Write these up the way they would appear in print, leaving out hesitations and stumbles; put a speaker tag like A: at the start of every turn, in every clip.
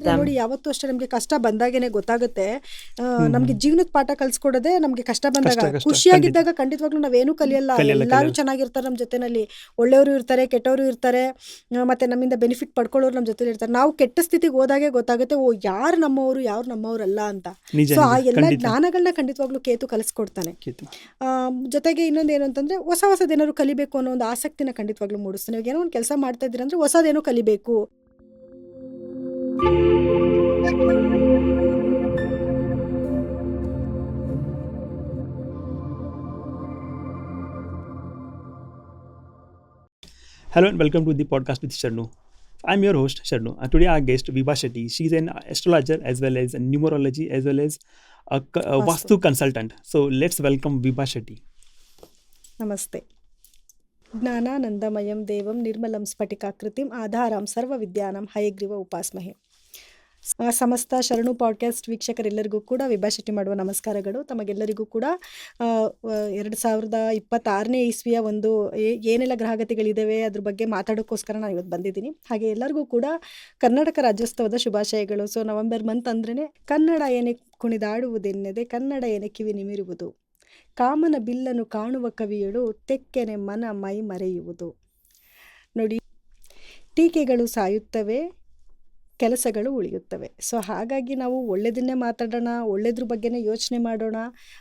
A: ನೋಡಿ ಯಾವತ್ತೂ ಅಷ್ಟೇ ನಮಗೆ ಕಷ್ಟ ಬಂದಾಗೇನೆ ಗೊತ್ತಾಗುತ್ತೆ. ನಮ್ಗೆ ಜೀವನದ ಪಾಠ ಕಲ್ಸ್ಕೊಡೋದೇ ನಮ್ಗೆ ಕಷ್ಟ ಬಂದಾಗ. ಖುಷಿಯಾಗಿದ್ದಾಗ ಖಂಡಿತವಾಗ್ಲೂ ನಾವೇನು ಕಲಿಯಲ್ಲ. ಎಲ್ಲರೂ ಚೆನ್ನಾಗಿರ್ತಾರೆ ನಮ್ಮ ಜೊತೆನಲ್ಲಿ, ಒಳ್ಳೆಯವರು ಇರ್ತಾರೆ, ಕೆಟ್ಟವರು ಇರ್ತಾರೆ, ಮತ್ತೆ ನಮ್ಮಿಂದ ಬೆನಿಫಿಟ್ ಪಡ್ಕೊಳ್ಳೋರು ನಮ್ಮ ಜೊತೆ ಇರ್ತಾರೆ. ನಾವು ಕೆಟ್ಟ ಸ್ಥಿತಿಗೆ ಹೋದಾಗೆ ಗೊತ್ತಾಗುತ್ತೆ ಓ ಯಾರು ನಮ್ಮವರು ಯಾರು ನಮ್ಮವರಲ್ಲ ಅಂತ. ಸೊ ಆ ಎಲ್ಲ ಜ್ಞಾನಗಳನ್ನ ಖಂಡಿತವಾಗ್ಲೂ ಕೇತು ಕಲಿಸ್ಕೊಡ್ತಾನೆ. ಜೊತೆಗೆ ಇನ್ನೊಂದೇನು ಅಂತಂದ್ರೆ ಹೊಸ ಹೊಸದೇನಾದ್ರು ಕಲಿಬೇಕು ಅನ್ನೋ ಒಂದು ಆಸಕ್ತಿನ ಖಂಡಿತವಾಗ್ಲೂ ಮೂಡಿಸ್ತಾನೆ. ಇವಾಗ ಏನೋ ಒಂದು ಕೆಲಸ ಮಾಡ್ತಾ ಇದ್ದೀರಾ ಅಂದ್ರೆ ಹೊಸದೇನೋ ಕಲಿಬೇಕು.
B: Hello and welcome to the podcast with Sharnu. I'm your host Sharnu. Today our guest Vibha Shetty. She is an astrologer as well as a numerology as well as a Vastu consultant. So let's welcome Vibha Shetty.
A: ನಮಸ್ತೆ. ಜ್ಞಾನಾನಂದಮಯಂ ದೇವಂ ನಿರ್ಮಲಂ ಸ್ಫಟಿಕಾಕೃತಿಂ ಆಧಾರಂ ಸರ್ವ ವಿದ್ಯಾನಂ ಹಯಗ್ರೀವ ಉಪಾಸ್ಮಹೆ. ಸಮಸ್ತ ಶರಣು podcast ವೀಕ್ಷಕರೆಲ್ಲರಿಗೂ ಕೂಡ ವಿಭಾ ಶೆಟ್ಟಿ ಮಾಡುವ ನಮಸ್ಕಾರಗಳು. ತಮಗೆಲ್ಲರಿಗೂ ಕೂಡ 2026ನೇ ಇಸ್ವಿಯ ಒಂದು ಏನೆಲ್ಲ ಗ್ರಹಗತಿಗಳಿದ್ದಾವೆ ಅದ್ರ ಬಗ್ಗೆ ಮಾತಾಡೋಕ್ಕೋಸ್ಕರ ನಾನು ಇವತ್ತು ಬಂದಿದ್ದೀನಿ. ಹಾಗೆ ಎಲ್ಲರಿಗೂ ಕೂಡ ಕರ್ನಾಟಕ ರಾಜ್ಯೋತ್ಸವದ ಶುಭಾಶಯಗಳು. ಸೊ ನವೆಂಬರ್ ಮಂತ್ ಅಂದ್ರೇ ಕನ್ನಡ ಏನೆ ಕುಣಿದಾಡುವುದೆನ್ನದೆ ಕನ್ನಡ ಏನೆ ಕಿವಿ ನಿಮಿರುವುದು, ಕಾಮನ ಬಿಲ್ಲನ್ನು ಕಾಣುವ ಕವಿಯಳು ತೆಕ್ಕೆನೆ ಮನ ಮೈ ಮರೆಯುವುದು. ನೋಡಿ, ಟೀಕೆಗಳು ಸಾಯುತ್ತವೆ, ಕೆಲಸಗಳು ಉಳಿಯುತ್ತವೆ. ಸೊ ಹಾಗಾಗಿ ನಾವು ಒಳ್ಳೆಯದನ್ನೇ ಮಾತಾಡೋಣ, ಒಳ್ಳೆಯದ್ರ ಬಗ್ಗೆನೇ ಯೋಚನೆ ಮಾಡೋಣ.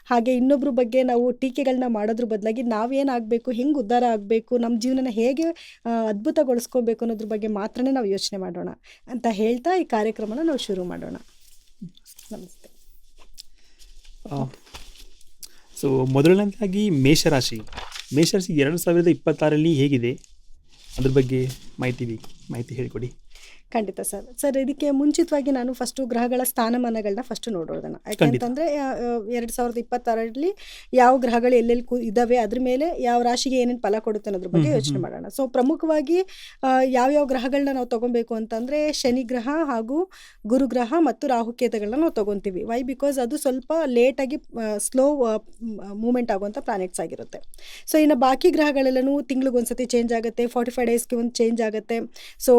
A: ಹಾಗೆ ಇನ್ನೊಬ್ರ ಬಗ್ಗೆ ನಾವು ಟೀಕೆಗಳನ್ನ ಮಾಡೋದ್ರ ಬದಲಾಗಿ ನಾವೇನಾಗಬೇಕು, ಹೆಂಗೆ ಉದ್ಧಾರ ಆಗಬೇಕು, ನಮ್ಮ ಜೀವನನ ಹೇಗೆ ಅದ್ಭುತಗೊಳಿಸ್ಕೋಬೇಕು ಅನ್ನೋದ್ರ ಬಗ್ಗೆ ಮಾತ್ರನೇ ನಾವು ಯೋಚನೆ ಮಾಡೋಣ ಅಂತ ಹೇಳ್ತಾ ಈ ಕಾರ್ಯಕ್ರಮನ ನಾವು ಶುರು ಮಾಡೋಣ. ನಮಸ್ತೆ.
B: ಸೊ ಮೊದಲನೇದಾಗಿ ಮೇಷರಾಶಿ 2026ರಲ್ಲಿ ಹೇಗಿದೆ ಅದ್ರ ಬಗ್ಗೆ ಮಾಹಿತಿ ಹೇಳಿಕೊಡಿ.
A: ಖಂಡಿತ ಸರ್. ಇದಕ್ಕೆ ಮುಂಚಿತವಾಗಿ ನಾನು ಫಸ್ಟು ಗ್ರಹಗಳ ಸ್ಥಾನಮಾನಗಳನ್ನ ಫಸ್ಟ್ ನೋಡೋದನ್ನ. ಯಾಕೆಂತಂದರೆ 2026ರಲ್ಲಿ ಯಾವ ಗ್ರಹಗಳು ಎಲ್ಲೆಲ್ಲಿ ಇದ್ದಾವೆ, ಅದ್ರ ಮೇಲೆ ಯಾವ ರಾಶಿಗೆ ಏನೇನು ಫಲ ಕೊಡುತ್ತೆ ಅನ್ನೋದ್ರ ಬಗ್ಗೆ ಯೋಚನೆ ಮಾಡೋಣ. ಸೊ ಪ್ರಮುಖವಾಗಿ ಯಾವ್ಯಾವ ಗ್ರಹಗಳನ್ನ ನಾವು ತೊಗೊಬೇಕು ಅಂತಂದರೆ ಶನಿ ಗ್ರಹ ಹಾಗೂ ಗುರುಗ್ರಹ ಮತ್ತು ರಾಹುಕೇತುಗಳನ್ನ ನಾವು ತೊಗೊತೀವಿ. ವೈ ಬಿಕಾಸ್ ಅದು ಸ್ವಲ್ಪ ಲೇಟಾಗಿ ಸ್ಲೋ ಮೂವ್ಮೆಂಟ್ ಆಗುವಂಥ ಪ್ಲಾನೆಟ್ಸ್ ಆಗಿರುತ್ತೆ. ಸೊ ಇನ್ನು ಬಾಕಿ ಗ್ರಹಗಳೆಲ್ಲನೂ ತಿಂಗಳಿಗೊಂದ್ಸತಿ ಚೇಂಜ್ ಆಗುತ್ತೆ, 45 ಡೇಸ್ಗೆ ಒಂದು ಚೇಂಜ್ ಆಗುತ್ತೆ. ಸೊ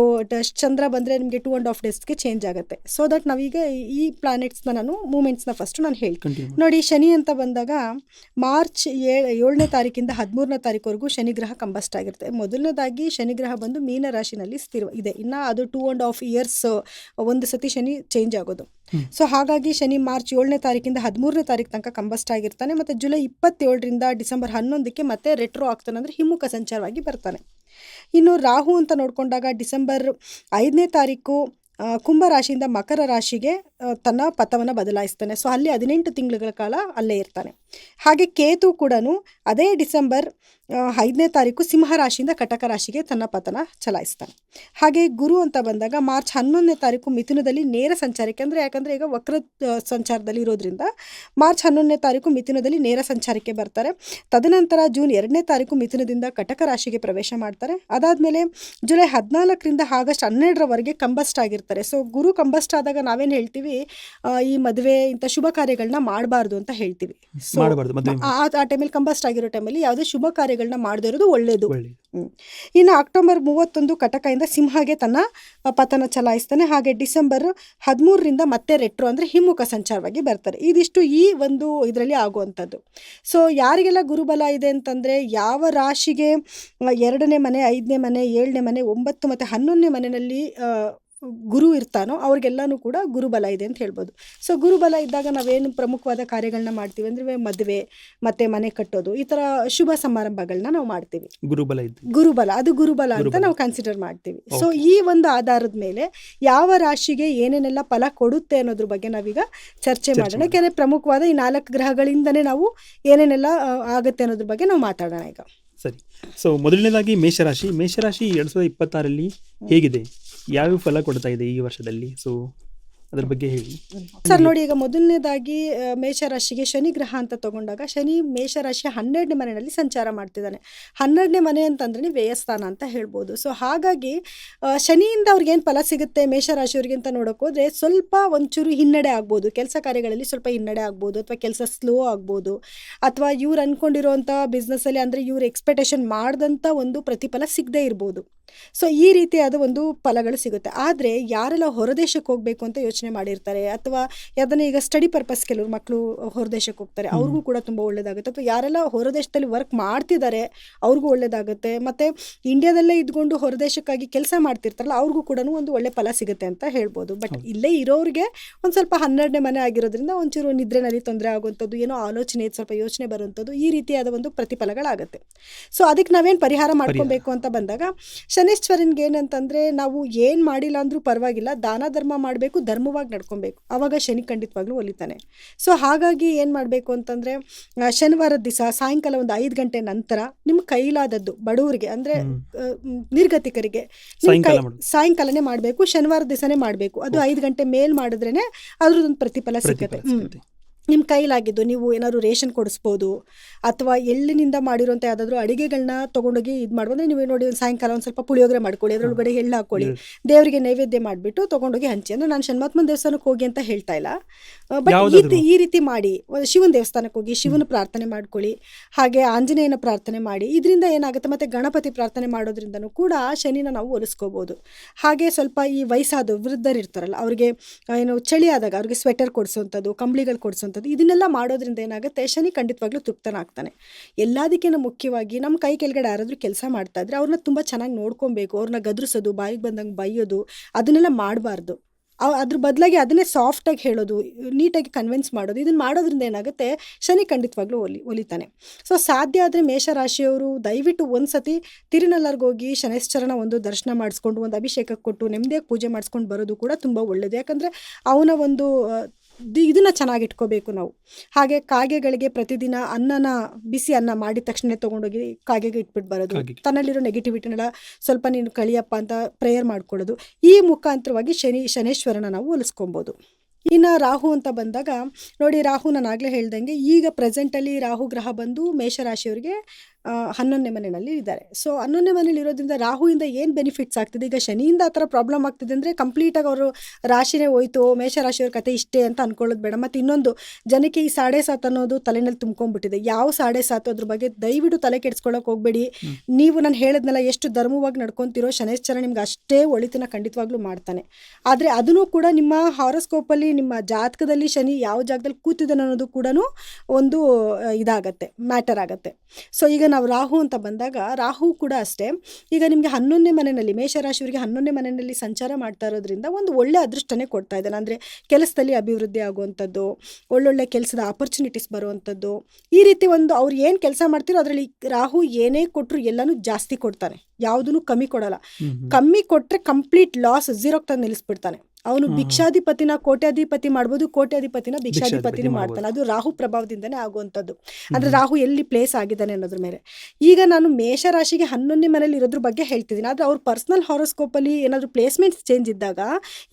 A: ಚಂದ್ರ ಬಂದರೆ ನಿಮಗೆ 2.5 ಡೇಸ್ಗೆ ಚೇಂಜ್ ಆಗುತ್ತೆ. ಸೊ ದಟ್ ನಾವೀಗ ಈ ಪ್ಲಾನೆಟ್ಸ್ನ ಮೂಮೆಂಟ್ಸ್ನ ಫಸ್ಟ್ ನಾನು ಹೇಳ್ತೀನಿ. ನೋಡಿ, ಶನಿ ಅಂತ ಬಂದಾಗ ಮಾರ್ಚ್ 7ನೇ ತಾರೀಕಿಂದ 13ನೇ ತಾರೀಕುವರೆಗೂ ಶನಿಗ್ರಹ ಕಂಬಸ್ಟ್ ಆಗಿರುತ್ತೆ. ಮೊದಲನೇದಾಗಿ ಶನಿಗ್ರಹ ಬಂದು ಮೀನ ರಾಶಿನಲ್ಲಿ ಸ್ಥಿರ ಇದೆ. ಇನ್ನು ಅದು 2.5 ಇಯರ್ಸ್ ಒಂದು ಸತಿ ಶನಿ ಚೇಂಜ್ ಆಗೋದು. ಸೊ ಹಾಗಾಗಿ ಶನಿ ಮಾರ್ಚ್ 7ನೇ ತಾರೀಕಿಂದ 13ನೇ ತಾರೀಕು ತನಕ ಕಂಬಸ್ಟ್ ಆಗಿರ್ತಾನೆ. ಮತ್ತು ಜುಲೈ 27ರಿಂದ ಡಿಸೆಂಬರ್ 11ಕ್ಕೆ ಮತ್ತೆ ರೆಟ್ರೋ ಆಗ್ತಾನೆ, ಅಂದರೆ ಹಿಮ್ಮುಖ ಸಂಚಾರವಾಗಿ ಬರ್ತಾನೆ. ಇನ್ನು ರಾಹು ಅಂತ ನೋಡಿಕೊಂಡಾಗ ಡಿಸೆಂಬರ್ 5ನೇ ತಾರೀಕು ಕುಂಭ ರಾಶಿಯಿಂದ ಮಕರ ರಾಶಿಗೆ ತನ್ನ ಪಥವನ್ನು ಬದಲಾಯಿಸ್ತಾನೆ. ಸೊ ಅಲ್ಲಿ 18 ತಿಂಗಳ ಕಾಲ ಅಲ್ಲೇ ಇರ್ತಾನೆ. ಹಾಗೆ ಕೇತು ಕೂಡ ಅದೇ ಡಿಸೆಂಬರ್ 5ನೇ ತಾರೀಕು ಸಿಂಹ ರಾಶಿಯಿಂದ ಕಟಕ ರಾಶಿಗೆ ತನ್ನ ಪಥನ ಚಲಾಯಿಸ್ತಾನೆ. ಹಾಗೆ ಗುರು ಅಂತ ಬಂದಾಗ ಮಾರ್ಚ್ 11ನೇ ತಾರೀಕು ಮಿಥುನದಲ್ಲಿ ನೇರ ಸಂಚಾರಕ್ಕೆ, ಅಂದರೆ ಯಾಕಂದರೆ ಈಗ ವಕ್ರ ಸಂಚಾರದಲ್ಲಿ ಇರೋದ್ರಿಂದ ಮಾರ್ಚ್ 11ನೇ ತಾರೀಕು ಮಿಥುನದಲ್ಲಿ ನೇರ ಸಂಚಾರಕ್ಕೆ ಬರ್ತಾರೆ. ತದನಂತರ ಜೂನ್ 2ನೇ ತಾರೀಕು ಮಿಥುನದಿಂದ ಕಟಕ ರಾಶಿಗೆ ಪ್ರವೇಶ ಮಾಡ್ತಾರೆ. ಅದಾದಮೇಲೆ ಜುಲೈ 14ರಿಂದ ಆಗಸ್ಟ್ 12ರವರೆಗೆ ಕಂಬಸ್ಟ್ ಆಗಿರ್ತಾರೆ. ಸೊ ಗುರು ಕಂಬಸ್ಟ್ ಆದಾಗ ನಾವೇನು ಹೇಳ್ತೀವಿ, ಈ ಮದುವೆ ಇಂಥ ಶುಭ ಕಾರ್ಯಗಳನ್ನ ಮಾಡಬಾರ್ದು ಅಂತ ಹೇಳ್ತೀವಿ. ಸೊ ಆ ಟೈಮಲ್ಲಿ ಕಂಬಸ್ಟ್ ಆಗಿರೋ ಟೈಮಲ್ಲಿ ಯಾವುದೇ ಶುಭ ಕಾರ್ಯಗಳನ್ನ ಮಾಡದೇ ಇರೋದು ಒಳ್ಳೆಯದು. ಇನ್ನು ಅಕ್ಟೋಬರ್ 31 ಕಟಕದಿಂದ ಸಿಂಹಗೆ ತನ್ನ ಪಥನ ಚಲಾಯಿಸ್ತಾನೆ. ಹಾಗೆ ಡಿಸೆಂಬರ್ 13ರಿಂದ ಮತ್ತೆ ರೆಟ್ರೋ, ಅಂದರೆ ಹಿಮ್ಮುಖ ಸಂಚಾರವಾಗಿ ಬರ್ತಾರೆ. ಇದಿಷ್ಟು ಈ ಒಂದು ಇದರಲ್ಲಿ ಆಗುವಂಥದ್ದು. ಸೊ ಯಾರಿಗೆಲ್ಲ ಗುರುಬಲ ಇದೆ ಅಂತಂದರೆ, ಯಾವ ರಾಶಿಗೆ 2ನೇ ಮನೆ, 5ನೇ ಮನೆ, 7ನೇ ಮನೆ, 9 ಮತ್ತು 11ನೇ ಮನೆಯಲ್ಲಿ ಗುರು ಇರ್ತಾನೋ ಅವ್ರಿಗೆಲ್ಲನೂ ಕೂಡ ಗುರುಬಲ ಇದೆ ಅಂತ ಹೇಳ್ಬೋದು. ಸೊ ಗುರುಬಲ ಇದ್ದಾಗ ನಾವೇನು ಪ್ರಮುಖವಾದ ಕಾರ್ಯಗಳನ್ನ ಮಾಡ್ತೀವಿ ಅಂದರೆ ಮದುವೆ ಮತ್ತು ಮನೆ ಕಟ್ಟೋದು, ಈ ಥರ ಶುಭ ಸಮಾರಂಭಗಳನ್ನ ನಾವು ಮಾಡ್ತೀವಿ. ಗುರುಬಲ ಅಂತ ನಾವು ಕನ್ಸಿಡರ್ ಮಾಡ್ತೀವಿ. ಸೊ ಈ ಒಂದು ಆಧಾರದ ಮೇಲೆ ಯಾವ ರಾಶಿಗೆ ಏನೇನೆಲ್ಲ ಫಲ ಕೊಡುತ್ತೆ ಅನ್ನೋದ್ರ ಬಗ್ಗೆ ನಾವೀಗ ಚರ್ಚೆ ಮಾಡೋಣ. ಯಾಕೆಂದರೆ ಪ್ರಮುಖವಾದ ಈ 4 ಗ್ರಹಗಳಿಂದನೇ ನಾವು ಏನೇನೆಲ್ಲ ಆಗುತ್ತೆ ಅನ್ನೋದ್ರ ಬಗ್ಗೆ ನಾವು ಮಾತಾಡೋಣ ಈಗ.
B: ಸರಿ. ಸೊ ಮೊದಲನೇದಾಗಿ ಮೇಷರಾಶಿ 2026ರಲ್ಲಿ ಹೇಗಿದೆ, ಯಾವ ಫಲ ಕೊಡ್ತಾ ಇದೆ ಈ ವರ್ಷದಲ್ಲಿ? ಸೊ ಅದ್ರ ಬಗ್ಗೆ ಹೇಳಿ
A: ಸರ್ ನೋಡಿ, ಈಗ ಮೊದಲನೇದಾಗಿ ಮೇಷರಾಶಿಗೆ ಶನಿ ಗ್ರಹ ಅಂತ ತಗೊಂಡಾಗ ಶನಿ ಮೇಷರಾಶಿಯ 12ನೇ ಮನೆಯಲ್ಲಿ ಸಂಚಾರ ಮಾಡ್ತಿದ್ದಾನೆ. 12ನೇ ಮನೆ ಅಂತಂದ್ರೆ ವ್ಯಯಸ್ಥಾನ ಅಂತ ಹೇಳ್ಬೋದು. ಸೊ ಹಾಗಾಗಿ ಶನಿಯಿಂದ ಅವ್ರಿಗೇನು ಫಲ ಸಿಗುತ್ತೆ ಮೇಷರಾಶಿಯವ್ರಿಗೆ ಅಂತ ನೋಡೋಕೆ ಹೋದ್ರೆ ಸ್ವಲ್ಪ ಒಂಚೂರು ಹಿನ್ನಡೆ ಆಗ್ಬೋದು, ಕೆಲಸ ಕಾರ್ಯಗಳಲ್ಲಿ ಸ್ವಲ್ಪ ಹಿನ್ನಡೆ ಆಗ್ಬೋದು, ಅಥವಾ ಕೆಲಸ ಸ್ಲೋ ಆಗ್ಬೋದು, ಅಥವಾ ಇವ್ರು ಅನ್ಕೊಂಡಿರೋಂಥ ಬಿಸ್ನೆಸ್ಸಲ್ಲಿ ಅಂದರೆ ಇವ್ರು ಎಕ್ಸ್ಪೆಕ್ಟೇಷನ್ ಮಾಡಿದಂಥ ಒಂದು ಪ್ರತಿಫಲ ಸಿಗದೇ ಇರ್ಬೋದು. ಸೊ ಈ ರೀತಿಯಾದ ಒಂದು ಫಲಗಳು ಸಿಗುತ್ತೆ. ಆದರೆ ಯಾರೆಲ್ಲ ಹೊರದೇಶಕ್ಕೆ ಹೋಗಬೇಕು ಅಂತ ಯೋಚನೆ ಮಾಡಿರ್ತಾರೆ, ಅಥವಾ ಅದನ್ನು ಈಗ ಸ್ಟಡಿ ಪರ್ಪಸ್ ಕೆಲವರು ಮಕ್ಕಳು ಹೊರದೇಶಕ್ಕೆ ಹೋಗ್ತಾರೆ, ಅವ್ರಿಗೂ ಕೂಡ ತುಂಬ ಒಳ್ಳೆಯದಾಗುತ್ತೆ. ಅಥವಾ ಯಾರೆಲ್ಲ ಹೊರದೇಶದಲ್ಲಿ ವರ್ಕ್ ಮಾಡ್ತಿದ್ದಾರೆ ಅವ್ರಿಗೂ ಒಳ್ಳೆಯದಾಗುತ್ತೆ. ಮತ್ತು ಇಂಡಿಯಾದಲ್ಲೇ ಇದ್ಕೊಂಡು ಹೊರದೇಶಕ್ಕಾಗಿ ಕೆಲಸ ಮಾಡ್ತಿರ್ತಾರಲ್ಲ ಅವ್ರಿಗೂ ಕೂಡ ಒಂದು ಒಳ್ಳೆ ಫಲ ಸಿಗುತ್ತೆ ಅಂತ ಹೇಳ್ಬೋದು. ಬಟ್ ಇಲ್ಲೇ ಇರೋರಿಗೆ ಒಂದು ಸ್ವಲ್ಪ 12ನೇ ಮನೆ ಆಗಿರೋದ್ರಿಂದ ಒಂಚೂರು ನಿದ್ರೆನಲ್ಲಿ ತೊಂದರೆ ಆಗುವಂಥದ್ದು, ಏನೋ ಆಲೋಚನೆ ಸ್ವಲ್ಪ ಯೋಚನೆ ಬರುವಂಥದ್ದು, ಈ ರೀತಿಯಾದ ಒಂದು ಪ್ರತಿಫಲಗಳಾಗುತ್ತೆ. ಸೊ ಅದಕ್ಕೆ ನಾವೇನು ಪರಿಹಾರ ಮಾಡ್ಕೊಬೇಕು ಅಂತ ಬಂದಾಗ ಶನೇಶ್ವರನ್ಗೆ ಏನಂತಂದರೆ, ನಾವು ಏನು ಮಾಡಿಲ್ಲ ಅಂದರೂ ಪರವಾಗಿಲ್ಲ, ದಾನ ಧರ್ಮ ಮಾಡಬೇಕು, ಧರ್ಮವಾಗಿ ನಡ್ಕೊಬೇಕು, ಆವಾಗ ಶನಿ ಖಂಡಿತವಾಗ್ಲೂ ಒಲಿತಾನೆ. ಸೊ ಹಾಗಾಗಿ ಏನು ಮಾಡಬೇಕು ಅಂತಂದರೆ, ಶನಿವಾರದ ದಿವಸ ಸಾಯಂಕಾಲ ಒಂದು 5 ಗಂಟೆ ನಂತರ ನಿಮ್ಮ ಕೈಲಾದದ್ದು ಬಡವರಿಗೆ ಅಂದರೆ ನಿರ್ಗತಿಕರಿಗೆ ಸಾಯಂಕಾಲನೇ ಮಾಡಬೇಕು, ಶನಿವಾರದ ದಿವಸನೇ ಮಾಡಬೇಕು. ಅದು 5 ಗಂಟೆ ಮೇಲ್ ಮಾಡಿದ್ರೇ ಅದ್ರದ್ದೊಂದು ಪ್ರತಿಫಲ ಸಿಗುತ್ತೆ. ನಿಮ್ಮ ಕೈಲಾಗಿದ್ದು ನೀವು ಏನಾದ್ರು ರೇಷನ್ ಕೊಡಿಸ್ಬೋದು, ಅಥವಾ ಎಳ್ಳಿನಿಂದ ಮಾಡಿರೋಂಥ ಯಾವುದಾದ್ರೂ ಅಡುಗೆಗಳನ್ನ ತೊಗೊಂಡೋಗಿ ಇದು ಮಾಡ್ಬೋದು. ನೀವು ನೋಡಿ ಸಾಯಂಕಾಲ ಒಂದು ಸ್ವಲ್ಪ ಪುಳಿಯೋಗರೆ ಮಾಡ್ಕೊಳ್ಳಿ, ಅದರೊಳಗಡೆ ಎಳ್ಳು ಹಾಕ್ಕೊಳ್ಳಿ, ದೇವರಿಗೆ ನೈವೇದ್ಯ ಮಾಡಿಬಿಟ್ಟು ತೊಗೊಂಡೋಗಿ ಹಂಚಿ. ಅಂದರೆ ನಾನು ಶನ್ಮಾತ್ಮನ ದೇವಸ್ಥಾನಕ್ಕೆ ಹೋಗಿ ಅಂತ ಹೇಳ್ತಾ ಇಲ್ಲ, ಬಟ್ ಈ ರೀತಿ ಮಾಡಿ ಶಿವನ ದೇವಸ್ಥಾನಕ್ಕೆ ಹೋಗಿ ಶಿವನ ಪ್ರಾರ್ಥನೆ ಮಾಡ್ಕೊಳ್ಳಿ, ಹಾಗೆ ಆಂಜನೇಯನ ಪ್ರಾರ್ಥನೆ ಮಾಡಿ. ಇದರಿಂದ ಏನಾಗುತ್ತೆ, ಮತ್ತು ಗಣಪತಿ ಪ್ರಾರ್ಥನೆ ಮಾಡೋದ್ರಿಂದನೂ ಕೂಡ ಶನಿನ ನಾವು ಒಲಿಸ್ಕೋಬೋದು. ಹಾಗೆ ಸ್ವಲ್ಪ ಈ ವಯಸ್ಸಾದ ವೃದ್ಧರು ಇರ್ತಾರಲ್ಲ ಅವ್ರಿಗೆ ಏನು ಚಳಿ ಆದಾಗ ಅವ್ರಿಗೆ ಸ್ವೆಟರ್ ಕೊಡಿಸೋವಂಥದ್ದು, ಕಂಬಳಿಗಳು ಕೊಡಿಸೋಂಥದ್ದು, ಇದನ್ನೆಲ್ಲ ಮಾಡೋದ್ರಿಂದ ಏನಾಗುತ್ತೆ, ಶನಿ ಖಂಡಿತವಾಗ್ಲೂ ತೃಪ್ತನಾಗ್ತಾನೆ. ಎಲ್ಲದಕ್ಕಿಂತ ಮುಖ್ಯವಾಗಿ ನಮ್ಮ ಕೈ ಕೆಳಗಡೆ ಯಾರಾದರೂ ಕೆಲಸ ಮಾಡ್ತಾ ಇದ್ರೆ ಅವ್ರನ್ನ ತುಂಬ ಚೆನ್ನಾಗಿ ನೋಡ್ಕೊಬೇಕು. ಅವ್ರನ್ನ ಗದರಿಸೋದು, ಬಾಯಿಗೆ ಬಂದಂಗೆ ಬೈಯೋದು ಅದನ್ನೆಲ್ಲ ಮಾಡಬಾರ್ದು. ಅದ್ರ ಬದಲಾಗಿ ಅದನ್ನೇ ಸಾಫ್ಟಾಗಿ ಹೇಳೋದು, ನೀಟಾಗಿ ಕನ್ವಿನ್ಸ್ ಮಾಡೋದು, ಇದನ್ನು ಮಾಡೋದ್ರಿಂದ ಏನಾಗುತ್ತೆ, ಶನಿ ಖಂಡಿತವಾಗ್ಲೂ ಒಲಿತಾನೆ. ಸೊ ಸಾಧ್ಯ ಆದರೆ ಮೇಷರಾಶಿಯವರು ದಯವಿಟ್ಟು ಒಂದು ಸತಿ ತಿರುನಲ್ಲರ್ಗೆ ಹೋಗಿ ಶನೈಶ್ಚರನ ಒಂದು ದರ್ಶನ ಮಾಡಿಸ್ಕೊಂಡು, ಒಂದು ಅಭಿಷೇಕ ಕೊಟ್ಟು ನೆಮ್ಮದಿಯಾಗಿ ಪೂಜೆ ಮಾಡಿಸ್ಕೊಂಡು ಬರೋದು ಕೂಡ ತುಂಬ ಒಳ್ಳೆಯದು. ಯಾಕಂದರೆ ಅವನ ಒಂದು ಇದನ್ನು ಚೆನ್ನಾಗಿಟ್ಕೋಬೇಕು ನಾವು. ಹಾಗೆ ಕಾಗೆಗಳಿಗೆ ಪ್ರತಿದಿನ ಬಿಸಿ ಅನ್ನ ಮಾಡಿದ ತಕ್ಷಣ ತೊಗೊಂಡೋಗಿ ಕಾಗೆಗೆ ಇಟ್ಬಿಟ್ಟು ಬರೋದು, ತನ್ನಲ್ಲಿರೋ ನೆಗೆಟಿವಿಟಿನೆಲ್ಲ ಸ್ವಲ್ಪ ನೀನು ಕಳಿಯಪ್ಪ ಅಂತ ಪ್ರೇಯರ್ ಮಾಡ್ಕೊಳ್ಳೋದು, ಈ ಮುಖಾಂತರವಾಗಿ ಶನೇಶ್ವರನ ನಾವು ಒಲಿಸ್ಕೊಬೋದು. ಇನ್ನು ರಾಹು ಅಂತ ಬಂದಾಗ ನೋಡಿ, ರಾಹು ನಾನು ಆಗಲೇ ಹೇಳ್ದಂಗೆ ಈಗ ಪ್ರೆಸೆಂಟಲ್ಲಿ ರಾಹು ಗ್ರಹ ಬಂದು ಮೇಷರಾಶಿಯವರಿಗೆ 11ನೇ ಮನೆಯಲ್ಲಿ ಇದ್ದಾರೆ. ಸೊ 11ನೇ ಮನೇಲಿ ಇರೋದ್ರಿಂದ ರಾಹುವಿಂದ ಏನು ಬೆನಿಫಿಟ್ಸ್ ಆಗ್ತಿದೆ, ಈಗ ಶನಿಯಿಂದ ಆ ಥರ ಪ್ರಾಬ್ಲಮ್ ಆಗ್ತಿದೆ ಅಂದರೆ ಕಂಪ್ಲೀಟಾಗಿ ಅವರು ರಾಶಿನೇ ಹೋಯ್ತು, ಮೇಷರಾಶಿಯವ್ರ ಕತೆ ಇಷ್ಟೇ ಅಂತ ಅನ್ಕೊಳ್ಳೋದು ಬೇಡ. ಮತ್ತು ಇನ್ನೊಂದು ಜನಕ್ಕೆ ಈ 7.5 ಅನ್ನೋದು ತಲೆನಲ್ಲಿ ತುಂಬ್ಕೊಂಡ್ಬಿಟ್ಟಿದೆ. ಯಾವ 7.5 ಅದ್ರ ಬಗ್ಗೆ ದಯವಿಟ್ಟು ತಲೆ ಕೆಡಿಸ್ಕೊಳ್ಳೋಕೆ ಹೋಗಬೇಡಿ. ನೀವು ನಾನು ಹೇಳಿದ್ನಲ್ಲ, ಎಷ್ಟು ಧರ್ಮವಾಗಿ ನಡ್ಕೊತಿರೋ ಶನೈಶ್ಚರ ನಿಮ್ಗೆ ಅಷ್ಟೇ ಒಳಿತನ ಖಂಡಿತವಾಗ್ಲೂ ಮಾಡ್ತಾನೆ. ಆದರೆ ಅದನ್ನು ಕೂಡ ನಿಮ್ಮ ಹಾರೋಸ್ಕೋಪಲ್ಲಿ ನಿಮ್ಮ ಜಾತಕದಲ್ಲಿ ಶನಿ ಯಾವ ಜಾಗದಲ್ಲಿ ಕೂತಿದ್ದಾನೆ ಅನ್ನೋದು ಕೂಡ ಒಂದು ಇದಾಗತ್ತೆ, ಮ್ಯಾಟರ್ ಆಗುತ್ತೆ. ಸೊ ಈಗ ನಾವು ರಾಹು ಅಂತ ಬಂದಾಗ ರಾಹು ಕೂಡ ಅಷ್ಟೇ, ಈಗ ನಿಮಗೆ 11ನೇ ಮನೆಯಲ್ಲಿ ಮೇಷರಾಶಿಯವರಿಗೆ 11ನೇ ಮನೆಯಲ್ಲಿ ಸಂಚಾರ ಮಾಡ್ತಾ ಇರೋದ್ರಿಂದ ಒಂದು ಒಳ್ಳೆ ಅದೃಷ್ಟನೇ ಕೊಡ್ತಾ ಇದ್ದಾನೆ. ಅಂದರೆ ಕೆಲಸದಲ್ಲಿ ಅಭಿವೃದ್ಧಿ ಆಗುವಂಥದ್ದು, ಒಳ್ಳೊಳ್ಳೆ ಕೆಲಸದ ಆಪರ್ಚುನಿಟೀಸ್ ಬರುವಂಥದ್ದು, ಈ ರೀತಿ ಒಂದು ಅವ್ರು ಏನು ಕೆಲಸ ಮಾಡ್ತಿರೋ ಅದರಲ್ಲಿ ರಾಹು ಏನೇ ಕೊಟ್ಟರು ಎಲ್ಲನೂ ಜಾಸ್ತಿ ಕೊಡ್ತಾನೆ, ಯಾವುದೂ ಕಮ್ಮಿ ಕೊಡಲ್ಲ. ಕಮ್ಮಿ ಕೊಟ್ಟರೆ ಕಂಪ್ಲೀಟ್ ಲಾಸ್, ಝೀರೋಗೆ ತಂದು ನಿಲ್ಲಿಸ್ಬಿಡ್ತಾನೆ. ಅವನು ಭಿಕ್ಷಾಧಿಪತಿನ ಕೋಟ್ಯಾಧಿಪತಿ ಮಾಡ್ಬೋದು, ಕೋಟ್ಯಾಧಿಪತಿನ ಭಿಕ್ಷಾಧಿಪತಿನೂ ಮಾಡ್ತಾನೆ. ಅದು ರಾಹು ಪ್ರಭಾವದಿಂದನೇ ಆಗುವಂಥದ್ದು. ಅಂದರೆ ರಾಹು ಎಲ್ಲಿ ಪ್ಲೇಸ್ ಆಗಿದ್ದಾನೆ ಅನ್ನೋದ್ರ ಮೇಲೆ. ಈಗ ನಾನು ಮೇಷರಾಶಿಗೆ 11ನೇ ಮನೇಲಿ ಇರೋದ್ರ ಬಗ್ಗೆ ಹೇಳ್ತಿದ್ದೀನಿ, ಆದರೆ ಅವ್ರ ಪರ್ಸ್ನಲ್ ಹಾರೋಸ್ಕೋಪಲ್ಲಿ ಏನಾದರೂ ಪ್ಲೇಸ್ಮೆಂಟ್ಸ್ ಚೇಂಜ್ ಇದ್ದಾಗ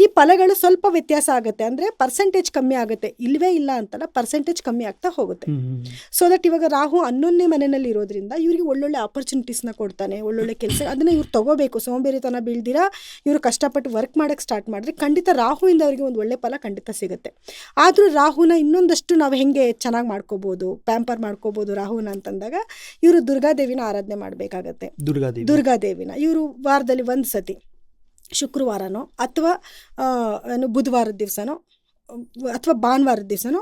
A: ಈ ಫಲಗಳು ಸ್ವಲ್ಪ ವ್ಯತ್ಯಾಸ ಆಗುತ್ತೆ. ಅಂದರೆ ಪರ್ಸೆಂಟೇಜ್ ಕಮ್ಮಿ ಆಗುತ್ತೆ, ಇಲ್ಲವೇ ಇಲ್ಲ ಅಂತಲ್ಲ, ಪರ್ಸೆಂಟೇಜ್ ಕಮ್ಮಿ ಆಗ್ತಾ ಹೋಗುತ್ತೆ. ಸೊ ದಟ್ ಇವಾಗ ರಾಹು 11ನೇ ಮನೆಯಲ್ಲಿ ಇರೋದ್ರಿಂದ ಇವರಿಗೆ ಒಳ್ಳೊಳ್ಳೆ ಆಪರ್ಚುನಿಟೀಸ್ನ ಕೊಡ್ತಾನೆ, ಒಳ್ಳೊಳ್ಳೆ ಕೆಲಸ, ಅದನ್ನು ಇವ್ರು ತಗೋಬೇಕು. ಸೋಂಬೇರಿತನ ಬೀಳ್ದಿರಾ ಇವರು ಕಷ್ಟಪಟ್ಟು ವರ್ಕ್ ಮಾಡೋಕ್ಕೆ ಸ್ಟಾರ್ಟ್ ಮಾಡಿದ್ರೆ ಖಂಡಿತ ರಾಹುವಿಂದ ಅವರಿಗೆ ಒಂದು ಒಳ್ಳೆ ಫಲ ಖಂಡಿತ ಸಿಗುತ್ತೆ. ಆದರೂ ರಾಹುನ ಇನ್ನೊಂದಷ್ಟು ನಾವು ಹೆಂಗೆ ಚೆನ್ನಾಗಿ ಮಾಡ್ಕೋಬೋದು, ಪ್ಯಾಂಪರ್ ಮಾಡ್ಕೋಬೋದು ರಾಹುನ ಅಂತಂದಾಗ ಇವರು ದುರ್ಗಾದೇವಿನ ಆರಾಧನೆ ಮಾಡಬೇಕಾಗತ್ತೆ. ದುರ್ಗಾದೇವಿನ ಇವರು ವಾರದಲ್ಲಿ ಒಂದು ಸತಿ ಶುಕ್ರವಾರನೋ ಅಥವಾ ಬುಧವಾರದ ದಿವಸನೋ ಅಥವಾ ಭಾನುವಾರದ ದಿವಸನೋ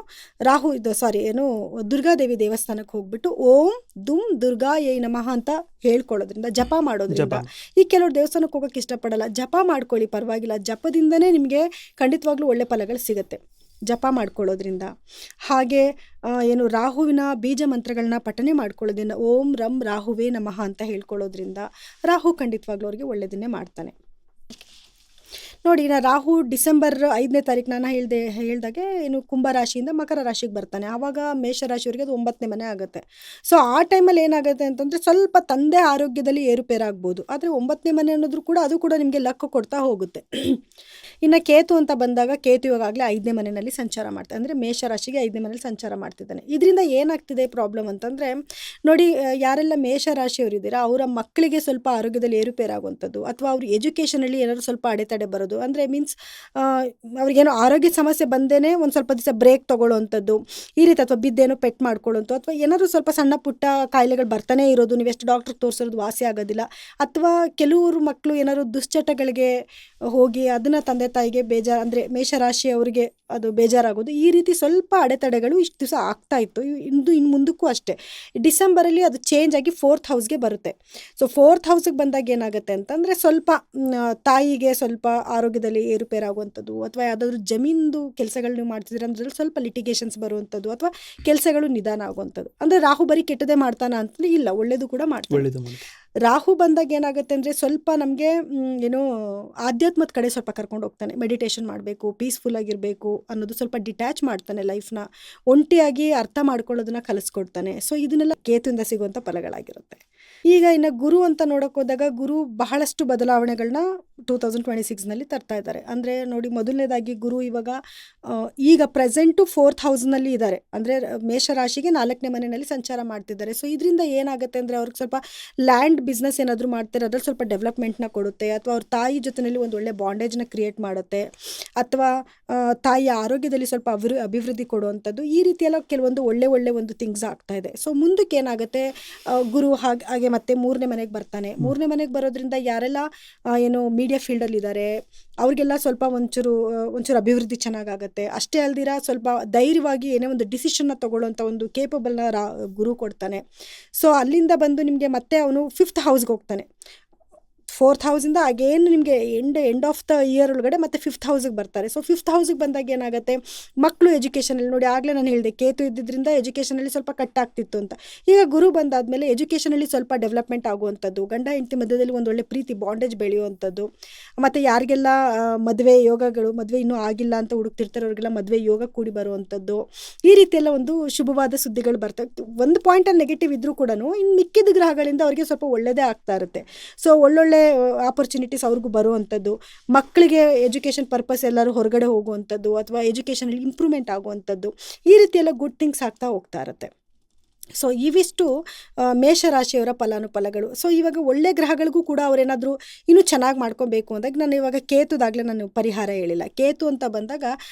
A: ದುರ್ಗಾದೇವಿ ದೇವಸ್ಥಾನಕ್ಕೆ ಹೋಗ್ಬಿಟ್ಟು ಓಂ ದುಮ್ ದುರ್ಗಾಯೈ ನಮಃ ಅಂತ ಹೇಳ್ಕೊಳ್ಳೋದ್ರಿಂದ, ಜಪ ಮಾಡೋದ್ರಿಂದ, ಈ ಕೆಲವರು ದೇವಸ್ಥಾನಕ್ಕೆ ಹೋಗೋಕ್ಕೆ ಇಷ್ಟಪಡಲ್ಲ, ಜಪ ಮಾಡ್ಕೊಳ್ಳಿ, ಪರವಾಗಿಲ್ಲ. ಜಪದಿಂದನೇ ನಿಮಗೆ ಖಂಡಿತವಾಗ್ಲೂ ಒಳ್ಳೆ ಫಲಗಳು ಸಿಗುತ್ತೆ ಜಪ ಮಾಡ್ಕೊಳ್ಳೋದ್ರಿಂದ. ಹಾಗೆ ರಾಹುವಿನ ಬೀಜ ಮಂತ್ರಗಳನ್ನ ಪಠನೆ ಮಾಡ್ಕೊಳ್ಳೋದ್ರಿಂದ, ಓಂ ರಂ ರಾಹುವೇ ನಮಃ ಅಂತ ಹೇಳ್ಕೊಳ್ಳೋದ್ರಿಂದ ರಾಹು ಖಂಡಿತವಾಗ್ಲೂ ಅವ್ರಿಗೆ ಒಳ್ಳೆಯದನ್ನೇ ಮಾಡ್ತಾನೆ. ನೋಡಿ ರಾಹು ಡಿಸೆಂಬರ್ 5ನೇ ತಾರೀಕು ನಾನು ಹೇಳ್ದಾಗೆ ಏನು ಕುಂಭ ರಾಶಿಯಿಂದ ಮಕರ ರಾಶಿಗೆ ಬರ್ತಾನೆ. ಆವಾಗ ಮೇಷರಾಶಿಯವರಿಗೆ ಅದು 9ನೇ ಮನೆ ಆಗುತ್ತೆ. ಸೊ ಆ ಟೈಮಲ್ಲಿ ಏನಾಗುತ್ತೆ ಅಂತಂದರೆ ಸ್ವಲ್ಪ ತಂದೆ ಆರೋಗ್ಯದಲ್ಲಿ ಏರುಪೇರಾಗ್ಬೋದು. ಆದರೆ 9ನೇ ಮನೆ ಅನ್ನೋದು ಕೂಡ ಅದು ಕೂಡ ನಿಮಗೆ ಲಕ್ ಕೊಡ್ತಾ ಹೋಗುತ್ತೆ. ಇನ್ನು ಕೇತು ಅಂತ ಬಂದಾಗ ಕೇತು ಇವಾಗಲೇ 5ನೇ ಮನೆಯಲ್ಲಿ ಸಂಚಾರ ಮಾಡ್ತಾನೆ, ಅಂದರೆ ಮೇಷರಾಶಿಗೆ 5ನೇ ಮನೇಲಿ ಸಂಚಾರ ಮಾಡ್ತಿದ್ದಾನೆ. ಇದರಿಂದ ಏನಾಗ್ತಿದೆ ಪ್ರಾಬ್ಲಮ್ ಅಂತಂದರೆ ನೋಡಿ, ಯಾರೆಲ್ಲ ಮೇಷರಾಶಿಯವರಿದ್ದೀರಾ ಅವರ ಮಕ್ಕಳಿಗೆ ಸ್ವಲ್ಪ ಆರೋಗ್ಯದಲ್ಲಿ ಏರುಪೇರಾಗುವಂಥದ್ದು, ಅಥವಾ ಅವ್ರ ಎಜುಕೇಷನಲ್ಲಿ ಏನಾದರೂ ಸ್ವಲ್ಪ ಅಡೆತಡೆ ಬರೋದು, ಅಂದರೆ ಮೀನ್ಸ್ ಅವ್ರಿಗೇನೋ ಆರೋಗ್ಯ ಸಮಸ್ಯೆ ಬಂದೇ ಒಂದು ಸ್ವಲ್ಪ ದಿವಸ ಬ್ರೇಕ್ ತೊಗೊಳ್ಳೋವಂಥದ್ದು ಈ ರೀತಿ, ಅಥವಾ ಬಿದ್ದೇನೋ ಪೆಟ್ ಮಾಡ್ಕೊಳ್ಳೋಂಥ, ಅಥವಾ ಏನಾದರೂ ಸ್ವಲ್ಪ ಸಣ್ಣ ಪುಟ್ಟ ಕಾಯಿಲೆಗಳು ಬರ್ತಾನೆ ಇರೋದು, ನೀವು ಎಷ್ಟು ಡಾಕ್ಟ್ರಿಗೆ ತೋರಿಸೋದು ವಾಸಿ ಆಗೋದಿಲ್ಲ, ಅಥವಾ ಕೆಲವರು ಮಕ್ಕಳು ಏನಾದ್ರು ದುಶ್ಚಟಗಳಿಗೆ ಹೋಗಿ ಅದನ್ನು ತಂದೆ ತಾಯಿಗೆ ಬೇಜಾರು, ಅಂದರೆ ಮೇಷರಾಶಿಯವರಿಗೆ ಅದು ಬೇಜಾರಾಗೋದು, ಈ ರೀತಿ ಸ್ವಲ್ಪ ಅಡೆತಡೆಗಳು ಇಷ್ಟು ದಿವಸ ಆಗ್ತಾ ಇತ್ತು. ಇನ್ನು ಮುಂದಕ್ಕೂ ಅಷ್ಟೇ. ಡಿಸೆಂಬರಲ್ಲಿ ಅದು ಚೇಂಜ್ ಆಗಿ 4th ಹೌಸ್ಗೆ ಬರುತ್ತೆ. ಸೊ 4th ಹೌಸ್ಗೆ ಬಂದಾಗ ಏನಾಗುತ್ತೆ ಅಂತಂದರೆ ಸ್ವಲ್ಪ ತಾಯಿಗೆ ಸ್ವಲ್ಪ ಆರೋಗ್ಯದಲ್ಲಿ ಏರುಪೇರಾಗುವಂಥದ್ದು, ಅಥವಾ ಯಾವುದಾದ್ರೂ ಜಮೀನ್ದು ಕೆಲಸಗಳು ನೀವು ಮಾಡ್ತಿದ್ದೀರ ಅಂದ್ರೆ ಸ್ವಲ್ಪ ಲಿಟಿಗೇಷನ್ಸ್ ಬರುವಂಥದ್ದು, ಅಥವಾ ಕೆಲಸಗಳು ನಿಧಾನ ಆಗುವಂಥದ್ದು. ಅಂದರೆ ರಾಹು ಬರೀ ಕೆಟ್ಟದೇ ಮಾಡ್ತಾನ ಅಂತಂದರೆ ಇಲ್ಲ, ಒಳ್ಳೇದು ಕೂಡ ಮಾಡ್ತಾನೆ. ರಾಹು ಬಂದಾಗ ಏನಾಗುತ್ತೆ ಅಂದರೆ ಸ್ವಲ್ಪ ನಮಗೆ ಏನೋ ಆಧ್ಯಾತ್ಮದ ಕಡೆ ಸ್ವಲ್ಪ ಕರ್ಕೊಂಡು ಹೋಗ್ತಾನೆ. ಮೆಡಿಟೇಷನ್ ಮಾಡಬೇಕು, ಪೀಸ್ಫುಲ್ ಆಗಿರಬೇಕು ಅನ್ನೋದು, ಸ್ವಲ್ಪ ಡಿಟ್ಯಾಚ್ ಮಾಡ್ತಾನೆ ಲೈಫ್ನ, ಒಂಟಿಯಾಗಿ ಅರ್ಥ ಮಾಡ್ಕೊಳ್ಳೋದನ್ನ ಕಲಿಸ್ಕೊಡ್ತಾನೆ. ಸೊ ಇದನ್ನೆಲ್ಲ ಕೇತುವಿಂದ ಸಿಗುವಂಥ ಫಲಗಳಾಗಿರುತ್ತೆ. ಈಗ ಇನ್ನು ಗುರು ಅಂತ ನೋಡೋಕೆ ಹೋದಾಗ ಗುರು ಬಹಳಷ್ಟು ಬದಲಾವಣೆಗಳನ್ನ 2026ನಲ್ಲಿ ತರ್ತಾ ಇದ್ದಾರೆ. ಅಂದರೆ ನೋಡಿ, ಮೊದಲನೇದಾಗಿ ಗುರು ಈಗ ಪ್ರೆಸೆಂಟು 4th ಹೌಸ್ನಲ್ಲಿ ಇದ್ದಾರೆ, ಅಂದರೆ ಮೇಷರಾಶಿಗೆ 4ನೇ ಮನೆಯಲ್ಲಿ ಸಂಚಾರ ಮಾಡ್ತಿದ್ದಾರೆ. ಸೊ ಇದರಿಂದ ಏನಾಗುತ್ತೆ ಅಂದರೆ ಅವ್ರಿಗೆ ಸ್ವಲ್ಪ ಲ್ಯಾಂಡ್ ಬಿಸ್ನೆಸ್ ಏನಾದರೂ ಮಾಡ್ತಾರೆ, ಅದ್ರಲ್ಲಿ ಸ್ವಲ್ಪ ಡೆವಲಪ್ಮೆಂಟ್ನ ಕೊಡುತ್ತೆ, ಅಥವಾ ಅವ್ರ ತಾಯಿ ಜೊತೆಯಲ್ಲಿ ಒಂದು ಒಳ್ಳೆ ಬಾಂಡೇಜ್ನ ಕ್ರಿಯೇಟ್ ಮಾಡುತ್ತೆ, ಅಥವಾ ತಾಯಿಯ ಆರೋಗ್ಯದಲ್ಲಿ ಸ್ವಲ್ಪ ಅಭಿವೃದ್ಧಿ ಕೊಡುವಂಥದ್ದು, ಈ ರೀತಿಯೆಲ್ಲ ಕೆಲವೊಂದು ಒಳ್ಳೆ ಒಂದು ಥಿಂಗ್ಸ್ ಆಗ್ತಾ ಇದೆ. ಸೊ ಮುಂದಕ್ಕೆ ಏನಾಗುತ್ತೆ, ಗುರು ಹಾಗೆ ಮತ್ತೆ 3ನೇ ಮನೆಗೆ ಬರ್ತಾನೆ. 3ನೇ ಮನೆಗೆ ಬರೋದ್ರಿಂದ ಯಾರೆಲ್ಲ ಏನು ಮೀಡಿಯಾ ಫೀಲ್ಡಲ್ಲಿ ಇದ್ದಾರೆ ಅವ್ರಿಗೆಲ್ಲ ಸ್ವಲ್ಪ ಒಂಚೂರು ಅಭಿವೃದ್ಧಿ ಚೆನ್ನಾಗಾಗುತ್ತೆ. ಅಷ್ಟೇ ಅಲ್ದಿರ ಸ್ವಲ್ಪ ಧೈರ್ಯವಾಗಿ ಏನೇ ಒಂದು ಡಿಸಿಷನ್ನ ತೊಗೊಳ್ಳೋಂಥ ಒಂದು ಕೇಪಬಲ್ನ ಗುರು ಕೊಡ್ತಾನೆ. ಸೊ ಅಲ್ಲಿಂದ ಬಂದು ನಿಮಗೆ ಮತ್ತೆ ಅವನು 5th ಹೌಸ್ಗೆ ಹೋಗ್ತಾನೆ. 4th ಹೌಸಿಂದ ಅಗೇನ್ ನಿಮಗೆ ಎಂಡ್ ಆಫ್ ದ ಇಯರ್ ಒಳಗಡೆ ಮತ್ತೆ 5th ಹೌಸಿಗೆ ಬರ್ತಾರೆ. ಸೊ 5th ಹೌಸಿಗೆ ಬಂದಾಗ ಏನಾಗುತ್ತೆ, ಮಕ್ಕಳು ಎಜುಕೇಷನಲ್ಲಿ ನೋಡಿ, ಆಗಲೇ ನಾನು ಹೇಳಿದೆ ಕೇತು ಇದ್ದಿದ್ದರಿಂದ ಎಜುಕೇಷನಲ್ಲಿ ಸ್ವಲ್ಪ ಕಟ್ ಆಗ್ತಿತ್ತು ಅಂತ. ಈಗ ಗುರು ಬಂದಾದಮೇಲೆ ಎಜುಕೇಷನಲ್ಲಿ ಸ್ವಲ್ಪ ಡೆವಲಪ್ಮೆಂಟ್ ಆಗುವಂಥದ್ದು, ಗಂಡ ಹೆಂಡತಿ ಮಧ್ಯದಲ್ಲಿ ಒಂದು ಒಳ್ಳೆ ಪ್ರೀತಿ ಬಾಂಡೇಜ್ ಬೆಳೆಯುವಂಥದ್ದು, ಮತ್ತು ಯಾರಿಗೆಲ್ಲ ಮದುವೆ ಇನ್ನೂ ಆಗಿಲ್ಲ ಅಂತ ಹುಡುಕ್ತಿರ್ತಾರೆ ಅವ್ರಿಗೆಲ್ಲ ಮದುವೆ ಯೋಗ ಕೂಡಿ ಬರುವಂಥದ್ದು, ಈ ರೀತಿಯೆಲ್ಲ ಒಂದು ಶುಭವಾದ ಸುದ್ದಿಗಳು ಬರ್ತವೆ. ಒಂದು ಪಾಯಿಂಟಲ್ಲಿ ನೆಗೆಟಿವ್ ಇದ್ರೂ ಕೂಡ ಇನ್ನು ಮಿಕ್ಕಿದ ಗ್ರಹಗಳಿಂದ ಅವರಿಗೆ ಸ್ವಲ್ಪ ಒಳ್ಳೆಯದೇ ಆಗ್ತಾ ಇರುತ್ತೆ. ಸೊ ಒಳ್ಳೊಳ್ಳೆ ಆಪರ್ಚುನಿಟೀಸ್ ಅವ್ರಿಗೂ ಬರುವಂಥದ್ದು, ಮಕ್ಕಳಿಗೆ ಎಜುಕೇಷನ್ ಪರ್ಪಸ್ ಎಲ್ಲರೂ ಹೊರಗಡೆ ಹೋಗುವಂಥದ್ದು, ಅಥವಾ ಎಜುಕೇಷನಲ್ಲಿ ಇಂಪ್ರೂವ್ಮೆಂಟ್ ಆಗುವಂಥದ್ದು, ಈ ರೀತಿಯೆಲ್ಲ ಗುಡ್ ಥಿಂಗ್ಸ್ ಆಗ್ತಾ ಹೋಗ್ತಾ ಇರುತ್ತೆ. ಸೊ ಇವಿಷ್ಟು ಮೇಷರಾಶಿಯವರ ಫಲಾನುಫಲಗಳು. ಸೊ ಇವಾಗ ಒಳ್ಳೆ ಗ್ರಹಗಳಿಗೂ ಕೂಡ ಅವರೇನಾದರೂ ಇನ್ನೂ ಚೆನ್ನಾಗಿ ಮಾಡ್ಕೊಬೇಕು ಅಂದಾಗ, ನಾನು ಇವಾಗ ಕೇತುದಾಗಲೇ ನಾನು ಪರಿಹಾರ ಹೇಳಿಲ್ಲ. ಕೇತು ಅಂತ ಬಂದಾಗ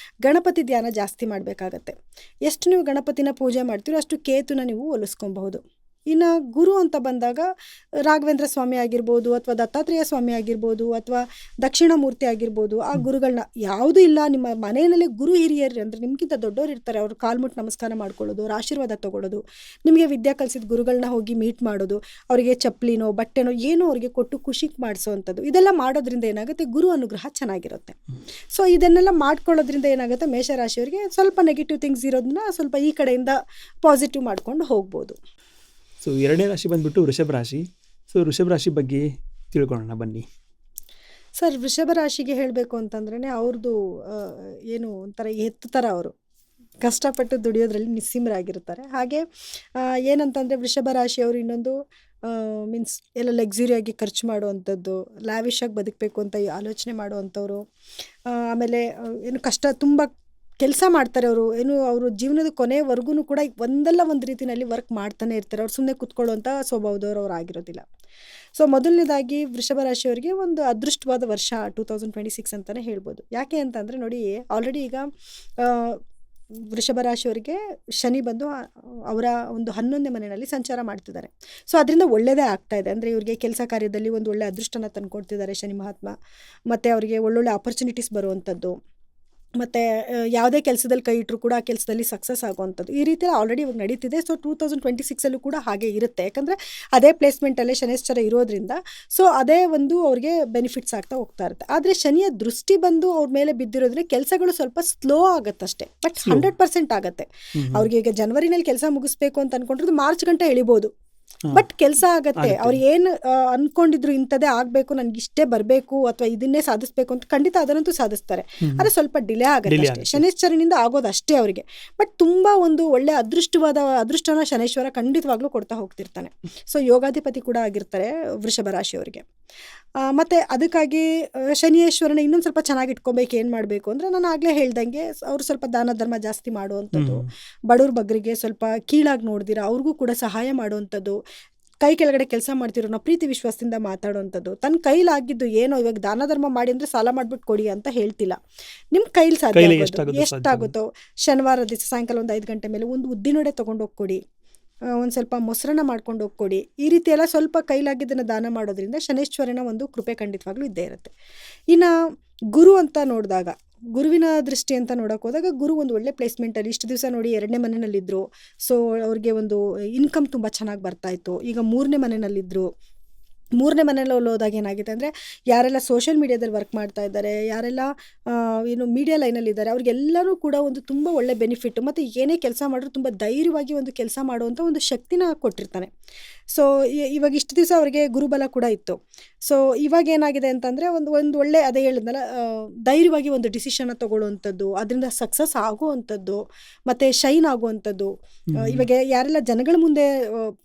A: ಗಣಪತಿ ಧ್ಯಾನ ಜಾಸ್ತಿ ಮಾಡಬೇಕಾಗತ್ತೆ. ಎಷ್ಟು ನೀವು ಗಣಪತಿನ ಪೂಜೆ ಮಾಡ್ತೀರೋ ಅಷ್ಟು ಕೇತುನ ನೀವು ಒಲಿಸ್ಕೊಬಹುದು. ಇನ್ನು ಗುರು ಅಂತ ಬಂದಾಗ ರಾಘವೇಂದ್ರ ಸ್ವಾಮಿ ಆಗಿರ್ಬೋದು, ಅಥವಾ ದತ್ತಾತ್ರೇಯ ಸ್ವಾಮಿ ಆಗಿರ್ಬೋದು, ಅಥವಾ ದಕ್ಷಿಣಾಮೂರ್ತಿ ಆಗಿರ್ಬೋದು, ಆ ಗುರುಗಳನ್ನ ಯಾವುದೂ ಇಲ್ಲ ನಿಮ್ಮ ಮನೆಯಲ್ಲಿ ಗುರು ಹಿರಿಯರು ಅಂದರೆ ನಿಮಗಿಂತ ದೊಡ್ಡವರು ಇರ್ತಾರೆ, ಅವ್ರ ಕಾಲ್ಮುಟ್ಟು ನಮಸ್ಕಾರ ಮಾಡ್ಕೊಳ್ಳೋದು, ಅವ್ರ ಆಶೀರ್ವಾದ ತೊಗೊಳ್ಳೋದು, ನಿಮಗೆ ವಿದ್ಯೆ ಕಲಿಸಿದ ಗುರುಗಳನ್ನ ಹೋಗಿ ಮೀಟ್ ಮಾಡೋದು, ಅವರಿಗೆ ಚಪ್ಪಲಿನೋ ಬಟ್ಟೆನೋ ಏನೋ ಅವ್ರಿಗೆ ಕೊಟ್ಟು ಖುಷಿ ಮಾಡಿಸೋವಂಥದ್ದು, ಇದೆಲ್ಲ ಮಾಡೋದ್ರಿಂದ ಏನಾಗುತ್ತೆ, ಗುರು ಅನುಗ್ರಹ ಚೆನ್ನಾಗಿರುತ್ತೆ. ಸೊ ಇದನ್ನೆಲ್ಲ ಮಾಡ್ಕೊಳ್ಳೋದ್ರಿಂದ ಏನಾಗುತ್ತೆ, ಮೇಷರಾಶಿಯವರಿಗೆ ಸ್ವಲ್ಪ ನೆಗೆಟಿವ್ ಥಿಂಗ್ಸ್ ಇರೋದನ್ನ ಸ್ವಲ್ಪ ಈ ಕಡೆಯಿಂದ ಪಾಸಿಟಿವ್ ಮಾಡ್ಕೊಂಡು ಹೋಗ್ಬೋದು.
B: ಸೊ 2ನೇ ರಾಶಿ ಬಂದ್ಬಿಟ್ಟು ವೃಷಭ ರಾಶಿ. ಸೊ ವೃಷಭ ರಾಶಿ ಬಗ್ಗೆ ತಿಳ್ಕೊಳ್ಳೋಣ ಬನ್ನಿ
A: ಸರ್. ವೃಷಭ ರಾಶಿಗೆ ಹೇಳಬೇಕು ಅಂತಂದ್ರೆ ಅವ್ರದ್ದು ಏನು ಒಂಥರ ಎತ್ತು ಥರ, ಅವರು ಕಷ್ಟಪಟ್ಟು ದುಡಿಯೋದ್ರಲ್ಲಿ ನಿಸ್ಸೀಮರಾಗಿರ್ತಾರೆ. ಹಾಗೆ ಏನಂತಂದರೆ ವೃಷಭ ರಾಶಿಯವರು ಇನ್ನೊಂದು ಮೀನ್ಸ್ ಎಲ್ಲ ಲಕ್ಸುರಿಯಾಗಿ ಖರ್ಚು ಮಾಡುವಂಥದ್ದು, ಲ್ಯಾವಿಶಾಗಿ ಬದುಕಬೇಕು ಅಂತ ಆಲೋಚನೆ ಮಾಡುವಂಥವ್ರು. ಆಮೇಲೆ ಏನು ತುಂಬ ಕೆಲಸ ಮಾಡ್ತಾರೆ ಅವರು, ಅವರು ಜೀವನದ ಕೊನೆವರೆಗೂ ಕೂಡ ಒಂದಲ್ಲ ಒಂದು ರೀತಿಯಲ್ಲಿ ವರ್ಕ್ ಮಾಡ್ತಾನೆ ಇರ್ತಾರೆ. ಅವ್ರು ಸುಮ್ಮನೆ ಕೂತ್ಕೊಳ್ಳುವಂಥ ಸ್ವಭಾವದವ್ರು ಅವ್ರು ಆಗಿರೋದಿಲ್ಲ. ಸೊ ಮೊದಲನೇದಾಗಿ ವೃಷಭ ರಾಶಿಯವರಿಗೆ ಒಂದು ಅದೃಷ್ಟವಾದ ವರ್ಷ 2026 ಅಂತಲೇ ಹೇಳ್ಬೋದು. ಯಾಕೆ ಅಂತಂದರೆ ನೋಡಿ, ಆಲ್ರೆಡಿ ಈಗ ವೃಷಭ ರಾಶಿಯವರಿಗೆ ಶನಿ ಬಂದು ಅವರ ಒಂದು 11ನೇ ಮನೆಯಲ್ಲಿ ಸಂಚಾರ ಮಾಡ್ತಿದ್ದಾರೆ. ಸೊ ಅದರಿಂದ ಒಳ್ಳೆಯದೇ ಆಗ್ತಾ ಇದೆ. ಅಂದರೆ ಇವರಿಗೆ ಕೆಲಸ ಕಾರ್ಯದಲ್ಲಿ ಒಂದು ಒಳ್ಳೆ ಅದೃಷ್ಟನ ತಂದುಕೊಡ್ತಿದ್ದಾರೆ ಶನಿ ಮಹಾತ್ಮ, ಮತ್ತು ಅವರಿಗೆ ಒಳ್ಳೊಳ್ಳೆ ಆಪರ್ಚುನಿಟೀಸ್ ಬರುವಂಥದ್ದು, ಮತ್ತು ಯಾವುದೇ ಕೆಲಸದಲ್ಲಿ ಕೈ ಇಟ್ಟರು ಕೂಡ ಆ ಕೆಲಸದಲ್ಲಿ ಸಕ್ಸಸ್ ಆಗುವಂಥದ್ದು, ಈ ರೀತಿ ಆಲ್ರೆಡಿ ಇವಾಗ ನಡೀತಿದೆ. ಸೊ 2026ಅಲ್ಲೂ ಕೂಡ ಹಾಗೆ ಇರುತ್ತೆ. ಯಾಕಂದರೆ ಅದೇ ಪ್ಲೇಸ್ಮೆಂಟಲ್ಲೇ ಶನೇಶ್ವರ ಇರೋದ್ರಿಂದ ಸೊ ಅದೇ ಒಂದು ಅವ್ರಿಗೆ ಬೆನಿಫಿಟ್ಸ್ ಆಗ್ತಾ ಹೋಗ್ತಾ ಇರುತ್ತೆ. ಆದರೆ ಶನಿಯ ದೃಷ್ಟಿ ಬಂದು ಅವ್ರ ಮೇಲೆ ಬಿದ್ದಿರೋದ್ರೆ ಕೆಲಸಗಳು ಸ್ವಲ್ಪ ಸ್ಲೋ ಆಗುತ್ತಷ್ಟೇ, ಬಟ್ 100% ಆಗುತ್ತೆ. ಅವ್ರಿಗೆ ಈಗ ಜನವರಿನಲ್ಲಿ ಕೆಲಸ ಮುಗಿಸ್ಬೇಕು ಅಂತ ಅಂದ್ಕೊಂಡಿರೋದು ಮಾರ್ಚ್ ಗಂಟೆ ಎಳಿಬೋದು. ಬಟ್ ಕೆಲಸ ಆಗತ್ತೆ. ಅವ್ರು ಏನು ಅನ್ಕೊಂಡಿದ್ರು ಇಂಥದ್ದೇ ಆಗಬೇಕು, ನನಗೆ ಇಷ್ಟೇ ಬರಬೇಕು ಅಥವಾ ಇದನ್ನೇ ಸಾಧಿಸ್ಬೇಕು ಅಂತ, ಖಂಡಿತ ಅದನ್ನಂತೂ ಸಾಧಿಸ್ತಾರೆ. ಆದರೆ ಸ್ವಲ್ಪ ಡಿಲೇ ಆಗುತ್ತೆ ಅಷ್ಟೇ. ಶನೇಶ್ವರನಿಂದ ಆಗೋದು ಅಷ್ಟೇ ಅವರಿಗೆ. ಬಟ್ ತುಂಬ ಒಂದು ಒಳ್ಳೆ ಅದೃಷ್ಟನ ಶನೇಶ್ವರ ಖಂಡಿತವಾಗ್ಲೂ ಕೊಡ್ತಾ ಹೋಗ್ತಿರ್ತಾನೆ. ಸೊ ಯೋಗಾಧಿಪತಿ ಕೂಡ ಆಗಿರ್ತಾರೆ ವೃಷಭ ರಾಶಿಯವರಿಗೆ. ಮತ್ತು ಅದಕ್ಕಾಗಿ ಶನಿಯೇಶ್ವರನ ಇನ್ನೊಂದು ಸ್ವಲ್ಪ ಚೆನ್ನಾಗಿ ಇಟ್ಕೊಬೇಕು. ಏನು ಮಾಡಬೇಕು ಅಂದರೆ, ನಾನು ಆಗಲೇ ಹೇಳ್ದಂಗೆ ಅವರು ಸ್ವಲ್ಪ ದಾನ ಧರ್ಮ ಜಾಸ್ತಿ ಮಾಡುವಂಥದ್ದು, ಬಡವ್ರ ಬಗ್ಗರಿಗೆ ಸ್ವಲ್ಪ ಕೀಳಾಗಿ ನೋಡ್ದಿರ ಅವ್ರಿಗೂ ಕೂಡ ಸಹಾಯ ಮಾಡುವಂಥದ್ದು, ಕೈ ಕೆಳಗಡೆ ಕೆಲಸ ಮಾಡ್ತಿರೋ ನಾವು ಪ್ರೀತಿ ವಿಶ್ವಾಸದಿಂದ ಮಾತಾಡುವಂಥದ್ದು, ತನ್ನ ಕೈಲಾಗಿದ್ದು ಏನೋ, ಇವಾಗ ದಾನ ಧರ್ಮ ಮಾಡಿ ಅಂದರೆ ಸಾಲ ಮಾಡಿಬಿಟ್ಟು ಕೊಡಿ ಅಂತ ಹೇಳ್ತಿಲ್ಲ, ನಿಮ್ಮ ಕೈಲಿ ಸಾಧ್ಯ ಎಷ್ಟಾಗುತ್ತೋ ಶನಿವಾರ ದಿವಸ ಸಾಯಂಕಾಲ ಒಂದು 5 ಗಂಟೆ ಮೇಲೆ ಒಂದು ಉದ್ದಿನೊಡೆ ತೊಗೊಂಡೋಗಿ ಕೊಡಿ, ಒಂದು ಸ್ವಲ್ಪ ಮೊಸರನ್ನ ಮಾಡ್ಕೊಂಡು ಹೋಗಿ ಕೊಡಿ. ಈ ರೀತಿ ಎಲ್ಲ ಸ್ವಲ್ಪ ಕೈಲಾಗಿದ್ದನ್ನು ದಾನ ಮಾಡೋದ್ರಿಂದ ಶನೇಶ್ವರನ ಒಂದು ಕೃಪೆ ಖಂಡಿತವಾಗ್ಲೂ ಇದ್ದೇ ಇರುತ್ತೆ. ಇನ್ನು ಗುರು ಅಂತ ನೋಡಿದಾಗ, ಗುರುವಿನ ದೃಷ್ಟಿ ಅಂತ ನೋಡೋಕೆ ಹೋದಾಗ, ಗುರು ಒಂದು ಒಳ್ಳೆ ಪ್ಲೇಸ್ಮೆಂಟಲ್ಲಿ ಇಷ್ಟು ದಿವಸ ನೋಡಿ 2ನೇ ಮನೆಯಲ್ಲಿದ್ದರು. ಸೊ ಅವ್ರಿಗೆ ಒಂದು ಇನ್ಕಮ್ ತುಂಬ ಚೆನ್ನಾಗಿ ಬರ್ತಾಯಿತ್ತು. ಈಗ 3ನೇ ಮನೆಯಲ್ಲಿದ್ದರು. 3ನೇ ಮನೆಯಲ್ಲಿ ಹೋದಾಗ ಏನಾಗಿದೆ ಅಂದರೆ, ಯಾರೆಲ್ಲ ಸೋಷಿಯಲ್ ಮೀಡಿಯಾದಲ್ಲಿ ವರ್ಕ್ ಮಾಡ್ತಾ ಇದ್ದಾರೆ, ಯಾರೆಲ್ಲ ಏನು ಮೀಡಿಯಾ ಲೈನಲ್ಲಿದ್ದಾರೆ, ಅವ್ರಿಗೆಲ್ಲರೂ ಕೂಡ ಒಂದು ತುಂಬ ಒಳ್ಳೆ ಬೆನಿಫಿಟ್ಟು, ಮತ್ತು ಏನೇ ಕೆಲಸ ಮಾಡಿದ್ರು ತುಂಬ ಧೈರ್ಯವಾಗಿ ಒಂದು ಕೆಲಸ ಮಾಡುವಂಥ ಒಂದು ಶಕ್ತಿನ ಕೊಟ್ಟಿರ್ತಾನೆ. ಸೊ ಇವಾಗ ಇಷ್ಟು ದಿವಸ ಅವರಿಗೆ ಗುರುಬಲ ಕೂಡ ಇತ್ತು. ಸೊ ಇವಾಗ ಏನಾಗಿದೆ ಅಂತಂದರೆ, ಒಂದು ಒಳ್ಳೆ, ಅದೇ ಹೇಳಿದ್ನಲ್ಲ, ಧೈರ್ಯವಾಗಿ ಒಂದು ಡಿಸಿಷನ್ನ ತೊಗೊಳ್ಳುವಂಥದ್ದು, ಅದರಿಂದ ಸಕ್ಸಸ್ ಆಗುವಂಥದ್ದು, ಮತ್ತು ಶೈನ್ ಆಗುವಂಥದ್ದು. ಇವಾಗ ಯಾರೆಲ್ಲ ಜನಗಳ ಮುಂದೆ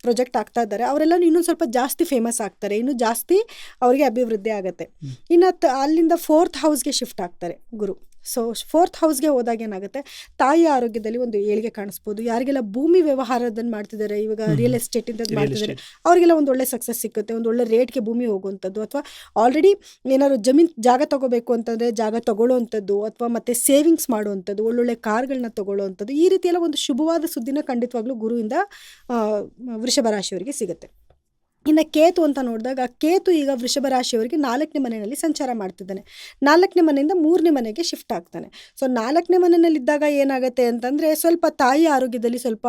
A: ಪ್ರೊಜೆಕ್ಟ್ ಆಗ್ತಾ ಇದ್ದಾರೆ ಅವರೆಲ್ಲ ಇನ್ನೊಂದು ಸ್ವಲ್ಪ ಜಾಸ್ತಿ ಫೇಮಸ್ ಆಗ್ತಾರೆ, ಇನ್ನೂ ಜಾಸ್ತಿ ಅವರಿಗೆ ಅಭಿವೃದ್ಧಿ ಆಗುತ್ತೆ. ಇನ್ನು ಅಲ್ಲಿಂದ 4th ಹೌಸ್ಗೆ ಶಿಫ್ಟ್ ಆಗ್ತಾರೆ ಗುರು. ಸೊ 4th ಹೌಸ್ಗೆ ಹೋದಾಗ ಏನಾಗುತ್ತೆ, ತಾಯಿಯ ಆರೋಗ್ಯದಲ್ಲಿ ಒಂದು ಏಳಿಗೆ ಕಾಣಿಸ್ಬೋದು. ಯಾರಿಗೆಲ್ಲ ಭೂಮಿ ವ್ಯವಹಾರದನ್ನು ಮಾಡ್ತಿದ್ದಾರೆ, ಇವಾಗ ರಿಯಲ್ ಎಸ್ಟೇಟ್ ಇಂಥದ್ದು ಮಾಡ್ತಿದ್ದಾರೆ, ಅವರಿಗೆಲ್ಲ ಒಂದು ಒಳ್ಳೆ ಸಕ್ಸಸ್ ಸಿಗುತ್ತೆ, ಒಂದು ಒಳ್ಳೆ ರೇಟ್ಗೆ ಭೂಮಿ ಹೋಗುವಂಥದ್ದು, ಅಥವಾ ಆಲ್ರೆಡಿ ಏನಾದ್ರು ಜಾಗ ತಗೋಬೇಕು ಅಂತಂದರೆ ಜಾಗ ತಗೊಳ್ಳೋವಂಥದ್ದು, ಅಥವಾ ಮತ್ತೆ ಸೇವಿಂಗ್ಸ್ ಮಾಡುವಂಥದ್ದು, ಒಳ್ಳೊಳ್ಳೆ ಕಾರ್ಗಳನ್ನ ತಗೊಳ್ಳೋವಂಥದ್ದು, ಈ ರೀತಿಯೆಲ್ಲ ಒಂದು ಶುಭವಾದ ಸುದ್ದಿನ ಖಂಡಿತವಾಗ್ಲೂ ಗುರುವಿಂದ ವೃಷಭ ರಾಶಿಯವರಿಗೆ ಸಿಗುತ್ತೆ. ಇನ್ನು ಕೇತು ಅಂತ ನೋಡಿದಾಗ, ಕೇತು ಈಗ ವೃಷಭ ರಾಶಿಯವರಿಗೆ 4ನೇ ಮನೆಯಲ್ಲಿ ಸಂಚಾರ ಮಾಡ್ತಿದ್ದಾನೆ. 4ನೇ ಮನೆಯಿಂದ 3ನೇ ಮನೆಗೆ ಶಿಫ್ಟ್ ಆಗ್ತಾನೆ. ಸೊ 4ನೇ ಮನೆಯಲ್ಲಿದ್ದಾಗ ಏನಾಗುತ್ತೆ ಅಂತಂದರೆ, ಸ್ವಲ್ಪ ತಾಯಿಯ ಆರೋಗ್ಯದಲ್ಲಿ ಸ್ವಲ್ಪ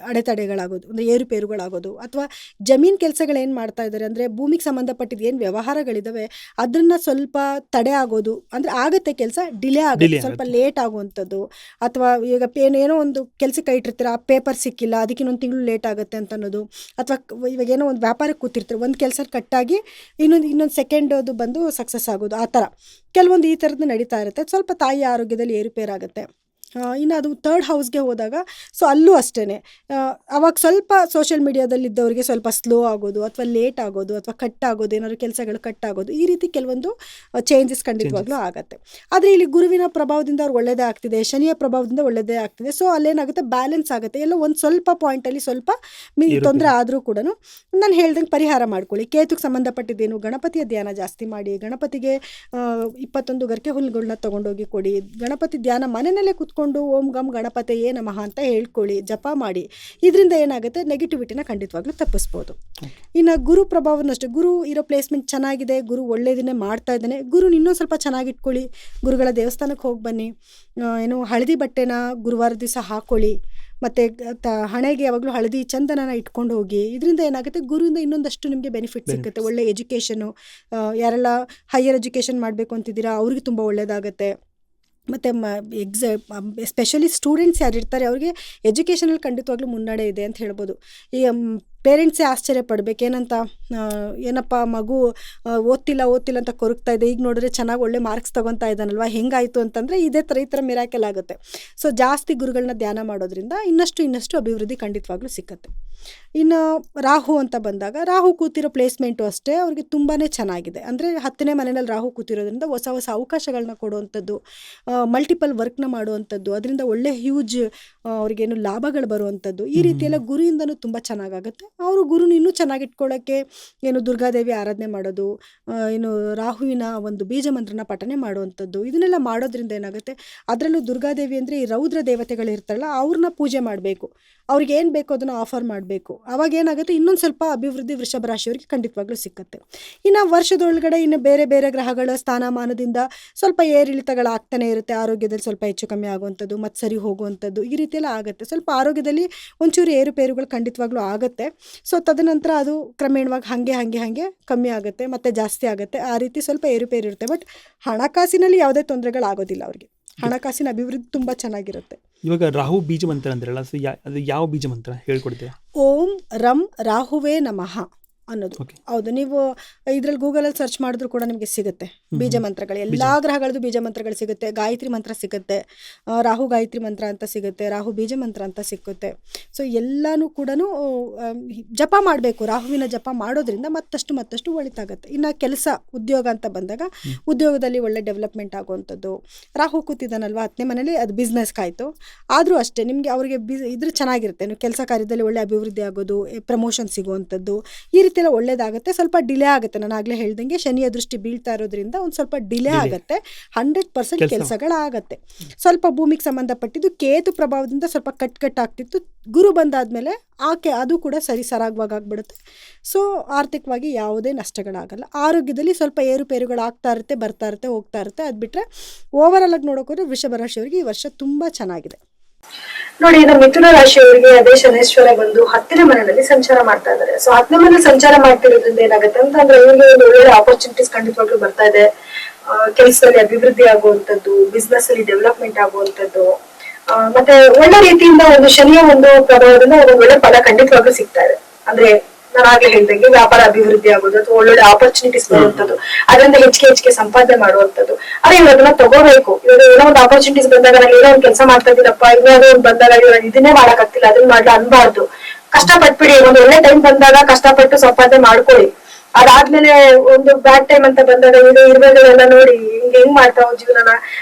A: ಅಡೆತಡೆಗಳಾಗೋದು, ಅಂದರೆ ಏರುಪೇರುಗಳಾಗೋದು, ಅಥವಾ ಜಮೀನು ಕೆಲಸಗಳೇನು ಮಾಡ್ತಾ ಇದ್ದಾರೆ ಅಂದರೆ ಭೂಮಿಗೆ ಸಂಬಂಧಪಟ್ಟಿದ್ದು ಏನು ವ್ಯವಹಾರಗಳಿದ್ದಾವೆ ಅದನ್ನು ಸ್ವಲ್ಪ ತಡೆ ಆಗೋದು, ಅಂದರೆ ಆಗುತ್ತೆ ಕೆಲಸ ಡಿಲೇ ಆಗುತ್ತೆ, ಸ್ವಲ್ಪ ಲೇಟ್ ಆಗುವಂಥದ್ದು, ಅಥವಾ ಈಗ ಏನೋ ಒಂದು ಕೆಲಸಕ್ಕೆ ಇಟ್ಟಿರ್ತೀರ, ಆ ಪೇಪರ್ ಸಿಕ್ಕಿಲ್ಲ, ಅದಕ್ಕೆ ಇನ್ನೊಂದು ತಿಂಗಳು ಲೇಟ್ ಆಗುತ್ತೆ ಅಂತ ಅನ್ನೋದು, ಅಥವಾ ಇವಾಗ ಏನೋ ಒಂದು ವ್ಯಾಪಾರ ಕೂತಿರ್ತಾರೆ, ಒಂದು ಕೆಲಸ ಕಟ್ಟಾಗಿ ಇನ್ನೊಂದು ಸೆಕೆಂಡ್ ಅದು ಬಂದು ಸಕ್ಸಸ್ ಆಗೋದು, ಆ ಥರ ಕೆಲವೊಂದು ಈ ಥರದ್ದು ನಡೀತಾ ಇರುತ್ತೆ. ಸ್ವಲ್ಪ ತಾಯಿಯ ಆರೋಗ್ಯದಲ್ಲಿ ಏರುಪೇರಾಗುತ್ತೆ. ಇನ್ನು ಅದು 3rd ಹೌಸ್ಗೆ ಹೋದಾಗ, ಸೊ ಅಲ್ಲೂ ಅಷ್ಟೇ, ಅವಾಗ ಸ್ವಲ್ಪ ಸೋಷಿಯಲ್ ಮೀಡಿಯಾದಲ್ಲಿದ್ದವರಿಗೆ ಸ್ವಲ್ಪ ಸ್ಲೋ ಆಗೋದು, ಅಥವಾ ಲೇಟ್ ಆಗೋದು, ಅಥವಾ ಕಟ್ ಆಗೋದು, ಏನಾದ್ರು ಕೆಲಸಗಳು ಕಟ್ ಆಗೋದು, ಈ ರೀತಿ ಕೆಲವೊಂದು ಚೇಂಜಸ್ ಖಂಡಿತವಾಗ್ಲೂ ಆಗುತ್ತೆ. ಆದರೆ ಇಲ್ಲಿ ಗುರುವಿನ ಪ್ರಭಾವದಿಂದ ಅವ್ರು ಒಳ್ಳೆಯದೇ ಆಗ್ತಿದೆ, ಶನಿಯ ಪ್ರಭಾವದಿಂದ ಒಳ್ಳೆಯದೇ ಆಗ್ತಿದೆ. ಸೊ ಅಲ್ಲೇನಾಗುತ್ತೆ, ಬ್ಯಾಲೆನ್ಸ್ ಆಗುತ್ತೆ. ಎಲ್ಲ ಒಂದು ಸ್ವಲ್ಪ ಪಾಯಿಂಟಲ್ಲಿ ಸ್ವಲ್ಪ ತೊಂದರೆ ಆದರೂ ಕೂಡ ನಾನು ಹೇಳ್ದಂಗೆ ಪರಿಹಾರ ಮಾಡ್ಕೊಳ್ಳಿ. ಕೇತುಗೆ ಸಂಬಂಧಪಟ್ಟಿದ್ದೇನು, ಗಣಪತಿಯ ಧ್ಯಾನ ಜಾಸ್ತಿ ಮಾಡಿ, ಗಣಪತಿಗೆ 21 ಗರಿಕೆ ಹುಲ್ಲುಗಳನ್ನ ತೊಗೊಂಡೋಗಿ ಕೊಡಿ, ಗಣಪತಿ ಧ್ಯಾನ ಮನೆಯಲ್ಲೇ ಕೂತ್ಕೊಂಡು ಓಂ ಗಂ ಗಣಪತಿಯೇ ನಮಃ ಅಂತ ಹೇಳ್ಕೊಳ್ಳಿ, ಜಪ ಮಾಡಿ. ಇದರಿಂದ ಏನಾಗುತ್ತೆ, ನೆಗೆಟಿವಿಟಿನ ಖಂಡಿತವಾಗ್ಲೂ ತಪ್ಪಿಸ್ಬೋದು. ಇನ್ನು ಗುರು ಪ್ರಭಾವನೂ ಅಷ್ಟೇ, ಗುರು ಇರೋ ಪ್ಲೇಸ್ಮೆಂಟ್ ಚೆನ್ನಾಗಿದೆ, ಗುರು ಒಳ್ಳೆಯದನ್ನೇ ಮಾಡ್ತಾ ಇದ್ದಾನೆ. ಗುರುನ ಇನ್ನೂ ಸ್ವಲ್ಪ ಚೆನ್ನಾಗಿ ಇಟ್ಕೊಳ್ಳಿ, ಗುರುಗಳ ದೇವಸ್ಥಾನಕ್ಕೆ ಹೋಗಿ ಬನ್ನಿ, ಏನು ಹಳದಿ ಬಟ್ಟೆನ ಗುರುವಾರ ದಿವಸ ಹಾಕ್ಕೊಳ್ಳಿ, ಮತ್ತು ಹಣೆಗೆ ಯಾವಾಗಲೂ ಹಳದಿ ಚಂದನನ ಇಟ್ಕೊಂಡು ಹೋಗಿ. ಇದರಿಂದ ಏನಾಗುತ್ತೆ, ಗುರುವಿಂದ ಇನ್ನೊಂದಷ್ಟು ನಿಮಗೆ ಬೆನಿಫಿಟ್ ಸಿಗುತ್ತೆ. ಒಳ್ಳೆ ಎಜುಕೇಷನು, ಯಾರೆಲ್ಲ ಹೈಯರ್ ಎಜುಕೇಷನ್ ಮಾಡಬೇಕು ಅಂತಿದ್ದೀರಾ ಅವ್ರಿಗೆ ತುಂಬ ಒಳ್ಳೆಯದಾಗುತ್ತೆ. ಮತ್ತು ಎಸ್ಪೆಷಲಿ ಸ್ಟೂಡೆಂಟ್ಸ್ ಯಾರಿರ್ತಾರೆ ಅವ್ರಿಗೆ ಎಜುಕೇಷನಲ್ಲಿ ಖಂಡಿತವಾಗ್ಲೂ ಮುನ್ನಡೆ ಇದೆ ಅಂತ ಹೇಳ್ಬೋದು. ಈ ಪೇರೆಂಟ್ಸೇ ಆಶ್ಚರ್ಯ ಪಡ್ಬೇಕು, ಏನಪ್ಪ ಮಗು ಓದ್ತಿಲ್ಲ ಅಂತ ಕೊರಗ್ತಾ ಇದೆ, ಈಗ ನೋಡಿದ್ರೆ ಚೆನ್ನಾಗಿ ಒಳ್ಳೆ ಮಾರ್ಕ್ಸ್ ತೊಗೊತಾ ಇದ್ದಾನಲ್ವ, ಹೆಂಗಾಯಿತು ಅಂತಂದರೆ ಈ ಥರ ಮಿರಾಕಲ್ ಆಗುತ್ತೆ. ಸೊ ಜಾಸ್ತಿ ಗುರುಗಳನ್ನ ಧ್ಯಾನ ಮಾಡೋದ್ರಿಂದ ಇನ್ನಷ್ಟು ಅಭಿವೃದ್ಧಿ ಖಂಡಿತವಾಗ್ಲೂ ಸಿಕ್ಕತ್ತೆ. ಇನ್ನು ರಾಹು ಅಂತ ಬಂದಾಗ, ರಾಹು ಕೂತಿರೋ ಪ್ಲೇಸ್ಮೆಂಟು ಅಷ್ಟೇ ಅವ್ರಿಗೆ ತುಂಬಾ ಚೆನ್ನಾಗಿದೆ. ಅಂದರೆ 10ನೇ ಮನೆಯಲ್ಲಿ ರಾಹು ಕೂತಿರೋದ್ರಿಂದ ಹೊಸ ಅವಕಾಶಗಳನ್ನ ಕೊಡುವಂಥದ್ದು, ಮಲ್ಟಿಪಲ್ ವರ್ಕ್ನ ಮಾಡುವಂಥದ್ದು, ಅದರಿಂದ ಒಳ್ಳೆ ಹ್ಯೂಜ್ ಅವ್ರಿಗೇನು ಲಾಭಗಳು ಬರುವಂಥದ್ದು, ಈ ರೀತಿಯೆಲ್ಲ ಗುರುಯಿಂದನೂ ತುಂಬ ಚೆನ್ನಾಗಾಗುತ್ತೆ. ಅವರು ಗುರುನ ಇನ್ನೂ ಚೆನ್ನಾಗಿ ಇಟ್ಕೊಳ್ಳೋಕ್ಕೆ ಏನು ದುರ್ಗಾದೇವಿ ಆರಾಧನೆ ಮಾಡೋದು, ಏನು ರಾಹುವಿನ ಒಂದು ಬೀಜ ಮಂತ್ರನ ಪಠನೆ ಮಾಡುವಂಥದ್ದು, ಇದನ್ನೆಲ್ಲ ಮಾಡೋದ್ರಿಂದ ಏನಾಗುತ್ತೆ, ಅದರಲ್ಲೂ ದುರ್ಗಾದೇವಿ ಅಂದರೆ ಈ ರೌದ್ರ ದೇವತೆಗಳು ಇರ್ತಾರಲ್ಲ ಅವ್ರನ್ನ ಪೂಜೆ ಮಾಡಬೇಕು, ಅವ್ರಿಗೆ ಏನು ಬೇಕೋ ಅದನ್ನು ಆಫರ್ ಮಾಡಬೇಕು. ಅವಾಗ ಏನಾಗುತ್ತೆ, ಇನ್ನೊಂದು ಸ್ವಲ್ಪ ಅಭಿವೃದ್ಧಿ ವೃಷಭ ರಾಶಿಯವರಿಗೆ ಖಂಡಿತವಾಗ್ಲೂ ಸಿಕ್ಕತ್ತೆ. ಇನ್ನು ವರ್ಷದೊಳಗಡೆ ಇನ್ನು ಬೇರೆ ಬೇರೆ ಗ್ರಹಗಳ ಸ್ಥಾನಮಾನದಿಂದ ಸ್ವಲ್ಪ ಏರಿಳಿತಗಳಾಗ್ತಾನೆ ಇರುತ್ತೆ. ಆರೋಗ್ಯದಲ್ಲಿ ಸ್ವಲ್ಪ ಹೆಚ್ಚು ಕಮ್ಮಿ ಆಗುವಂಥದ್ದು, ಮತ್ತು ಸರಿ ಹೋಗುವಂಥದ್ದು, ಈ ರೀತಿಯೆಲ್ಲ ಆಗುತ್ತೆ. ಸ್ವಲ್ಪ ಆರೋಗ್ಯದಲ್ಲಿ ಒಂಚೂರು ಏರುಪೇರುಗಳು ಖಂಡಿತವಾಗ್ಲೂ ಆಗುತ್ತೆ. ಸೊ ತದನಂತರ ಅದು ಕ್ರಮೇಣವಾಗಿ ಹಾಗೆ ಕಮ್ಮಿ ಆಗುತ್ತೆ, ಮತ್ತು ಜಾಸ್ತಿ ಆಗುತ್ತೆ. ಆ ರೀತಿ ಸ್ವಲ್ಪ ಏರುಪೇರು ಇರುತ್ತೆ. ಬಟ್ ಹಣಕಾಸಿನಲ್ಲಿ ಯಾವುದೇ ತೊಂದರೆಗಳಾಗೋದಿಲ್ಲ ಅವ್ರಿಗೆ. ಹಣಕಾಸಿನ ಅಭಿವೃದ್ಧಿ ತುಂಬಾ ಚೆನ್ನಾಗಿರುತ್ತೆ.
B: ಇವಾಗ ರಾಹು ಬೀಜ ಮಂತ್ರ ಅಂದ್ರಲ್ಲ, ಸೊ ಅದು ಯಾವ ಬೀಜ ಮಂತ್ರ ಹೇಳ್ಕೊಡ್ತೀರಾ?
A: ಓಂ ರಂ ರಾಹುವೇ ನಮಃ ಅನ್ನೋದು.
B: ಓಕೆ.
A: ಹೌದು, ನೀವು ಇದ್ರಲ್ಲಿ ಗೂಗಲಲ್ಲಿ ಸರ್ಚ್ ಮಾಡಿದ್ರು ಕೂಡ ನಿಮಗೆ ಸಿಗುತ್ತೆ ಬೀಜ ಮಂತ್ರಗಳು. ಎಲ್ಲಾ ಗ್ರಹಗಳದ್ದು ಬೀಜ ಮಂತ್ರಗಳು ಸಿಗುತ್ತೆ. ಗಾಯತ್ರಿ ಮಂತ್ರ ಸಿಗುತ್ತೆ, ರಾಹು ಗಾಯತ್ರಿ ಮಂತ್ರ ಅಂತ ಸಿಗುತ್ತೆ, ರಾಹು ಬೀಜ ಮಂತ್ರ ಅಂತ ಸಿಗುತ್ತೆ. ಸೊ ಎಲ್ಲಾನು ಕೂಡ ಜಪ ಮಾಡಬೇಕು. ರಾಹುವಿನ ಜಪ ಮಾಡೋದ್ರಿಂದ ಮತ್ತಷ್ಟು ಒಳಿತಾಗತ್ತೆ. ಇನ್ನು ಕೆಲಸ ಉದ್ಯೋಗ ಅಂತ ಬಂದಾಗ ಉದ್ಯೋಗದಲ್ಲಿ ಒಳ್ಳೆ ಡೆವಲಪ್ಮೆಂಟ್ ಆಗುವಂಥದ್ದು. ರಾಹು ಕೂತಿದ್ದಾನಲ್ವಾ 10ನೇ ಮನೇಲಿ, ಅದು ಬಿಸ್ನೆಸ್ ಕಾಯ್ತು. ಆದರೂ ಅಷ್ಟೇ ನಿಮಗೆ ಅವರಿಗೆ ಇದ್ರ ಚೆನ್ನಾಗಿರುತ್ತೆ. ನೀವು ಕೆಲಸ ಕಾರ್ಯದಲ್ಲಿ ಒಳ್ಳೆ ಅಭಿವೃದ್ಧಿ ಆಗೋದು, ಪ್ರಮೋಷನ್ ಸಿಗುವಂಥದ್ದು, ಈ ರೀತಿ ಎಲ್ಲ ಒಳ್ಳೇದಾಗುತ್ತೆ. ಸ್ವಲ್ಪ ಡಿಲೇ ಆಗುತ್ತೆ. ನಾನು ಆಗಲೇ ಹೇಳ್ದಂಗೆ ಶನಿಯ ದೃಷ್ಟಿ ಬೀಳ್ತಾ ಇರೋದ್ರಿಂದ ಒಂದು ಸ್ವಲ್ಪ ಡಿಲೇ ಆಗುತ್ತೆ. 100% ಕೆಲಸಗಳಾಗತ್ತೆ. ಸ್ವಲ್ಪ ಭೂಮಿಗೆ ಸಂಬಂಧಪಟ್ಟಿದ್ದು ಕೇತು ಪ್ರಭಾವದಿಂದ ಸ್ವಲ್ಪ ಕಟ್ಟಾಗ್ತಿತ್ತು. ಗುರು ಬಂದಾದ್ಮೇಲೆ ಅದು ಕೂಡ ಸರಾಗವಾಗಿ ಆಗ್ಬಿಡುತ್ತೆ. ಸೊ ಆರ್ಥಿಕವಾಗಿ ಯಾವುದೇ ನಷ್ಟಗಳಾಗಲ್ಲ. ಆರೋಗ್ಯದಲ್ಲಿ ಸ್ವಲ್ಪ ಏರುಪೇರುಗಳಾಗ್ತಾ ಇರುತ್ತೆ, ಬರ್ತಾ ಇರುತ್ತೆ, ಹೋಗ್ತಾ ಇರುತ್ತೆ. ಅದು ಬಿಟ್ಟರೆ ಓವರಾಲ್ ಆಗಿ ನೋಡೋಕೋದ್ರೆ ವೃಷಭ ರಾಶಿಯವರಿಗೆ ಈ ವರ್ಷ ತುಂಬಾ ಚೆನ್ನಾಗಿದೆ.
C: ನೋಡಿ, ಇದು ಮಿಥುನ ರಾಶಿಯವರಿಗೆ ಅದೇ ಶನೇಶ್ವರ ಬಂದು 10ನೇ ಮನೆಯಲ್ಲಿ ಸಂಚಾರ ಮಾಡ್ತಾ ಇದ್ದಾರೆ. ಸೊ 10ನೇ ಮನೆ ಸಂಚಾರ ಮಾಡ್ತಿರೋದ್ರಿಂದ ಏನಾಗುತ್ತೆ ಅಂತಂದ್ರೆ ಇವರಿಗೆ ಒಂದು ಒಳ್ಳೆ ಆಪರ್ಚುನಿಟೀಸ್ ಖಂಡಿತವಾಗ್ಲೂ ಬರ್ತಾ ಇದೆ. ಕೆಲಸದಲ್ಲಿ ಅಭಿವೃದ್ಧಿ ಆಗುವಂತದ್ದು, ಬಿಸ್ನೆಸ್ ಅಲ್ಲಿ ಡೆವಲಪ್ಮೆಂಟ್ ಆಗುವಂತದ್ದು, ಮತ್ತೆ ಒಳ್ಳೆ ರೀತಿಯಿಂದ ಒಂದು ಶನಿಯ ಒಂದು ಪ್ರಭಾವದಿಂದ ಒಂದು ಒಳ್ಳೆ ಫಲ ಖಂಡಿತವಾಗ್ಲೂ ಸಿಗ್ತಾ ಇದೆ. ಅಂದ್ರೆ ನಾನು ಆಗ್ಲೇ ಹೇಳ್ದಂಗೆ ವ್ಯಾಪಾರ ಅಭಿವೃದ್ಧಿ ಆಗೋದು ಅಥವಾ ಒಳ್ಳೊಳ್ಳೆ ಆಪರ್ಚುನಿಟೀಸ್ ಬರುವಂತದ್ದು, ಅದರಿಂದ ಹೆಚ್ಚಿಗೆ ಸಂಪಾದನೆ ಮಾಡುವಂತದ್ದು. ಅದೇ ಇವಾಗ ಅದನ್ನ ತಗೋಬೇಕು. ಇವಾಗ ಏನೋ ಒಂದು ಆಪರ್ಚುನಿಟೀಸ್ ಬಂದಾಗ ನಾನು ಏನೋ ಒಂದು ಕೆಲಸ ಮಾಡ್ತಾ ಇದ್ದೀನಪ್ಪ, ಇನ್ನೇನೋ ಒಂದು ಬಂದಾಗ ಇದನ್ನೇ ಮಾಡಕ್ ಆಗ್ತಿಲ್ಲ, ಅದನ್ನ ಮಾಡ್ಲಾ ಅನ್ಬಾರ್ದು. ಕಷ್ಟಪಟ್ಬಿಡಿ. ಒಂದು ಒಳ್ಳೆ ಟೈಮ್ ಬಂದಾಗ ಕಷ್ಟಪಟ್ಟು ಸಂಪಾದನೆ ಮಾಡ್ಕೊಳ್ಳಿ. ಅದಾದ್ಮೇಲೆ ಒಂದು ಬ್ಯಾಡ್ ಟೈಮ್ ಅಂತ ಬಂದಾಗ ಇರುವೆಗಳೆಲ್ಲ ನೋಡಿ ಹೆಂಗ್ ಮಾಡ್ತಾವ ಜೀವನನ.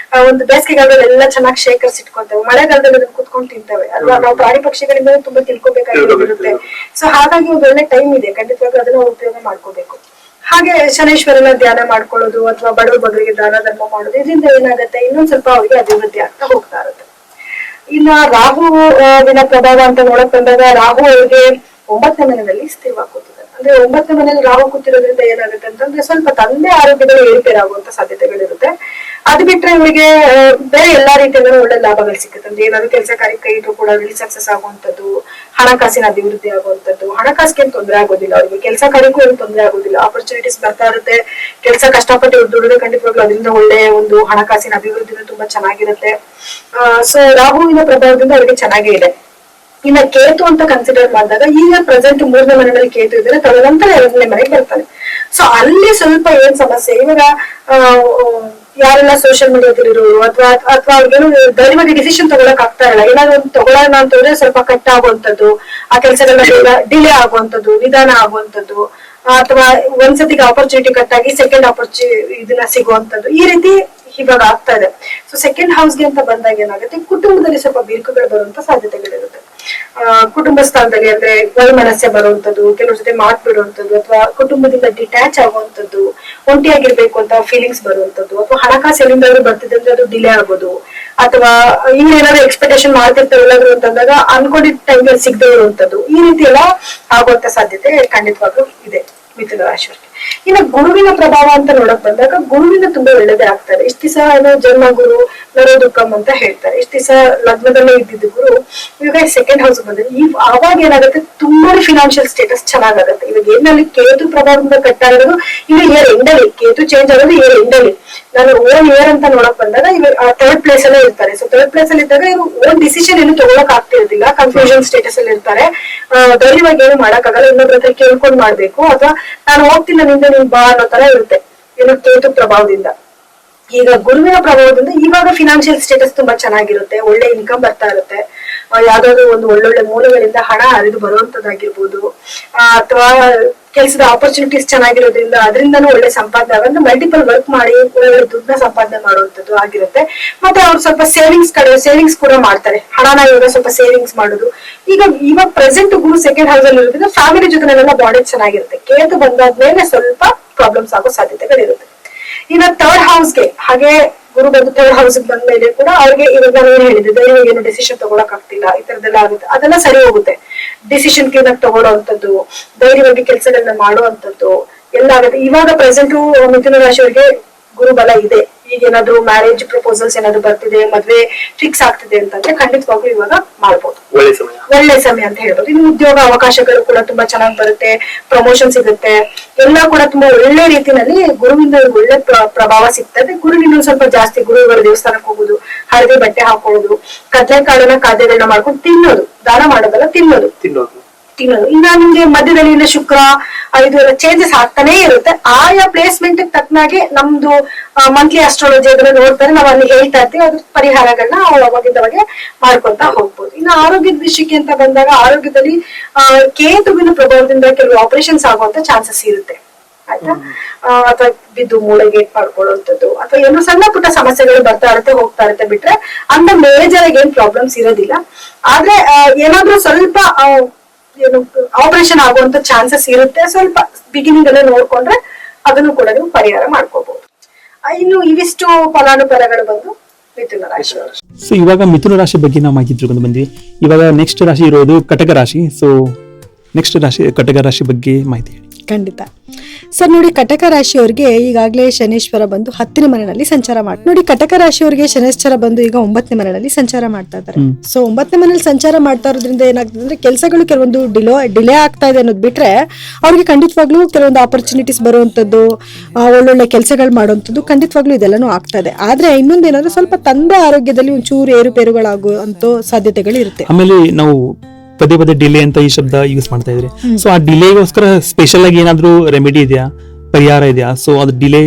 C: ಒಂದು ಬೇಸಿಗೆಗಾಲದಲ್ಲಿ ಎಲ್ಲ ಚೆನ್ನಾಗಿ ಶೇಖರಿಸಿಟ್ಕೊಂತೇವೆ, ಮಳೆಗಾಲದಲ್ಲಿ ಅದನ್ನ ಕುತ್ಕೊಂಡು ತಿಂತೇವೆ ಅಲ್ವಾ. ನಾವು ಪ್ರಾಣಿ ಪಕ್ಷಿಗಳಿಂದ ತುಂಬಾ ತಿಳ್ಕೊಬೇಕಾಗಿರುತ್ತೆ. ಸೊ ಹಾಗಾಗಿ ಒಂದು ಒಳ್ಳೆ ಟೈಮ್ ಇದೆ, ಖಂಡಿತವಾಗಿ ಅದನ್ನ ಉಪಯೋಗ ಮಾಡ್ಕೋಬೇಕು. ಹಾಗೆ ಶನೇಶ್ವರನ ಧ್ಯಾನ ಮಾಡ್ಕೊಳ್ಳೋದು ಅಥವಾ ಬಡವ ಬಗ್ಗರಿಗೆ ದಾನ ಧರ್ಮ ಮಾಡೋದು, ಇದರಿಂದ ಏನಾಗುತ್ತೆ ಇನ್ನೊಂದ್ ಸ್ವಲ್ಪ ಅವರಿಗೆ ಅಭಿವೃದ್ಧಿ ಆಗ್ತಾ ಹೋಗ್ತಾ ಇರುತ್ತೆ. ಇನ್ನ ರಾಹುವಿನ ಪ್ರಭಾವ ಅಂತ ನೋಡಕ್ ಬಂದಾಗ ರಾಹು ಅವರಿಗೆ 9ನೇ ಮನೆಯಲ್ಲಿ ಸ್ಥಿರವಾಗುತ್ತದೆ. ಅಂದ್ರೆ 9ನೇ ಮನೆಯಲ್ಲಿ ರಾಹು ಕೂತಿರೋದ್ರಿಂದ ಏನಾಗುತ್ತೆ ಅಂತಂದ್ರೆ ಸ್ವಲ್ಪ ತಂದೆ ಆರೋಗ್ಯದಲ್ಲಿ ಏರುಪೇರಾಗುವಂತ ಸಾಧ್ಯತೆಗಳಿರುತ್ತೆ. ಅದು ಬಿಟ್ರೆ ಇವರಿಗೆ ಬೇರೆ ಎಲ್ಲಾ ರೀತಿಯಿಂದ ಒಳ್ಳೆ ಲಾಭಗಳು ಸಿಗುತ್ತೆ. ಅಂದ್ರೆ ಏನಾದ್ರು ಕೆಲಸ ಕಾರ್ಯ ಕೈ ಇಟ್ಟು ಕೂಡ ಅದರಲ್ಲಿ ಸಕ್ಸಸ್ ಆಗುವಂತದ್ದು, ಹಣಕಾಸಿನ ಅಭಿವೃದ್ಧಿ ಆಗುವಂತದ್ದು. ಹಣಕಾಸಿಗೆ ಏನು ತೊಂದರೆ ಆಗೋದಿಲ್ಲ ಅವರಿಗೆ, ಕೆಲಸ ಕಾರ್ಯಕ್ಕೂ ಏನು ತೊಂದರೆ ಆಗೋದಿಲ್ಲ. ಆಪರ್ಚುನಿಟೀಸ್ ಬರ್ತಾ ಇರುತ್ತೆ. ಕೆಲಸ ಕಷ್ಟಪಟ್ಟು ದುಡಿದ್ರೆ ಖಂಡಿತವಾಗ್ಲೂ ಅದರಿಂದ ಒಳ್ಳೆ ಒಂದು ಹಣಕಾಸಿನ ಅಭಿವೃದ್ಧಿನೂ ತುಂಬಾ ಚೆನ್ನಾಗಿರುತ್ತೆ. ಸೊ ರಾಹುವಿನ ಪ್ರಭಾವದಿಂದ ಅವರಿಗೆ ಚೆನ್ನಾಗೇ ಇದೆ. ಇನ್ನ ಕೇತು ಅಂತ ಕನ್ಸಿಡರ್ ಮಾಡಿದಾಗ ಈಗ ಪ್ರೆಸೆಂಟ್ 3ನೇ ಮನೆಯಲ್ಲಿ ಕೇತು ಇದ್ರೆ ತದನಂತರ 2ನೇ ಮನೆಗೆ ಬರ್ತಾನೆ. ಸೊ ಅಲ್ಲಿ ಸ್ವಲ್ಪ ಏನ್ ಸಮಸ್ಯೆ, ಇವಾಗ ಯಾರೆಲ್ಲ ಸೋಷಿಯಲ್ ಮೀಡಿಯಾದಲ್ಲಿರೋರು ಅಥವಾ ಅವ್ರಿಗೇನು ಧೈರ್ಯವಾಗಿ ಡಿಸಿಷನ್ ತಗೊಳಕ್ ಆಗ್ತಾ ಇಲ್ಲ, ಏನಾದ್ರು ಒಂದು ತಗೊಳ್ಳೋಣ ಅಂತಂದ್ರೆ ಸ್ವಲ್ಪ ಕಟ್ ಆಗುವಂತದ್ದು, ಆ ಕೆಲಸಗಳನ್ನ ಡಿಲೇ ಆಗುವಂತದ್ದು, ನಿಧಾನ ಆಗುವಂತದ್ದು, ಅಥವಾ ಒಂದ್ಸತಿಗೆ ಆಪರ್ಚುನಿಟಿ ಕಟ್ ಆಗಿ ಸೆಕೆಂಡ್ ಆಪರ್ಚುನಿಟಿ ಇದನ್ನ ಸಿಗುವಂತದ್ದು, ಈ ರೀತಿ ಇವಾಗ ಆಗ್ತಾ ಇದೆ. ಸೊ ಸೆಕೆಂಡ್ ಹೌಸ್ಗೆ ಅಂತ ಬಂದಾಗ ಏನಾಗುತ್ತೆ, ಕುಟುಂಬದಲ್ಲಿ ಸ್ವಲ್ಪ ಬಿರುಕುಗಳು ಬರುವಂತ ಸಾಧ್ಯತೆಗಳಿರುತ್ತೆ. ಕುಟುಂಬ ಸ್ಥಾನದಲ್ಲಿ ಅಂದ್ರೆ ವೈಮನಸ್ಯ ಬರುವಂತದ್ದು, ಕೆಲವ್ರ ಜೊತೆ ಮಾತು ಬಿಡುವಂತದ್ದು, ಅಥವಾ ಕುಟುಂಬದಿಂದ ಡಿಟ್ಯಾಚ್ ಆಗುವಂತದ್ದು, ಒಂಟಿಯಾಗಿರ್ಬೇಕು ಅಂತ ಫೀಲಿಂಗ್ಸ್ ಬರುವಂತದ್ದು, ಅಥವಾ ಹಣಕಾಸು ಎಲ್ಲಿಂದಾದ್ರೂ ಬರ್ತಿದೆ ಅಂದ್ರೆ ಅದು ಡಿಲೇ ಆಗೋದು, ಅಥವಾ ಏನಾದ್ರು ಎಕ್ಸ್ಪೆಕ್ಟೇಷನ್ ಮಾಡ್ತಿರ್ತಾರೆ ಎಲ್ಲಾದ್ರು ಅಂತಂದಾಗ ಅನ್ಕೊಂಡಿದ್ದ ಟೈಮಲ್ಲಿ ಸಿಗದೆ ಇರುವಂತದ್ದು, ಈ ರೀತಿ ಎಲ್ಲ ಆಗುವಂತ ಸಾಧ್ಯತೆ ಖಂಡಿತವಾಗ್ಲೂ ಇದೆ ಮಿಥುನ ರಾಶಿಯವರಿಗೆ. ಇನ್ನು ಗುರುವಿನ ಪ್ರಭಾವ ಅಂತ ನೋಡಕ್ ಬಂದಾಗ ಗುರುವಿನ ತುಂಬಾ ಒಳ್ಳೇದೇ ಆಗ್ತಾರೆ. ಇಷ್ಟ ದಿವಸ ಏನೋ ಜನ್ಮ ಗುರು ನರೋ ದುಃಖಂ ಅಂತ ಹೇಳ್ತಾರೆ. ಇಷ್ಟ ದಿವಸ ಲಗ್ನದಲ್ಲೇ ಇದ್ದಿದ್ದು ಗುರು ಇವಾಗ ಸೆಕೆಂಡ್ ಹೌಸ್ ಬಂದ್ರೆ ಆವಾಗ ಏನಾಗುತ್ತೆ, ತುಂಬಾನೇ ಫಿನಾನ್ಷಿಯಲ್ ಸ್ಟೇಟಸ್ ಚೆನ್ನಾಗಾಗುತ್ತೆ. ಇವಾಗ ಏನಲ್ಲಿ ಕೇತು ಪ್ರಭಾವದಿಂದ ಕಟ್ಟಾಗಿರೋದು ಇವಾಗ ಇಯರ್ ಎಂಡಲ್ಲಿ, ಕೇತು ಚೇಂಜ್ ಆಗೋದು ಇಯರ್ ಎಂಡಲ್ಲಿ. ನಾನು ಓನ್ ಇಯರ್ ಅಂತ ನೋಡಕ್ ಬಂದಾಗ ಇವಾಗ 3rd ಪ್ಲೇಸ್ ಅಲ್ಲೇ ಇರ್ತಾರೆ. ಸೊ 3rd ಪ್ಲೇಸ್ ಅಲ್ಲಿ ಇದ್ದಾಗ ಇವರು ಓನ್ ಡಿಸಿಷನ್ ಏನು ತಗೊಳಕ್ ಆಗ್ತಿರೋದಿಲ್ಲ, ಕನ್ಫ್ಯೂಷನ್ ಸ್ಟೇಟಸ್ ಅಲ್ಲಿ ಇರ್ತಾರೆ. ಧೈರ್ಯವಾಗಿ ಏನು ಮಾಡಕ್ಕಾಗಲ್ಲ, ಇನ್ನೊಬ್ರ ಹತ್ರ ಕೇಳ್ಕೊಂಡ್ ಮಾಡ್ಬೇಕು, ಅಥವಾ ನಾನು ಹೋಗ್ತೀನಿ ನನ್ನಿಂದ ನೀನ್ ಬಾ ಅನ್ನೋ ತರ ಇರುತ್ತೆ ಏನು ಕೇತು ಪ್ರಭಾವದಿಂದ. ಈಗ ಗುರುವಿನ ಪ್ರಭಾವದಿಂದ ಇವಾಗ ಫಿನಾನ್ಷಿಯಲ್ ಸ್ಟೇಟಸ್ ತುಂಬಾ ಚೆನ್ನಾಗಿರುತ್ತೆ, ಒಳ್ಳೆ ಇನ್ಕಮ್ ಬರ್ತಾ ಇರುತ್ತೆ. ಯಾವ್ದಾದ್ರು ಒಂದು ಒಳ್ಳೊಳ್ಳೆ ಮೂಲಗಳಿಂದ ಹಣ ಹರಿದು ಬರುವಂತದ್ದಾಗಿರ್ಬೋದು, ಅಥವಾ ಕೆಲಸದ ಆಪರ್ಚುನಿಟೀಸ್ ಚೆನ್ನಾಗಿರೋದ್ರಿಂದ ಅದರಿಂದನೂ ಒಳ್ಳೆ ಸಂಪಾದನೆ ಆಗುತ್ತೆ. ಮಲ್ಟಿಪಲ್ ವರ್ಕ್ ಮಾಡಿ ಒಳ್ಳೆ ದುಡ್ಡನ್ನ ಸಂಪಾದನೆ ಮಾಡುವಂತದ್ದು ಆಗಿರುತ್ತೆ. ಮತ್ತೆ ಅವ್ರು ಸ್ವಲ್ಪ ಸೇವಿಂಗ್ಸ್ ಕೂಡ ಮಾಡ್ತಾರೆ. ಹಣನ ಇವಾಗ ಸ್ವಲ್ಪ ಸೇವಿಂಗ್ಸ್ ಮಾಡೋದು. ಇವಾಗ ಪ್ರೆಸೆಂಟ್ ಗುರು ಸೆಕೆಂಡ್ ಹೌಸ್ ಅಲ್ಲಿ ಇರೋದ್ರಿಂದ ಫ್ಯಾಮಿಲಿ ಜೊತೆನೆಲ್ಲ ಬಾಂಡೇಜ್ ಚೆನ್ನಾಗಿರುತ್ತೆ. ಕೇತು ಬಂದಾದ್ಮೇಲೆ ಸ್ವಲ್ಪ ಪ್ರಾಬ್ಲಮ್ಸ್ ಆಗೋ ಸಾಧ್ಯತೆಗಳಿರುತ್ತೆ. ಇನ್ನು 3rd ಹೌಸ್ಗೆ ಹಾಗೆ ಗುರು ಬಂದು 3rd ಹೌಸ್ ಬಂದ್ಮೇಲೆ ಕೂಡ ಅವ್ರಿಗೆ ಇವಾಗ ನಾನು ಏನ್ ಹೇಳಿದೆ, ಧೈರ್ಯವಾಗಿ ಏನು ಡಿಸಿಷನ್ ತಗೊಳಕ್ ಆಗ್ತಿಲ್ಲ, ಈ ತರದೆಲ್ಲ ಆಗುತ್ತೆ. ಅದೆಲ್ಲ ಸರಿ ಹೋಗುತ್ತೆ. ಡಿಸಿಷನ್ ಕ್ಲೀನ್ ಆಗಿ ತಗೊಳ್ಳೋವಂಥದ್ದು, ಧೈರ್ಯವಾಗಿ ಕೆಲಸಗಳನ್ನ ಮಾಡುವಂಥದ್ದು ಎಲ್ಲ ಆಗುತ್ತೆ. ಇವಾಗ ಪ್ರೆಸೆಂಟ್ ಮಿಥುನ ರಾಶಿಯವರಿಗೆ ಗುರು ಬಲ ಇದೆ. ಈಗ ಏನಾದ್ರು ಮ್ಯಾರೇಜ್ ಪ್ರಪೋಸಲ್ಸ್ ಏನಾದ್ರು ಬರ್ತಿದೆ, ಮದ್ವೆ ಫಿಕ್ಸ್ ಆಗ್ತಿದೆ ಅಂತಂದ್ರೆ ಖಂಡಿತವಾಗ್ಲೂ ಇವಾಗ ಮಾಡ್ಬೋದು, ಒಳ್ಳೆ ಸಮಯ ಅಂತ ಹೇಳ್ಬೋದು. ಇನ್ನು ಉದ್ಯೋಗ ಅವಕಾಶಗಳು ಕೂಡ ತುಂಬಾ ಚೆನ್ನಾಗಿ ಬರುತ್ತೆ, ಪ್ರಮೋಷನ್ ಸಿಗುತ್ತೆ, ಎಲ್ಲ ಕೂಡ ತುಂಬಾ ಒಳ್ಳೆ ರೀತಿನಲ್ಲಿ ಗುರುವಿಂದ ಒಳ್ಳೆ ಪ್ರಭಾವ ಸಿಗ್ತದೆ. ಗುರುವಿನ ಸ್ವಲ್ಪ ಜಾಸ್ತಿ ಗುರುಗಳ ದೇವಸ್ಥಾನಕ್ಕೆ ಹೋಗುದು, ಹಳದಿ ಬಟ್ಟೆ ಹಾಕೊಳ್ಳೋದು, ಕಡ್ಲೆಕಾಳಿನ ಖಾದ್ಯಗಳನ್ನ ಮಾಡ್ಕೊಂಡು ತಿನ್ನೋದು, ದಾನ ಮಾಡೋದಲ್ಲ ತಿನ್ನೋದು. ಇನ್ನ ನಿಮ್ಗೆ ಮಧ್ಯದಲ್ಲಿ ಇನ್ನ ಶುಕ್ರ ಇದು ಎಲ್ಲ ಚೇಂಜಸ್ ಆಗ್ತಾನೆ ಇರುತ್ತೆ. ಆಯಾ ಪ್ಲೇಸ್ಮೆಂಟ್ ತಕ್ಕನಾಗೆ ನಮ್ದು ಮಂತ್ಲಿ ಅಸ್ಟ್ರಾಲಜಿ ಅದನ್ನ ನೋಡ್ತಾರೆ, ನಾವ್ ಅಲ್ಲಿ ಹೇಳ್ತಾ ಇರ್ತೀವಿ, ಅದ್ರ ಪರಿಹಾರಗಳನ್ನ ಅವಾಗಿದ್ದವಾಗೆ ಮಾಡ್ಕೊಂತ ಹೋಗ್ಬೋದು. ಇನ್ನು ಆರೋಗ್ಯದ ವಿಷಯಕ್ಕೆ ಅಂತ ಬಂದಾಗ ಆರೋಗ್ಯದಲ್ಲಿ ಕೇತುವಿನ ಪ್ರಭಾವದಿಂದ ಕೆಲವು ಆಪರೇಷನ್ಸ್ ಆಗುವಂತ ಚಾನ್ಸಸ್ ಇರುತ್ತೆ, ಆಯ್ತಾ. ಅಥವಾ ಬಿದ್ದು ಮೂಳೆಗೆ ಮಾಡ್ಕೊಳ್ಳುವಂಥದ್ದು ಅಥವಾ ಏನೋ ಸಣ್ಣ ಪುಟ್ಟ ಸಮಸ್ಯೆಗಳು ಬರ್ತಾ ಇರುತ್ತೆ ಹೋಗ್ತಾ ಇರುತ್ತೆ, ಬಿಟ್ರೆ ಅಂತ ಮೇಜರ್ ಆಗಿ ಏನ್ ಪ್ರಾಬ್ಲಮ್ಸ್ ಇರೋದಿಲ್ಲ. ಆದ್ರೆ ಏನಾದ್ರೂ ಸ್ವಲ್ಪ ಏನು ಆಪರೇಷನ್ ಆಗುವಂತ ಚಾನ್ಸಸ್ ಇರುತ್ತೆ. ಸ್ವಲ್ಪ ಬಿಗಿನಿಂಗ್ ಅಲ್ಲೇ ನೋಡ್ಕೊಂಡ್ರೆ ಅದನ್ನು ಕೂಡ ನೀವು ಪರಿಹಾರ ಮಾಡ್ಕೋಬಹುದು. ಇನ್ನು ಇವಿಷ್ಟು ಫಲಾನುಫಲಗಳು ಬಂದು ಮಿಥುನ ರಾಶಿ.
B: ಸೊ ಇವಾಗ ಮಿಥುನ ರಾಶಿ ಬಗ್ಗೆ ನಾವು ಮಾಹಿತಿ ತಿಳ್ಕೊಂಡು ಬಂದ್ವಿ. ಇವಾಗ ನೆಕ್ಸ್ಟ್ ರಾಶಿ ಇರೋದು ಕಟಕ ರಾಶಿ. ಸೊ ನೆಕ್ಸ್ಟ್ ರಾಶಿ ಕಟಕ ರಾಶಿ ಬಗ್ಗೆ ಮಾಹಿತಿ ಹೇಳಿ.
A: ಖಂಡಿತ ಸರ್. ನೋಡಿ, ಕಟಕ ರಾಶಿಯವರಿಗೆ ಈಗಾಗಲೇ ಶನೇಶ್ವರ ಬಂದು 10ನೇ ಮನೆಯಲ್ಲಿ ಸಂಚಾರ ಮಾಡ್ತಾರೆ. ನೋಡಿ, ಕಟಕ ರಾಶಿಯವರಿಗೆ ಶನೇಶ್ವರ ಬಂದು ಈಗ 9ನೇ ಮನೆಯಲ್ಲಿ ಸಂಚಾರ ಮಾಡ್ತಾ ಇದ್ದಾರೆ. ಸೊ 9ನೇ ಮನೆಯಲ್ಲಿ ಸಂಚಾರ ಮಾಡ್ತಾ ಇರೋದ್ರಿಂದ ಏನಾಗ್ತದೆ ಅಂದ್ರೆ ಕೆಲಸಗಳು ಕೆಲವೊಂದು ಡಿಲೇ ಆಗ್ತಾ ಇದೆ ಅನ್ನೋದು ಬಿಟ್ರೆ ಅವ್ರಿಗೆ ಖಂಡಿತವಾಗ್ಲೂ ಕೆಲವೊಂದು ಆಪರ್ಚುನಿಟೀಸ್ ಬರುವಂತದ್ದು, ಒಳ್ಳೊಳ್ಳೆ ಕೆಲಸಗಳು ಮಾಡುವಂಥದ್ದು ಖಂಡಿತವಾಗ್ಲೂ ಇದೆಲ್ಲಾನು ಆಗ್ತಾ ಇದೆ. ಆದ್ರೆ ಇನ್ನೊಂದೇನಂದ್ರೆ ಸ್ವಲ್ಪ ತಂದೆ ಆರೋಗ್ಯದಲ್ಲಿ ಒಂಚೂರು ಏರುಪೇರುಗಳಾಗುವಂತ ಸಾಧ್ಯತೆಗಳು ಇರುತ್ತೆ.
B: ಆಮೇಲೆ ನಾವು ಪದೇ ಪದೇ ಡಿಲೇ ಅಂತ ಈ ಶಬ್ದ ಯೂಸ್ ಮಾಡ್ತಾ ಇದ್ರಿ. ಸೊ ಆ ಡಿಲೇಗೋಸ್ಕರ ಸ್ಪೆಷಲ್ ಆಗಿ ಏನಾದ್ರೂ ರೆಮಿಡಿ ಇದೆಯಾ, ಪರಿಹಾರ ಇದೆಯಾ? ಸೊ ಅದು ಡಿಲೇ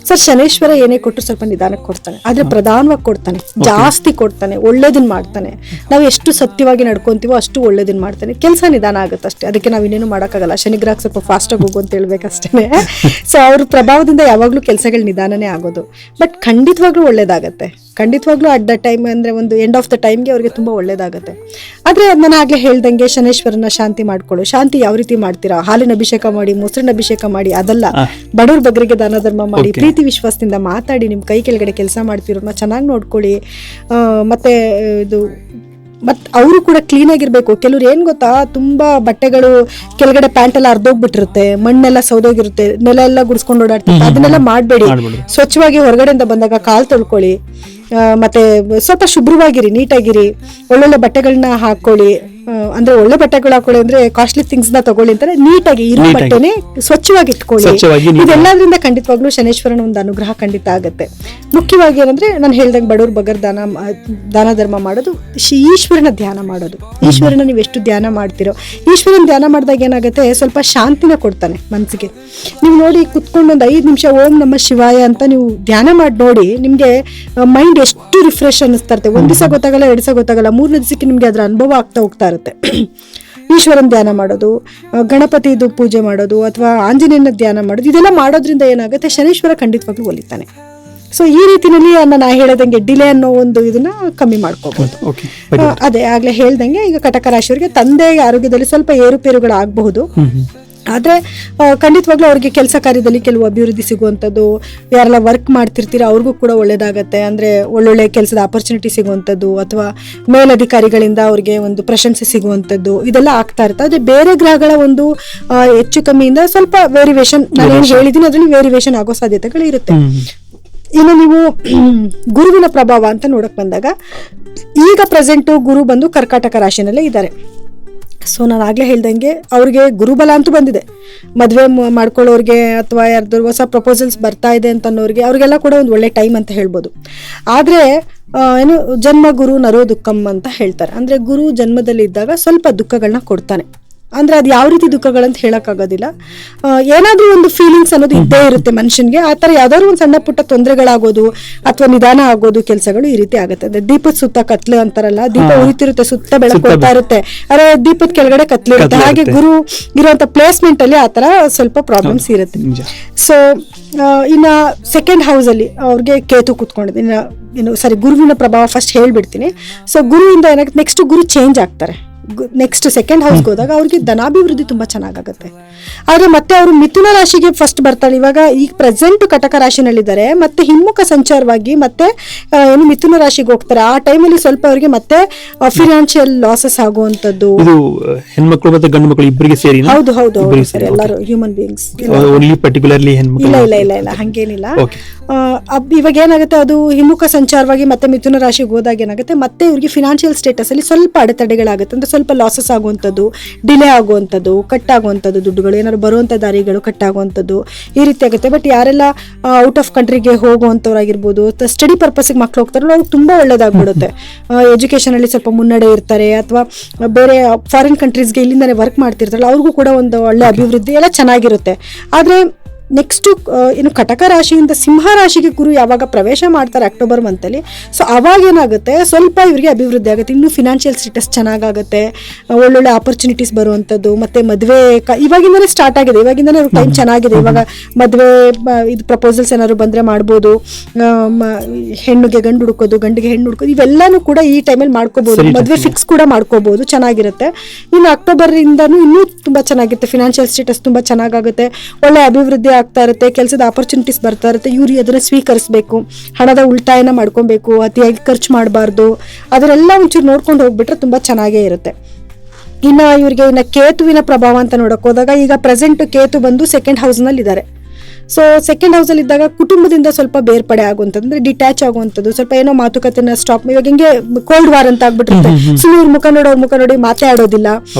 A: ಸರ್, ಶನೇಶ್ವರ ಏನೇ ಕೊಟ್ಟರು ಸ್ವಲ್ಪ ನಿಧಾನಕ್ಕೆ ಕೊಡ್ತಾನೆ, ಆದ್ರೆ ಪ್ರಧಾನವಾಗಿ ಕೊಡ್ತಾನೆ, ಜಾಸ್ತಿ ಕೊಡ್ತಾನೆ, ಒಳ್ಳೇದನ್ನ ಮಾಡ್ತಾನೆ. ನಾವು ಎಷ್ಟು ಸತ್ಯವಾಗಿ ನಡ್ಕೊಂತೀವೋ ಅಷ್ಟು ಒಳ್ಳೇದನ್ನ ಮಾಡ್ತಾನೆ. ಕೆಲಸ ನಿಧಾನ ಆಗುತ್ತೆ ಅಷ್ಟೇ, ಅದಕ್ಕೆ ನಾವು ಇನ್ನೇನು ಮಾಡೋಕ್ಕಾಗಲ್ಲ. ಶನಿಗ್ರಹಕ್ಕೆ ಸ್ವಲ್ಪ ಫಾಸ್ಟಾಗಿ ಹೋಗು ಅಂತ ಹೇಳ್ಬೇಕಷ್ಟೇ. ಸೊ ಅವ್ರ ಪ್ರಭಾವದಿಂದ ಯಾವಾಗ್ಲೂ ಕೆಲಸಗಳು ನಿಧಾನನೇ ಆಗೋದು, ಬಟ್ ಖಂಡಿತವಾಗ್ಲೂ ಒಳ್ಳೇದಾಗತ್ತೆ. ಖಂಡಿತವಾಗ್ಲೂ ಅಟ್ ದ ಟೈಮ್ ಅಂದ್ರೆ ಒಂದು ಎಂಡ್ ಆಫ್ ದ ಟೈಮ್ಗೆ ಅವ್ರಿಗೆ ತುಂಬಾ ಒಳ್ಳೇದಾಗುತ್ತೆ. ಆದ್ರೆ ನಾನು ಆಗ್ಲೇ ಹೇಳ್ದಂಗೆ ಶನೇಶ್ವರನ ಶಾಂತಿ ಮಾಡ್ಕೊಳ್ಳು. ಶಾಂತಿ ಯಾವ ರೀತಿ ಮಾಡ್ತೀರಾ? ಹಾಲಿನ ಅಭಿಷೇಕ ಮಾಡಿ, ಮೊಸರಿನ ಅಭಿಷೇಕ ಮಾಡಿ, ಅದಲ್ಲ, ಬಡವ್ರ ಬಗ್ಗರಿಗೆ ದಾನ ಧರ್ಮ ಮಾಡಿ, ಪ್ರೀತಿ ವಿಶ್ವಾಸದಿಂದ ಮಾತಾಡಿ, ನಿಮ್ ಕೈ ಕೆಳಗಡೆ ಕೆಲಸ ಮಾಡ್ತಿರೋರ್ನ ಚೆನ್ನಾಗಿ ನೋಡ್ಕೊಳ್ಳಿ. ಮತ್ತೆ ಇದು ಅವರು ಕೂಡ ಕ್ಲೀನ್ ಆಗಿರ್ಬೇಕು. ಕೆಲವ್ರು ಏನ್ ಗೊತ್ತಾ, ತುಂಬಾ ಬಟ್ಟೆಗಳು ಕೆಳಗಡೆ ಪ್ಯಾಂಟ್ ಎಲ್ಲ ಅರ್ಧೋಗ್ಬಿಟ್ಟಿರುತ್ತೆ, ಮಣ್ಣೆಲ್ಲ ಸೌದೋಗಿರುತ್ತೆ, ನೆಲ ಎಲ್ಲ ಗುಡಿಸ್ಕೊಂಡು ಓಡಾಡ್ತಿರುತ್ತೆ. ಅದನ್ನೆಲ್ಲ ಮಾಡ್ಬೇಡಿ. ಸ್ವಚ್ಛವಾಗಿ ಹೊರಗಡೆಯಿಂದ ಬಂದಾಗ ಕಾಲ್ ತೊಳ್ಕೊಳ್ಳಿ, ಮತ್ತೆ ಸ್ವಲ್ಪ ಶುಭ್ರವಾಗಿರಿ, ನೀಟಾಗಿರಿ, ಒಳ್ಳೊಳ್ಳೆ ಬಟ್ಟೆಗಳನ್ನ ಹಾಕೊಳ್ಳಿ. ಅಂದ್ರೆ ಒಳ್ಳೆ ಬಟ್ಟೆಗಳು ಹಾಕೊಳ್ಳಿ ಅಂದ್ರೆ ಕಾಸ್ಟ್ಲಿ ಥಿಂಗ್ಸ್ ನ ತಗೊಳ್ಳಿ ಅಂತಾರೆ, ನೀಟಾಗಿ ಇರೋ ಬಟ್ಟೆನೆ ಸ್ವಚ್ಛವಾಗಿ ಇಟ್ಕೊಳ್ಳಿ. ಇದೆಲ್ಲದ್ರಿಂದ ಖಂಡಿತವಾಗ್ಲೂ ಶನೇಶ್ವರನ ಒಂದು ಅನುಗ್ರಹ ಖಂಡಿತ ಆಗುತ್ತೆ. ಮುಖ್ಯವಾಗಿ ಏನಂದ್ರೆ ನಾನು ಹೇಳ್ದಂಗೆ ಬಡವ್ರ ಬಗ್ಗರ್ ದಾನ ಧರ್ಮ ಮಾಡೋದು, ಈಶ್ವರನ ಧ್ಯಾನ ಮಾಡೋದು. ಈಶ್ವರನ ನೀವು ಎಷ್ಟು ಧ್ಯಾನ ಮಾಡ್ತಿರೋ, ಈಶ್ವರನ ಧ್ಯಾನ ಮಾಡಿದಾಗ ಏನಾಗುತ್ತೆ, ಸ್ವಲ್ಪ ಶಾಂತಿನ ಕೊಡ್ತಾನೆ ಮನಸ್ಸಿಗೆ. ನೀವು ನೋಡಿ, ಕುತ್ಕೊಂಡು ಒಂದು 5 ನಿಮಿಷ ಓಂ ನಮ ಶಿವಾಯ ಅಂತ ನೀವು ಧ್ಯಾನ ಮಾಡಿ ನೋಡಿ, ನಿಮ್ಗೆ ಮೈಂಡ್ ಎಷ್ಟು ರಿಫ್ರೆಶ್ ಅನ್ನಿಸ್ತಾ ಇರುತ್ತೆ. ಒಂದ್ ದಿವಸ ಗೊತ್ತಾಗಲ್ಲ, 2 ದಿವಸ ಗೊತ್ತಾಗಲ್ಲ, 3ನೇ ದಿವಸಕ್ಕೆ ನಿಮ್ಗೆ ಅದ್ರ ಅನುಭವ ಆಗ್ತಾ ಹೋಗ್ತಾ ಇರುತ್ತೆ. ಈಶ್ವರನ ಧ್ಯಾನ ಮಾಡೋದು, ಗಣಪತಿದು ಪೂಜೆ ಮಾಡೋದು, ಅಥವಾ ಆಂಜನೇಯನ ಧ್ಯಾನ ಮಾಡೋದು, ಇದೆಲ್ಲ ಮಾಡೋದ್ರಿಂದ ಏನಾಗುತ್ತೆ, ಶನೇಶ್ವರ ಖಂಡಿತವಾಗ್ಲೂ ಒಲಿತಾನೆ. ಸೊ ಈ ರೀತಿನಲ್ಲಿ ನಾ ಹೇಳದಂಗೆ ಡಿಲೇ ಅನ್ನೋ ಒಂದು ಇದನ್ನ ಕಮ್ಮಿ ಮಾಡ್ಕೋಬಹುದು. ಅದೇ ಆಗ್ಲೇ ಹೇಳ್ದಂಗೆ ಈಗ ಕಟಕ ರಾಶಿಯವರಿಗೆ ತಂದೆ ಆರೋಗ್ಯದಲ್ಲಿ ಸ್ವಲ್ಪ ಏರುಪೇರುಗಳು ಆಗಬಹುದು. ಆದ್ರೆ ಖಂಡಿತವಾಗ್ಲೂ ಅವ್ರಿಗೆ ಕೆಲಸ ಕಾರ್ಯದಲ್ಲಿ ಕೆಲವು ಅಭಿವೃದ್ಧಿ ಸಿಗುವಂಥದ್ದು, ಯಾರೆಲ್ಲ ವರ್ಕ್ ಮಾಡ್ತಿರ್ತೀರಾ ಅವ್ರಿಗೂ ಕೂಡ ಒಳ್ಳೇದಾಗತ್ತೆ. ಅಂದ್ರೆ ಒಳ್ಳೊಳ್ಳೆ ಕೆಲಸದ ಆಪರ್ಚುನಿಟಿ ಸಿಗುವಂಥದ್ದು, ಅಥವಾ ಮೇಲಧಿಕಾರಿಗಳಿಂದ ಅವ್ರಿಗೆ ಒಂದು ಪ್ರಶಂಸೆ ಸಿಗುವಂಥದ್ದು, ಇದೆಲ್ಲ ಆಗ್ತಾ ಇರುತ್ತೆ. ಅದೇ ಬೇರೆ ಗ್ರಹಗಳ ಒಂದು ಹೆಚ್ಚು ಕಮ್ಮಿಯಿಂದ ಸ್ವಲ್ಪ ವೇರಿಯೇಷನ್, ನಾನೇನು ಹೇಳಿದ್ದೀನಿ ಅದರಲ್ಲಿ ವೇರಿಯೇಷನ್ ಆಗೋ ಸಾಧ್ಯತೆಗಳು ಇರುತ್ತೆ. ಇನ್ನು ನೀವು ಗುರುವಿನ ಪ್ರಭಾವ ಅಂತ ನೋಡಕ್ ಬಂದಾಗ, ಈಗ ಪ್ರೆಸೆಂಟು ಗುರು ಬಂದು ಕರ್ಕಾಟಕ ರಾಶಿನಲ್ಲೇ ಇದ್ದಾರೆ. ಸೊ ನಾನು ಆಗ್ಲೇ ಹೇಳ್ದಂಗೆ ಅವ್ರಿಗೆ ಗುರುಬಲ ಅಂತೂ ಬಂದಿದೆ. ಮದುವೆ ಮಾಡ್ಕೊಳ್ಳೋರಿಗೆ ಅಥವಾ ಯಾರ್ದು ಹೊಸ ಪ್ರಪೋಸಲ್ಸ್ ಬರ್ತಾ ಇದೆ ಅಂತ ಅನ್ನೋರಿಗೆ ಅವ್ರಿಗೆಲ್ಲ ಕೂಡ ಒಂದು ಒಳ್ಳೆ ಟೈಮ್ ಅಂತ ಹೇಳ್ಬೋದು. ಆದರೆ ಏನು ಜನ್ಮ ಗುರು ನರೋ ದುಃಖಂ ಅಂತ ಹೇಳ್ತಾರೆ. ಅಂದರೆ ಗುರು ಜನ್ಮದಲ್ಲಿ ಇದ್ದಾಗ ಸ್ವಲ್ಪ ದುಃಖಗಳನ್ನ ಕೊಡ್ತಾನೆ. ಅಂದ್ರೆ ಅದು ಯಾವ ರೀತಿ ದುಃಖಗಳಂತ ಹೇಳಕ್ಕಾಗೋದಿಲ್ಲ. ಏನಾದ್ರೂ ಒಂದು ಫೀಲಿಂಗ್ಸ್ ಅನ್ನೋದು ಇದ್ದೇ ಇರುತ್ತೆ ಮನುಷ್ಯನ್ಗೆ. ಆ ಥರ ಯಾವ್ದಾದ್ರು ಒಂದು ಸಣ್ಣ ಪುಟ್ಟ ತೊಂದರೆಗಳಾಗೋದು ಅಥವಾ ನಿಧಾನ ಆಗೋದು ಕೆಲಸಗಳು ಈ ರೀತಿ ಆಗುತ್ತೆ. ಅಂದ್ರೆ ದೀಪದ ಸುತ್ತ ಕತ್ಲೆ ಅಂತಾರಲ್ಲ, ದೀಪ ಉರಿತಿರುತ್ತೆ, ಸುತ್ತ ಬೆಳಕು ಕೊಡ್ತಾ ಇರುತ್ತೆ, ಅರೆ ದೀಪದ ಕೆಳಗಡೆ ಕತ್ಲೆ ಇರುತ್ತೆ. ಹಾಗೆ ಗುರು ಇರುವಂತ ಪ್ಲೇಸ್ಮೆಂಟ್ ಅಲ್ಲಿ ಆ ತರ ಸ್ವಲ್ಪ ಪ್ರಾಬ್ಲಮ್ಸ್ ಇರುತ್ತೆ. ಸೊ ಇನ್ನ ಸೆಕೆಂಡ್ ಹೌಸ್ ಅಲ್ಲಿ ಅವ್ರಿಗೆ ಕೇತು ಕೂತ್ಕೊಂಡಿದೆ. ಇನ್ನು ಗುರುವಿನ ಪ್ರಭಾವ ಫಸ್ಟ್ ಹೇಳ್ಬಿಡ್ತೀನಿ. ಸೊ ಗುರುವಿಂದ ಏನಾಗುತ್ತೆ, ನೆಕ್ಸ್ಟ್ ಗುರು ಚೇಂಜ್ ಆಗ್ತಾರೆ. ನೆಕ್ಸ್ಟ್ ಸೆಕೆಂಡ್ ಹೌಸ್ಗೆ ಹೋದಾಗ ಅವ್ರಿಗೆ ಧನಾಭಿವೃದ್ಧಿ ತುಂಬ ಚೆನ್ನಾಗಾಗುತ್ತೆ. ಆದರೆ ಮತ್ತೆ ಅವರು ಮಿಥುನ ರಾಶಿಗೆ ಫಸ್ಟ್ ಬರ್ತಾಳೆ. ಇವಾಗ ಈಗ ಪ್ರೆಸೆಂಟ್ ಕಟಕ ರಾಶಿನಲ್ಲಿದ್ದಾರೆ, ಮತ್ತೆ ಹಿಮ್ಮುಖ ಸಂಚಾರವಾಗಿ ಮತ್ತೆ ಏನು ಮಿಥುನ ರಾಶಿಗೆ ಹೋಗ್ತಾರೆ. ಆ ಟೈಮಲ್ಲಿ ಸ್ವಲ್ಪ ಅವರಿಗೆ ಮತ್ತೆ ಫಿನಾನ್ಷಿಯಲ್ ಲಾಸಸ್ ಆಗುವಂಥದ್ದು.
B: ಇದು ಹೆಣ್ಮಕ್ಳು ಮತ್ತೆ ಗಂಡು ಮಕ್ಕಳು ಇಬ್ಬರಿಗೆ ಸೇರಿ?
A: ಹೌದು ಸರ್, ಎಲ್ಲರೂ ಹ್ಯೂಮನ್ ಬೀಯಿಂಗ್ಸ್.
B: ಓನ್ಲಿ ಪರ್ಟಿಕ್ಯುಲರ್ಲಿ ಹೆಣ್ಮಕ್ಳು?
A: ಇಲ್ಲ ಹಂಗೇನಿಲ್ಲ. ಇವಾಗ ಏನಾಗುತ್ತೆ, ಅದು ಹಿಮ್ಮುಖ ಸಂಚಾರವಾಗಿ ಮತ್ತೆ ಮಿಥುನ ರಾಶಿಗೆ ಹೋದಾಗ ಏನಾಗುತ್ತೆ, ಮತ್ತೆ ಇವ್ರಿಗೆ ಫಿನಾನ್ಷಿಯಲ್ ಸ್ಟೇಟಸ್ ಅಲ್ಲಿ ಸ್ವಲ್ಪ ಅಡೆತಡೆಗಳಾಗುತ್ತೆ. ಅಂದ್ರೆ ಸ್ವಲ್ಪ ಲಾಸಸ್ ಆಗುವಂಥದ್ದು, ಡಿಲೇ ಆಗುವಂಥದ್ದು, ಕಟ್ ಆಗುವಂಥದ್ದು, ದುಡ್ಡುಗಳು ಏನಾದ್ರು ಬರುವಂಥ ದಾರಿಗಳು ಕಟ್ ಆಗುವಂಥದ್ದು ಈ ರೀತಿ ಆಗುತ್ತೆ. ಬಟ್ ಯಾರೆಲ್ಲ ಔಟ್ ಆಫ್ ಕಂಟ್ರಿಗೆ ಹೋಗುವಂಥವ್ರಾಗಿರ್ಬೋದು, ಸ್ಟಡಿ ಪರ್ಪಸ್ಗೆ ಮಕ್ಳು ಹೋಗ್ತಾರಲ್ಲ, ಅವ್ರಿಗೆ ತುಂಬ ಒಳ್ಳೇದಾಗ್ಬಿಡುತ್ತೆ. ಎಜುಕೇಷನ್ ಅಲ್ಲಿ ಸ್ವಲ್ಪ ಮುನ್ನಡೆ ಇರ್ತಾರೆ, ಅಥವಾ ಬೇರೆ ಫಾರಿನ್ ಕಂಟ್ರೀಸ್ಗೆ ಇಲ್ಲಿಂದಾನೆ ವರ್ಕ್ ಮಾಡ್ತಿರ್ತಾರಲ್ಲ, ಅವ್ರಿಗೂ ಕೂಡ ಒಂದು ಒಳ್ಳೆ ಅಭಿವೃದ್ಧಿ ಎಲ್ಲ ಚೆನ್ನಾಗಿರುತ್ತೆ. ಆದರೆ ನೆಕ್ಸ್ಟು ಏನು ಕಟಕ ರಾಶಿಯಿಂದ ಸಿಂಹ ರಾಶಿಗೆ ಗುರು ಯಾವಾಗ ಪ್ರವೇಶ ಮಾಡ್ತಾರೆ ಅಕ್ಟೋಬರ್ ಮಂತಲ್ಲಿ, ಸೊ ಅವಾಗ ಏನಾಗುತ್ತೆ, ಸ್ವಲ್ಪ ಇವರಿಗೆ ಅಭಿವೃದ್ಧಿ ಆಗುತ್ತೆ. ಇನ್ನೂ ಫಿನಾನ್ಷಿಯಲ್ ಸ್ಟೇಟಸ್ ಚೆನ್ನಾಗಾಗುತ್ತೆ, ಒಳ್ಳೊಳ್ಳೆ ಆಪರ್ಚುನಿಟೀಸ್ ಬರುವಂಥದ್ದು, ಮತ್ತೆ ಮದುವೆ ಇವಾಗಿಂದನೇ ಸ್ಟಾರ್ಟ್ ಆಗಿದೆ, ಇವಾಗಿಂದನೇ ಟೈಮ್ ಚೆನ್ನಾಗಿದೆ. ಇವಾಗ ಮದುವೆ ಇದು ಪ್ರಪೋಸಲ್ಸ್ ಏನಾದ್ರು ಬಂದರೆ ಮಾಡ್ಬೋದು, ಹೆಣ್ಣಿಗೆ ಗಂಡು ಹುಡ್ಕೋದು, ಗಂಡಿಗೆ ಹೆಣ್ಣು ಹುಡ್ಕೋದು, ಇವೆಲ್ಲನೂ ಕೂಡ ಈ ಟೈಮಲ್ಲಿ ಮಾಡ್ಕೋಬಹುದು. ಮದುವೆ ಫಿಕ್ಸ್ ಕೂಡ ಮಾಡ್ಕೋಬಹುದು, ಚೆನ್ನಾಗಿರುತ್ತೆ. ಇನ್ನು ಅಕ್ಟೋಬರ್ ಇಂದನೂ ಇನ್ನೂ ತುಂಬಾ ಚೆನ್ನಾಗಿರುತ್ತೆ, ಫಿನಾನ್ಷಿಯಲ್ ಸ್ಟೇಟಸ್ ತುಂಬಾ ಚೆನ್ನಾಗಾಗುತ್ತೆ, ಒಳ್ಳೆ ಅಭಿವೃದ್ಧಿ ಆಗ್ತಾ ಇರುತ್ತೆ, ಕೆಲಸದ ಆಪರ್ಚುನಿಟೀಸ್ ಬರ್ತಾ ಇರುತ್ತೆ. ಇವ್ರು ಅದನ್ನ ಸ್ವೀಕರಿಸಬೇಕು, ಹಣದ ಉಳಿತಾಯನ ಮಾಡ್ಕೊಬೇಕು, ಅತಿಯಾಗಿ ಖರ್ಚು ಮಾಡಬಾರ್ದು, ಅದನ್ನೆಲ್ಲ ಒಂಚೂರು ನೋಡ್ಕೊಂಡು ಹೋಗ್ಬಿಟ್ರೆ ತುಂಬಾ ಚೆನ್ನಾಗೇ ಇರುತ್ತೆ. ಇನ್ನು ಕೇತುವಿನ ಪ್ರಭಾವ ಅಂತ ನೋಡಕ್ ಹೋದಾಗ, ಈಗ ಪ್ರೆಸೆಂಟ್ ಕೇತು ಬಂದು ಸೆಕೆಂಡ್ ಹೌಸ್ ನಲ್ಲಿ ಇದ್ದಾರೆ. ಸೊ ಸೆಕೆಂಡ್ ಹೌಸಲ್ಲಿ ಇದ್ದಾಗ ಕುಟುಂಬದಿಂದ ಸ್ವಲ್ಪ ಬೇರ್ಪಡೆ ಆಗುವಂಥದ್ದು, ಅಂದ್ರೆ ಡಿಟ್ಯಾಚ್ ಆಗುವಂಥದ್ದು, ಸ್ವಲ್ಪ ಏನೋ ಮಾತುಕತೆನ ಸ್ಟಾಪ್. ಇವಾಗ ಹಿಂಗೆ ಕೋಲ್ಡ್ ವಾರ್ ಅಂತ ಆಗ್ಬಿಟ್ಟಿರುತ್ತೆ, ಸುಮ್ಮನೆ ಅವ್ರ ಮುಖ ನೋಡಿ ಮಾತೇ ಆಡೋದಿಲ್ಲ,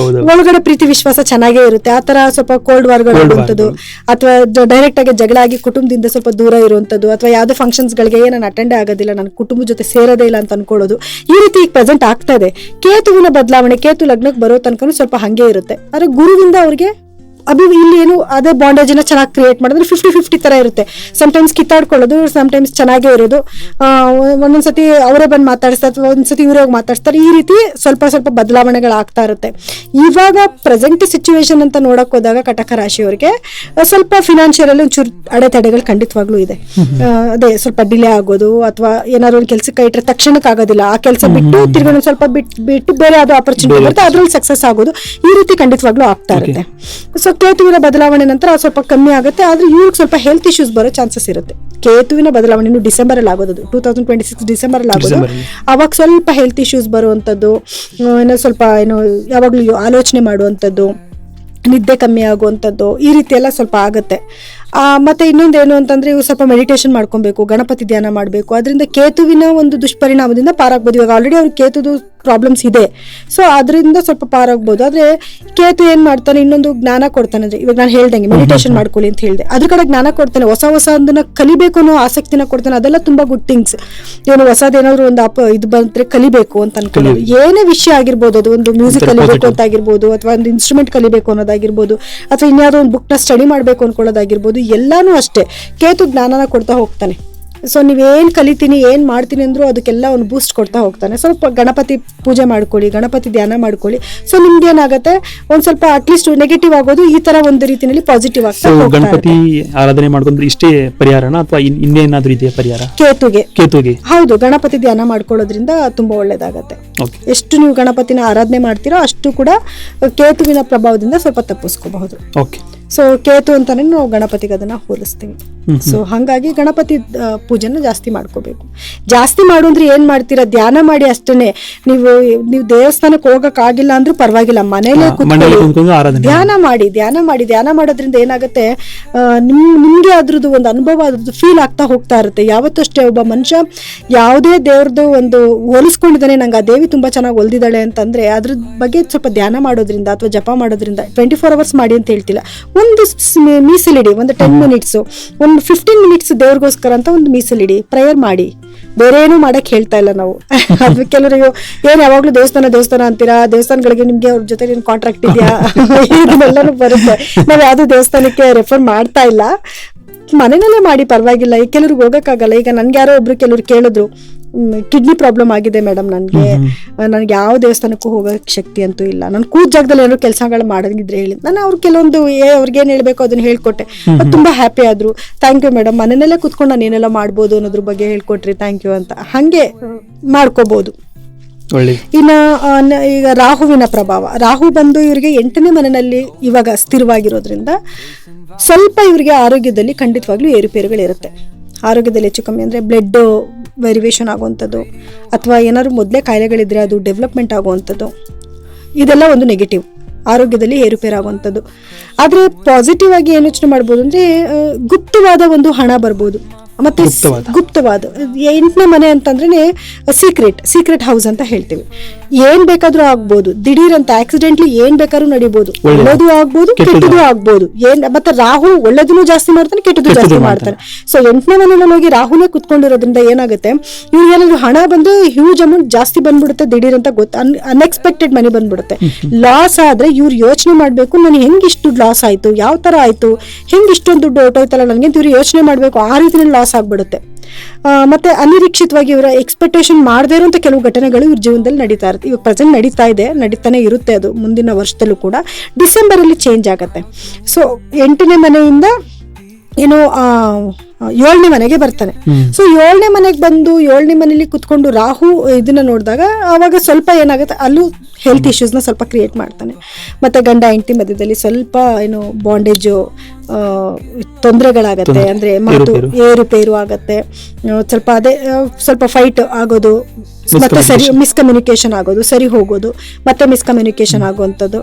A: ಒಳಗಡೆ ಪ್ರೀತಿ ವಿಶ್ವಾಸ ಚೆನ್ನಾಗೇ ಇರುತ್ತೆ. ಆ ತರ ಸ್ವಲ್ಪ ಕೋಲ್ಡ್ ವಾರ್ಗಳು ಆಡುವಂಥದ್ದು, ಅಥವಾ ಡೈರೆಕ್ಟ್ ಆಗಿ ಜಗಳ ಆಗಿ ಕುಟುಂಬದಿಂದ ಸ್ವಲ್ಪ ದೂರ ಇರುವಂಥದ್ದು, ಅಥವಾ ಯಾವುದೇ ಫಂಕ್ಷನ್ಸ್ಗಳಿಗೆ ನಾನು ಅಟೆಂಡೇ ಆಗೋದಿಲ್ಲ, ನನ್ನ ಕುಟುಂಬದ ಜೊತೆ ಸೇರೋದೇ ಇಲ್ಲ ಅಂತ ಅನ್ಕೊಳ್ಳೋದು, ಈ ರೀತಿ ಈಗ ಪ್ರೆಸೆಂಟ್ ಆಗ್ತಾ ಇದೆ. ಕೇತುವಿನ ಬದಲಾವಣೆ, ಕೇತು ಲಗ್ನಕ್ಕೆ ಬರೋ ತನಕ ಸ್ವಲ್ಪ ಹಂಗೆ ಇರುತ್ತೆ. ಆದ್ರೆ ಗುರುವಿಂದ ಅವ್ರಿಗೆ ಇಲ್ಲಿ ಏನು ಅದೇ ಬಾಂಡೇಜ್ ನ ಚೆನ್ನಾಗಿ ಕ್ರಿಯೇಟ್ ಮಾಡಿದ್ರೆ 50-50 ತರ ಇರುತ್ತೆ. ಸಮಟೈಮ್ಸ್ ಕಿತ್ತಾಡ್ಕೊಳ್ಳೋದು, ಸಮಟೈಮ್ಸ್ ಚೆನ್ನಾಗೇ ಇರೋದು, ಒಂದೊಂದ್ಸತಿ ಅವರೇ ಬಂದು ಮಾತಾಡಿಸ್ತಾರೆ, ಅಥವಾ ಒಂದ್ಸತಿ ಇವರೇ ಹೋಗಿ ಮಾತಾಡ್ತಾರೆ. ಈ ರೀತಿ ಸ್ವಲ್ಪ ಬದಲಾವಣೆಗಳಾಗ್ತಾ ಇರುತ್ತೆ. ಇವಾಗ ಪ್ರೆಸೆಂಟ್ ಸಿಚುವೇಶನ್ ಅಂತ ನೋಡಕ್ ಹೋದಾಗ ಕಟಕ ರಾಶಿಯವರಿಗೆ ಸ್ವಲ್ಪ ಫಿನಾನ್ಷಿಯಲ್ ಅಲ್ಲಿ ಒಂಚೂರು ಅಡೆತಡೆಗಳು ಖಂಡಿತವಾಗ್ಲೂ ಇದೆ. ಅದೇ ಸ್ವಲ್ಪ ಡಿಲೇ ಆಗೋದು, ಅಥವಾ ಏನಾದ್ರು ಒಂದು ಕೆಲಸಕ್ಕೆ ಇಟ್ಟರೆ ತಕ್ಷಣಕ್ಕೆ ಆಗೋದಿಲ್ಲ, ಆ ಕೆಲಸ ಬಿಟ್ಟು ತಿರ್ಗಿ ಸ್ವಲ್ಪ ಬಿಟ್ಟು ಬೇರೆ ಯಾವ್ದೋ ಆಪರ್ಚುನಿಟಿ ಬರುತ್ತೆ, ಅದ್ರಲ್ಲಿ ಸಕ್ಸಸ್ ಆಗೋದು, ಈ ರೀತಿ ಖಂಡಿತವಾಗ್ಲೂ ಆಗ್ತಾ ಇರುತ್ತೆ. ಸೊ ಕೇತುವಿನ ಬದಲಾವಣೆ ನಂತರ ಸ್ವಲ್ಪ ಕಮ್ಮಿ ಆಗುತ್ತೆ, ಆದ್ರೆ ಇವ್ರಿಗೆ ಸ್ವಲ್ಪ ಹೆಲ್ತ್ ಇಶ್ಯೂಸ್ ಬರೋ ಚಾನ್ಸಸ್ ಇರುತ್ತೆ. ಕೇತುವಿನ ಬದಲಾವಣೆ ಇನ್ನು ಡಿಸೆಂಬರ್ ಅಲ್ಲಿ ಆಗೋದು, 2026 ಡಿಸೆಂಬರ್ ಅಲ್ಲಿ ಆಗೋದು. ಅವಾಗ ಸ್ವಲ್ಪ ಹೆಲ್ತ್ ಇಶ್ಯೂಸ್ ಬರುವಂಥದ್ದು, ಸ್ವಲ್ಪ ಯಾವಾಗ್ಲೂ ಆಲೋಚನೆ ಮಾಡುವಂಥದ್ದು, ನಿದ್ದೆ ಕಮ್ಮಿ ಆಗುವಂಥದ್ದು, ಈ ರೀತಿ ಎಲ್ಲ ಸ್ವಲ್ಪ ಆಗುತ್ತೆ. ಮತ್ತೆ ಇನ್ನೊಂದೇನು ಅಂತಂದ್ರೆ, ಇವು ಸ್ವಲ್ಪ ಮೆಡಿಟೇಷನ್ ಮಾಡ್ಕೊಬೇಕು, ಗಣಪತಿ ಧ್ಯಾನ ಮಾಡಬೇಕು. ಅದರಿಂದ ಕೇತುವಿನ ಒಂದು ದುಷ್ಪರಿಣಾಮದಿಂದ ಪಾರಾಗ್ಬೋದು. ಇವಾಗ ಆಲ್ರೆಡಿ ಅವ್ರಿಗೆ ಕೇತುದು ಪ್ರಾಬ್ಲಮ್ಸ್ ಇದೆ, ಸೊ ಅದರಿಂದ ಸ್ವಲ್ಪ ಪಾರಾಗ್ಬೋದು. ಆದ್ರೆ ಕೇತು ಏನ್ ಮಾಡ್ತಾನೆ, ಇನ್ನೊಂದು ಜ್ಞಾನ ಕೊಡ್ತಾನೆ. ಅಂದ್ರೆ ಇವಾಗ ನಾನು ಹೇಳ್ದಂಗೆ ಮೆಡಿಟೇಷನ್ ಮಾಡ್ಕೊಳ್ಳಿ ಅಂತ ಹೇಳಿದೆ, ಅದ್ರ ಕಡೆ ಜ್ಞಾನ ಕೊಡ್ತಾನೆ, ಹೊಸ ಅದನ್ನ ಕಲಿಬೇಕು ಅನ್ನೋ ಆಸಕ್ತಿನ ಕೊಡ್ತಾನೆ. ಅದೆಲ್ಲ ತುಂಬಾ ಗುಡ್ ಥಿಂಗ್ಸ್. ಏನು ಹೊಸದೇನಾದ್ರು ಒಂದು ಇದು ಬಂದ್ರೆ ಕಲಿಬೇಕು ಅಂತ ಅನ್ಕೊಳ್ಳೋದು, ಏನೇ ವಿಷಯ ಆಗಿರ್ಬೋದು, ಅದು ಒಂದು ಮ್ಯೂಸಿಕ್ ಕಲಿಬೇಕು ಅಂತ ಆಗಿರ್ಬೋದು, ಅಥವಾ ಒಂದು ಇನ್ಸ್ಟ್ರೂಮೆಂಟ್ ಕಲಿಬೇಕು ಅನ್ನೋದಾಗಿರ್ಬೋದು, ಅಥವಾ ಇನ್ಯಾವುದೋ ಒಂದು ಬುಕ್ ನ ಸ್ಟಡಿ ಮಾಡ್ಬೇಕು ಅನ್ಕೊಳ್ಳೋದಾಗಿರ್ಬೋದು, ಎಲ್ಲಾನು ಅಷ್ಟೇ ಕೇತು ಜ್ಞಾನನ ಕೊಡ್ತಾ ಹೋಗ್ತಾನೆ. ಸೊ ನೀವೇನ್ ಕಲಿತೀನಿ, ಏನ್ ಮಾಡ್ತೀನಿ ಅಂದ್ರೂ ಅದಕ್ಕೆಲ್ಲ ಒಂದು ಬೂಸ್ಟ್ ಕೊಡ್ತಾ ಹೋಗ್ತಾನೆ. ಸ್ವಲ್ಪ ಗಣಪತಿ ಪೂಜೆ ಮಾಡ್ಕೊಳ್ಳಿ, ಗಣಪತಿ ಧ್ಯಾನ ಮಾಡ್ಕೊಳ್ಳಿ. ಸೊ ನಿಮ್ಗೆ ಏನಾಗುತ್ತೆ, ಒಂದ್ ಸ್ವಲ್ಪ ಅಟ್ಲೀಸ್ಟ್ ನೆಗೆಟಿವ್ ಆಗೋದು ಈ ತರ ಒಂದು ರೀತಿಯಲ್ಲಿ ಪಾಸಿಟಿವ್ ಆಗ್ತಾ ಹೋಗ್ತಾ ಇರುತ್ತೆ.
B: ಗಣಪತಿ ಆರಾಧನೆ ಮಾಡ್ಕೊಂಡ್ರೆ ಇಷ್ಟೇ ಪರಿಹಾರನ, ಅಥವಾ ಇನ್ನೇನಾದ್ರೂ ಇದೆಯಾ ಪರಿಹಾರ? ಕೇತುಗೆ
A: ಹೌದು, ಗಣಪತಿ ಧ್ಯಾನ ಮಾಡ್ಕೊಳ್ಳೋದ್ರಿಂದ ತುಂಬಾ ಒಳ್ಳೇದಾಗತ್ತೆ. ಎಷ್ಟು ನೀವು ಗಣಪತಿನ ಆರಾಧನೆ ಮಾಡ್ತೀರೋ ಅಷ್ಟು ಕೂಡ ಕೇತುವಿನ ಪ್ರಭಾವದಿಂದ ಸ್ವಲ್ಪ ತಪ್ಪಿಸ್ಕೋಬಹುದು. ಸೊ ಕೇತು ಅಂತಾನೆ ನಾವು ಗಣಪತಿಗೆ ಅದನ್ನ ಹೋಲಿಸ್ತೀವಿ. ಸೊ ಹಾಗಾಗಿ ಗಣಪತಿ ಪೂಜೆನ ಜಾಸ್ತಿ ಮಾಡ್ಕೋಬೇಕು. ಜಾಸ್ತಿ ಮಾಡು ಅಂದ್ರೆ ಏನ್ ಮಾಡ್ತೀರಾ, ಧ್ಯಾನ ಮಾಡಿ ಅಷ್ಟೇನೆ. ನೀವು ದೇವಸ್ಥಾನಕ್ಕೆ ಹೋಗಕ್ ಆಗಿಲ್ಲ ಅಂದ್ರೂ ಪರವಾಗಿಲ್ಲ, ಮನೇಲೆ ಕೂತ್ಕೊಂಡು ಧ್ಯಾನ ಮಾಡೋದ್ರಿಂದ ಏನಾಗುತ್ತೆ, ನಿಮ್ಗೆ ಅದ್ರದ್ದು ಒಂದು ಅನುಭವ, ಅದ್ರದ್ದು ಫೀಲ್ ಆಗ್ತಾ ಹೋಗ್ತಾ ಇರುತ್ತೆ. ಯಾವತ್ತಷ್ಟೇ ಒಬ್ಬ ಮನುಷ್ಯ ಯಾವುದೇ ದೇವ್ರದ್ದು ಒಂದು ಹೋಲಿಸ್ಕೊಂಡಿದ್ದಾನೆ, ನಂಗೆ ಆ ದೇವಿ ತುಂಬಾ ಚೆನ್ನಾಗಿ ಹೊಲ್ದಿದ್ದಾಳೆ ಅಂತಂದ್ರೆ ಅದ್ರ ಬಗ್ಗೆ ಸ್ವಲ್ಪ ಧ್ಯಾನ ಮಾಡೋದ್ರಿಂದ ಅಥವಾ ಜಪ ಮಾಡೋದ್ರಿಂದ, 24 hours ಮಾಡಿ ಅಂತ ಹೇಳ್ತಿಲ್ಲ, ಒಂದು ಮೀಸಲಿಡಿ, ಒಂದು 10 minutes, ಒಂದು 15 minutes ದೇವ್ರಿಗೋಸ್ಕರ ಅಂತ ಒಂದು ಮೀಸಲಿಡಿ, ಪ್ರೇಯರ್ ಮಾಡಿ. ಬೇರೆ ಏನು ಮಾಡಕ್ ಹೇಳ್ತಾ ಇಲ್ಲ ನಾವು. ಅದು ಕೆಲವರಿಗೆ ಏನ್ ಯಾವಾಗ್ಲೂ ದೇವಸ್ಥಾನ ಅಂತೀರಾ, ದೇವಸ್ಥಾನಗಳಿಗೆ ನಿಮ್ಗೆ ಅವ್ರ ಜೊತೆ ಏನ್ ಕಾಂಟ್ರಾಕ್ಟ್ ಇದೆಯಾ, ಇದನ್ನೆಲ್ಲಾನು ಬರುತ್ತೆ. ನಾವ್ ಯಾವ್ದು ದೇವಸ್ಥಾನಕ್ಕೆ ರೆಫರ್ ಮಾಡ್ತಾ ಇಲ್ಲ, ಮನೆಯಲ್ಲೇ ಮಾಡಿ ಪರವಾಗಿಲ್ಲ. ಈಗ ಕೆಲವ್ರಿಗೆ ಹೋಗಕ್ಕಾಗಲ್ಲ. ಈಗ ನನ್ಗೆ ಯಾರೋ ಒಬ್ರು ಕೆಲವ್ರು ಕೇಳಿದ್ರು, ಕಿಡ್ನಿ ಪ್ರಾಬ್ಲಮ್ ಆಗಿದೆ ಮೇಡಮ್ ನನಗೆ ಯಾವ ದೇವಸ್ಥಾನಕ್ಕೂ ಹೋಗೋಕೆ ಶಕ್ತಿ ಅಂತೂ ಇಲ್ಲ, ನಾನು ಕೂತ್ ಜಾಗದಲ್ಲಿ ಏನೋ ಕೆಲಸಗಳು ಮಾಡೋದಿದ್ರೆ ಹೇಳಿ. ನಾನು ಅವ್ರು ಕೆಲವೊಂದು ಅವ್ರಿಗೆ ಏನ್ ಹೇಳ್ಬೇಕು ಅದನ್ನ ಹೇಳ್ಕೊಟ್ಟೆ, ತುಂಬಾ ಹ್ಯಾಪಿ ಆದ್ರು. ಥ್ಯಾಂಕ್ ಯು ಮೇಡಮ್, ಮನೆಯಲ್ಲೇ ಕುತ್ಕೊಂಡು ನಾನು ಏನೆಲ್ಲ ಮಾಡ್ಬೋದು ಅನ್ನೋದ್ರ ಬಗ್ಗೆ ಹೇಳ್ಕೊಟ್ರಿ, ಥ್ಯಾಂಕ್ ಯು ಅಂತ. ಹಂಗೆ ಮಾಡ್ಕೋಬಹುದು.
B: ಒಳ್ಳೆಯದು.
A: ಇನ್ನು ಈಗ ರಾಹುವಿನ ಪ್ರಭಾವ, ರಾಹು ಬಂದು ಇವರಿಗೆ 8ನೇ ಮನೆಯಲ್ಲಿ ಇವಾಗ ಸ್ಥಿರವಾಗಿರೋದ್ರಿಂದ ಸ್ವಲ್ಪ ಇವರಿಗೆ ಆರೋಗ್ಯದಲ್ಲಿ ಖಂಡಿತವಾಗ್ಲೂ ಏರುಪೇರುಗಳಿರುತ್ತೆ. ಆರೋಗ್ಯದಲ್ಲಿ ಹೆಚ್ಚು ಕಮ್ಮಿ ಅಂದರೆ ಬ್ಲಡ್ ವೆರಿವೇಷನ್ ಆಗುವಂಥದ್ದು, ಅಥವಾ ಏನಾದ್ರು ಮೊದಲೇ ಕಾಯಿಲೆಗಳಿದ್ರೆ ಅದು ಡೆವಲಪ್ಮೆಂಟ್ ಆಗುವಂಥದ್ದು, ಇದೆಲ್ಲ ಒಂದು ನೆಗೆಟಿವ್. ಆರೋಗ್ಯದಲ್ಲಿ ಏರುಪೇರಾಗುವಂಥದ್ದು. ಆದರೆ ಪಾಸಿಟಿವ್ ಆಗಿ ಏನು ಯೋಚನೆ ಮಾಡ್ಬೋದು ಅಂದರೆ ಗುಪ್ತವಾದ ಒಂದು ಹಣ ಬರ್ಬೋದು. ಮತ್ತೆ ಗುಪ್ತವಾದ 8ನೇ ಮನೆ ಅಂತಂದ್ರೆ ಸೀಕ್ರೆಟ್ ಹೌಸ್ ಅಂತ ಹೇಳ್ತೀವಿ. ಏನ್ ಬೇಕಾದ್ರೂ ಆಗ್ಬೋದು, ದಿಢೀರ್ ಅಂತ ಆಕ್ಸಿಡೆಂಟ್ಲಿ ಏನ್ ಬೇಕಾದ್ರೂ ನಡಿಬಹುದು, ಒಳ್ಳೇದು ಆಗ್ಬೋದು ಕೆಟ್ಟದ್ದು ಆಗ್ಬೋದು. ಮತ್ತೆ ರಾಹು ಒಳ್ಳೇದನ್ನು ಜಾಸ್ತಿ ಮಾಡ್ತಾನೆ, ಕೆಟ್ಟದ್ದು ಜಾಸ್ತಿ ಮಾಡ್ತಾನೆ. ಸೊ 8ನೇ ಮನೆಯಲ್ಲಿ ಹೋಗಿ ರಾಹುನೇ ಕುತ್ಕೊಂಡಿರೋದ್ರಿಂದ ಏನಾಗುತ್ತೆ, ಇವ್ರಿಗೆ ಏನಾದ್ರು ಹಣ ಬಂದು ಹ್ಯೂಜ್ ಅಮೌಂಟ್ ಜಾಸ್ತಿ ಬಂದ್ಬಿಡುತ್ತೆ, ದಿಢೀರ್ ಅಂತ ಅನ್ಎಕ್ಸ್ಪೆಕ್ಟೆಡ್ ಮನಿ ಬಂದ್ಬಿಡುತ್ತೆ. ಲಾಸ್ ಆದ್ರೆ ಇವ್ರು ಯೋಚನೆ ಮಾಡ್ಬೇಕು, ನಾನು ಹೆಂಗ್ ಇಷ್ಟು ಲಾಸ್ ಆಯ್ತು, ಯಾವ ತರ ಆಯ್ತು, ಹೆಂಗ್ ಇಷ್ಟೊಂದು ದುಡ್ಡು ಹೊಟ್ಟೋಯ್ತಲ್ಲ ನನಗೆ ಅಂತ ಇವ್ರು ಯೋಚನೆ ಮಾಡ್ಬೇಕು. ಆ ರೀತಿಯಲ್ಲಿ ಲಾಸ್ ಆಗ್ಬಿಡುತ್ತೆ. ಮತ್ತೆ ಅನಿರೀಕ್ಷಿತವಾಗಿ ಇವರ ಎಕ್ಸ್ಪೆಕ್ಟೇಷನ್ ಮಾಡದೇ ಇರುವಂತ ಕೆಲವು ಘಟನೆಗಳು ಇವ್ರ ಜೀವನದಲ್ಲಿ ನಡೀತಾ ಇರುತ್ತೆ. ಇವಾಗ ಪ್ರೆಸೆಂಟ್ ನಡೀತಾನೆ ಇರುತ್ತೆ. ಅದು ಮುಂದಿನ ವರ್ಷದಲ್ಲೂ ಕೂಡ ಡಿಸೆಂಬರ್ ಅಲ್ಲಿ ಚೇಂಜ್ ಆಗುತ್ತೆ. ಸೊ 8ನೇ ಮನೆಯಿಂದ ಏನು 7ನೇ ಮನೆಗೆ ಬರ್ತಾನೆ. ಸೊ 7ನೇ ಮನೆಗೆ ಬಂದು 7ನೇ ಮನೆಯಲ್ಲಿ ಕುತ್ಕೊಂಡು ರಾಹು ಇದನ್ನ ನೋಡಿದಾಗ ಅವಾಗ ಸ್ವಲ್ಪ ಏನಾಗುತ್ತೆ, ಅಲ್ಲೂ ಹೆಲ್ತ್ ಇಶ್ಯೂಸ್ನ ಸ್ವಲ್ಪ ಕ್ರಿಯೇಟ್ ಮಾಡ್ತಾನೆ. ಮತ್ತೆ ಗಂಡ ಹೆಂಡತಿ ಮಧ್ಯದಲ್ಲಿ ಸ್ವಲ್ಪ ಏನು ಬಾಂಡೇಜು ತೊಂದರೆಗಳಾಗತ್ತೆ, ಅಂದ್ರೆ ಮಾತು ಏರುಪೇರು ಆಗತ್ತೆ, ಸ್ವಲ್ಪ ಫೈಟ್ ಆಗೋದು, ಮತ್ತೆ ಮಿಸ್ಕಮ್ಯುನಿಕೇಶನ್ ಆಗೋದು, ಸರಿ ಹೋಗೋದು, ಮತ್ತೆ ಮಿಸ್ಕಮ್ಯುನಿಕೇಶನ್ ಆಗುವಂಥದ್ದು.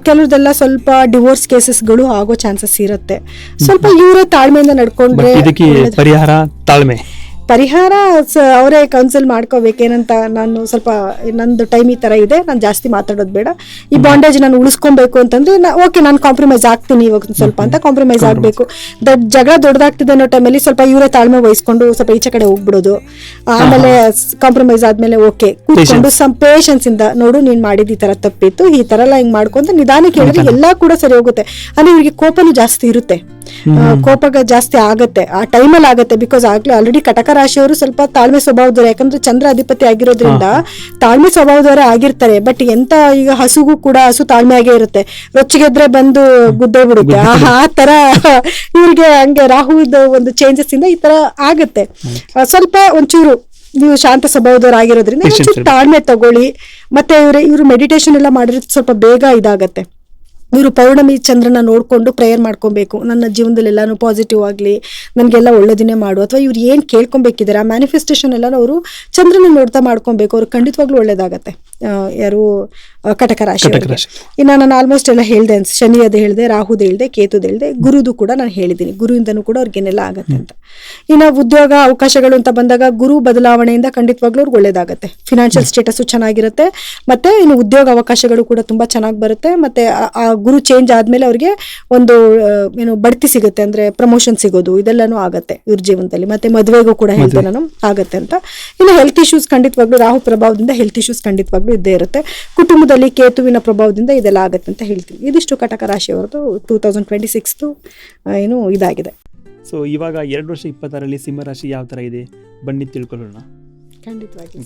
A: ಕೆಲವ್ರದೆಲ್ಲ ಸ್ವಲ್ಪ ಡಿವೋರ್ಸ್ ಕೇಸಸ್ಗಳು ಆಗೋ ಚಾನ್ಸಸ್ ಇರುತ್ತೆ. ಸ್ವಲ್ಪ ಇವರೇ ತಾಳ್ಮೆಯಿಂದ ನಡ್ಕೊಂಡ್ರೆ ಪರಿಹಾರ ಅವರೇ ಕೌನ್ಸಿಲ್ ಮಾಡ್ಕೋಬೇಕೇನಂತ. ನಾನು ಸ್ವಲ್ಪ ನಂದು ಟೈಮ್ ಈ ತರ ಇದೆ, ನಾನು ಜಾಸ್ತಿ ಮಾತಾಡೋದು ಬೇಡ, ಈ ಬಾಂಡೇಜ್ ನಾನು ಉಳಿಸ್ಕೊಬೇಕು ಅಂತಂದ್ರೆ ಓಕೆ ನಾನು ಕಾಂಪ್ರಮೈಸ್ ಆಗ್ತೀನಿ ಇವಾಗ ಸ್ವಲ್ಪ ಅಂತ ಕಾಂಪ್ರಮೈಸ್ ಆಗ್ಬೇಕು. ಜಗಳ ದೊಡ್ಡದಾಗ್ತಿದೆ ಅನ್ನೋ ಟೈಮಲ್ಲಿ ಸ್ವಲ್ಪ ಇವರೇ ತಾಳ್ಮೆ ವಹಿಸ್ಕೊಂಡು ಸ್ವಲ್ಪ ಈಚೆ ಕಡೆ ಹೋಗ್ಬಿಡೋದು. ಆಮೇಲೆ ಕಾಂಪ್ರಮೈಸ್ ಆದ್ಮೇಲೆ ಓಕೆ ಕೂತ್ಕೊಂಡು ಸಮ್ ಪೇಷನ್ಸ್ ಇಂದ ನೋಡು ನೀನ್ ಮಾಡಿದ ಈ ತರ ತಪ್ಪಿತ್ತು, ಈ ತರ ಎಲ್ಲ ಹಿಂಗ್ ಮಾಡ್ಕೊಂತ ನಿಧಾನಕ್ಕೆ ಹೇಳಿದ್ರೆ ಎಲ್ಲಾ ಕೂಡ ಸರಿ ಹೋಗುತ್ತೆ. ಅಂದ್ರೆ ಇವ್ರಿಗೆ ಕೋಪನೂ ಜಾಸ್ತಿ ಇರುತ್ತೆ, ಕೋಪ ಜಾಸ್ತಿ ಆಗತ್ತೆ ಆ ಟೈಮಲ್ಲಿ ಆಗತ್ತೆ. ಬಿಕಾಸ್ ಆಗ್ಲೇ ಆಲ್ರೆಡಿ ಕಟಕ ರಾಶಿಯವರು ಸ್ವಲ್ಪ ತಾಳ್ಮೆ ಸ್ವಭಾವದವರು, ಯಾಕಂದ್ರೆ ಚಂದ್ರ ಅಧಿಪತಿ ಆಗಿರೋದ್ರಿಂದ ತಾಳ್ಮೆ ಸ್ವಭಾವದವರೇ ಆಗಿರ್ತಾರೆ. ಬಟ್ ಎಂತ ಈಗ ಹಸುಗೂ ಕೂಡ ಹಸು ತಾಳ್ಮೆ ಆಗೇ ಇರುತ್ತೆ, ರೊಚ್ಚಿಗೆದ್ರೆ ಬಂದು ಗುದ್ದೇ ಬಿಡುತ್ತೆ. ಆ ತರ ಇವ್ರಿಗೆ ಹಂಗೆ ರಾಹುದ ಒಂದು ಚೇಂಜಸ್ ಇಂದ ಈ ತರ ಆಗತ್ತೆ. ಸ್ವಲ್ಪ ಒಂಚೂರು ನೀವು ಶಾಂತ ಸ್ವಭಾವದವ್ರು ಆಗಿರೋದ್ರಿಂದ ಒಂಚೂರು ತಾಳ್ಮೆ ತಗೊಳ್ಳಿ. ಮತ್ತೆ ಇವರು ಮೆಡಿಟೇಷನ್ ಎಲ್ಲ ಮಾಡಿರೋದು ಸ್ವಲ್ಪ ಬೇಗ ಇದಾಗತ್ತೆ. ಇವರು ಪೌರ್ಣಮಿ ಚಂದ್ರನ ನೋಡ್ಕೊಂಡು ಪ್ರೇಯರ್ ಮಾಡ್ಕೊಬೇಕು, ನನ್ನ ಜೀವನದಲ್ಲಿ ಎಲ್ಲಾನು ಪಾಸಿಟಿವ್ ಆಗಲಿ, ನನಗೆಲ್ಲ ಒಳ್ಳೆದಿನೇ ಮಾಡು, ಅಥವಾ ಇವ್ರು ಏನು ಕೇಳ್ಕೊಬೇಕಿದ್ದಾರೆ ಆ ಮ್ಯಾನಿಫೆಸ್ಟೇಷನ್ ಎಲ್ಲ ಅವರು ಚಂದ್ರನ ನೋಡ್ತಾ ಮಾಡ್ಕೊಬೇಕು. ಅವ್ರು ಖಂಡಿತವಾಗ್ಲೂ ಒಳ್ಳೇದಾಗತ್ತೆ. ಯಾರು ಕಟಕ ರಾಶಿ. ಇನ್ನು ನಾನು ಆಲ್ಮೋಸ್ಟ್ ಎಲ್ಲ ಹೇಳ್ದೆ, ಶನಿಯದು ಹೇಳಿದೆ, ರಾಹುದು ಹೇಳಿದೆ, ಕೇತುದು ಹೇಳಿದೆ, ಗುರುದು ಕೂಡ ನಾನು ಹೇಳಿದ್ದೀನಿ. ಗುರುವಿಂದನೂ ಕೂಡ ಅವ್ರಿಗೇನೆಲ್ಲ ಆಗತ್ತೆ ಅಂತ. ಇನ್ನು ಉದ್ಯೋಗ ಅವಕಾಶಗಳು ಅಂತ ಬಂದಾಗ ಗುರು ಬದಲಾವಣೆಯಿಂದ ಖಂಡಿತವಾಗ್ಲೂ ಅವ್ರಿಗೆ ಒಳ್ಳೇದಾಗತ್ತೆ. ಫಿನಾನ್ಷಿಯಲ್ ಸ್ಟೇಟಸ್ ಚೆನ್ನಾಗಿರುತ್ತೆ, ಮತ್ತೆ ಇನ್ನು ಉದ್ಯೋಗ ಅವಕಾಶಗಳು ಕೂಡ ತುಂಬಾ ಚೆನ್ನಾಗಿ ಬರುತ್ತೆ. ಮತ್ತೆ ಆ ಗುರು ಚೇಂಜ್ ಆದ್ಮೇಲೆ ಅವ್ರಿಗೆ ಒಂದು ಏನು ಬಡ್ತಿ ಸಿಗುತ್ತೆ, ಅಂದ್ರೆ ಪ್ರಮೋಷನ್ ಸಿಗೋದು, ಇದೆಲ್ಲಾನು ಆಗತ್ತೆ ಇವ್ರ ಜೀವನದಲ್ಲಿ. ಮತ್ತೆ ಮದುವೆಗೂ ಕೂಡ ಹೇಳ್ತೆ ನಾನು ಆಗತ್ತೆ ಅಂತ. ಇನ್ನು ಹೆಲ್ತ್ ಇಶ್ಯೂಸ್ ಖಂಡಿತವಾಗ್ಲೂ ರಾಹು ಪ್ರಭಾವದಿಂದ ಹೆಲ್ತ್ ಇಶ್ಯೂಸ್ ಖಂಡಿತವಾಗ್ಲೂ ಇದ್ದೇ ಇರುತ್ತೆ. ಕುಟುಂಬದಲ್ಲಿ ಕೇತುವಿನ ಪ್ರಭಾವದಿಂದ ಇದೆಲ್ಲ ಆಗತ್ತೆ ಅಂತ ಹೇಳ್ತೀವಿ. ಇದಿಷ್ಟು ಕಟಕ ರಾಶಿಯವರದು 2026 ಏನು ಇದಾಗಿದೆ.
B: ಸೊ ಇವಾಗ 2026 ಸಿಂಹರಾಶಿ ಯಾವ ಥರ ಇದೆ ಬನ್ನಿ ತಿಳ್ಕೊಳ್ಳೋಣ.
A: ಖಂಡಿತವಾಗಿ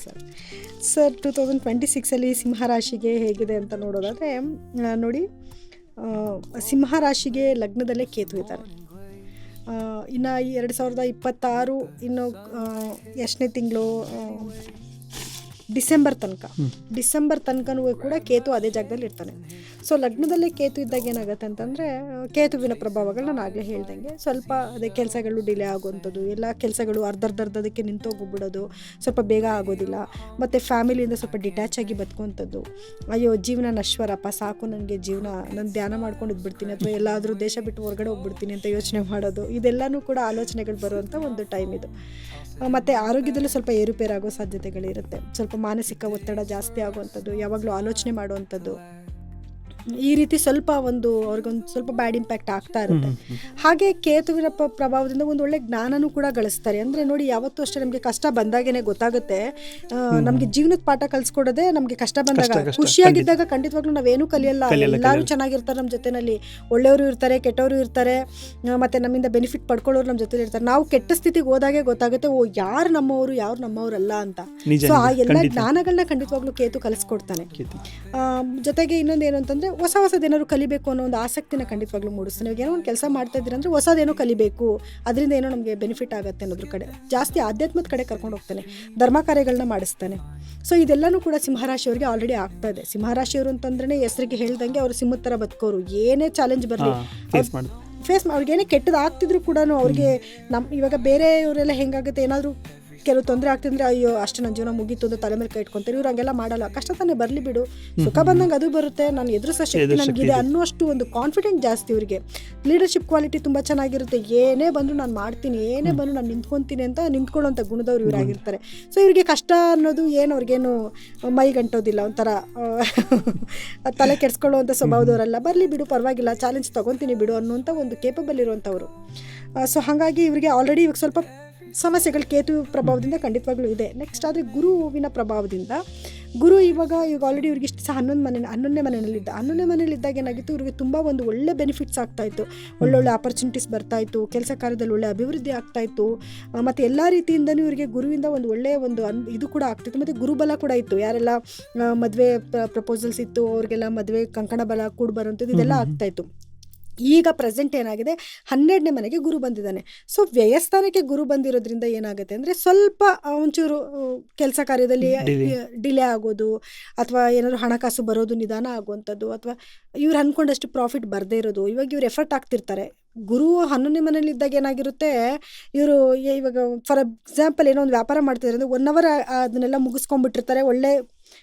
A: ಸರ್ 2026 ಸಿಂಹರಾಶಿಗೆ ಹೇಗಿದೆ ಅಂತ ನೋಡೋದಾದರೆ ನೋಡಿ, ಸಿಂಹರಾಶಿಗೆ ಲಗ್ನದಲ್ಲೇ ಕೇತು ಇದ್ದಾರೆ. ಇನ್ನು 2026 ಇನ್ನು ಎಷ್ಟನೇ ತಿಂಗಳು ಡಿಸೆಂಬರ್ ತನಕನೂ ಕೂಡ ಕೇತು ಅದೇ ಜಾಗದಲ್ಲಿ ಇರ್ತಾನೆ. ಸೊ ಲಗ್ನದಲ್ಲೇ ಕೇತು ಇದ್ದಾಗ ಏನಾಗುತ್ತೆ ಅಂತಂದರೆ, ಕೇತುವಿನ ಪ್ರಭಾವಗಳು ನಾನು ಆಗಲೇ ಹೇಳ್ದಂಗೆ ಸ್ವಲ್ಪ ಅದೇ ಕೆಲಸಗಳು ಡಿಲೇ ಆಗುವಂಥದ್ದು, ಎಲ್ಲ ಕೆಲಸಗಳು ಅರ್ಧಕ್ಕೆ ನಿಂತೋಗ್ಬಿಡೋದು, ಸ್ವಲ್ಪ ಬೇಗ ಆಗೋದಿಲ್ಲ. ಮತ್ತು ಫ್ಯಾಮಿಲಿಯಿಂದ ಸ್ವಲ್ಪ ಡಿಟ್ಯಾಚ್ ಆಗಿ ಬದುಕುವಂಥದ್ದು, ಅಯ್ಯೋ ಜೀವನ ನಶ್ವರಪ್ಪ ಸಾಕು ನನಗೆ ಜೀವನ, ನಾನು ಧ್ಯಾನ ಮಾಡ್ಕೊಂಡು ಇದ್ಬಿಡ್ತೀನಿ, ಅಥವಾ ಎಲ್ಲಾದರೂ ದೇಶ ಬಿಟ್ಟು ಹೊರಗಡೆ ಹೋಗ್ಬಿಡ್ತೀನಿ ಅಂತ ಯೋಚನೆ ಮಾಡೋದು, ಇದೆಲ್ಲನೂ ಕೂಡ ಆಲೋಚನೆಗಳು ಬರುವಂಥ ಒಂದು ಟೈಮ್ ಇದು. ಮತ್ತು ಆರೋಗ್ಯದಲ್ಲೂ ಸ್ವಲ್ಪ ಏರುಪೇರಾಗೋ ಸಾಧ್ಯತೆಗಳಿರುತ್ತೆ. ಸ್ವಲ್ಪ ಮಾನಸಿಕ ಒತ್ತಡ ಜಾಸ್ತಿ ಆಗುವಂಥದ್ದು, ಯಾವಾಗಲೂ ಆಲೋಚನೆ ಮಾಡುವಂಥದ್ದು, ಈ ರೀತಿ ಸ್ವಲ್ಪ ಅವ್ರಿಗೊಂದು ಸ್ವಲ್ಪ ಬ್ಯಾಡ್ ಇಂಪ್ಯಾಕ್ಟ್ ಆಗ್ತಾ ಇರುತ್ತೆ. ಹಾಗೆ ಕೇತುವಿನ ಪ್ರಭಾವದಿಂದ ಒಂದು ಒಳ್ಳೆ ಜ್ಞಾನನೂ ಕೂಡ ಗಳಿಸ್ತಾರೆ. ಅಂದರೆ ನೋಡಿ, ಯಾವತ್ತೂ ಅಷ್ಟೇ ನಮಗೆ ಕಷ್ಟ ಬಂದಾಗೇನೆ ಗೊತ್ತಾಗುತ್ತೆ, ನಮಗೆ ಜೀವನದ ಪಾಠ ಕಲಿಸ್ಕೊಡೋದೇ ನಮಗೆ ಕಷ್ಟ ಬಂದಾಗ. ಖುಷಿಯಾಗಿದ್ದಾಗ ಖಂಡಿತವಾಗ್ಲೂ ನಾವೇನೂ ಕಲಿಯಲ್ಲ, ಎಲ್ಲರೂ ಚೆನ್ನಾಗಿರ್ತಾರೆ ನಮ್ಮ ಜೊತೆನಲ್ಲಿ, ಒಳ್ಳೆಯವರು ಇರ್ತಾರೆ, ಕೆಟ್ಟವರು ಇರ್ತಾರೆ, ಮತ್ತು ನಮ್ಮಿಂದ ಬೆನಿಫಿಟ್ ಪಡ್ಕೊಳ್ಳೋರು ನಮ್ಮ ಜೊತೆ ಇರ್ತಾರೆ. ನಾವು ಕೆಟ್ಟ ಸ್ಥಿತಿಗೆ ಹೋದಾಗೆ ಗೊತ್ತಾಗುತ್ತೆ, ಓ ಯಾರು ನಮ್ಮವರು ಯಾರು ನಮ್ಮವರಲ್ಲ ಅಂತ. ಸೊ ಆ ಎಲ್ಲ ಜ್ಞಾನಗಳನ್ನ ಖಂಡಿತವಾಗ್ಲೂ ಕೇತು ಕಲಿಸ್ಕೊಡ್ತಾನೆ. ಜೊತೆಗೆ ಇನ್ನೊಂದು ಏನು ಅಂತಂದರೆ, ಹೊಸದೇನಾದ್ರು ಕಲಿಬೇಕು ಅನ್ನೋ ಒಂದು ಆಸಕ್ತಿನ ಖಂಡಿತವಾಗ್ಲೂ ಮೂಡಿಸ್ತಾನೆ. ಇವಾಗ ಏನೋ ಒಂದು ಕೆಲಸ ಮಾಡ್ತಾ ಇದ್ದೀರ ಅಂದರೆ ಹೊಸದೇನೋ ಕಲಿಬೇಕು, ಅದರಿಂದ ಏನೋ ನಮಗೆ ಬೆನಿಫಿಟ್ ಆಗುತ್ತೆ ಅನ್ನೋದ್ರ ಕಡೆ ಜಾಸ್ತಿ ಆಧ್ಯಾತ್ಮದ ಕಡೆ ಕರ್ಕೊಂಡು ಹೋಗ್ತಾನೆ, ಧರ್ಮ ಕಾರ್ಯಗಳನ್ನ ಮಾಡಿಸ್ತಾನೆ. ಸೊ ಇದೆಲ್ಲನೂ ಕೂಡ ಸಿಂಹರಾಶಿಯವರಿಗೆ ಆಲ್ರೆಡಿ ಆಗ್ತಾ ಇದೆ. ಸಿಂಹರಾಶಿಯವರು ಅಂತಂದ್ರೆ ಹೆಸರಿಗೆ ಹೇಳ್ದಂಗೆ ಅವರು ಸಿಂಹದ ಥರ ಬದುಕೋರು. ಏನೇ ಚಾಲೆಂಜ್ ಬರಲಿ ಅವ್ರಿಗೇನೇ ಕೆಟ್ಟದ್ದು ಆಗ್ತಿದ್ರು ಕೂಡ ಅವ್ರಿಗೆ ಇವಾಗ ಬೇರೆಯವರೆಲ್ಲ ಹೆಂಗಾಗುತ್ತೆ, ಏನಾದರೂ ಕೆಲವು ತೊಂದರೆ ಆಗ್ತಿದ್ರೆ ಅಯ್ಯೋ ಅಷ್ಟು ನನ್ನ ಜೀವನ ಮುಗೀತು ಅಂತ ತಲೆ ಮೇಲೆ ಕೈ ಇಟ್ಕೊಂತಾರೆ. ಇವ್ರು ಹಂಗೆಲ್ಲ ಮಾಡಲ್ಲ. ಕಷ್ಟ ತಾನೇ ಬರಲಿ ಬಿಡು, ಸುಖ ಬಂದಂಗೆ ಅದು ಬರುತ್ತೆ, ನಾನು ಎದುರಿಸೋ ಶಕ್ತಿ ನನಗಿದೆ ಅನ್ನುವಷ್ಟು ಒಂದು ಕಾನ್ಫಿಡೆಂಟ್ ಜಾಸ್ತಿ ಇವರಿಗೆ. ಲೀಡರ್ಶಿಪ್ ಕ್ವಾಲಿಟಿ ತುಂಬ ಚೆನ್ನಾಗಿರುತ್ತೆ. ಏನೇ ಬಂದರೂ ನಾನು ಮಾಡ್ತೀನಿ, ಏನೇ ಬಂದರೂ ನಾನು ನಿಂತ್ಕೊತೀನಿ ಅಂತ ನಿಂತ್ಕೊಳ್ಳೋಂಥ ಗುಣದವ್ರು ಇವರಾಗಿರ್ತಾರೆ. ಸೊ ಇವರಿಗೆ ಕಷ್ಟ ಅನ್ನೋದು ಏನು ಅವ್ರಿಗೇನು ಮೈಗಂಟೋದಿಲ್ಲ, ಒಂಥರ ತಲೆ ಕೆಡಿಸ್ಕೊಳ್ಳುವಂಥ ಸ್ವಭಾವದವರಲ್ಲ. ಬರಲಿ ಬಿಡು ಪರವಾಗಿಲ್ಲ, ಚಾಲೆಂಜ್ ತೊಗೊತೀನಿ ಬಿಡು ಅನ್ನುವಂಥ ಒಂದು ಕೇಪಬಲ್ ಇರುವಂಥವ್ರು. ಸೊ ಹಾಗಾಗಿ ಇವರಿಗೆ ಆಲ್ರೆಡಿ ಇವಾಗ ಸ್ವಲ್ಪ ಸಮಸ್ಯೆಗಳು ಕೇತು ಪ್ರಭಾವದಿಂದ ಖಂಡಿತವಾಗ್ಲೂ ಇದೆ. ನೆಕ್ಸ್ಟ್ ಆದರೆ ಗುರುವಿನ ಪ್ರಭಾವದಿಂದ ಗುರು ಇವಾಗ ಆಲ್ರೆಡಿ ಇವ್ರಿಗೆ ಇಷ್ಟು ಸಹ 11ನೇ ಮನೆಯಲ್ಲಿದ್ದ. 11ನೇ ಮನೆಯಲ್ಲಿದ್ದಾಗ ಏನಾಗಿತ್ತು, ಇವ್ರಿಗೆ ತುಂಬ ಒಂದು ಒಳ್ಳೆ ಬೆನಿಫಿಟ್ಸ್ ಆಗ್ತಾಯಿತ್ತು, ಒಳ್ಳೊಳ್ಳೆ ಆಪರ್ಚುನಿಟೀಸ್ ಬರ್ತಾಯಿತ್ತು, ಕೆಲಸ ಕಾರ್ಯದಲ್ಲಿ ಒಳ್ಳೆ ಅಭಿವೃದ್ಧಿ ಆಗ್ತಾಯಿತ್ತು, ಮತ್ತು ಎಲ್ಲ ರೀತಿಯಿಂದನೂ ಇವರಿಗೆ ಗುರುವಿಂದ ಒಂದು ಒಳ್ಳೆಯ ಒಂದು ಇದು ಕೂಡ ಆಗ್ತಿತ್ತು. ಮತ್ತು ಗುರುಬಲ ಕೂಡ ಇತ್ತು. ಯಾರೆಲ್ಲ ಮದುವೆ ಪ್ರಪೋಸಲ್ಸ್ ಇತ್ತು ಅವ್ರಿಗೆಲ್ಲ ಮದುವೆ ಕಂಕಣ ಬಲ ಕೂಡ ಬರುವಂಥದ್ದು ಇದೆಲ್ಲ ಆಗ್ತಾಯಿತ್ತು. ಈಗ ಪ್ರೆಸೆಂಟ್ ಏನಾಗಿದೆ, 12ನೇ ಮನೆಗೆ ಗುರು ಬಂದಿದ್ದಾನೆ. ಸೊ ವ್ಯಯಸ್ಥಾನಕ್ಕೆ ಗುರು ಬಂದಿರೋದ್ರಿಂದ ಏನಾಗುತ್ತೆ ಅಂದರೆ ಸ್ವಲ್ಪ ಒಂಚೂರು ಕೆಲಸ ಕಾರ್ಯದಲ್ಲಿ ಡಿಲೇ ಆಗೋದು, ಅಥವಾ ಏನಾದರೂ ಹಣಕಾಸು ಬರೋದು ನಿಧಾನ ಆಗುವಂಥದ್ದು, ಅಥವಾ ಇವ್ರು ಅಂದ್ಕೊಂಡಷ್ಟು ಪ್ರಾಫಿಟ್ ಬರದೇ ಇರೋದು. ಇವಾಗ ಇವ್ರು ಎಫರ್ಟ್ ಆಗ್ತಿರ್ತಾರೆ. ಗುರು 11ನೇ ಮನೇಲಿದ್ದಾಗ ಏನಾಗಿರುತ್ತೆ, ಇವರು ಇವಾಗ ಫಾರ್ ಎಕ್ಸಾಂಪಲ್ ಏನೋ ಒಂದು ವ್ಯಾಪಾರ ಮಾಡ್ತಿದ್ದಾರೆ ಅಂದರೆ 1 ಅವರ್ ಅದನ್ನೆಲ್ಲ ಮುಗಿಸ್ಕೊಂಡ್ಬಿಟ್ಟಿರ್ತಾರೆ, ಒಳ್ಳೆ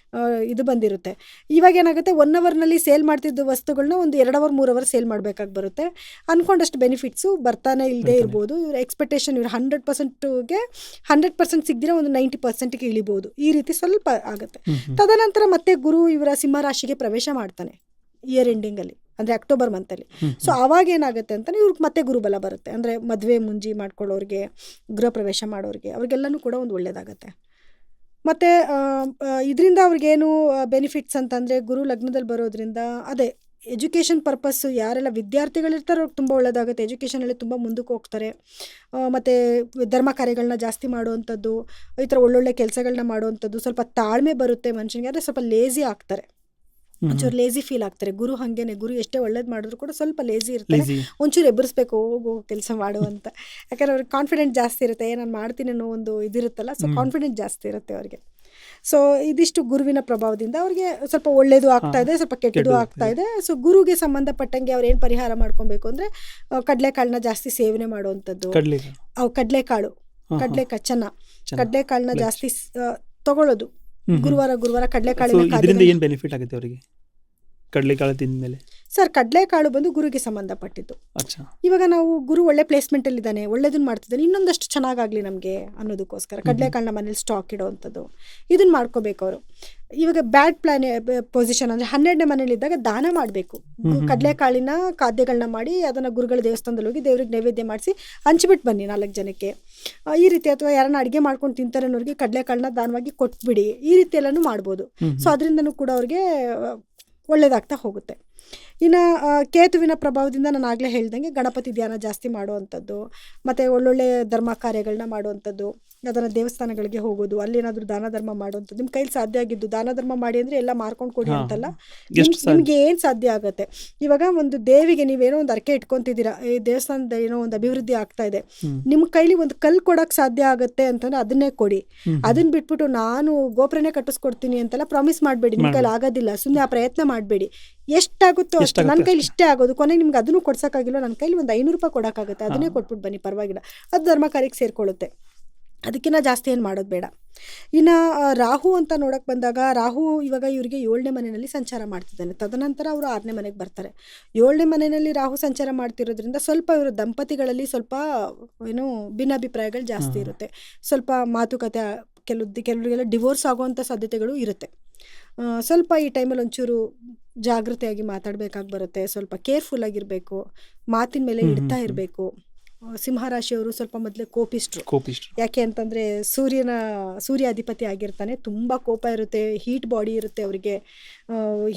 A: ಇದು ಬಂದಿರುತ್ತೆ. ಇವಾಗ ಏನಾಗುತ್ತೆ, 1 ಅವರ್ನಲ್ಲಿ ಸೇಲ್ ಮಾಡ್ತಿದ್ದ ವಸ್ತುಗಳನ್ನ ಒಂದು 2 ಅವರ್ 3 ಅವರ್ ಸೇಲ್ ಮಾಡಬೇಕಾಗಿ ಬರುತ್ತೆ. ಅಂದ್ಕೊಂಡಷ್ಟು ಬೆನಿಫಿಟ್ಸು ಬರ್ತಾನೆ ಇಲ್ಲದೆ ಇರ್ಬೋದು. ಇವ್ರ ಎಕ್ಸ್ಪೆಕ್ಟೇಷನ್ ಇವ್ರು 100%ಗೆ 100% ಸಿಗದಿರೋ ಒಂದು 90%ಗೆ ಇಳಿಬೋದು. ಈ ರೀತಿ ಸ್ವಲ್ಪ ಆಗುತ್ತೆ. ತದನಂತರ ಮತ್ತೆ ಗುರು ಇವರ ಸಿಂಹರಾಶಿಗೆ ಪ್ರವೇಶ ಮಾಡ್ತಾನೆ ಇಯರ್ ಎಂಡಿಂಗಲ್ಲಿ, ಅಂದರೆ ಅಕ್ಟೋಬರ್ ಮಂತಲ್ಲಿ. ಸೊ ಆವಾಗ ಏನಾಗುತ್ತೆ ಅಂತಲೇ ಇವ್ರಿಗೆ ಮತ್ತೆ ಗುರುಬಲ ಬರುತ್ತೆ. ಅಂದರೆ ಮದುವೆ ಮುಂಜಿ ಮಾಡ್ಕೊಳ್ಳೋರಿಗೆ, ಗೃಹ ಪ್ರವೇಶ ಮಾಡೋರಿಗೆ, ಅವ್ರಿಗೆಲ್ಲನೂ ಕೂಡ ಒಂದು ಒಳ್ಳೆಯದಾಗತ್ತೆ. ಮತ್ತು ಇದರಿಂದ ಅವ್ರಿಗೇನು ಬೆನಿಫಿಟ್ಸ್ ಅಂತಂದರೆ, ಗುರು ಲಗ್ನದಲ್ಲಿ ಬರೋದ್ರಿಂದ ಅದೇ ಎಜುಕೇಷನ್ ಪರ್ಪಸ್ಸು ಯಾರೆಲ್ಲ ವಿದ್ಯಾರ್ಥಿಗಳಿರ್ತಾರೋ ಅವ್ರಿಗೆ ತುಂಬ ಒಳ್ಳೆಯದಾಗುತ್ತೆ. ಎಜುಕೇಷನಲ್ಲಿ ತುಂಬ ಮುಂದಕ್ಕೆ ಹೋಗ್ತಾರೆ. ಮತ್ತು ಧರ್ಮ ಕಾರ್ಯಗಳನ್ನ ಜಾಸ್ತಿ ಮಾಡುವಂಥದ್ದು, ಈ ಥರ ಒಳ್ಳೊಳ್ಳೆ ಕೆಲಸಗಳನ್ನ ಮಾಡುವಂಥದ್ದು, ಸ್ವಲ್ಪ ತಾಳ್ಮೆ ಬರುತ್ತೆ ಮನುಷ್ಯನಿಗೆ. ಆದರೆ ಸ್ವಲ್ಪ ಲೇಸಿ ಆಗ್ತಾರೆ, ಒಂಚೂರು ಲೇಸಿ ಫೀಲ್ ಆಗ್ತಾರೆ. ಗುರು ಹಾಗೇನೆ, ಗುರು ಎಷ್ಟೇ ಒಳ್ಳೇದು ಮಾಡಿದ್ರು ಕೂಡ ಸ್ವಲ್ಪ ಲೇಸಿ ಇರ್ತಾರೆ. ಒಂಚೂರು ಎಬ್ಬರಿಸ್ಬೇಕು, ಹೋಗು ಕೆಲಸ ಮಾಡು ಅಂತ. ಯಾಕಂದರೆ ಅವ್ರಿಗೆ ಕಾನ್ಫಿಡೆಂಟ್ ಜಾಸ್ತಿ ಇರುತ್ತೆ, ನಾನು ಮಾಡ್ತೀನಿ ಅನ್ನೋ ಒಂದು ಇದಿರುತ್ತಲ್ಲ. ಸೊ ಕಾನ್ಫಿಡೆಂಟ್ ಜಾಸ್ತಿ ಇರುತ್ತೆ ಅವ್ರಿಗೆ. ಸೊ ಇದಿಷ್ಟು ಗುರುವಿನ ಪ್ರಭಾವದಿಂದ ಅವ್ರಿಗೆ ಸ್ವಲ್ಪ ಒಳ್ಳೇದು ಆಗ್ತಾ ಇದೆ, ಸ್ವಲ್ಪ ಕೆಟ್ಟದ್ದು ಆಗ್ತಾ ಇದೆ. ಸೊ ಗುರುಗೆ ಸಂಬಂಧಪಟ್ಟಂಗೆ ಅವ್ರು ಏನು ಪರಿಹಾರ ಮಾಡ್ಕೊಬೇಕು ಅಂದರೆ, ಕಡಲೆಕಾಳನ್ನ ಜಾಸ್ತಿ ಸೇವನೆ ಮಾಡುವಂಥದ್ದು, ಕಡಲೆಕಾಳು ಕಡಲೆಕಾಳನ್ನ ಜಾಸ್ತಿ ತಗೊಳ್ಳೋದು. ಗುರುವಾರ ಕಡಲೆಕಾಳಿನ
B: ಏನು ಬೆನಿಫಿಟ್ ಆಗುತ್ತೆ ಅವರಿಗೆ ಕಡಲೆಕಾಳು ತಿಂದ್ಮೇಲೆ?
A: ಸರ್, ಕಡಲೆಕಾಳು ಬಂದು ಗುರುಗೆ ಸಂಬಂಧಪಟ್ಟಿದ್ದು. ಇವಾಗ ನಾವು ಗುರು ಒಳ್ಳೆ ಪ್ಲೇಸ್ಮೆಂಟಲ್ಲಿ ಇದ್ದಾನೆ, ಒಳ್ಳೇದನ್ನ ಮಾಡ್ತಿದ್ದಾನೆ, ಇನ್ನೊಂದಷ್ಟು ಚೆನ್ನಾಗಾಗಲಿ ನಮಗೆ ಅನ್ನೋದಕ್ಕೋಸ್ಕರ ಕಡಲೆಕಾಳನ್ನ ಮನೇಲಿ ಸ್ಟಾಕ್ ಇಡೋವಂಥದ್ದು, ಇದನ್ನು ಮಾಡ್ಕೋಬೇಕು ಅವರು. ಇವಾಗ ಬ್ಯಾಡ್ ಪೊಸಿಷನ್ ಅಂದರೆ 12ನೇ ಮನೇಲಿದ್ದಾಗ ದಾನ ಮಾಡಬೇಕು. ಕಡಲೆಕಾಳಿನ ಖಾದ್ಯಗಳನ್ನ ಮಾಡಿ ಅದನ್ನು ಗುರುಗಳ ದೇವಸ್ಥಾನದಲ್ಲಿ ಹೋಗಿ ದೇವ್ರಿಗೆ ನೈವೇದ್ಯ ಮಾಡಿಸಿ ಹಂಚ್ಬಿಟ್ಟು ಬನ್ನಿ 4 ಜನಕ್ಕೆ ಈ ರೀತಿ. ಅಥವಾ ಯಾರನ್ನ ಅಡುಗೆ ಮಾಡ್ಕೊಂಡು ತಿಂತಾರೆ ಅನ್ನೋರಿಗೆ ಕಡಲೆಕಾಳನ್ನ ದಾನವಾಗಿ ಕೊಟ್ಬಿಡಿ. ಈ ರೀತಿ ಎಲ್ಲನೂ ಮಾಡ್ಬೋದು. ಸೊ ಅದರಿಂದನೂ ಕೂಡ ಅವ್ರಿಗೆ ಒಳ್ಳೆಯದಾಗ್ತಾ ಹೋಗುತ್ತೆ. ಇನ್ನು ಕೇತುವಿನ ಪ್ರಭಾವದಿಂದ ನಾನು ಆಗಲೇ ಹೇಳ್ದಂಗೆ ಗಣಪತಿ ಧ್ಯಾನ ಜಾಸ್ತಿ ಮಾಡುವಂಥದ್ದು, ಮತ್ತು ಒಳ್ಳೊಳ್ಳೆ ಧರ್ಮ ಕಾರ್ಯಗಳನ್ನ ಮಾಡುವಂಥದ್ದು, ಅದನ್ನು ದೇವಸ್ಥಾನಗಳಿಗೆ ಹೋಗೋದು, ಅಲ್ಲೇನಾದರೂ ದಾನ ಧರ್ಮ ಮಾಡುವಂಥದ್ದು. ನಿಮ್ಮ ಕೈಲಿ ಸಾಧ್ಯ ಆಗಿದ್ದು ದಾನ ಧರ್ಮ ಮಾಡಿ ಅಂದರೆ ಎಲ್ಲ ಮಾರ್ಕೊಂಡು ಕೊಡಿ ಅಂತಲ್ಲ, ನಿಮಗೆ ಏನು ಸಾಧ್ಯ ಆಗುತ್ತೆ. ಇವಾಗ ಒಂದು ದೇವಿಗೆ ನೀವೇನೋ ಒಂದು ಅರ್ಕೆ ಇಟ್ಕೊತಿದ್ದೀರಾ, ಈ ದೇವಸ್ಥಾನದ ಏನೋ ಒಂದು ಅಭಿವೃದ್ಧಿ ಆಗ್ತಾ ಇದೆ, ನಿಮ್ಮ ಕೈಲಿ ಒಂದು ಕಲ್ಲು ಕೊಡೋಕ್ಕೆ ಸಾಧ್ಯ ಆಗುತ್ತೆ ಅಂತಂದರೆ ಅದನ್ನೇ ಕೊಡಿ. ಅದನ್ನ ಬಿಟ್ಬಿಟ್ಟು ನಾನು ಗೋಪುರನೇ ಕಟ್ಟಿಸ್ಕೊಡ್ತೀನಿ ಅಂತೆಲ್ಲ ಪ್ರಾಮಿಸ್ ಮಾಡಬೇಡಿ. ನಿಮ್ಮ ಕೈಲಿ ಆಗೋದಿಲ್ಲ, ಸುಮ್ಮನೆ ಆ ಪ್ರಯತ್ನ ಮಾಡಬೇಡಿ. ಎಷ್ಟಾಗುತ್ತೋ ಅಷ್ಟು, ನನ್ನ ಕೈಲಿ ಇಷ್ಟೇ ಆಗೋದು, ಕೊನೆಗೆ ನಿಮ್ಗೆ ಅದನ್ನು ಕೊಡ್ಸೋಕ್ಕಾಗಿಲ್ಲ, ನನ್ನ ಕೈಲಿ ಒಂದು 500 ರೂಪಾಯಿ ಕೊಡೋಕ್ಕಾಗುತ್ತೆ, ಅದನ್ನೇ ಕೊಟ್ಬಿಟ್ಟು ಬನ್ನಿ, ಪರವಾಗಿಲ್ಲ, ಅದು ಧರ್ಮ ಕಾರ್ಯಕ್ಕೆ ಸೇರಿಕೊಳ್ಳುತ್ತೆ. ಅದಕ್ಕಿಂತ ಜಾಸ್ತಿ ಏನು ಮಾಡೋದು ಬೇಡ. ಇನ್ನು ರಾಹು ಅಂತ ನೋಡೋಕೆ ಬಂದಾಗ, ರಾಹು ಇವಾಗ ಇವರಿಗೆ 7ನೇ ಮನೆಯಲ್ಲಿ ಸಂಚಾರ ಮಾಡ್ತಿದ್ದಾನೆ. ತದನಂತರ ಅವರು 6ನೇ ಮನೆಗೆ ಬರ್ತಾರೆ. 7ನೇ ಮನೆಯಲ್ಲಿ ರಾಹು ಸಂಚಾರ ಮಾಡ್ತಿರೋದ್ರಿಂದ ಸ್ವಲ್ಪ ಇವರು ದಂಪತಿಗಳಲ್ಲಿ ಸ್ವಲ್ಪ ಏನು ಭಿನ್ನಾಭಿಪ್ರಾಯಗಳು ಜಾಸ್ತಿ ಇರುತ್ತೆ. ಸ್ವಲ್ಪ ಮಾತುಕತೆ, ಕೆಲವರಿಗೆಲ್ಲ ಡಿವೋರ್ಸ್ ಆಗುವಂಥ ಸಾಧ್ಯತೆಗಳು ಇರುತ್ತೆ. ಸ್ವಲ್ಪ ಈ ಟೈಮಲ್ಲಿ ಒಂಚೂರು ಜಾಗೃತಿಯಾಗಿ ಮಾತಾಡಬೇಕಾಗಿ ಬರುತ್ತೆ. ಸ್ವಲ್ಪ ಕೇರ್ಫುಲ್ ಆಗಿರಬೇಕು, ಮಾತಿನ ಮೇಲೆ ಇಡ್ತಾ ಇರಬೇಕು. ಸಿಂಹರಾಶಿಯವರು ಸ್ವಲ್ಪ ಮೊದಲೇ ಕೋಪಿಸ್ಟ್ರು. ಯಾಕೆ ಅಂತಂದರೆ ಸೂರ್ಯ ಅಧಿಪತಿ ಆಗಿರ್ತಾನೆ, ತುಂಬ ಕೋಪ ಇರುತ್ತೆ, ಹೀಟ್ ಬಾಡಿ ಇರುತ್ತೆ ಅವರಿಗೆ.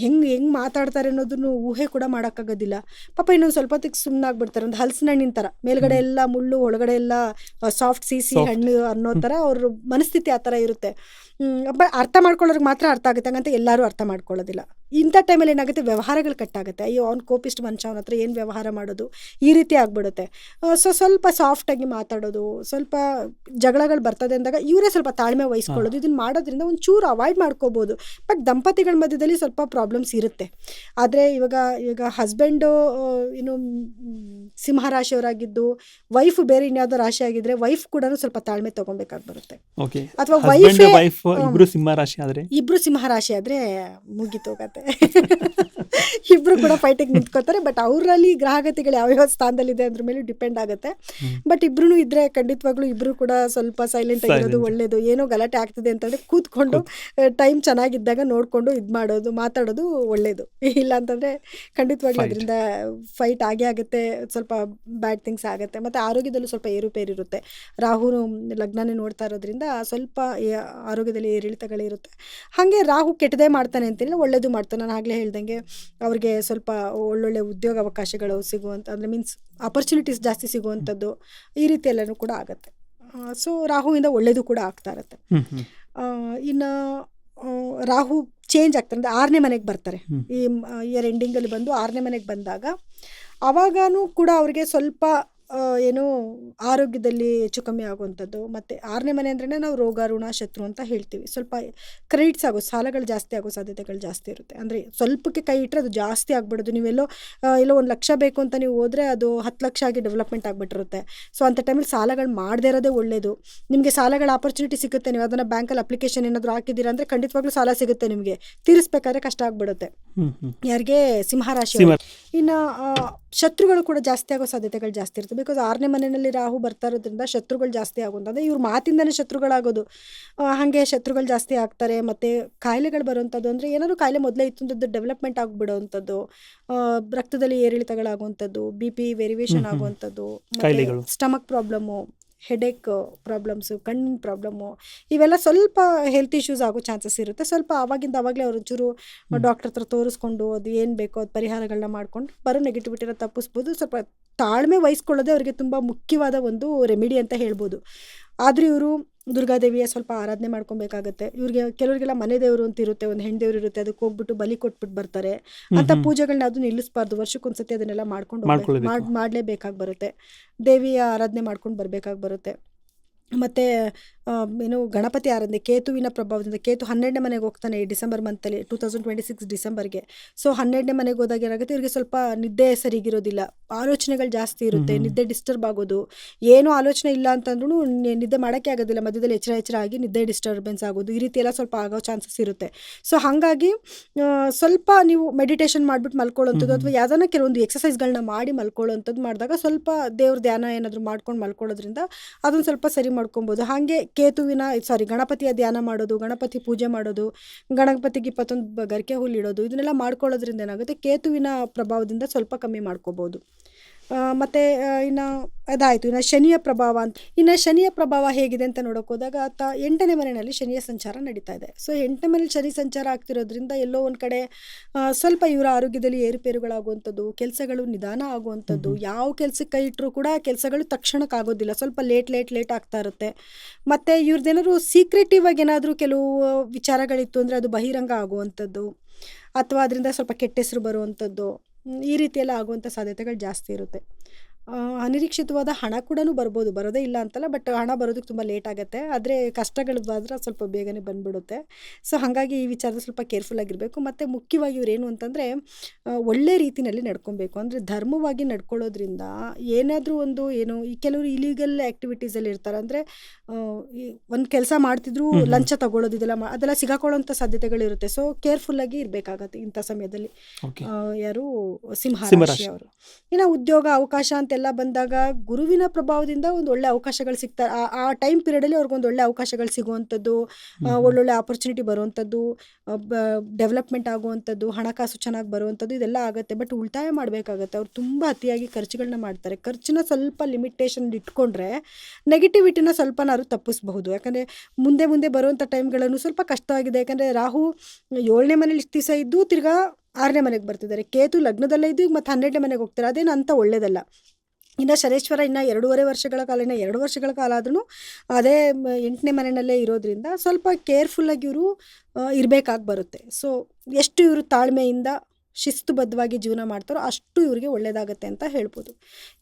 A: ಹೆಂಗೆ ಮಾತಾಡ್ತಾರೆ ಅನ್ನೋದನ್ನು ಊಹೆ ಕೂಡ ಮಾಡೋಕ್ಕಾಗೋದಿಲ್ಲ. ಪಾಪ ಇನ್ನೊಂದು ಸ್ವಲ್ಪ ಹೊತ್ತಿಗೆ ಸುಮ್ಮನಾಗ್ಬಿಡ್ತಾರೆ. ಒಂದು ಹಲಸಿನ ಹಣ್ಣಿನ ಥರ, ಮೇಲ್ಗಡೆ ಎಲ್ಲ ಮುಳ್ಳು, ಒಳಗಡೆ ಎಲ್ಲ ಸಾಫ್ಟ್ ಸಿಹಿ ಹಣ್ಣು ಅನ್ನೋ ಥರ ಅವ್ರ ಮನಸ್ಥಿತಿ ಆ ಥರ ಇರುತ್ತೆ. ಅರ್ಥ ಮಾಡ್ಕೊಳ್ಳೋರಿಗೆ ಮಾತ್ರ ಅರ್ಥ ಆಗುತ್ತೆ, ಹಂಗಂತ ಎಲ್ಲರೂ ಅರ್ಥ ಮಾಡ್ಕೊಳ್ಳೋದಿಲ್ಲ. ಇಂಥ ಟೈಮಲ್ಲಿ ಏನಾಗುತ್ತೆ, ವ್ಯವಹಾರಗಳು ಕಟ್ಟಾಗುತ್ತೆ. ಅಯ್ಯೋ ಅವ್ನು ಕೋಪಿಸ್ಟ್ ಮನುಷ್ಯ, ಅವನ ಹತ್ರ ಏನು ವ್ಯವಹಾರ ಮಾಡೋದು, ಈ ರೀತಿ ಆಗ್ಬಿಡುತ್ತೆ. ಸೊ ಸ್ವಲ್ಪ ಸಾಫ್ಟಾಗಿ ಮಾತಾಡೋದು, ಸ್ವಲ್ಪ ಜಗಳಗಳು ಬರ್ತದೆ ಅಂದಾಗ ಇವರೇ ಸ್ವಲ್ಪ ತಾಳ್ಮೆ ವಹಿಸ್ಕೊಳ್ಳೋದು, ಇದನ್ನು ಮಾಡೋದ್ರಿಂದ ಒಂಚೂರು ಅವಾಯ್ಡ್ ಮಾಡ್ಕೋಬೋದು. ಬಟ್ ದಂಪತಿಗಳ ಮಧ್ಯದಲ್ಲಿ ಸ್ವಲ್ಪ ಪ್ರಾಬ್ಲಮ್ಸ್ ಇರುತ್ತೆ. ಆದರೆ ಇವಾಗ ಹಸ್ಬೆಂಡು ಏನು ಸಿಂಹರಾಶಿಯವರಾಗಿದ್ದು ವೈಫ್ ಬೇರೆ ಇನ್ಯಾವುದೋ ರಾಶಿ ಆಗಿದ್ರೆ ವೈಫ್ ಕೂಡ ಸ್ವಲ್ಪ ತಾಳ್ಮೆ ತೊಗೊಬೇಕಾಗಿ ಬರುತ್ತೆ. ಅಥವಾ
B: ವೈಫ್ ಇಬ್ರು ಸಿಂಹ ರಾಶಿ ಆದರೆ
A: ಇಬ್ರು ಸಿಂಹರಾಶಿ ಆದರೆ ಮುಗಿತೋಗತ್ತೆ. ಇಬ್ರು ಕೂಡ ಫೈಟಿಗೆ ನಿಂತ್ಕೋತಾರೆ. ಬಟ್ ಅವರಲ್ಲಿ ಗ್ರಹಗತಿಗಳು ಯಾವ್ಯಾವ ಸ್ಥಾನದಲ್ಲಿದೆ ಅದ್ರ ಮೇಲೆ ಡಿಪೆಂಡ್ ಆಗುತ್ತೆ. ಬಟ್ ಇಬ್ರು ಇದ್ರೆ ಖಂಡಿತವಾಗ್ಲೂ ಇಬ್ರು ಕೂಡ ಸ್ವಲ್ಪ ಸೈಲೆಂಟ್ ಆಗಿರೋದು ಒಳ್ಳೇದು. ಏನೋ ಗಲಾಟೆ ಆಗ್ತಿದೆ ಅಂತಂದ್ರೆ ಕೂತ್ಕೊಂಡು ಟೈಮ್ ಚೆನ್ನಾಗಿದ್ದಾಗ ನೋಡ್ಕೊಂಡು ಮಾತಾಡೋದು ಒಳ್ಳೇದು. ಇಲ್ಲ ಅಂತಂದ್ರೆ ಖಂಡಿತವಾಗ್ಲೂ ಅದರಿಂದ ಫೈಟ್ ಆಗೇ ಆಗುತ್ತೆ, ಸ್ವಲ್ಪ ಬ್ಯಾಡ್ ಥಿಂಗ್ಸ್ ಆಗುತ್ತೆ. ಮತ್ತೆ ಆರೋಗ್ಯದಲ್ಲೂ ಸ್ವಲ್ಪ ಏರುಪೇರಿರುತ್ತೆ. ರಾಹು ಲಗ್ನನೇ ನೋಡ್ತಾ ಇರೋದ್ರಿಂದ ಸ್ವಲ್ಪ ಆರೋಗ್ಯದಲ್ಲಿ ಏರಿಳಿತಗಳಿರುತ್ತೆ. ಹಾಗೆ ರಾಹು ಕೆಟ್ಟದೇ ಮಾಡ್ತಾನೆ ಅಂತಿಲ್ಲ, ಒಳ್ಳೇದು ಮಾಡ್ತಾನೆ. ನಾನು ಆಗಲೇ ಹೇಳ್ದಂಗೆ ಅವ್ರಿಗೆ ಸ್ವಲ್ಪ ಒಳ್ಳೊಳ್ಳೆ ಉದ್ಯೋಗ ಅವಕಾಶಗಳು ಸಿಗುವಂಥ, ಅಂದರೆ ಮೀನ್ಸ್ ಆಪರ್ಚುನಿಟೀಸ್ ಜಾಸ್ತಿ ಸಿಗುವಂಥದ್ದು, ಈ ರೀತಿ ಎಲ್ಲನೂ ಕೂಡ ಆಗುತ್ತೆ. ಸೊ ರಾಹುವಿಂದ ಒಳ್ಳೇದು ಕೂಡ ಆಗ್ತಾ ಇರುತ್ತೆ. ಇನ್ನು ರಾಹು ಚೇಂಜ್ ಆಗ್ತಾರೆ ಅಂದರೆ 6ನೇ ಮನೆಗೆ ಬರ್ತಾರೆ. ಈ ಇಯರ್ ಎಂಡಿಂಗಲ್ಲಿ ಬಂದು 6ನೇ ಮನೆಗೆ ಬಂದಾಗ ಅವಾಗೂ ಕೂಡ ಅವ್ರಿಗೆ ಸ್ವಲ್ಪ ಏನು ಆರೋಗ್ಯದಲ್ಲಿ ಹೆಚ್ಚು ಕಮ್ಮಿ ಆಗುವಂಥದ್ದು. ಮತ್ತು 6ನೇ ಮನೆ ಅಂದ್ರೆ ನಾವು ರೋಗ ಋಣ ಶತ್ರು ಅಂತ ಹೇಳ್ತೀವಿ. ಸ್ವಲ್ಪ ಕ್ರೆಡಿಟ್ಸ್ ಆಗೋ, ಸಾಲಗಳು ಜಾಸ್ತಿ ಆಗೋ ಸಾಧ್ಯತೆಗಳು ಜಾಸ್ತಿ ಇರುತ್ತೆ. ಅಂದರೆ ಸ್ವಲ್ಪಕ್ಕೆ ಕೈ ಇಟ್ಟರೆ ಅದು ಜಾಸ್ತಿ ಆಗ್ಬಿಡೋದು. ನೀವೆಲ್ಲೋ 1 ಲಕ್ಷ ಬೇಕು ಅಂತ ನೀವು ಹೋದರೆ ಅದು 10 ಲಕ್ಷ ಆಗಿ ಡೆವಲಪ್ಮೆಂಟ್ ಆಗಿಬಿಟ್ಟಿರುತ್ತೆ. ಸೊ ಅಂಥ ಟೈಮಲ್ಲಿ ಸಾಲಗಳು ಮಾಡದೇ ಇರೋದೇ ಒಳ್ಳೆಯದು. ನಿಮಗೆ ಸಾಲಗಳ ಆಪರ್ಚುನಿಟಿ ಸಿಗುತ್ತೆ. ನೀವು ಅದನ್ನು ಬ್ಯಾಂಕಲ್ಲಿ ಅಪ್ಲಿಕೇಶನ್ ಏನಾದರೂ ಹಾಕಿದ್ದೀರಾ ಅಂದರೆ ಖಂಡಿತವಾಗ್ಲೂ ಸಾಲ ಸಿಗುತ್ತೆ. ನಿಮಗೆ ತೀರಿಸ್ಬೇಕಾದ್ರೆ ಕಷ್ಟ ಆಗ್ಬಿಡುತ್ತೆ. ಯಾರಿಗೆ ಸಿಂಹರಾಶಿ. ಇನ್ನು ಶತ್ರುಗಳು ಕೂಡ ಜಾಸ್ತಿ ಆಗೋ ಸಾಧ್ಯತೆಗಳು ಜಾಸ್ತಿ ಇರುತ್ತೆ. ಬಿಕಾಸ್ 6ನೇ ಮನೆಯಲ್ಲಿ ರಾಹು ಬರ್ತಾ ಇರೋದ್ರಿಂದ ಶತ್ರುಗಳು ಜಾಸ್ತಿ ಆಗೋದು, ಅಂದರೆ ಇವ್ರ ಮಾತಿಂದನೇ ಶತ್ರುಗಳಾಗೋದು. ಹಾಗೆ ಶತ್ರುಗಳು ಜಾಸ್ತಿ ಆಗ್ತಾರೆ. ಮತ್ತು ಕಾಯಿಲೆಗಳು ಬರುವಂಥದ್ದು, ಅಂದರೆ ಏನಾದರೂ ಕಾಯಿಲೆ ಮೊದಲೇ ಇತ್ತಂಥದ್ದು ಡೆವಲಪ್ಮೆಂಟ್ ಆಗಿಬಿಡೋವಂಥದ್ದು, ರಕ್ತದಲ್ಲಿ ಏರಿಳಿತಗಳಾಗುವಂಥದ್ದು, BP ವೇರಿಯೇಷನ್ ಆಗುವಂಥದ್ದು, ಸ್ಟಮಕ್ ಪ್ರಾಬ್ಲಮ್ಮು, ಹೆಡೇಕ್ ಪ್ರಾಬ್ಲಮ್ಸು, ಕಣ್ಣಿನ ಪ್ರಾಬ್ಲಮ್ಮು, ಇವೆಲ್ಲ ಸ್ವಲ್ಪ ಹೆಲ್ತ್ ಇಶ್ಯೂಸ್ ಆಗೋ ಚಾನ್ಸಸ್ ಇರುತ್ತೆ. ಸ್ವಲ್ಪ ಆವಾಗಲೇ ಅವ್ರು ಒಂಚೂರು ಡಾಕ್ಟರ್ ಹತ್ರ ತೋರಿಸ್ಕೊಂಡು ಅದು ಏನು ಬೇಕೋ ಅದು ಪರಿಹಾರಗಳನ್ನ ಮಾಡ್ಕೊಂಡು ಬರೋ ನೆಗೆಟಿವಿಟಿನ ತಪ್ಪಿಸ್ಬೋದು. ಸ್ವಲ್ಪ ತಾಳ್ಮೆ ವಹಿಸ್ಕೊಳ್ಳೋದೇ ಅವರಿಗೆ ತುಂಬ ಮುಖ್ಯವಾದ ಒಂದು ರೆಮಿಡಿ ಅಂತ ಹೇಳ್ಬೋದು. ಆದರೂ ಇವರು ದುರ್ಗಾದೇವಿಯ ಸ್ವಲ್ಪ ಆರಾಧನೆ ಮಾಡ್ಕೊಬೇಕಾಗತ್ತೆ. ಕೆಲವರಿಗೆಲ್ಲ ಮನೆ ದೇವರು ಅಂತ ಇರುತ್ತೆ, ಒಂದು ಹೆಣ್ಣು ಇರುತ್ತೆ, ಅದಕ್ಕೆ ಹೋಗ್ಬಿಟ್ಟು ಬಲಿ ಕೊಟ್ಬಿಟ್ಟು ಬರ್ತಾರೆ. ಅಂಥ ಪೂಜೆಗಳನ್ನ ಅದು ನಿಲ್ಲಿಸಬಾರ್ದು. ವರ್ಷಕ್ಕೊಂದ್ಸತಿ ಅದನ್ನೆಲ್ಲ ಮಾಡಲೇಬೇಕಾಗಿ ಬರುತ್ತೆ. ದೇವಿಯ ಆರಾಧನೆ ಮಾಡ್ಕೊಂಡು ಬರಬೇಕಾಗಿ ಬರುತ್ತೆ. ಮತ್ತು ಏನು ಗಣಪತಿ ಆರಾಧನೆ, ಕೇತುವಿನ ಪ್ರಭಾವದಿಂದ, ಕೇತು 12ನೇ ಮನೆಗೆ ಹೋಗ್ತಾನೆ ಈ ಡಿಸೆಂಬರ್ ಮಂತಲ್ಲಿ, 2026 ಡಿಸೆಂಬರ್ಗೆ. ಸೊ 12ನೇ ಮನೆಗೆ ಹೋದಾಗ ಏನಾಗುತ್ತೆ, ಇವರಿಗೆ ಸ್ವಲ್ಪ ನಿದ್ದೆ ಸರಿಗಿರೋದಿಲ್ಲ, ಆಲೋಚನೆಗಳು ಜಾಸ್ತಿ ಇರುತ್ತೆ, ನಿದ್ದೆ ಡಿಸ್ಟರ್ಬ್ ಆಗೋದು. ಏನೂ ಆಲೋಚನೆ ಇಲ್ಲ ಅಂತಂದ್ರೂ ನಿದ್ದೆ ಮಾಡೋಕ್ಕೆ ಆಗೋದಿಲ್ಲ, ಮಧ್ಯದಲ್ಲಿ ಎಚ್ಚರ ಆಗಿ ನಿದ್ದೆ ಡಿಸ್ಟರ್ಬೆನ್ಸ್ ಆಗೋದು, ಈ ರೀತಿ ಎಲ್ಲ ಸ್ವಲ್ಪ ಆಗೋ ಚಾನ್ಸಸ್ ಇರುತ್ತೆ. ಸೊ ಹಾಗಾಗಿ ಸ್ವಲ್ಪ ನೀವು ಮೆಡಿಟೇಷನ್ ಮಾಡಿಬಿಟ್ಟು ಮಲ್ಕೊಳ್ಳೋಂಥದ್ದು, ಅಥವಾ ಯಾವುದನ್ನ ಕೆಲವೊಂದು ಎಕ್ಸಸೈಸ್ಗಳನ್ನ ಮಾಡಿ ಮಲ್ಕೊಳ್ಳೋಂಥದ್ದು ಮಾಡಿದಾಗ ಸ್ವಲ್ಪ ದೇವ್ರ ಧ್ಯಾನ ಏನಾದರೂ ಮಾಡ್ಕೊಂಡು ಮಲ್ಕೊಳ್ಳೋದ್ರಿಂದ ಅದನ್ನು ಸ್ವಲ್ಪ ಸರಿ ಮಾಡ್ಕೊಬೋದು. ಹಾಗೆ ಗಣಪತಿಯ ಧ್ಯಾನ ಮಾಡೋದು, ಗಣಪತಿ ಪೂಜೆ ಮಾಡೋದು, ಗಣಪತಿಗೆ 21 ಗರಿಕೆ ಹುಲ್ಲು ಇಡೋದು, ಇದನ್ನೆಲ್ಲ ಮಾಡ್ಕೊಳ್ಳೋದ್ರಿಂದ ಏನಾಗುತ್ತೆ, ಕೇತುವಿನ ಪ್ರಭಾವದಿಂದ ಸ್ವಲ್ಪ ಕಮ್ಮಿ ಮಾಡ್ಕೋಬೋದು. ಮತ್ತು ಇನ್ನು ಅದಾಯಿತು. ಇನ್ನು ಶನಿಯ ಪ್ರಭಾವ ಹೇಗಿದೆ ಅಂತ ನೋಡೋಕೆ ಹೋದಾಗ 8ನೇ ಮನೆಯಲ್ಲಿ ಶನಿಯ ಸಂಚಾರ ನಡೀತಾ ಇದೆ. ಸೊ 8ನೇ ಮನೇಲಿ ಶನಿ ಸಂಚಾರ ಆಗ್ತಿರೋದ್ರಿಂದ ಎಲ್ಲೋ ಒಂದು ಕಡೆ ಸ್ವಲ್ಪ ಇವರ ಆರೋಗ್ಯದಲ್ಲಿ ಏರುಪೇರುಗಳಾಗುವಂಥದ್ದು, ಕೆಲಸಗಳು ನಿಧಾನ ಆಗುವಂಥದ್ದು, ಯಾವ ಕೆಲಸಕ್ಕೆ ಕೈ ಇಟ್ಟರೂ ಕೂಡ ಕೆಲಸಗಳು ತಕ್ಷಣಕ್ಕೆ ಆಗೋದಿಲ್ಲ, ಸ್ವಲ್ಪ ಲೇಟ್ ಆಗ್ತಾ ಇರುತ್ತೆ. ಮತ್ತು ಇವ್ರದ್ದೇನಾದ್ರು ಸೀಕ್ರೆಟಿವ್ ಆಗಿ ಏನಾದರೂ ಕೆಲವು ವಿಚಾರಗಳಿತ್ತು ಅಂದರೆ ಅದು ಬಹಿರಂಗ ಆಗುವಂಥದ್ದು, ಅಥವಾ ಅದರಿಂದ ಸ್ವಲ್ಪ ಕೆಟ್ಟ ಹೆಸರು ಬರುವಂಥದ್ದು, ಈ ರೀತಿಯೆಲ್ಲ ಆಗುವಂಥ ಸಾಧ್ಯತೆಗಳು ಜಾಸ್ತಿ ಇರುತ್ತೆ. ಅನಿರೀಕ್ಷಿತವಾದ ಹಣ ಕೂಡ ಬರ್ಬೋದು, ಬರೋದೇ ಇಲ್ಲ ಅಂತಲ್ಲ, ಬಟ್ ಹಣ ಬರೋದಕ್ಕೆ ತುಂಬ ಲೇಟ್ ಆಗುತ್ತೆ. ಆದರೆ ಕಷ್ಟಗಳು ಬಂದರೆ ಸ್ವಲ್ಪ ಬೇಗನೆ ಬಂದ್ಬಿಡುತ್ತೆ. ಸೊ ಹಾಗಾಗಿ ಈ ವಿಚಾರದಲ್ಲಿ ಸ್ವಲ್ಪ ಕೇರ್ಫುಲ್ ಆಗಿರಬೇಕು. ಮತ್ತು ಮುಖ್ಯವಾಗಿ ಇವ್ರೇನು ಅಂತಂದರೆ ಒಳ್ಳೆ ರೀತಿಯಲ್ಲಿ ನಡ್ಕೊಬೇಕು. ಅಂದರೆ ಧರ್ಮವಾಗಿ ನಡ್ಕೊಳ್ಳೋದ್ರಿಂದ ಏನಾದರೂ ಒಂದು ಈ ಕೆಲವರು ಇಲೀಗಲ್ ಆ್ಯಕ್ಟಿವಿಟೀಸಲ್ಲಿ ಇರ್ತಾರೆ. ಅಂದರೆ ಒಂದು ಕೆಲಸ ಮಾಡ್ತಿದ್ರು ಲಂಚ ತಗೊಳ್ಳೋದು, ಅದೆಲ್ಲ ಸಿಗಾಕೊಳ್ಳೋಂಥ ಸಾಧ್ಯತೆಗಳಿರುತ್ತೆ. ಸೊ ಕೇರ್ಫುಲ್ಲಾಗಿ ಇರಬೇಕಾಗತ್ತೆ ಇಂಥ ಸಮಯದಲ್ಲಿ ಯಾರು ಸಿಂಹರಾಶಿ ಅವರು. ಇನ್ನು ಉದ್ಯೋಗ ಅವಕಾಶ ಅಂತೆಲ್ಲ ಬಂದಾಗ ಗುರುವಿನ ಪ್ರಭಾವದಿಂದ ಒಂದು ಒಳ್ಳೆ ಅವಕಾಶಗಳು ಸಿಗ್ತಾರೆ. ಆ ಟೈಮ್ ಪೀರಿಯಡಲ್ಲಿ ಅವ್ರಿಗೊಂದು ಒಳ್ಳೆ ಅವಕಾಶಗಳು ಸಿಗುವಂಥದ್ದು, ಒಳ್ಳೊಳ್ಳೆ ಆಪರ್ಚುನಿಟಿ ಬರುವಂಥದ್ದು, ಡೆವಲಪ್ಮೆಂಟ್ ಆಗುವಂಥದ್ದು, ಹಣಕಾಸು ಚೆನ್ನಾಗಿ ಬರುವಂಥದ್ದು, ಇದೆಲ್ಲ ಆಗುತ್ತೆ. ಬಟ್ ಉಳಿತಾಯ ಮಾಡಬೇಕಾಗತ್ತೆ. ಅವ್ರು ತುಂಬ ಅತಿಯಾಗಿ ಖರ್ಚುಗಳನ್ನ ಮಾಡ್ತಾರೆ. ಖರ್ಚನ್ನ ಸ್ವಲ್ಪ ಲಿಮಿಟೇಷನ್ ಇಟ್ಕೊಂಡ್ರೆ ನೆಗೆಟಿವಿಟಿನ ಸ್ವಲ್ಪನಾದ್ರು ತಪ್ಪಿಸಬಹುದು. ಯಾಕಂದರೆ ಮುಂದೆ ಬರುವಂಥ ಟೈಮ್ಗಳನ್ನು ಸ್ವಲ್ಪ ಕಷ್ಟವಾಗಿದೆ. ಯಾಕಂದರೆ ರಾಹು 7ನೇ ಮನೇಲಿ ಇಷ್ಟು ದಿವಸ ಇದ್ದು ತಿರ್ಗಾ 6ನೇ ಮನೆಗೆ ಬರ್ತಿದ್ದಾರೆ. ಕೇತು ಲಗ್ನದಲ್ಲೇ ಇದ್ದು ಮತ್ತು 12ನೇ ಮನೆಗೆ ಹೋಗ್ತಾರೆ. ಅದೇನು ಅಂತ ಒಳ್ಳೇದಲ್ಲ. ಇನ್ನು ಶನೇಶ್ವರ ಇನ್ನು 2.5 ವರ್ಷಗಳ ಕಾಲ, ಇನ್ನು 2 ವರ್ಷಗಳ ಕಾಲ ಆದ್ರೂ ಅದೇ 8ನೇ ಮನೆಯಲ್ಲೇ ಇರೋದ್ರಿಂದ ಸ್ವಲ್ಪ ಕೇರ್ಫುಲ್ಲಾಗಿ ಇವರು ಇರಬೇಕಾಗಿ ಬರುತ್ತೆ. ಸೊ ಎಷ್ಟು ಇವರು ತಾಳ್ಮೆಯಿಂದ ಶಿಸ್ತುಬದ್ಧವಾಗಿ ಜೀವನ ಮಾಡ್ತಾರೋ ಅಷ್ಟು ಇವರಿಗೆ ಒಳ್ಳೆಯದಾಗತ್ತೆ ಅಂತ ಹೇಳ್ಬೋದು.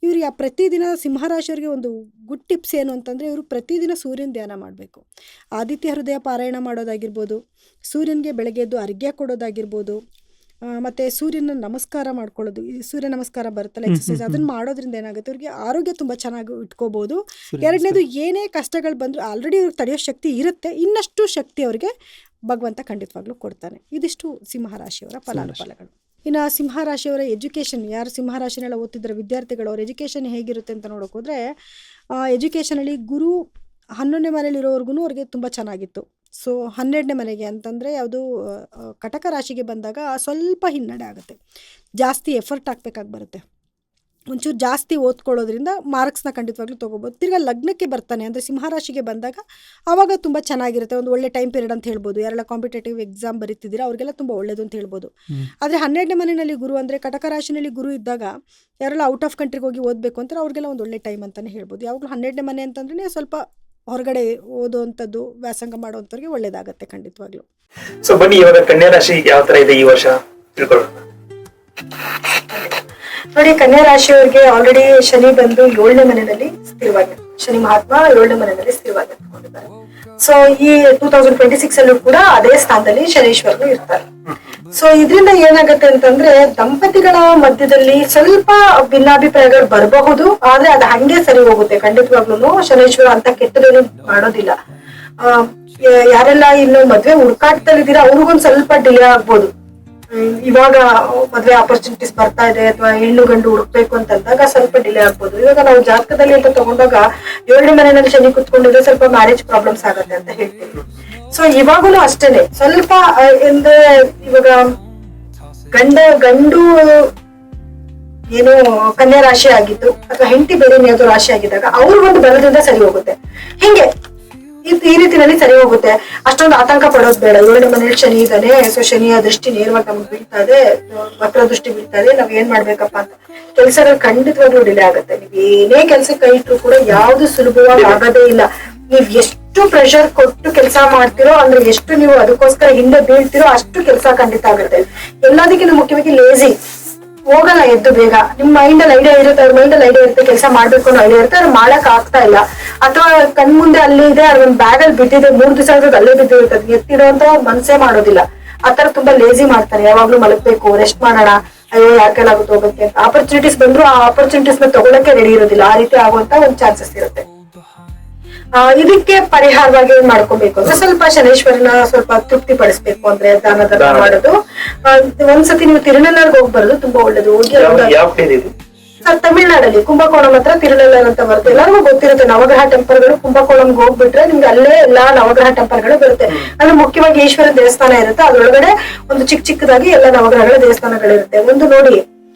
A: ಇವರಿಗೆ ಪ್ರತಿದಿನ ಸಿಂಹರಾಶಿಯವರಿಗೆ ಒಂದು ಗುಡ್ ಟಿಪ್ಸ್ ಏನು ಅಂತಂದರೆ, ಇವರು ಪ್ರತಿದಿನ ಸೂರ್ಯನ ಧ್ಯಾನ ಮಾಡಬೇಕು. ಆದಿತ್ಯ ಹೃದಯ ಪಾರಾಯಣ ಮಾಡೋದಾಗಿರ್ಬೋದು, ಸೂರ್ಯನಿಗೆ ಬೆಳಗ್ಗೆ ಎದ್ದು ಅರ್ಘ್ಯ ಕೊಡೋದಾಗಿರ್ಬೋದು, ಮತ್ತು ಸೂರ್ಯನ ನಮಸ್ಕಾರ ಮಾಡ್ಕೊಳ್ಳೋದು, ಈ ಸೂರ್ಯ ನಮಸ್ಕಾರ ಬರುತ್ತಲ್ಲ ಎಕ್ಸಸೈಸ್, ಅದನ್ನು ಮಾಡೋದ್ರಿಂದ ಏನಾಗುತ್ತೆ ಅವ್ರಿಗೆ ಆರೋಗ್ಯ ತುಂಬ ಚೆನ್ನಾಗಿ ಇಟ್ಕೋಬೋದು. ಎರಡನೇದು, ಏನೇ ಕಷ್ಟಗಳು ಬಂದರೂ ಆಲ್ರೆಡಿ ಅವ್ರಿಗೆ ತಡೆಯೋ ಶಕ್ತಿ ಇರುತ್ತೆ, ಇನ್ನಷ್ಟು ಶಕ್ತಿ ಅವ್ರಿಗೆ ಭಗವಂತ ಖಂಡಿತವಾಗ್ಲೂ ಕೊಡ್ತಾನೆ. ಇದಿಷ್ಟು ಸಿಂಹರಾಶಿಯವರ ಫಲಾನುಫಲಗಳು. ಇನ್ನು ಸಿಂಹರಾಶಿಯವರ ಎಜುಕೇಷನ್, ಯಾರು ಸಿಂಹರಾಶಿನೆಲ್ಲ ಓದ್ತಿದ್ದಾರೆ ವಿದ್ಯಾರ್ಥಿಗಳು, ಅವ್ರ ಎಜುಕೇಷನ್ ಹೇಗಿರುತ್ತೆ ಅಂತ ನೋಡೋಕೆ ಹೋದರೆ, ಎಜುಕೇಷನಲ್ಲಿ ಗುರು 11ನೇ ಮನೇಲಿರೋರ್ಗು ಅವ್ರಿಗೆ ತುಂಬ ಚೆನ್ನಾಗಿತ್ತು. ಸೊ 12ನೇ ಮನೆಗೆ ಅಂತಂದರೆ ಯಾವುದು ಕಟಕ ರಾಶಿಗೆ ಬಂದಾಗ ಸ್ವಲ್ಪ ಹಿನ್ನಡೆ ಆಗುತ್ತೆ, ಜಾಸ್ತಿ ಎಫರ್ಟ್ ಹಾಕ್ಬೇಕಾಗಿ ಬರುತ್ತೆ. ಒಂಚೂರು ಜಾಸ್ತಿ ಓದ್ಕೊಳ್ಳೋದ್ರಿಂದ ಮಾರ್ಕ್ಸ್ನ ಖಂಡಿತವಾಗ್ಲೂ ತೊಗೋಬೋದು. ತಿರ್ಗಾ ಲಗ್ನಕ್ಕೆ ಬರ್ತಾನೆ ಅಂದರೆ ಸಿಂಹರಾಶಿಗೆ ಬಂದಾಗ ಆವಾಗ ತುಂಬ ಚೆನ್ನಾಗಿರುತ್ತೆ, ಒಂದು ಒಳ್ಳೆ ಟೈಮ್ ಪೀರಿಯಡ್ ಅಂತ ಹೇಳ್ಬೋದು. ಯಾರೆಲ್ಲ ಕಾಂಪಿಟೇಟಿವ್ ಎಕ್ಸಾಮ್ ಬರೀತಿದ್ದೀರಾ ಅವ್ರಿಗೆಲ್ಲ ತುಂಬ ಒಳ್ಳೇದು ಅಂತ ಹೇಳ್ಬೋದು. ಆದರೆ 12ನೇ ಮನೆಯಲ್ಲಿ ಗುರು ಅಂದರೆ ಕಟಕ ರಾಶಿನಲ್ಲಿ ಗುರು ಇದ್ದಾಗ ಯಾರೆಲ್ಲ ಔಟ್ ಆಫ್ ಕಂಟ್ರಿಗೆ ಹೋಗಿ ಓದಬೇಕು ಅಂತಾರೆ ಅವ್ರಿಗೆಲ್ಲ ಒಂದು ಒಳ್ಳೆ ಟೈಮ್ ಅಂತಲೇ ಹೇಳ್ಬೋದು. ಯಾವಾಗಲೂ 12ನೇ ಮನೆ ಅಂತಂದ್ರೆ ಸ್ವಲ್ಪ ಹೊರಗಡೆ ಓದುವಂಥದ್ದು, ವ್ಯಾಸಂಗ ಮಾಡುವಂಥವ್ರಿಗೆ ಒಳ್ಳೇದಾಗತ್ತೆ ಖಂಡಿತವಾಗ್ಲೂ.
B: ಸೊ ಬನ್ನಿ ಇವಾಗ ಕನ್ಯಾ ರಾಶಿ ಯಾವ ತರ ಇದೆ ಈ ವರ್ಷ ತಿಳ್ಕೊಳ್ಳೋಣ.
C: ನೋಡಿ, ಕನ್ಯಾ ರಾಶಿಯವರಿಗೆ ಆಲ್ರೆಡಿ ಶನಿ ಬಂದು 7ನೇ ಮನೆಯಲ್ಲಿ ಸ್ಥಿರವಾಗಿ, ಶನಿ ಮಹಾತ್ಮ 7ನೇ ಮನೆಯಲ್ಲಿ ಸ್ಥಿರವಾಗಿ ನಿಂತ್ಕೊಂಡಿದ್ದಾರೆ. ಸೊ ಈ 2026 ಅಲ್ಲೂ ಕೂಡ ಅದೇ ಸ್ಥಾನದಲ್ಲಿ ಶನೀಶ್ವರರು ಇರ್ತಾರೆ. ಸೊ ಇದರಿಂದ ಏನಾಗುತ್ತೆ ಅಂತಂದ್ರೆ ದಂಪತಿಗಳ ಮಧ್ಯದಲ್ಲಿ ಸ್ವಲ್ಪ ಭಿನ್ನಾಭಿಪ್ರಾಯಗಳು ಬರಬಹುದು, ಆದ್ರೆ ಅದು ಹಂಗೆ ಸರಿ ಹೋಗುತ್ತೆ. ಖಂಡಿತವಾಗ್ಲೂ ಶನೀಶ್ವರ ಅಂತ ಕೆಟ್ಟದೇನು ಮಾಡೋದಿಲ್ಲ. ಯಾರೆಲ್ಲ ಇನ್ನು ಮದ್ವೆ ಹುಡುಕಾಟದಲ್ಲಿದ್ದೀರಾ ಅವ್ರಿಗೊಂದು ಸ್ವಲ್ಪ ಡಿಲೇ ಆಗ್ಬೋದು. ಇವಾಗ ಮದ್ವೆ ಆಪರ್ಚುನಿಟೀಸ್ ಬರ್ತಾ ಇದೆ ಅಥವಾ ಹೆಣ್ಣು ಗಂಡು ಹುಡುಕ್ಬೇಕು ಅಂತಂದಾಗ ಸ್ವಲ್ಪ ಡಿಲೇ ಆಗ್ಬೋದು. ಇವಾಗ ನಾವು ಜಾತಕದಲ್ಲಿ ಅಂತ ತಗೊಂಡಾಗ 7ನೇ ಮನೆಯಲ್ಲಿ ಶನಿ ಕುತ್ಕೊಂಡಿದ್ರೆ ಸ್ವಲ್ಪ ಮ್ಯಾರೇಜ್ ಪ್ರಾಬ್ಲಮ್ಸ್ ಆಗತ್ತೆ ಅಂತ ಹೇಳ್ತೀವಿ. ಸೊ ಇವಾಗಲೂ ಅಷ್ಟೇನೆ ಸ್ವಲ್ಪ ಅಂದ್ರೆ ಇವಾಗ ಗಂಡು ಏನು ಕನ್ಯಾ ರಾಶಿ ಆಗಿತ್ತು ಅಥವಾ ಹೆಂಡತಿ ಬೇರೆ ಯಾವ್ದೋ ರಾಶಿ ಆಗಿದ್ದಾಗ ಅವ್ರ ಒಂದು ಬಲದಿಂದ ಸರಿ ಹೋಗುತ್ತೆ. ಹಿಂಗೆ ಈ ರೀತಿಯಲ್ಲಿ ಸರಿ ಹೋಗುತ್ತೆ. ಅಷ್ಟೊಂದು ಆತಂಕ ಪಡೋದು ಬೇಡ. 7ನೇ ಮನೇಲಿ ಶನಿ ಇದ್ದಾನೆ, ಸೊ ಶನಿಯ ದೃಷ್ಟಿ ನೇರವಾಗಿ ನಮ್ಗೆ ಬೀಳ್ತಾ ಇದೆ, ವಕ್ರ ದೃಷ್ಟಿ ಬೀಳ್ತಾ ಇದೆ, ನಾವ್ ಏನ್ ಮಾಡ್ಬೇಕಪ್ಪ ಅಂತ ಕೆಲಸಗಳು ಖಂಡಿತವಾಗ್ಲೂ ಡಿಲೇ ಆಗುತ್ತೆ. ನೀವ್ ಏನೇ ಕೆಲ್ಸಕ್ಕೆ ಕೈ ಇಟ್ರು ಕೂಡ ಯಾವ್ದು ಸುಲಭವಾಗಿ ಆಗೋದೇ ಇಲ್ಲ. ನೀವ್ ಎಷ್ಟು ಪ್ರೆಷರ್ ಕೊಟ್ಟು ಕೆಲಸ ಮಾಡ್ತಿರೋ ಅಂದ್ರೆ ಎಷ್ಟು ನೀವು ಅದಕ್ಕೋಸ್ಕರ ಹಿಂದೆ ಬೀಳ್ತಿರೋ ಅಷ್ಟು ಕೆಲಸ ಖಂಡಿತ ಆಗುತ್ತೆ. ಎಲ್ಲದಕ್ಕಿಂತ ಮುಖ್ಯವಾಗಿ ಲೇಜಿ ಹೋಗಲ್ಲ ಎದ್ದು ಬೇಗ. ನಿಮ್ ಮೈಂಡ್ ಅಲ್ಲಿ ಐಡಿಯಾ ಇರುತ್ತೆ, ಅವ್ರ ಮೈಂಡ್ ಅಲ್ಲಿ ಐಡಿಯಾ ಇರುತ್ತೆ, ಕೆಲಸ ಮಾಡ್ಬೇಕು ಅನ್ನೋ ಐಡಿಯಾ ಇರುತ್ತೆ, ಅವ್ರು ಮಾಡಕ್ ಆಗ್ತಾ ಇಲ್ಲ. ಅಥವಾ ಕಣ್ ಮುಂದೆ ಅಲ್ಲಿ ಇದೆ, ಅದೊಂದ್ ಬ್ಯಾಗ್ ಅಲ್ಲಿ ಬಿದ್ದಿದೆ, 3 ದಿವಸ ಆದ್ರೂ ಅಲ್ಲೇ ಬಿದ್ದಿರುತ್ತೆ, ಅದು ಎತ್ತಿಡೋ ಅಂತ ಮನ್ಸೇ ಮಾಡೋದಿಲ್ಲ. ಆತರ ತುಂಬಾ ಲೇಜಿ ಮಾಡ್ತಾರೆ. ಯಾವಾಗ್ಲೂ ಮಲಗ್ಬೇಕು, ರೆಸ್ಟ್ ಮಾಡೋಣ, ಅಯ್ಯೋ ಯಾಕೆಲ್ಲಾಗುತ್ತೆ ಹೋಗುತ್ತೆ ಅಂತ. ಆಪರ್ಚುನಿಟೀಸ್ ಬಂದ್ರು ಆ ಆಪರ್ಚುನಿಟೀಸ್ ನ ತಗೊಳಕ್ಕೆ ರೆಡಿ ಇರೋದಿಲ್ಲ. ಆ ರೀತಿ ಆಗುವಂತ ಒಂದ್ ಚಾನ್ಸಸ್ ಇರುತ್ತೆ. ಇದಕ್ಕೆ ಪರಿಹಾರವಾಗಿ ಏನ್ ಮಾಡ್ಕೊಬೇಕು ಅಂದ್ರೆ ಸ್ವಲ್ಪ ಶನೀಶ್ವರನ ಸ್ವಲ್ಪ ತೃಪ್ತಿ ಪಡಿಸ್ಬೇಕು. ಅಂದ್ರೆ ದಾನ ಧರ್ಮ ಮಾಡೋದು. ಒಂದ್ಸತಿ ನೀವು ತಿರುನಲ್ಲಾರ್ಗೆ ಹೋಗ್ಬಾರ್ದು, ತುಂಬಾ ಒಳ್ಳೇದು. ಹೋಗಿ ತಮಿಳ್ನಾಡಲ್ಲಿ ಕುಂಭಕೋಣಂ ಹತ್ರ ತಿರುನಲ್ಲರ್ ಅಂತ ಬರುತ್ತೆ, ಎಲ್ಲರಿಗೂ ಗೊತ್ತಿರುತ್ತೆ. ನವಗ್ರಹ ಟೆಂಪಲ್ಗಳು ಕುಂಭಕೋಣಂಗೆ ಹೋಗ್ಬಿಟ್ರೆ ನಿಮ್ಗೆ ಅಲ್ಲೇ ಎಲ್ಲಾ ನವಗ್ರಹ ಟೆಂಪಲ್ಗಳು ಬರುತ್ತೆ. ಅಂದ್ರೆ ಮುಖ್ಯವಾಗಿ ಈಶ್ವರ ದೇವಸ್ಥಾನ ಇರುತ್ತೆ, ಅದ್ರೊಳಗಡೆ ಒಂದು ಚಿಕ್ಕದಾಗಿ ಎಲ್ಲ ನವಗ್ರಹಗಳ ದೇವಸ್ಥಾನಗಳಿರುತ್ತೆ. ಒಂದು ನೋಡಿ,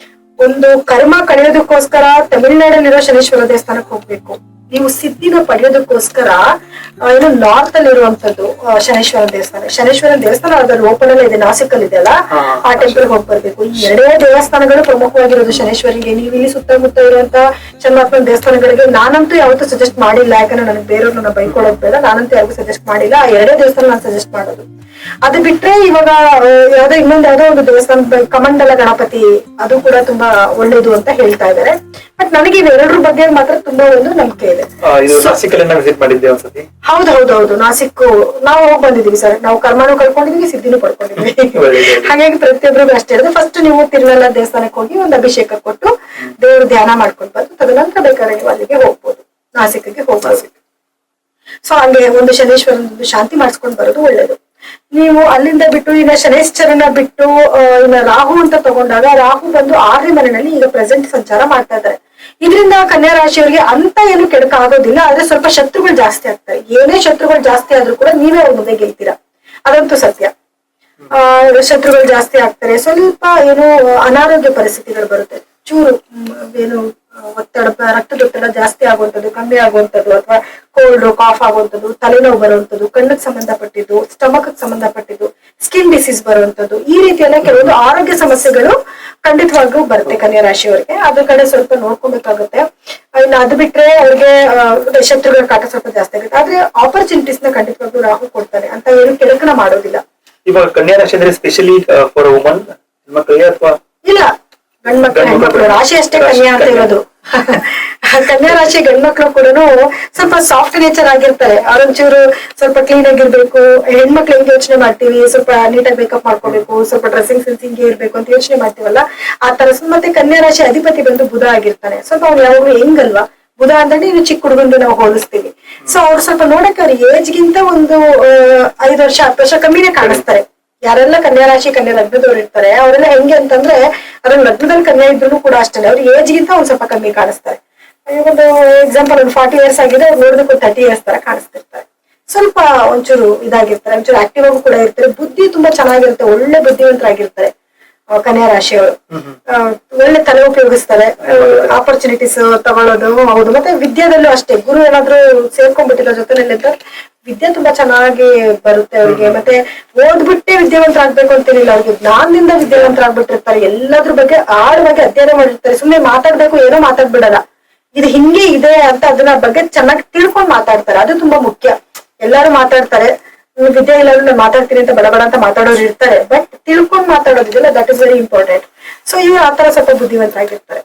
C: ಒಂದು ಕರ್ಮ ಕಳೆಯೋದಕ್ಕೋಸ್ಕರ ತಮಿಳ್ನಾಡಲ್ಲಿರೋ ಶನೀಶ್ವರ ದೇವಸ್ಥಾನಕ್ಕೆ ಹೋಗ್ಬೇಕು. ನೀವು ಸಿದ್ಧಿನ ಪಡೆಯೋದಕ್ಕೋಸ್ಕರ ಏನು ನಾರ್ತ್ ಅಲ್ಲಿ ಇರುವಂತದ್ದು ಶನೀಶ್ವರ ದೇವಸ್ಥಾನ. ಶನೀಶ್ವರ ದೇವಸ್ಥಾನ ಅದ್ರಲ್ಲಿ ಓಪನ್ ಅಲ್ಲೇ ಇದೆ, ನಾಸಿಕ್ ಅಲ್ಲಿ ಇದೆ ಅಲ್ಲ, ಆ ಟೆಂಪಲ್ ಹೋಗಿ ಬರ್ಬೇಕು. ಈ 2 ದೇವಸ್ಥಾನಗಳು ಪ್ರಮುಖವಾಗಿರೋದು ಶನೀಶ್ವರಿಗೆ. ನೀವು ಇಲ್ಲಿ ಸುತ್ತಮುತ್ತ ಇರುವಂತ ಚಂದ್ರಾತ್ಮನ ದೇವಸ್ಥಾನಗಳಿಗೆ ನಾನಂತೂ ಯಾವತ್ತೂ ಸಜೆಸ್ಟ್ ಮಾಡಿಲ್ಲ, ಯಾಕಂದ್ರೆ ನನಗೆ ಬೇರೆಯವ್ರನ್ನ ಬೈಕೊಳೋದ್ ಬೇಡ. ನಾನಂತೂ ಯಾರಿಗೂ ಸಜೆಸ್ಟ್ ಮಾಡಿಲ್ಲ. ಆ 2 ದೇವಸ್ಥಾನ ನಾನು ಸಜೆಸ್ಟ್ ಮಾಡೋದು. ಅದು ಬಿಟ್ರೆ ಇವಾಗ ಇನ್ನೊಂದು ಒಂದು ದೇವಸ್ಥಾನ ಕಮಂಡಲ ಗಣಪತಿ, ಅದು ಕೂಡ ತುಂಬಾ ಒಳ್ಳೇದು ಅಂತ ಹೇಳ್ತಾ ಇದ್ದಾರೆ. ಬಟ್ ನನಗೆ ಇವೆರಡರ ಬಗ್ಗೆ ಮಾತ್ರ ತುಂಬಾ ಒಂದು ನಂಬಿಕೆ ಇದೆ. ಹೌದೌದು, ನಾಸಿಕ್ ನಾವು ಹೋಗಿ ಬಂದಿದೀವಿ ಸರ್. ನಾವು ಕರ್ಮನೂ ಕಳ್ಕೊಂಡಿದೀವಿ, ಸಿದ್ಧಿನೂ ಪಡ್ಕೊಂಡಿದೀವಿ. ಹಾಗಾಗಿ ಪ್ರತಿಯೊಬ್ಬರಿಗೂ ಅಷ್ಟೇ ಹೇಳಿದ್ರೆ, ಫಸ್ಟ್ ನೀವು ತಿರುನಲ್ಲ ದೇವಸ್ಥಾನಕ್ಕೆ ಹೋಗಿ ಒಂದು ಅಭಿಷೇಕ ಕೊಟ್ಟು ದೇವ್ರ ಧ್ಯಾನ ಮಾಡ್ಕೊಂಡು ಬಂದು ತದನಂತರ ಬೇಕಾದ್ರೆ ನೀವು ಅಲ್ಲಿಗೆ ಹೋಗ್ಬೋದು, ನಾಸಿಕ್ಗೆ ಹೋಗ್ಬೋದು. ಸೊ ಹಂಗೆ ಒಂದು ಶನೀಶ್ವರನ ಶಾಂತಿ ಮಾಡಿಸ್ಕೊಂಡು ಬರೋದು ಒಳ್ಳೇದು. ನೀವು ಅಲ್ಲಿಂದ ಬಿಟ್ಟು ಇನ್ನ ಶನೈಶ್ಚರನ ಬಿಟ್ಟು ಇನ್ನ ರಾಹು ಅಂತ ತಗೊಂಡಾಗ, ರಾಹು ಬಂದು 6ನೇ ಮನೆಯಲ್ಲಿ ಈಗ ಪ್ರೆಸೆಂಟ್ ಸಂಚಾರ ಮಾಡ್ತಾ ಇದ್ದಾರೆ. ಇದರಿಂದ ಕನ್ಯಾ ರಾಶಿಯವರಿಗೆ ಅಂತ ಏನು ಕೆಡಕ ಆಗೋದಿಲ್ಲ, ಆದ್ರೆ ಸ್ವಲ್ಪ ಶತ್ರುಗಳು ಜಾಸ್ತಿ ಆಗ್ತಾರೆ. ಏನೇ ಶತ್ರುಗಳು ಜಾಸ್ತಿ ಆದ್ರೂ ಕೂಡ ನೀವೇ ಅವ್ರ ಮುಂದೆ ಗೆಲ್ತೀರಾ, ಅದಂತೂ ಸತ್ಯ. ಶತ್ರುಗಳು ಜಾಸ್ತಿ ಆಗ್ತಾರೆ, ಸ್ವಲ್ಪ ಏನು ಅನಾರೋಗ್ಯ ಪರಿಸ್ಥಿತಿಗಳು ಬರುತ್ತೆ, ಚೂರು ಏನು ಒತ್ತಡ, ರಕ್ತದೊತ್ತಡ ಜಾಸ್ತಿ ಆಗುವಂಥದ್ದು, ಕಮ್ಮಿ ಆಗುವಂಥದ್ದು, ಅಥವಾ ಕೋಲ್ಡ್ ಕಾಫ್ ಆಗುವಂಥದ್ದು, ತಲೆನೋವು ಬರುವಂಥದ್ದು, ಕಣ್ಣಿಗೆ ಸಂಬಂಧಪಟ್ಟಿದ್ದು, ಸ್ಟಮಕ್ ಸಂಬಂಧಪಟ್ಟಿದ್ದು, ಸ್ಕಿನ್ ಡಿಸೀಸ್ ಬರುವಂಥದ್ದು, ಈ ರೀತಿಯೆಲ್ಲ ಕೆಲವೊಂದು ಆರೋಗ್ಯ ಸಮಸ್ಯೆಗಳು ಖಂಡಿತವಾಗ್ಲೂ ಬರುತ್ತೆ ಕನ್ಯಾ ರಾಶಿಯವರಿಗೆ. ಅದ್ರ ಕಡೆ ಸ್ವಲ್ಪ ನೋಡ್ಕೊಬೇಕಾಗುತ್ತೆ. ಇನ್ನು ಅದು ಬಿಟ್ರೆ ಅವ್ರಿಗೆ ಶತ್ರುಗಳ ಕಾಟ ಸ್ವಲ್ಪ ಜಾಸ್ತಿ ಆಗುತ್ತೆ. ಆದ್ರೆ ಆಪರ್ಚುನಿಟೀಸ್ ನ ಖಂಡಿತವಾಗ್ಲೂ ರಾಹು ಕೊಡ್ತಾನೆ ಅಂತ ಏನು ಕೆಳಕನ ಮಾಡೋದಿಲ್ಲ.
B: ಇವಾಗ ಕನ್ಯಾ ರಾಶಿ ಅಂದ್ರೆ ಸ್ಪೆಷಲಿ ಫಾರ್ ವುಮನ್ ಹೆಣ್ಮಕ್ಳಿಗೆ ಅಥವಾ
C: ಇಲ್ಲ, ಗಂಡ್ಮಕ್ಳು ಹೆಣ್ಮಕ್ಳು ರಾಶಿ ಅಷ್ಟೇ ಕನ್ಯಾ ಅಂತ ಇರೋದು. ಕನ್ಯಾ ರಾಶಿ ಗಂಡ್ಮಕ್ಳು ಕೂಡ ಸ್ವಲ್ಪ ಸಾಫ್ಟ್ ನೇಚರ್ ಆಗಿರ್ತಾರೆ. ಅವ್ರೊಂಚೂರು ಸ್ವಲ್ಪ ಕ್ಲೀನ್ ಆಗಿರ್ಬೇಕು. ಹೆಣ್ಮಕ್ಳು ಹೆಂಗ್ ಯೋಚನೆ ಮಾಡ್ತೀವಿ, ಸ್ವಲ್ಪ ನೀಟಾಗಿ ಮೇಕಪ್ ಮಾಡ್ಕೋಬೇಕು, ಸ್ವಲ್ಪ ಡ್ರೆಸ್ಸಿಂಗ್ ಸೆನ್ಸ್ ಹಿಂಗೆ ಇರ್ಬೇಕು ಅಂತ ಯೋಚನೆ ಮಾಡ್ತೀವಲ್ಲ, ಆ ತರ. ಮತ್ತೆ ಕನ್ಯಾ ರಾಶಿ ಅಧಿಪತಿ ಬಂದು ಬುಧ ಆಗಿರ್ತಾನೆ. ಸ್ವಲ್ಪ ಅವ್ರು ಯಾವಾಗ್ಲೂ ಹೆಂಗಲ್ವಾ, ಬುಧ ಅಂದ್ರೆ ಇನ್ನು ಚಿಕ್ಕ ಹುಡುಗಂದು ನಾವು ಹೋಲಿಸ್ತೀವಿ. ಸೊ ಅವ್ರು ಸ್ವಲ್ಪ ನೋಡಕ್ಕೆ ಅವ್ರ ಏಜ್ ಗಿಂತ ಒಂದು 5 ವರ್ಷ 10 ವರ್ಷ ಕಮ್ಮಿನೇ ಕಾಣಿಸ್ತಾರೆ. ಯಾರೆಲ್ಲ ಕನ್ಯಾ ರಾಶಿ ಕನ್ಯಾ ಲಗ್ನದವ್ರು ಇರ್ತಾರೆ ಅವರೆಲ್ಲ ಹೆಂಗೆ ಅಂತಂದ್ರೆ ಅವ್ರ ಲಗ್ನದಲ್ಲಿ ಕನ್ಯಾ ಇದ್ರು ಕೂಡ ಅಷ್ಟೇ ಅವ್ರ ಏಜ್ ಗಿಂತ ಒಂದ್ ಸ್ವಲ್ಪ ಕಮ್ಮಿ ಕಾಣಿಸ್ತಾರೆ. ಒಂದು ಎಕ್ಸಾಂಪಲ್ ಒಂದು 40 ಇಯರ್ಸ್ ಆಗಿದೆ, ಅವ್ರು ನೋಡೋದಕ್ಕೆ ಒಂದು 30 ಇಯರ್ಸ್ ತರ ಕಾಣಿಸ್ತಿರ್ತಾರೆ. ಸ್ವಲ್ಪ ಒಂಚೂರು ಇದಾಗಿರ್ತಾರೆ, ಒಂಚೂರು ಆಕ್ಟಿವ್ ಆಗೂ ಕೂಡ ಇರ್ತಾರೆ. ಬುದ್ಧಿ ತುಂಬಾ ಚೆನ್ನಾಗಿರುತ್ತೆ, ಒಳ್ಳೆ ಬುದ್ಧಿವಂತರಾಗಿರ್ತಾರೆ ಕನ್ಯಾ ರಾಶಿಯವರು. ಒಳ್ಳೆ ತಲೆ ಉಪಯೋಗಿಸ್ತಾರೆ, ಆಪರ್ಚುನಿಟೀಸ್ ತಗೊಳ್ಳೋದು. ಹೌದು. ಮತ್ತೆ ವಿದ್ಯಾದಲ್ಲೂ ಅಷ್ಟೇ, ಗುರು ಏನಾದ್ರು ಸೇರ್ಕೊಂಡ್ಬಿಟ್ಟಿರೋ ಜೊತೆನಲ್ಲಿದ್ದ ವಿದ್ಯೆ ತುಂಬಾ ಚೆನ್ನಾಗಿ ಬರುತ್ತೆ ಅವ್ರಿಗೆ. ಮತ್ತೆ ಓದ್ಬಿಟ್ಟೆ ವಿದ್ಯಾವಂತರಾಗ್ಬೇಕು ಅಂತೇನಿಲ್ಲ, ಅವ್ರಿಗೆ ಜ್ಞಾನದಿಂದ ವಿದ್ಯಾವಂತರಾಗ್ಬಿಟ್ಟಿರ್ತಾರೆ. ಎಲ್ಲದ್ರ ಬಗ್ಗೆ ಆಳವಾಗಿ ಅಧ್ಯಯನ ಮಾಡಿರ್ತಾರೆ. ಸುಮ್ಮನೆ ಮಾತಾಡ್ಬೇಕು ಏನೋ ಮಾತಾಡ್ಬಿಡಲ್ಲ, ಇದು ಹಿಂಗೆ ಇದೆ ಅಂತ ಅದನ್ನ ಬಗ್ಗೆ ಚೆನ್ನಾಗಿ ತಿಳ್ಕೊಂಡ್ ಮಾತಾಡ್ತಾರೆ. ಅದು ತುಂಬಾ ಮುಖ್ಯ. ಎಲ್ಲಾರು ಮಾತಾಡ್ತಾರೆ, ವಿದ್ಯೆ ಇಲ್ಲಾದ್ರೂ ನಾನು ಮಾತಾಡ್ತೀನಿ ಅಂತ ಬಡ ಅಂತ ಮಾತಾಡೋರು ಇರ್ತಾರೆ. ಬಟ್ ತಿಳ್ಕೊಂಡ್ ಮಾತಾಡೋದಿಲ್ಲ, that is very important. So ಇವ್ರು ಆತರ ಸ್ವಲ್ಪ ಬುದ್ಧಿವಂತರಾಗಿರ್ತಾರೆ.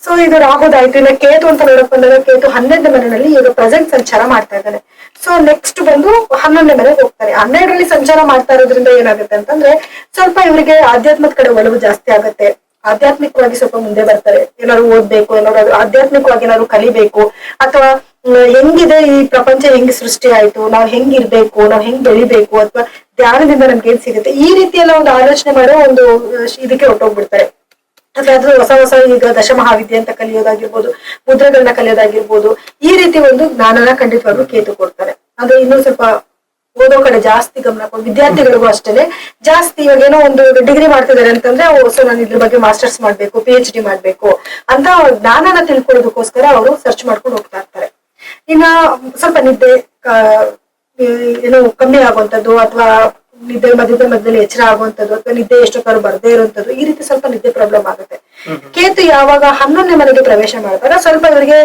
C: ಸೊ ಇದು ರಾಹುದಾಯ್ತು. ಇನ್ನು ಕೇತು ಅಂತ ನೋಡಕ್ ಬಂದಾಗ ಕೇತು 12ನೇ ಮನೆಯಲ್ಲಿ ಈಗ ಪ್ರೆಸೆಂಟ್ ಸಂಚಾರ ಮಾಡ್ತಾ ಇದ್ದಾನೆ. ಸೊ ನೆಕ್ಸ್ಟ್ ಬಂದು 11ನೇ ಮನೆಗೆ ಹೋಗ್ತಾರೆ. 12ರಲ್ಲಿ ಸಂಚಾರ ಮಾಡ್ತಾ ಇರೋದ್ರಿಂದ ಏನಾಗುತ್ತೆ ಅಂತಂದ್ರೆ ಸ್ವಲ್ಪ ಇವರಿಗೆ ಆಧ್ಯಾತ್ಮದ ಕಡೆ ಒಲವು ಜಾಸ್ತಿ ಆಗುತ್ತೆ. ಆಧ್ಯಾತ್ಮಿಕವಾಗಿ ಸ್ವಲ್ಪ ಮುಂದೆ ಬರ್ತಾರೆ. ಏನಾದ್ರು ಓದ್ಬೇಕು, ಏನಾದ್ರು ಆಧ್ಯಾತ್ಮಿಕವಾಗಿ ಏನಾದ್ರು ಕಲಿಬೇಕು, ಅಥವಾ ಹೆಂಗಿದೆ ಈ ಪ್ರಪಂಚ, ಹೆಂಗ್ ಸೃಷ್ಟಿ ಆಯ್ತು, ನಾವ್ ಹೆಂಗಿರ್ಬೇಕು, ನಾವ್ ಹೆಂಗ್ ಬೆಳಿಬೇಕು, ಅಥವಾ ಧ್ಯಾನದಿಂದ ನಮ್ಗೆ ಏನ್ ಸಿಗುತ್ತೆ, ಈ ರೀತಿ ಎಲ್ಲ ಒಂದು ಆಲೋಚನೆ ಮಾಡೋ ಒಂದು ಇದಕ್ಕೆ ಹೊರಟೋಗ್ಬಿಡ್ತಾರೆ. ಅದಾದ್ರೂ ಹೊಸ ಈಗ ದಶಮಹಾವಿದ್ಯೆ ಅಂತ ಕಲಿಯೋದಾಗಿರ್ಬೋದು, ಮುದ್ರೆಗಳನ್ನ ಕಲಿಯೋದಾಗಿರ್ಬೋದು, ಈ ರೀತಿ ಒಂದು ಜ್ಞಾನನ ಖಂಡಿತವಾಗ್ಲೂ ಕೇತು ಕೊಡ್ತಾರೆ. ಅಂದ್ರೆ ಇನ್ನೂ ಸ್ವಲ್ಪ ಓದೋ ಕಡೆ ಜಾಸ್ತಿ ಗಮನ ಕೊಡು. ವಿದ್ಯಾರ್ಥಿಗಳಿಗೂ ಅಷ್ಟೇ ಜಾಸ್ತಿ. ಇವಾಗ ಏನೋ ಒಂದು ಡಿಗ್ರಿ ಮಾಡ್ತಿದ್ದಾರೆ ಅಂತಂದ್ರೆ ಸೊ ನಾನು ಇದ್ರ ಬಗ್ಗೆ ಮಾಸ್ಟರ್ಸ್ ಮಾಡ್ಬೇಕು, PhD ಮಾಡ್ಬೇಕು ಅಂತ ಜ್ಞಾನನ ತಿಳ್ಕೊಳ್ಳೋದಕ್ಕೋಸ್ಕರ ಅವರು ಸರ್ಚ್ ಮಾಡ್ಕೊಂಡು ಹೋಗ್ತಾ ಇರ್ತಾರೆ. ಇನ್ನ ಸ್ವಲ್ಪ ನಿದ್ದೆ ಏನೋ ಕಮ್ಮಿ ಆಗುವಂಥದ್ದು, ಅಥವಾ ನಿದ್ದೆ ಮಧ್ಯದಲ್ಲಿ ಎಚ್ಚರ ಆಗುವಂಥದ್ದು, ಅಥವಾ ನಿದ್ದೆ ಎಷ್ಟೊತ್ತಾರು ಬರ್ದೇ ಇರುವಂತದ್ದು, ಈ ರೀತಿ ಸ್ವಲ್ಪ ನಿದ್ದೆ ಪ್ರಾಬ್ಲಮ್ ಆಗುತ್ತೆ. ಕೇತು ಯಾವಾಗ 11ನೇ ಮನೆಗೆ ಪ್ರವೇಶ ಮಾಡಿದಾಗ ಸ್ವಲ್ಪ ಇವರಿಗೆ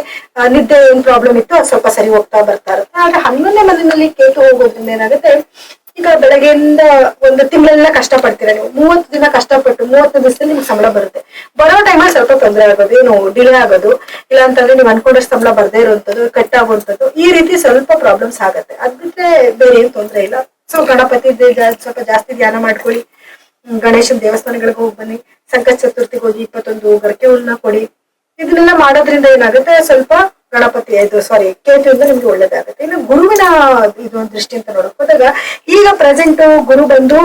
C: ನಿದ್ದೆ ಏನ್ ಪ್ರಾಬ್ಲಮ್ ಇತ್ತು ಅದು ಸ್ವಲ್ಪ ಸರಿ ಹೋಗ್ತಾ ಬರ್ತಾ ಇರುತ್ತೆ. ಆದ್ರೆ 11ನೇ ಮನೆಯಲ್ಲಿ ಕೇತು ಹೋಗೋದ್ರಿಂದ ಏನಾಗುತ್ತೆ, ಈಗ ಬೆಳಗ್ಗೆಯಿಂದ ಒಂದು ತಿಂಗಳೆಲ್ಲ ಕಷ್ಟಪಡ್ತೀರಾ ನೀವು, 30 ದಿನ ಕಷ್ಟಪಟ್ಟು 30 ದಿವಸದಲ್ಲಿ ನಿಮ್ಗೆ ಸಂಬಳ ಬರುತ್ತೆ. ಬರೋ ಟೈಮಲ್ಲಿ ಸ್ವಲ್ಪ ತೊಂದರೆ ಆಗೋದು, ಏನು ಡಿಲೇ ಆಗೋದು, ಇಲ್ಲ ಅಂತಂದ್ರೆ ನೀವು ಅನ್ಕೊಂಡಷ್ಟು ಸಂಬಳ ಬರ್ದೇ ಇರುವಂತದ್ದು, ಕಟ್ ಆಗುವಂಥದ್ದು, ಈ ರೀತಿ ಸ್ವಲ್ಪ ಪ್ರಾಬ್ಲಮ್ಸ್ ಆಗುತ್ತೆ. ಅದ್ ಬಿಟ್ರೆ ಬೇರೆ ಏನ್ ತೊಂದರೆ ಇಲ್ಲ. ಸೊ ಗಣಪತಿ ಸ್ವಲ್ಪ ಜಾಸ್ತಿ ಧ್ಯಾನ ಮಾಡ್ಕೊಳ್ಳಿ, ಗಣೇಶನ ದೇವಸ್ಥಾನಗಳಿಗೆ ಹೋಗಿ ಬನ್ನಿ, ಸಂಕಷ್ಟ ಚತುರ್ಥಿಗೆ ಹೋಗಿ 21 ಗರಕೆ ಹುಲ್ಲನ್ನ ಕೊಡಿ. ಇದನ್ನೆಲ್ಲ ಮಾಡೋದ್ರಿಂದ ಏನಾಗುತ್ತೆ, ಸ್ವಲ್ಪ ಗಣಪತಿ ಕೇತುವಿಂದ ನಿಮ್ಗೆ ಒಳ್ಳೇದಾಗುತ್ತೆ. ಇನ್ನು ಗುರುವಿನ ಇದು ದೃಷ್ಟಿ ಅಂತ ನೋಡಕ್ ಹೋದಾಗ ಈಗ ಪ್ರೆಸೆಂಟ್ ಗುರು ಬಂದು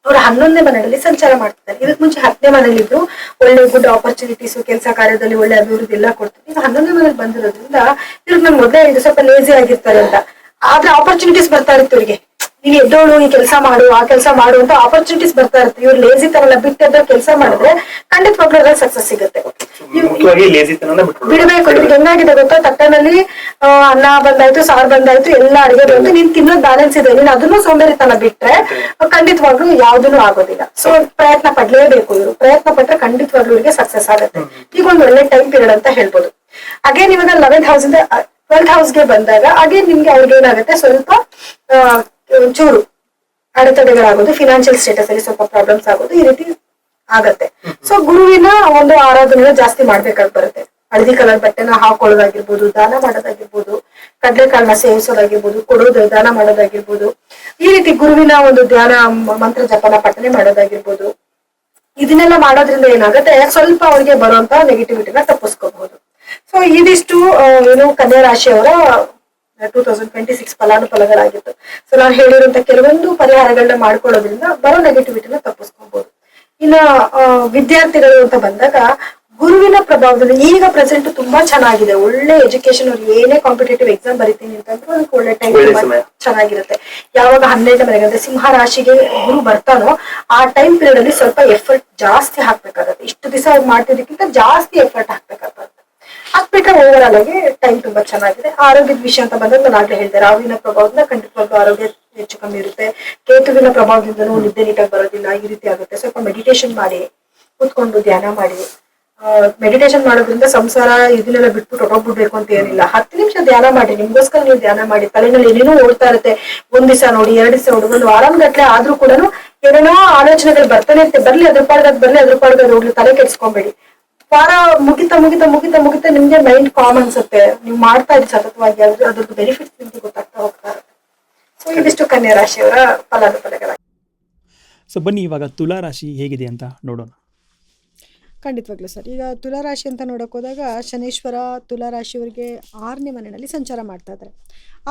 C: ಅವ್ರು 11ನೇ ಮನೆಯಲ್ಲಿ ಸಂಚಾರ ಮಾಡ್ತಿದ್ದಾರೆ. ಇದಕ್ ಮುಂಚೆ 10ನೇ ಮನೇಲಿ ಇದ್ರು, ಒಳ್ಳೆ ಗುಡ್ ಆಪರ್ಚುನಿಟೀಸ್, ಕೆಲಸ ಕಾರ್ಯದಲ್ಲಿ ಒಳ್ಳೆ ಅಭಿವೃದ್ಧಿ ಎಲ್ಲ ಕೊಡ್ತಾರೆ. ಈಗ 11ನೇ ಮನೇಲಿ ಬಂದಿರೋದ್ರಿಂದ ಇವ್ರಿಗೆ ನಮ್ಗೆ ಮೊದಲೇ ಇದು ಸ್ವಲ್ಪ ಲೇಜಿ ಆಗಿರ್ತಾರೆ ಅಂತ. ಆದ್ರೆ ಆಪರ್ಚುನಿಟೀಸ್ ಬರ್ತಾ ಇರುತ್ತೆ ಇವ್ರಿಗೆ, ನೀನ್ ಎದ್ದೋಳು, ಈ ಕೆಲಸ ಮಾಡು, ಆ ಕೆಲಸ ಮಾಡು ಅಂತ ಆಪರ್ಚುನಿಟೀಸ್ ಬರ್ತಾ ಇರುತ್ತೆ. ಇವ್ರು ಲೇಜಿ ತರಲ್ಲ, ಬಿಟ್ಟೆದ್ದ ಕೆಲಸ ಮಾಡಿದ್ರೆ ಖಂಡಿತವಾಗ್ಲೂ ಅದ್ರಲ್ಲಿ ಸಕ್ಸಸ್ ಸಿಗುತ್ತೆ. ಬಿಡಬೇಕು. ಇವ್ರಿಗೆ ಹೆಂಗಾಗಿದೆ ಗೊತ್ತಾ, ತಟ್ಟೆನಲ್ಲಿ ಅನ್ನ ಬಂದಾಯ್ತು, ಸಾರು ಬಂದಾಯ್ತು, ಎಲ್ಲ ಅಡಿಗೆ ಬಂದು ನೀನ್ ತಿನ್ನೋದ್ ಬ್ಯಾಲೆನ್ಸ್ ಇದೆ, ನೀನ್ ಅದನ್ನು ಸೋಂಬೇರಿತನ ಬಿಟ್ರೆ ಖಂಡಿತವಾಗ್ಲೂ ಯಾವ್ದೂ ಆಗೋದಿಲ್ಲ. ಸೊ ಪ್ರಯತ್ನ ಪಡ್ಲೇಬೇಕು. ಇವರು ಪ್ರಯತ್ನ ಪಟ್ರೆ ಖಂಡಿತವಾಗ್ಲೂ ಇವ್ರಿಗೆ ಸಕ್ಸಸ್ ಆಗುತ್ತೆ. ಈಗ ಒಂದು ಒಳ್ಳೆ ಟೈಮ್ ಪೀರಿಯಡ್ ಅಂತ ಹೇಳ್ಬೋದು. ಅಗೇನ್ ಇವಾಗ 11th ಹೌಸ್ ಇಂದ 12th ಹೌಸ್ಗೆ ಬಂದಾಗ ಅಗೇನ್ ನಿಮ್ಗೆ ಅವ್ರಿಗೆ ಏನಾಗುತ್ತೆ, ಸ್ವಲ್ಪ ಒಂಚೂರು ಅಡೆತಡೆಗಳಾಗೋದು, ಫಿನಾನ್ಷಿಯಲ್ ಸ್ಟೇಟಸ್ ಅಲ್ಲಿ ಸ್ವಲ್ಪ ಪ್ರಾಬ್ಲಮ್ಸ್ ಆಗೋದು, ಈ ರೀತಿ ಆಗತ್ತೆ. ಸೊ ಗುರುವಿನ ಒಂದು ಆರಾಧನೆ ಜಾಸ್ತಿ ಮಾಡ್ಬೇಕಾಗಿ ಬರುತ್ತೆ. ಹಳದಿ ಕಲರ್ ಬಟ್ಟೆನ ಹಾಕೊಳ್ಳೋದಾಗಿರ್ಬೋದು, ದಾನ ಮಾಡೋದಾಗಿರ್ಬೋದು, ಕಡಲೆಕಾಳನ್ನ ಸೇವಿಸೋದಾಗಿರ್ಬೋದು, ಕೊಡೋದು ದಾನ ಮಾಡೋದಾಗಿರ್ಬೋದು, ಈ ರೀತಿ ಗುರುವಿನ ಒಂದು ಧ್ಯಾನ ಮಂತ್ರ ಜಪನ ಪಠನೆ ಮಾಡೋದಾಗಿರ್ಬೋದು, ಇದನ್ನೆಲ್ಲ ಮಾಡೋದ್ರಿಂದ ಏನಾಗುತ್ತೆ, ಸ್ವಲ್ಪ ಅವ್ರಿಗೆ ಬರುವಂತ ನೆಗೆಟಿವಿಟಿನ ತಪ್ಪಿಸ್ಕೋಬಹುದು. ಸೊ ಇದಿಷ್ಟು ಏನು ಕನ್ಯಾ ರಾಶಿಯವರ 2026 ಫಲಾನುಫಲಗಳಾಗಿತ್ತು. ಸೊ ನಾನು ಹೇಳಿರುವಂತ ಕೆಲವೊಂದು ಪರಿಹಾರಗಳನ್ನ ಮಾಡ್ಕೊಳ್ಳೋದ್ರಿಂದ ಬರೋ ನೆಗೆಟಿವಿಟಿನ ತಪ್ಪಿಸ್ಕೋಬಹುದು. ಇನ್ನ ವಿದ್ಯಾರ್ಥಿಗಳು ಅಂತ ಬಂದಾಗ ಗುರುವಿನ ಪ್ರಭಾವದಲ್ಲಿ ಈಗ ಪ್ರೆಸೆಂಟ್ ತುಂಬಾ ಚೆನ್ನಾಗಿದೆ. ಒಳ್ಳೆ ಎಜುಕೇಶನ್, ಅವ್ರು ಏನೇ ಕಾಂಪಿಟೇಟಿವ್ ಎಕ್ಸಾಮ್ ಬರೀತೀನಿ ಅಂತಂದ್ರೆ ಅದಕ್ಕೆ ಒಳ್ಳೆ ಟೈಮ್ ಚೆನ್ನಾಗಿರುತ್ತೆ. ಯಾವಾಗ 12ನೇ ಮನೆಗೆ ಅಂದ್ರೆ ಸಿಂಹ ರಾಶಿಗೆ ಗುರು ಬರ್ತಾನೋ ಆ ಟೈಮ್ ಪೀರಿಯಡ್ ಅಲ್ಲಿ ಸ್ವಲ್ಪ ಎಫರ್ಟ್ ಜಾಸ್ತಿ ಹಾಕ್ಬೇಕಾಗತ್ತೆ. ಇಷ್ಟು ದಿವಸ ಅವ್ರು ಮಾಡ್ತಿದ್ದಕ್ಕಿಂತ ಜಾಸ್ತಿ ಎಫರ್ಟ್ ಹಾಕ್ಬೇಕಾಗತ್ತೆ. ಹಾಕ್ಬಿಟ್ರೆ ಓವರ್ ಆಲ್ ಆಗಿ ಟೈಮ್ ತುಂಬಾ ಚೆನ್ನಾಗಿದೆ. ಆರೋಗ್ಯದ ವಿಷಯ ಅಂತ ಬಂದಾಗ ನಾನು ಆಗ್ಲೇ ಹೇಳಿದೆ, ರಾಹುವಿನ ಪ್ರಭಾವದಿಂದ ಖಂಡಿತವಾಗ್ಲೂ ಆರೋಗ್ಯ ಹೆಚ್ಚು ಕಮ್ಮಿ ಇರುತ್ತೆ. ಕೇತುವಿನ ಪ್ರಭಾವದಿಂದನೂ ನಿದ್ದೆ ನೀಟಾಗಿ ಬರೋದಿಲ್ಲ, ಈ ರೀತಿ ಆಗುತ್ತೆ. ಸ್ವಲ್ಪ ಮೆಡಿಟೇಷನ್ ಮಾಡಿ, ಕೂತ್ಕೊಂಡು ಧ್ಯಾನ ಮಾಡಿ. ಮೆಡಿಟೇಷನ್ ಮಾಡೋದ್ರಿಂದ ಸಂಸಾರ ಇದನ್ನೆಲ್ಲ ಬಿಟ್ಬಿಟ್ಟು ಹೊರಟೋಗ್ಬಿಡ್ಬೇಕು ಅಂತ ಏನಿಲ್ಲ. 10 ನಿಮಿಷ ಧ್ಯಾನ ಮಾಡಿ, ನಿಮ್ಗೋಸ್ಕರ ನೀವು ಧ್ಯಾನ ಮಾಡಿ. ತಲೆನಲ್ಲಿ ಏನೇನೋ ಓಡ್ತಾ ಇರುತ್ತೆ, 1 ದಿವಸ ನೋಡಿ, 2 ದಿವಸ ನೋಡಿ, 1 ವಾರಾನ್ಗಟ್ಲೆ ಆದ್ರೂ ಕೂಡ ಏನೇನೋ ಆಲೋಚನೆಗಳು ಬರ್ತಾನೆ ಇರುತ್ತೆ. ಬರ್ಲಿ, ಅದ್ರ ಪಾಡ್ಗದ್ ಬರ್ಲಿ, ಅದ್ರ ಪಾಡ್ಗದ್ ಹೋಗ್ಲಿ, ತಲೆ ಕೆಡ್ಸ್ಕೊಂಬೇಡಿ. ವಾರ ಮುಗಿತಾ ಮುಗಿತಾ ಮುಗಿತಾ ಮುಗಿತಾ ನಿಮ್ಗೆ ಮೈಂಡ್ ಕಾಮ್ ಅನ್ಸುತ್ತೆ. ನೀವು ಮಾಡ್ತಾ ಇದ್ರೆ ಸತತವಾಗಿ ಅದ್ರದ್ದು ಬೆನಿಫಿಟ್ಸ್ ನಿಮ್ಗೆ ಗೊತ್ತಾಗ್ತಾ ಹೋಗ್ತಾ ಇರುತ್ತೆ. ಸೊ ಇದಿಷ್ಟು ಕನ್ಯಾ ರಾಶಿಯವರ ಫಲಾನುಫಲಗಳಾಗಿ.
B: ಸೊ ಬನ್ನಿ ಇವಾಗ ತುಲಾ ರಾಶಿ ಹೇಗಿದೆ ಅಂತ ನೋಡೋಣ.
A: ಖಂಡಿತವಾಗ್ಲೂ ಸರ್. ಈಗ ತುಲಾರಾಶಿ ಅಂತ ನೋಡೋಕೆ ಹೋದಾಗ ಶನೇಶ್ವರ ತುಲಾರಾಶಿಯವರಿಗೆ 6ನೇ ಮನೆಯಲ್ಲಿ ಸಂಚಾರ ಮಾಡ್ತಾ ಇದ್ದಾರೆ.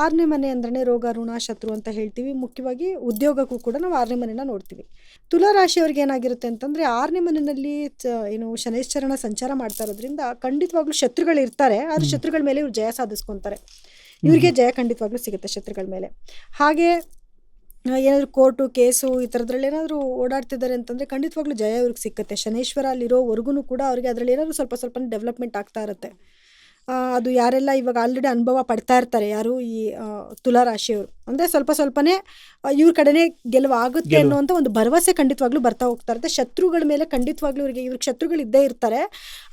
A: 6ನೇ ಮನೆ ಅಂದ್ರೆ ರೋಗ ಋಣ ಶತ್ರು ಅಂತ ಹೇಳ್ತೀವಿ. ಮುಖ್ಯವಾಗಿ ಉದ್ಯೋಗಕ್ಕೂ ಕೂಡ ನಾವು 6ನೇ ಮನೆನ ನೋಡ್ತೀವಿ. ತುಲಾರಾಶಿಯವ್ರಿಗೆ ಏನಾಗಿರುತ್ತೆ ಅಂತಂದರೆ 6ನೇ ಮನೆಯಲ್ಲಿ ಏನು ಶನೇಶ್ವರನ ಸಂಚಾರ ಮಾಡ್ತಾ ಇರೋದ್ರಿಂದ ಖಂಡಿತವಾಗ್ಲೂ ಶತ್ರುಗಳು ಇರ್ತಾರೆ. ಆದ್ರೆ ಶತ್ರುಗಳ ಮೇಲೆ ಇವ್ರು ಜಯ ಸಾಧಿಸ್ಕೊತಾರೆ. ಇವ್ರಿಗೆ ಜಯ ಖಂಡಿತವಾಗ್ಲೂ ಸಿಗುತ್ತೆ ಶತ್ರುಗಳ ಮೇಲೆ. ಹಾಗೆ ಏನಾದರೂ ಕೋರ್ಟು ಕೇಸು ಈ ಥರದ್ರಲ್ಲಿ ಏನಾದರೂ ಓಡಾಡ್ತಿದ್ದಾರೆ ಅಂತಂದರೆ ಖಂಡಿತವಾಗ್ಲೂ ಜಯ ಇವ್ರಿಗೆ ಸಿಕ್ಕತ್ತೆ. ಶನೇಶ್ವರ ಅಲ್ಲಿರೋವರೆಗೂ ಕೂಡ ಅವ್ರಿಗೆ ಅದರಲ್ಲಿ ಏನಾದರೂ ಸ್ವಲ್ಪ ಡೆವಲಪ್ಮೆಂಟ್ ಆಗ್ತಾ ಇರುತ್ತೆ. ಅದು ಯಾರೆಲ್ಲ ಇವಾಗ ಆಲ್ರೆಡಿ ಅನುಭವ ಪಡ್ತಾ ಇರ್ತಾರೆ, ಯಾರು ಈ ತುಲಾರಾಶಿಯವರು, ಅಂದರೆ ಸ್ವಲ್ಪನೇ ಇವ್ರ ಕಡೆನೇ ಗೆಲುವಾಗುತ್ತೆ ಅನ್ನುವಂಥ ಒಂದು ಭರವಸೆ ಖಂಡಿತವಾಗ್ಲೂ ಬರ್ತಾ ಹೋಗ್ತಾ ಇರುತ್ತೆ. ಶತ್ರುಗಳ ಮೇಲೆ ಖಂಡಿತವಾಗ್ಲೂ ಇವ್ರಿಗೆ ಶತ್ರುಗಳು ಇದ್ದೇ ಇರ್ತಾರೆ,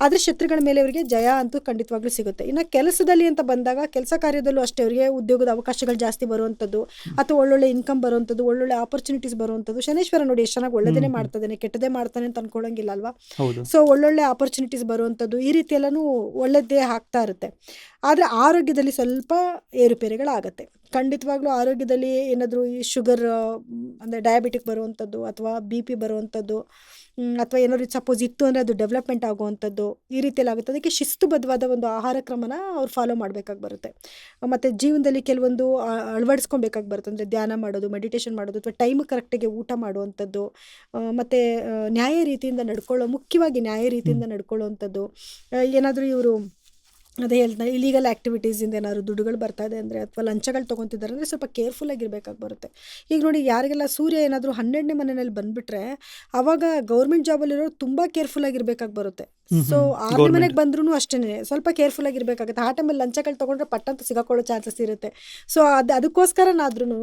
A: ಆದರೆ ಶತ್ರುಗಳ ಮೇಲೆ ಇವರಿಗೆ ಜಯ ಅಂತೂ ಖಂಡಿತವಾಗ್ಲೂ ಸಿಗುತ್ತೆ. ಇನ್ನು ಕೆಲಸದಲ್ಲಿ ಅಂತ ಬಂದಾಗ ಕೆಲಸ ಕಾರ್ಯದಲ್ಲೂ ಅಷ್ಟೇ ಅವರಿಗೆ ಉದ್ಯೋಗದ ಅವಕಾಶಗಳು ಜಾಸ್ತಿ ಬರುವಂಥದ್ದು, ಅಥವಾ ಒಳ್ಳೊಳ್ಳೆ ಇನ್ಕಮ್ ಬರುವಂಥದ್ದು, ಒಳ್ಳೊಳ್ಳೆ ಆಪರ್ಚುನಿಟೀಸ್ ಬರುವಂಥದ್ದು. ಶನೇಶ್ವರ ನೋಡಿ ಎಷ್ಟು ಚೆನ್ನಾಗಿ ಒಳ್ಳೆದೇ ಮಾಡ್ತಾನೆ, ಕೆಟ್ಟದೇ ಮಾಡ್ತಾನೆ ಅಂತ ಅನ್ಕೊಳ್ಳೋಂಗಿಲ್ಲ ಅಲ್ವಾ. ಸೊ ಒಳ್ಳೊಳ್ಳೆ ಆಪರ್ಚುನಿಟೀಸ್ ಬರುವಂಥದ್ದು, ಈ ರೀತಿ ಎಲ್ಲನೂ ಒಳ್ಳೆದೇ ಆಗ್ತಾ ಇರುತ್ತೆ. ಆದರೆ ಆರೋಗ್ಯದಲ್ಲಿ ಸ್ವಲ್ಪ ಏರುಪೇರುಗಳಾಗತ್ತೆ ಖಂಡಿತವಾಗ್ಲೂ. ಆರೋಗ್ಯದಲ್ಲಿ ಏನಾದರೂ ಈ ಶುಗರ್ ಅಂದರೆ ಡಯಾಬಿಟಿಕ್ ಬರುವಂಥದ್ದು, ಅಥವಾ BP ಬರುವಂಥದ್ದು, ಅಥವಾ ಏನಾದ್ರು ಸಪೋಸ್ ಇತ್ತು ಅಂದರೆ ಅದು ಡೆವಲಪ್ಮೆಂಟ್ ಆಗುವಂಥದ್ದು, ಈ ರೀತಿಯಲ್ಲಿ ಆಗುತ್ತೆ. ಅದಕ್ಕೆ ಶಿಸ್ತುಬದ್ಧವಾದ ಒಂದು ಆಹಾರ ಕ್ರಮನ ಅವ್ರು ಫಾಲೋ ಮಾಡಬೇಕಾಗಿ ಬರುತ್ತೆ. ಮತ್ತು ಜೀವನದಲ್ಲಿ ಕೆಲವೊಂದು ಅಳವಡಿಸ್ಕೊಬೇಕಾಗಿ ಬರುತ್ತೆ. ಅಂದರೆ ಧ್ಯಾನ ಮಾಡೋದು, ಮೆಡಿಟೇಷನ್ ಮಾಡೋದು, ಅಥವಾ ಟೈಮ್ ಕರೆಕ್ಟಾಗಿ ಊಟ ಮಾಡುವಂಥದ್ದು, ಮತ್ತು ನ್ಯಾಯ ರೀತಿಯಿಂದ ಮುಖ್ಯವಾಗಿ ನ್ಯಾಯ ರೀತಿಯಿಂದ ನಡ್ಕೊಳ್ಳೋವಂಥದ್ದು. ಏನಾದರೂ ಇವರು ಅದೇ ಹೇಳ್ತಾರೆ, ಇಲೀಗಲ್ ಆ್ಯಕ್ಟಿವಿಟೀಸಿಂದ ಏನಾದ್ರು ದುಡ್ಡುಗಳು ಬರ್ತಾ ಇದೆ ಅಂದರೆ, ಅಥವಾ ಲಂಚಗಳು ತೊಗೊತಿದ್ದಾರೆ ಅಂದರೆ ಸ್ವಲ್ಪ ಕೇರ್ಫುಲ್ಲಾಗಿರ್ಬೇಕಾಗಿ ಬರುತ್ತೆ. ಈಗ ನೋಡಿ, ಯಾರಿಗೆಲ್ಲ ಸೂರ್ಯ ಏನಾದರೂ 12ನೇ ಮನೆಯಲ್ಲಿ ಬಂದುಬಿಟ್ರೆ ಆವಾಗ ಗೌರ್ಮೆಂಟ್ ಜಾಬಲ್ಲಿರೋರು ತುಂಬ ಕೇರ್ಫುಲ್ಲಾಗಿರ್ಬೇಕಾಗಿ ಬರುತ್ತೆ. ಸೊ 6ನೇ ಮನೆಗೆ ಬಂದ್ರೂ ಅಷ್ಟೇ ಸ್ವಲ್ಪ ಕೇರ್ಫುಲ್ಲಾಗಿರ್ಬೇಕಾಗುತ್ತೆ. ಆ ಟೈಮಲ್ಲಿ ಲಂಚಗಳು ತೊಗೊಂಡ್ರೆ ಪಟ್ಟಂತ ಸಿಗಾಕೊಳ್ಳೋ ಚಾನ್ಸಸ್ ಇರುತ್ತೆ. ಸೊ ಅದಕ್ಕೋಸ್ಕರನಾದ್ರೂ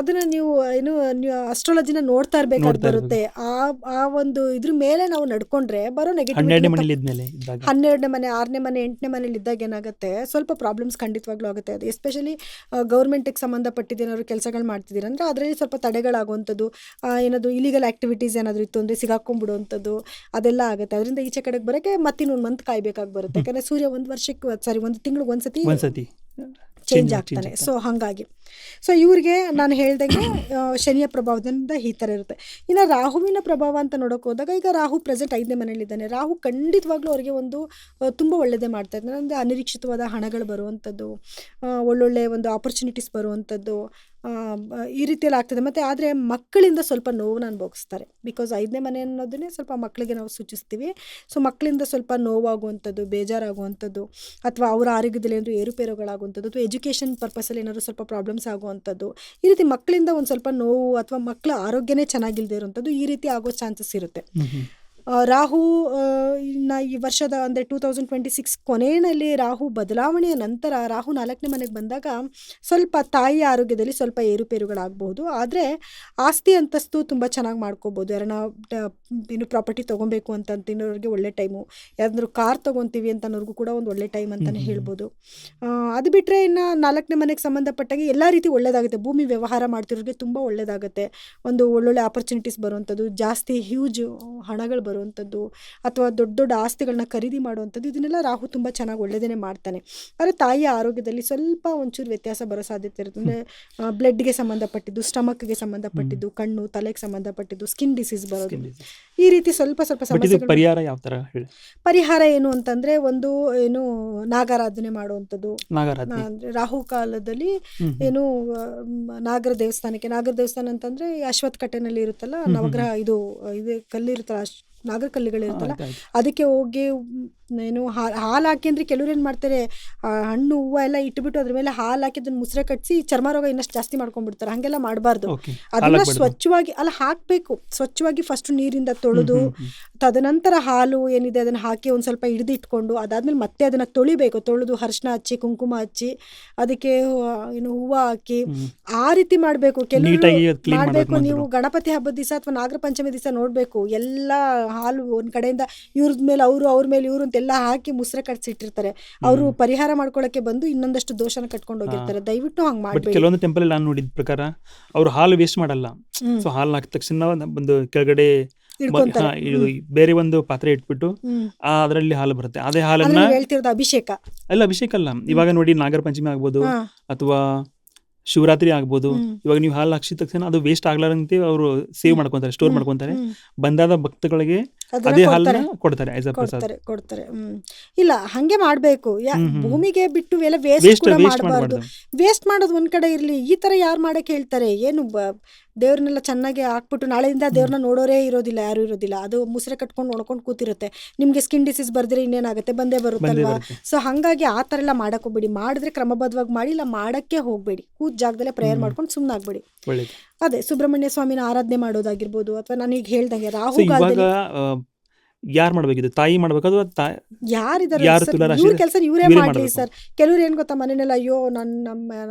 A: ಅದನ್ನು ನೀವು ಅಸ್ಟ್ರಾಲಜಿನ ನೋಡ್ತಾ ಇರಬೇಕಾಗಿ ಬರುತ್ತೆ. ಆ ಒಂದು ಇದ್ರ ಮೇಲೆ ನಾವು ನಡ್ಕೊಂಡ್ರೆ ಬರೋ ನೆಗೆಟಿವ್ 12ನೇ ಮನೆ, 6ನೇ ಮನೆ, 8ನೇ ಮನೇಲಿ ಇದ್ದಾಗ ಏನಾಗುತ್ತೆ, ಸ್ವಲ್ಪ ಪ್ರಾಬ್ಲಮ್ಸ್ ಖಂಡಿತವಾಗ್ಲೂ ಆಗುತ್ತೆ. ಅದು ಎಸ್ಪೆಷಲಿ ಗೌರ್ಮೆಂಟಿಗೆ ಸಂಬಂಧಪಟ್ಟಿದ್ದು ಏನಾದ್ರು ಕೆಲಸಗಳು ಮಾಡ್ತಿದ್ದೀರ ಅಂದರೆ ಅದರಲ್ಲಿ ಸ್ವಲ್ಪ ತಡೆಗಳಾಗುವಂಥದ್ದು, ಏನಾದರೂ ಇಲೀಗಲ್ ಆ್ಯಕ್ಟಿವಿಟೀಸ್ ಏನಾದರೂ ಇತ್ತು ಅಂದರೆ ಸಿಗಾಕೊಂಡ್ಬಿಡುವಂಥದ್ದು, ಅದೆಲ್ಲ ಆಗುತ್ತೆ. ಅದರಿಂದ ಈಚೆ ಕಡೆಗೆ ಬರೋಕ್ಕೆ ಮತ್ತಿನ್ನೊಂದು ಮಂತ್ ಕಾಯ್ಬೇಕಾಗಿ ಬರುತ್ತೆ. ಯಾಕಂದರೆ ಸೂರ್ಯ ಒಂದು ತಿಂಗಳಿಗೆ ಒಂದ್ಸತಿ ಚೇಂಜ್ ಆಗ್ತಾನೆ. ಸೊ ಹಾಗಾಗಿ ಇವ್ರಿಗೆ ನಾನು ಹೇಳ್ದಂಗೆ ಶನಿಯ ಪ್ರಭಾವದಿಂದ ಈ ಥರ ಇರುತ್ತೆ. ಇನ್ನು ರಾಹುವಿನ ಪ್ರಭಾವ ಅಂತ ನೋಡೋಕೆ ಹೋದಾಗ, ಈಗ ರಾಹು ಪ್ರೆಸೆಂಟ್ 5ನೇ ಮನೆಯಲ್ಲಿದ್ದಾನೆ. ರಾಹು ಖಂಡಿತವಾಗ್ಲೂ ಅವರಿಗೆ ಒಂದು ತುಂಬ ಒಳ್ಳೆಯದೇ ಮಾಡ್ತಾ ಇದ್ದಾನೆ. ಅಂದರೆ ಅನಿರೀಕ್ಷಿತವಾದ ಹಣಗಳು ಬರುವಂಥದ್ದು, ಒಳ್ಳೊಳ್ಳೆ ಒಂದು ಆಪರ್ಚುನಿಟೀಸ್ ಬರುವಂಥದ್ದು, ಈ ರೀತಿಯಲ್ಲಿ ಆಗ್ತದೆ. ಮತ್ತು ಆದರೆ ಮಕ್ಕಳಿಂದ ಸ್ವಲ್ಪ ನೋವನ್ನು ಅನುಭವಿಸ್ತಾರೆ. ಬಿಕಾಸ್ 5ನೇ ಮನೆ ಅನ್ನೋದನ್ನೇ ಸ್ವಲ್ಪ ಮಕ್ಕಳಿಗೆ ನಾವು ಸೂಚಿಸ್ತೀವಿ. ಸೊ ಮಕ್ಕಳಿಂದ ಸ್ವಲ್ಪ ನೋವಾಗುವಂಥದ್ದು, ಬೇಜಾರಾಗುವಂಥದ್ದು, ಅಥವಾ ಅವರ ಆರೋಗ್ಯದಲ್ಲಿ ಏನಾದರೂ ಏರುಪೇರುಗಳಾಗುವಂಥದ್ದು, ಅಥವಾ ಎಜುಕೇಷನ್ ಪರ್ಪಸಲ್ಲಿ ಏನಾದರೂ ಸ್ವಲ್ಪ ಪ್ರಾಬ್ಲಮ್ಸ್ ಆಗುವಂಥದ್ದು, ಈ ರೀತಿ ಮಕ್ಕಳಿಂದ ಒಂದು ಸ್ವಲ್ಪ ನೋವು, ಅಥವಾ ಮಕ್ಕಳ ಆರೋಗ್ಯನೇ ಚೆನ್ನಾಗಿಲ್ಲದೆ ಇರುವಂಥದ್ದು, ಈ ರೀತಿ ಆಗೋ ಚಾನ್ಸಸ್ ಇರುತ್ತೆ. ರಾಹು ಇನ್ನು ಈ ವರ್ಷದ ಅಂದರೆ 2026 ಕೊನೆಯಲ್ಲಿ ರಾಹು ಬದಲಾವಣೆಯ ನಂತರ ರಾಹು 4ನೇ ಮನೆಗೆ ಬಂದಾಗ ಸ್ವಲ್ಪ ತಾಯಿಯ ಆರೋಗ್ಯದಲ್ಲಿ ಸ್ವಲ್ಪ ಏರುಪೇರುಗಳಾಗಬಹುದು. ಆದರೆ ಆಸ್ತಿ ಅಂತಸ್ತು ತುಂಬ ಚೆನ್ನಾಗಿ ಮಾಡ್ಕೋಬೋದು. ಯಾರನ್ನ ಪ್ರಾಪರ್ಟಿ ತೊಗೊಬೇಕು ಅಂತ ತಿನ್ನೋರಿಗೆ ಒಳ್ಳೆ ಟೈಮು, ಯಾರಾದರೂ ಕಾರ್ ತೊಗೊತೀವಿ ಅಂತ ಅನ್ನೋರ್ಗೂ ಕೂಡ ಒಂದು ಒಳ್ಳೆ ಟೈಮ್ ಅಂತಲೇ ಹೇಳ್ಬೋದು. ಅದು ಬಿಟ್ಟರೆ ಇನ್ನು 4ನೇ ಮನೆಗೆ ಸಂಬಂಧಪಟ್ಟಾಗೆ ಎಲ್ಲ ರೀತಿ ಒಳ್ಳೆಯದಾಗುತ್ತೆ. ಭೂಮಿ ವ್ಯವಹಾರ ಮಾಡ್ತಿರೋರಿಗೆ ತುಂಬ ಒಳ್ಳೆಯದಾಗುತ್ತೆ. ಒಂದು ಒಳ್ಳೊಳ್ಳೆ ಆಪರ್ಚುನಿಟೀಸ್ ಬರುವಂಥದ್ದು, ಜಾಸ್ತಿ ಹ್ಯೂಜ್ ಹಣಗಳು ಬರುವಂಥದ್ದು, ಅಥವಾ ದೊಡ್ಡ ಆಸ್ತಿಗಳನ್ನ ಖರೀದಿ ಮಾಡುವಂಥದ್ದು, ಇದನ್ನೆಲ್ಲ ರಾಹು ತುಂಬ ಚೆನ್ನಾಗಿ ಒಳ್ಳೆಯದೇ ಮಾಡ್ತಾನೆ. ಆದರೆ ತಾಯಿಯ ಆರೋಗ್ಯದಲ್ಲಿ ಸ್ವಲ್ಪ ಒಂಚೂರು ವ್ಯತ್ಯಾಸ ಬರೋ ಸಾಧ್ಯತೆ ಇರುತ್ತೆ. ಅಂದರೆ ಬ್ಲಡ್ಗೆ ಸಂಬಂಧಪಟ್ಟಿದ್ದು, ಸ್ಟಮಕ್ಗೆ ಸಂಬಂಧಪಟ್ಟಿದ್ದು, ಕಣ್ಣು ತಲೆಗೆ ಸಂಬಂಧಪಟ್ಟಿದ್ದು, ಸ್ಕಿನ್ ಡಿಸೀಸ್ ಬರೋದು, ಈ ರೀತಿ ಸ್ವಲ್ಪ ಸಮಸ್ಯೆಗಳು. ಪರಿಹಾರ ಏನು ಅಂತಂದರೆ, ಒಂದು ನಾಗಾರಾಧನೆ ಮಾಡುವಂಥದ್ದು. ಅಂದರೆ ರಾಹು ಕಾಲದಲ್ಲಿ ನಾಗರ ದೇವಸ್ಥಾನ ಅಂತಂದರೆ ಅಶ್ವತ್ಥ ಕಟ್ಟೆನಲ್ಲಿ ಇರುತ್ತಲ್ಲ, ನವಗ್ರಹ ಇದು ಕಲ್ಲಿರುತ್ತಲ್ಲ, ನಾಗರ ಕಲ್ಲುಗಳಿರುತ್ತಲ್ಲ, ಅದಕ್ಕೆ ಹೋಗಿ ಏನು ಹಾಲು ಹಾಕಿ ಅಂದರೆ ಕೆಲವ್ರು ಏನು ಮಾಡ್ತಾರೆ, ಹಣ್ಣು ಹೂವು ಎಲ್ಲ ಇಟ್ಬಿಟ್ಟು ಅದ್ರ ಮೇಲೆ ಹಾಲು ಹಾಕಿ ಅದನ್ನು ಮುಸ್ರೆ ಕಟ್ಟಿಸಿ ಚರ್ಮ ರೋಗ ಇನ್ನಷ್ಟು ಜಾಸ್ತಿ ಮಾಡ್ಕೊಂಡ್ಬಿಡ್ತಾರೆ. ಹಾಗೆಲ್ಲ ಮಾಡಬಾರ್ದು.
B: ಓಕೆ.
A: ಅದನ್ನ ಸ್ವಚ್ಛವಾಗಿ ಹಾಕಬೇಕು. ಸ್ವಚ್ಛವಾಗಿ ಫಸ್ಟ್ ನೀರಿಂದ ತೊಳೆದು ತದನಂತರ ಹಾಲು ಏನಿದೆ ಅದನ್ನು ಹಾಕಿ ಒಂದು ಸ್ವಲ್ಪ ಹಿಡಿದಿಟ್ಕೊಂಡು ಅದಾದ್ಮೇಲೆ ಮತ್ತೆ ಅದನ್ನು ತೊಳೆದು ಅರಿಶಿನ ಹಚ್ಚಿ ಕುಂಕುಮ ಹಚ್ಚಿ ಅದಕ್ಕೆ ಏನು ಹೂವು ಹಾಕಿ ಆ ರೀತಿ ಮಾಡಬೇಕು. ಕೆಲವರು ಮಾಡಬೇಕು. ನೀವು ಗಣಪತಿ ಹಬ್ಬದ ದಿವಸ ಅಥವಾ ನಾಗರ ಪಂಚಮಿ ದಿವಸ ನೋಡಬೇಕು, ಎಲ್ಲ ಹಾಲು ಒಂದು ಕಡೆಯಿಂದ ಇವ್ರದ ಮೇಲೆ ಅವ್ರ ಮೇಲೆ ಇವ್ರು ಅಂತೆಲ್ಲ ಹಾಕಿ ಮುಸ್ರೆ ಕಟ್ಸಿಟ್ಟಿರ್ತಾರೆ. ಅವರು ಪರಿಹಾರ ಮಾಡ್ಕೊಳ್ಳೋಕೆ ಬಂದು ಇನ್ನೊಂದಷ್ಟು ದೋಷನ ಕಟ್ಕೊಂಡು ಹೋಗಿರ್ತಾರೆ. ದಯವಿಟ್ಟು ಹಂಗೆ ಮಾಡಬೇಡಿ.
B: ಕೆಲವೊಂದು ಟೆಂಪಲ್ ನಾನು ನೋಡಿದ ಪ್ರಕಾರ ಅವ್ರು ಹಾಲು ವೇಸ್ಟ್ ಮಾಡಲ್ಲ. ಸೊ ಹಾಲು ಹಾಕಿದ ತಕ್ಷಣ ಒಂದು ಕೆಳಗಡೆ ಬೇರೆ ಒಂದು ಪಾತ್ರೆ ಇಟ್ಬಿಟ್ಟು ಅದರಲ್ಲಿ ಹಾಲು ಬರುತ್ತೆ. ಅದೇ ಹಾಲನ್ನ
A: ಹೇಳ್ತಿರೋದು ಅಭಿಷೇಕ
B: ಅಲ್ಲ. ಇವಾಗ ನೋಡಿ ನಾಗರ ಪಂಚಮಿ ಆಗ್ಬೋದು ಅಥವಾ ಶಿವರಾತ್ರಿ ಆಗ್ಬೋದು. ಇವಾಗ ನೀವು ಹಾಲು ಹಾಕಿದ ತಕ್ಷಣ ಅದು ವೇಸ್ಟ್ ಆಗ್ಲಾರಂತೆ ಅವರು ಸೇವ್ ಮಾಡ್ಕೊಂತಾರೆ, ಸ್ಟೋರ್ ಮಾಡ್ಕೊಂತಾರೆ. ಬಂದಾದ ಭಕ್ತಗಳಿಗೆ ಅದೇ ಹಾಲನ್ನ ಕೊಡ್ತಾರೆ ಆಸ್ ಅ ಪ್ರಸಾದ.
A: ಕೊಡ್ತಾರೆ. ಇಲ್ಲ, ಹಂಗೆ ಮಾಡ್ಬೇಕು. ಭೂಮಿಗೆ ಬಿಟ್ಟು ಎಲ್ಲ ವೇಸ್ಟ್ ಮಾಡಬಾರ್ದು. ವೇಸ್ಟ್ ಮಾಡೋದು ಒಂದ್ ಕಡೆ ಇರ್ಲಿ, ಈ ತರ ಯಾರು ಮಾಡಕ್ ಹೇಳ್ತಾರೆ? ಏನು ದೇವ್ರನ್ನೆಲ್ಲ ಚೆನ್ನಾಗಿ ಹಾಕ್ಬಿಟ್ಟು ನಾಳೆಯಿಂದ ದೇವ್ರನ್ನ ನೋಡೋರೇ ಇರೋದಿಲ್ಲ, ಯಾರು ಇರೋದಿಲ್ಲ. ಅದು ಮುಸ್ರೆ ಕಟ್ಕೊಂಡು ನೋಡ್ಕೊಂಡು ಕೂತಿರುತ್ತೆ. ನಿಮ್ಗೆ ಸ್ಕಿನ್ ಡಿಸೀಸ್ ಬರ್ದಿರೆ ಇನ್ನೇನಾಗುತ್ತೆ, ಬಂದೇ ಬರುತ್ತಲ್ವಾ. ಸೊ ಹಂಗಾಗಿ ಆ ಥರ ಎಲ್ಲ ಮಾಡಕ್ ಹೋಗ್ಬೇಡಿ. ಮಾಡಿದ್ರೆ ಕ್ರಮಬದ್ಧವಾಗಿ ಮಾಡಿ, ಇಲ್ಲ ಮಾಡಕ್ಕೆ ಹೋಗ್ಬೇಡಿ. ಕೂತ್ ಜಾಗದಲ್ಲೇ ಪ್ರೇಯರ್ ಮಾಡ್ಕೊಂಡು ಸುಮ್ಮನಾಗ್ಬೇಡಿ. ಅದೇ ಸುಬ್ರಹ್ಮಣ್ಯ ಸ್ವಾಮಿನ ಆರಾಧನೆ ಮಾಡೋದಾಗಿರ್ಬೋದು, ಅಥವಾ ನಾನು ಈಗ ಹೇಳ್ದಂಗೆ ರಾಹುಕಾಲದಲ್ಲಿ
B: ಯಾರು ಮಾಡ್ಬೇಕಿದೆ? ತಾಯಿ ಮಾಡ್ಬೇಕು ಅಥವಾ
A: ಯಾರಿದ್ದಾರೆ ಇವ್ರ ಕೆಲಸ ಇವರೇ ಮಾಡ್ಲಿ ಸರ್. ಕೆಲವ್ರು ಏನ್ ಗೊತ್ತಾ, ಮನೇನೆಲ್ಲ ಅಯ್ಯೋ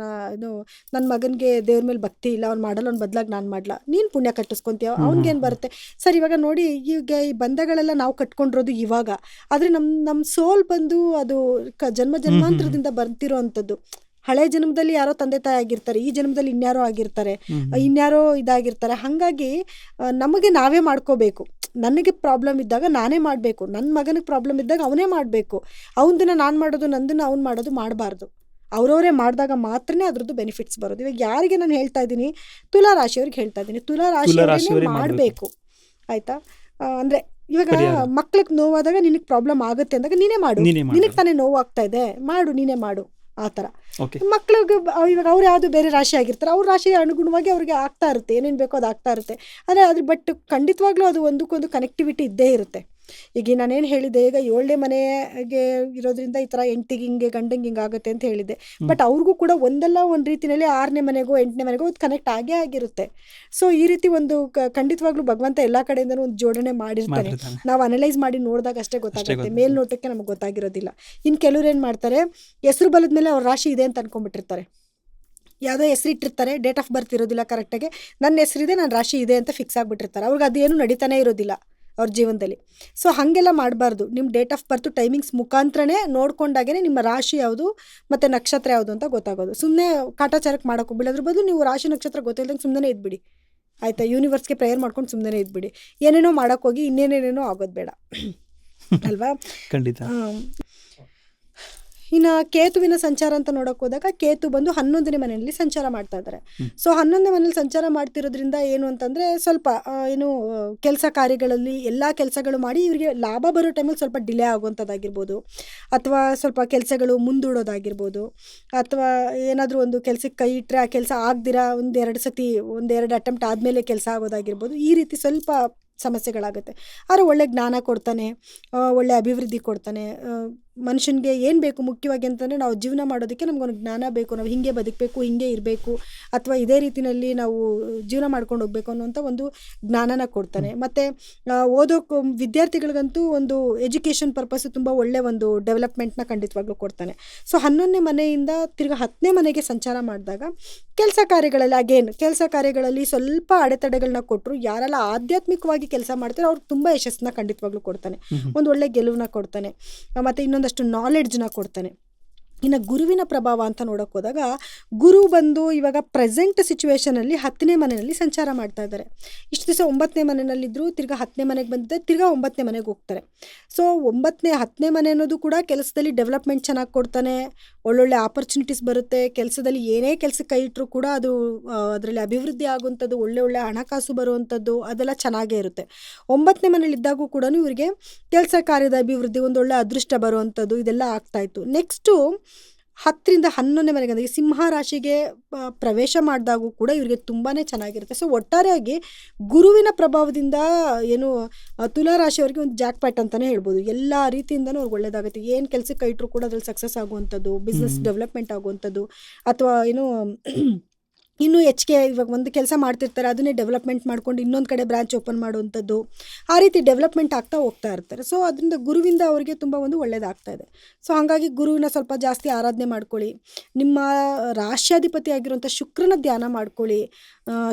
A: ನನ್ನ ಮಗನ್ಗೆ ದೇವ್ರ ಮೇಲೆ ಭಕ್ತಿ ಇಲ್ಲ, ಅವ್ನು ಮಾಡಲ್ಲ, ಅವ್ನ ಬದ್ಲಾಗಿ ನಾನು ಮಾಡ್ಲಾ, ನೀನ್ ಪುಣ್ಯ ಕಟ್ಟಿಸ್ಕೊಂತೀಯ, ಅವ್ನಿಗೇನ್ ಬರುತ್ತೆ ಸರ್. ಇವಾಗ ನೋಡಿ, ಈಗ ಈ ಬಂಧಗಳೆಲ್ಲ ನಾವು ಕಟ್ಕೊಂಡಿರೋದು ಇವಾಗ, ಆದ್ರೆ ನಮ್ ಸೋಲ್ ಬಂದು ಅದು ಜನ್ಮಾಂತರದಿಂದ ಬರ್ತಿರೋ ಅಂಥದ್ದು. ಹಳೆ ಜನ್ಮದಲ್ಲಿ ಯಾರೋ ತಂದೆ ತಾಯಿ ಆಗಿರ್ತಾರೆ, ಈ ಜನ್ಮದಲ್ಲಿ ಇನ್ಯಾರೋ ಆಗಿರ್ತಾರೆ, ಇನ್ಯಾರೋ ಇದಾಗಿರ್ತಾರೆ. ಹಾಗಾಗಿ ನಮಗೆ ನಾವೇ ಮಾಡ್ಕೋಬೇಕು. ನನಗೆ ಪ್ರಾಬ್ಲಮ್ ಇದ್ದಾಗ ನಾನೇ ಮಾಡಬೇಕು, ನನ್ನ ಮಗನಿಗೆ ಪ್ರಾಬ್ಲಮ್ ಇದ್ದಾಗ ಅವನೇ ಮಾಡಬೇಕು. ಅವನದನ್ನ ನಾನು ಮಾಡೋದು, ನಂದನ್ನ ಅವ್ನು ಮಾಡೋದು ಮಾಡಬಾರ್ದು. ಅವ್ರವರೇ ಮಾಡಿದಾಗ ಮಾತ್ರನೇ ಅದ್ರದ್ದು ಬೆನಿಫಿಟ್ಸ್ ಬರೋದು. ಇವಾಗ ಯಾರಿಗೆ ನಾನು ಹೇಳ್ತಾ ಇದ್ದೀನಿ, ತುಲಾ ರಾಶಿಯವ್ರಿಗೆ ಹೇಳ್ತಾ ಇದ್ದೀನಿ, ತುಲಾ ರಾಶಿಯವರೇ ಮಾಡಬೇಕು. ಆಯ್ತಾ? ಅಂದ್ರೆ ಇವಾಗ ಮಕ್ಳಿಗೆ ನೋವಾದಾಗ ನಿನಗೆ ಪ್ರಾಬ್ಲಮ್ ಆಗುತ್ತೆ ಅಂದಾಗ ನೀನೇ ಮಾಡು. ನಿನಗೆ ತಾನೇ ನೋವು ಆಗ್ತಾ ಇದೆ, ಮಾಡು, ನೀನೇ ಮಾಡು. ಆ ಥರ ಮಕ್ಳಿಗೆ ಇವಾಗ ಅವ್ರು ಯಾವುದು ಬೇರೆ ರಾಶಿ ಆಗಿರ್ತಾರೆ, ಅವ್ರ ರಾಶಿಗೆ ಅನುಗುಣವಾಗಿ ಅವ್ರಿಗೆ ಆಗ್ತಾ ಇರುತ್ತೆ, ಏನೇನು ಬೇಕೋ ಅದು ಆಗ್ತಾ ಇರುತ್ತೆ. ಆದರೆ ಅದ್ರ ಬಟ್ ಖಂಡಿತವಾಗ್ಲೂ ಅದು ಒಂದಕ್ಕೊಂದು ಕನೆಕ್ಟಿವಿಟಿ ಇದ್ದೇ ಇರುತ್ತೆ. ಈಗ ನಾನೇನು ಹೇಳಿದೆ, ಈಗ 7ನೇ ಮನೆಗೆ ಇರೋದ್ರಿಂದ ಈ ಥರ ಹೆಂಡ್ತಿಗೆ ಹಿಂಗೆ ಗಂಡಂಗೆ ಹಿಂಗೆ ಆಗುತ್ತೆ ಅಂತ ಹೇಳಿದೆ. ಬಟ್ ಅವ್ರಿಗೂ ಕೂಡ ಒಂದಲ್ಲ ಒಂದು ರೀತಿಯಲ್ಲಿ 6ನೇ ಮನೆಗೋ 8ನೇ ಮನೆಗೋ ಅದು ಕನೆಕ್ಟ್ ಆಗೇ ಆಗಿರುತ್ತೆ. ಸೊ ಈ ರೀತಿ ಒಂದು ಖಂಡಿತವಾಗ್ಲೂ ಭಗವಂತ ಎಲ್ಲ ಕಡೆಯಿಂದನೂ ಒಂದು ಜೋಡಣೆ ಮಾಡಿರ್ತಾನೆ. ನಾವು ಅನಲೈಸ್ ಮಾಡಿ ನೋಡಿದಾಗ ಅಷ್ಟೇ ಗೊತ್ತಾಗುತ್ತೆ, ಮೇಲ್ನೋಟಕ್ಕೆ ನಮಗೆ ಗೊತ್ತಾಗಿರೋದಿಲ್ಲ. ಇನ್ನು ಕೆಲವ್ರು ಏನು ಮಾಡ್ತಾರೆ, ಹೆಸರು ಬಲದ ಮೇಲೆ ಅವ್ರ ರಾಶಿ ಇದೆ ಅಂತ ಅನ್ಕೊಂಡ್ಬಿಟ್ಟಿರ್ತಾರೆ. ಯಾವುದೋ ಹೆಸರು ಇಟ್ಟಿರ್ತಾರೆ, ಡೇಟ್ ಆಫ್ ಬರ್ತ್ ಇರೋದಿಲ್ಲ ಕರೆಕ್ಟಾಗಿ, ನನ್ನ ಹೆಸರಿದೆ, ನನ್ನ ರಾಶಿ ಇದೆ ಅಂತ ಫಿಕ್ಸ್ ಆಗಿಬಿಟ್ಟಿರ್ತಾರೆ. ಅವ್ರಿಗೆ ಅದೇನು ನಡೀತಾನೆ ಇರೋದಿಲ್ಲ ಅವ್ರ ಜೀವನದಲ್ಲಿ. ಸೊ ಹಾಗೆಲ್ಲ ಮಾಡಬಾರ್ದು. ನಿಮ್ಮ ಡೇಟ್ ಆಫ್ ಬರ್ತ್ ಟೈಮಿಂಗ್ಸ್ ಮುಖಾಂತರನೇ ನೋಡ್ಕೊಂಡಾಗೇ ನಿಮ್ಮ ರಾಶಿ ಯಾವುದು ಮತ್ತು ನಕ್ಷತ್ರ ಯಾವುದು ಅಂತ ಗೊತ್ತಾಗೋದು. ಸುಮ್ಮನೆ ಕಾಟಾಚಾರಕ್ಕೆ ಮಾಡೋಕ್ಕೋಗ್ಬಿಡಿ. ಅದ್ರ ಬದಲು ನೀವು ರಾಶಿ ನಕ್ಷತ್ರ ಗೊತ್ತಿಲ್ದಂಗೆ ಸುಮ್ಮನೆ ಇದ್ಬಿಡಿ. ಆಯಿತಾ? ಯೂನಿವರ್ಸ್ಗೆ ಪ್ರೇಯರ್ ಮಾಡ್ಕೊಂಡು ಸುಮ್ಮನೆ ಇದ್ಬಿಡಿ. ಏನೇನೋ ಮಾಡೋಕ್ಕೋಗಿ ಇನ್ನೇನೇನೇನೋ ಆಗೋದು ಬೇಡ ಅಲ್ವಾ?
B: ಖಂಡಿತ.
A: ಇನ್ನು ಕೇತುವಿನ ಸಂಚಾರ ಅಂತ ನೋಡೋಕೆ ಹೋದಾಗ, ಕೇತು ಬಂದು 11ನೇ ಮನೆಯಲ್ಲಿ ಸಂಚಾರ ಮಾಡ್ತಾ ಇದ್ದಾರೆ. ಸೊ 11ನೇ ಮನೇಲಿ ಸಂಚಾರ ಮಾಡ್ತಿರೋದ್ರಿಂದ ಏನು ಅಂತಂದರೆ, ಸ್ವಲ್ಪ ಏನು ಕೆಲಸ ಕಾರ್ಯಗಳಲ್ಲಿ ಎಲ್ಲ ಕೆಲಸಗಳು ಮಾಡಿ ಇವರಿಗೆ ಲಾಭ ಬರೋ ಟೈಮಲ್ಲಿ ಸ್ವಲ್ಪ ಡಿಲೇ ಆಗುವಂಥದ್ದಾಗಿರ್ಬೋದು, ಅಥವಾ ಸ್ವಲ್ಪ ಕೆಲಸಗಳು ಮುಂದೂಡೋದಾಗಿರ್ಬೋದು, ಅಥವಾ ಏನಾದರೂ ಒಂದು ಕೆಲಸಕ್ಕೆ ಕೈ ಇಟ್ಟರೆ ಆ ಕೆಲಸ ಆಗದಿರಾ ಒಂದೆರಡು ಅಟೆಂಪ್ಟ್ ಆದಮೇಲೆ ಕೆಲಸ ಆಗೋದಾಗಿರ್ಬೋದು. ಈ ರೀತಿ ಸ್ವಲ್ಪ ಸಮಸ್ಯೆಗಳಾಗುತ್ತೆ. ಆದರೆ ಒಳ್ಳೆ ಜ್ಞಾನ ಕೊಡ್ತಾನೆ, ಒಳ್ಳೆ ಅಭಿವೃದ್ಧಿ ಕೊಡ್ತಾನೆ. ಮನುಷ್ಯನಿಗೆ ಏನು ಬೇಕು ಮುಖ್ಯವಾಗಿ ಅಂತಂದರೆ, ನಾವು ಜೀವನ ಮಾಡೋದಕ್ಕೆ ನಮಗೊಂದು ಜ್ಞಾನ ಬೇಕು. ನಾವು ಹಿಂಗೆ ಬದುಕಬೇಕು, ಹಿಂಗೆ ಇರಬೇಕು, ಅಥವಾ ಇದೇ ರೀತಿಯಲ್ಲಿ ನಾವು ಜೀವನ ಮಾಡ್ಕೊಂಡು ಹೋಗ್ಬೇಕು ಅನ್ನೋಂಥ ಒಂದು ಜ್ಞಾನನ ಕೊಡ್ತಾನೆ. ಮತ್ತು ಓದೋಕೆ ವಿದ್ಯಾರ್ಥಿಗಳಿಗಂತೂ ಒಂದು ಎಜುಕೇಷನ್ ಪರ್ಪಸ್ಸು ತುಂಬ ಒಳ್ಳೆ ಒಂದು ಡೆವಲಪ್ಮೆಂಟ್ನ ಖಂಡಿತವಾಗ್ಲೂ ಕೊಡ್ತಾನೆ. ಸೊ 11ನೇ ಮನೆಯಿಂದ ತಿರ್ಗಿ 10ನೇ ಮನೆಗೆ ಸಂಚಾರ ಮಾಡಿದಾಗ ಕೆಲಸ ಕಾರ್ಯಗಳಲ್ಲಿ ಸ್ವಲ್ಪ ಅಡೆತಡೆಗಳನ್ನ ಕೊಟ್ಟರು, ಯಾರೆಲ್ಲ ಆಧ್ಯಾತ್ಮಿಕವಾಗಿ ಕೆಲಸ ಮಾಡ್ತಾರೆ ಅವ್ರಿಗೆ ತುಂಬ ಯಶಸ್ಸನ್ನ ಖಂಡಿತವಾಗ್ಲೂ ಕೊಡ್ತಾನೆ. ಒಂದು ಒಳ್ಳೆ ಗೆಲುವನ್ನ ಕೊಡ್ತಾನೆ, ಮತ್ತು ಇನ್ನೊಂದಷ್ಟು ನಾಲೆಡ್ಜ್ನ ಕೊಡ್ತಾನೆ. ಇನ್ನು ಗುರುವಿನ ಪ್ರಭಾವ ಅಂತ ನೋಡೋಕೆ ಹೋದಾಗ, ಗುರು ಬಂದು ಇವಾಗ ಪ್ರೆಸೆಂಟ್ ಸಿಚುವೇಶನಲ್ಲಿ 10ನೇ ಮನೆಯಲ್ಲಿ ಸಂಚಾರ ಮಾಡ್ತಾ ಇದ್ದಾರೆ. ಇಷ್ಟು ದಿವಸ 9ನೇ ಮನೆಯಲ್ಲಿದ್ದರು, ತಿರ್ಗಾ 10ನೇ ಮನೆಗೆ ಬಂದಿದ್ದೆ, ತಿರ್ಗಾ 9ನೇ ಮನೆಗೆ ಹೋಗ್ತಾರೆ. ಸೊ 10ನೇ ಮನೆ ಅನ್ನೋದು ಕೂಡ ಕೆಲಸದಲ್ಲಿ ಡೆವಲಪ್ಮೆಂಟ್ ಚೆನ್ನಾಗಿ ಕೊಡ್ತಾನೆ, ಒಳ್ಳೊಳ್ಳೆ ಆಪರ್ಚುನಿಟೀಸ್ ಬರುತ್ತೆ. ಕೆಲಸದಲ್ಲಿ ಏನೇ ಕೆಲಸಕ್ಕೆ ಕೈ ಇಟ್ಟರು ಕೂಡ ಅದು ಅದರಲ್ಲಿ ಅಭಿವೃದ್ಧಿ ಆಗುವಂಥದ್ದು, ಒಳ್ಳೆ ಹಣಕಾಸು ಬರುವಂಥದ್ದು ಅದೆಲ್ಲ ಚೆನ್ನಾಗೇ ಇರುತ್ತೆ. 9ನೇ ಮನೇಲಿ ಇದ್ದಾಗೂ ಕೂಡ ಇವರಿಗೆ ಕೆಲಸ ಕಾರ್ಯದ ಅಭಿವೃದ್ಧಿ, ಒಂದೊಳ್ಳೆ ಅದೃಷ್ಟ ಬರುವಂಥದ್ದು ಇದೆಲ್ಲ ಆಗ್ತಾಯಿತ್ತು. ನೆಕ್ಸ್ಟು 10ರಿಂದ 11ನೇ ಮನೆಗೆ ಅಂದರೆ ಸಿಂಹ ರಾಶಿಗೆ ಪ್ರವೇಶ ಮಾಡಿದಾಗೂ ಕೂಡ ಇವರಿಗೆ ತುಂಬಾ ಚೆನ್ನಾಗಿರುತ್ತೆ. ಸೊ ಒಟ್ಟಾರೆಯಾಗಿ ಗುರುವಿನ ಪ್ರಭಾವದಿಂದ ಏನು ತುಲಾ ರಾಶಿಯವರಿಗೆ ಒಂದು ಜಾಕ್ ಪ್ಯಾಟ್ ಅಂತಲೇ ಹೇಳ್ಬೋದು. ಎಲ್ಲ ರೀತಿಯಿಂದನೂ ಅವ್ರಿಗೆ ಒಳ್ಳೆಯದಾಗುತ್ತೆ. ಏನು ಕೆಲಸಕ್ಕೆ ಇಟ್ಟರು ಕೂಡ ಅದ್ರಲ್ಲಿ ಸಕ್ಸಸ್ ಆಗುವಂಥದ್ದು, ಬಿಸ್ನೆಸ್ ಡೆವಲಪ್ಮೆಂಟ್ ಆಗುವಂಥದ್ದು, ಅಥವಾ ಏನು ಇನ್ನೂ ಹೆಚ್ಚಿಗೆ ಇವಾಗ ಒಂದು ಕೆಲಸ ಮಾಡ್ತಿರ್ತಾರೆ, ಅದನ್ನೇ ಡೆವಲಪ್ಮೆಂಟ್ ಮಾಡ್ಕೊಂಡು ಇನ್ನೊಂದು ಕಡೆ ಬ್ರಾಂಚ್ ಓಪನ್ ಮಾಡುವಂಥದ್ದು, ಆ ರೀತಿ ಡೆವಲಪ್ಮೆಂಟ್ ಆಗ್ತಾ ಹೋಗ್ತಾ ಇರ್ತಾರೆ. ಸೊ ಅದರಿಂದ ಗುರುವಿಂದ ಅವರಿಗೆ ತುಂಬ ಒಂದು ಒಳ್ಳೆಯದಾಗ್ತಾ ಇದೆ. ಸೊ ಹಾಗಾಗಿ ಗುರುವಿನ ಸ್ವಲ್ಪ ಜಾಸ್ತಿ ಆರಾಧನೆ ಮಾಡ್ಕೊಳ್ಳಿ. ನಿಮ್ಮ ರಾಶ್ಯಾಧಿಪತಿ ಆಗಿರುವಂಥ ಶುಕ್ರನ ಧ್ಯಾನ ಮಾಡ್ಕೊಳ್ಳಿ,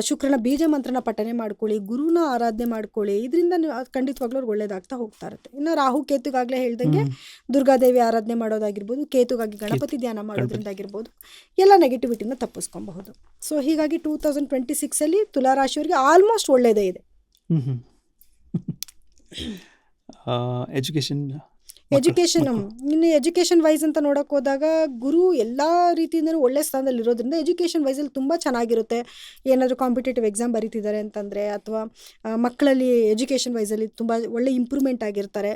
A: ಶುಕ್ರನ ಬೀಜ ಮಂತ್ರನ ಪಠನೆ ಮಾಡ್ಕೊಳ್ಳಿ, ಗುರುನ ಆರಾಧನೆ ಮಾಡ್ಕೊಳ್ಳಿ. ಇದರಿಂದ ನೀವು ಖಂಡಿತವಾಗ್ಲೂ ಅವ್ರಿಗೆ ಒಳ್ಳೇದಾಗ್ತಾ ಹೋಗ್ತಾ ಇರುತ್ತೆ. ಇನ್ನು ರಾಹು ಕೇತುಗಾಗಲೇ ಹೇಳ್ದಂಗೆ ದುರ್ಗಾದೇವಿ ಆರಾಧನೆ ಮಾಡೋದಾಗಿರ್ಬೋದು, ಕೇತುಗಾಗಿ ಗಣಪತಿ ಧ್ಯಾನ ಮಾಡೋದ್ರಿಂದಾಗಿರ್ಬೋದು, ಎಲ್ಲ ನೆಗೆಟಿವಿಟಿನ ತಪ್ಪಿಸ್ಕೊಬಹುದು. ಸೊ ಹೀಗಾಗಿ 2026 ತುಲಾ ರಾಶಿಯವರಿಗೆ ಆಲ್ಮೋಸ್ಟ್ ಒಳ್ಳೆಯದೇ ಇದೆ.
B: ಎಜುಕೇಷನ್
A: ಇನ್ನು ಎಜುಕೇಷನ್ ವೈಸ್ ಅಂತ ನೋಡೋಕೆ ಹೋದಾಗ ಗುರು ಎಲ್ಲ ರೀತಿಯಿಂದಲೂ ಒಳ್ಳೆ ಸ್ಥಾನದಲ್ಲಿ ಇರೋದ್ರಿಂದ ಎಜುಕೇಷನ್ ವೈಸಲ್ಲಿ ತುಂಬ ಚೆನ್ನಾಗಿರುತ್ತೆ. ಏನಾದರೂ ಕಾಂಪಿಟೇಟಿವ್ ಎಕ್ಸಾಮ್ ಬರೀತಿದ್ದಾರೆ ಅಂತಂದರೆ, ಅಥವಾ ಮಕ್ಕಳಲ್ಲಿ ಎಜುಕೇಷನ್ ವೈಸಲ್ಲಿ ತುಂಬ ಒಳ್ಳೆ ಇಂಪ್ರೂವ್ಮೆಂಟ್ ಆಗಿರ್ತಾರೆ,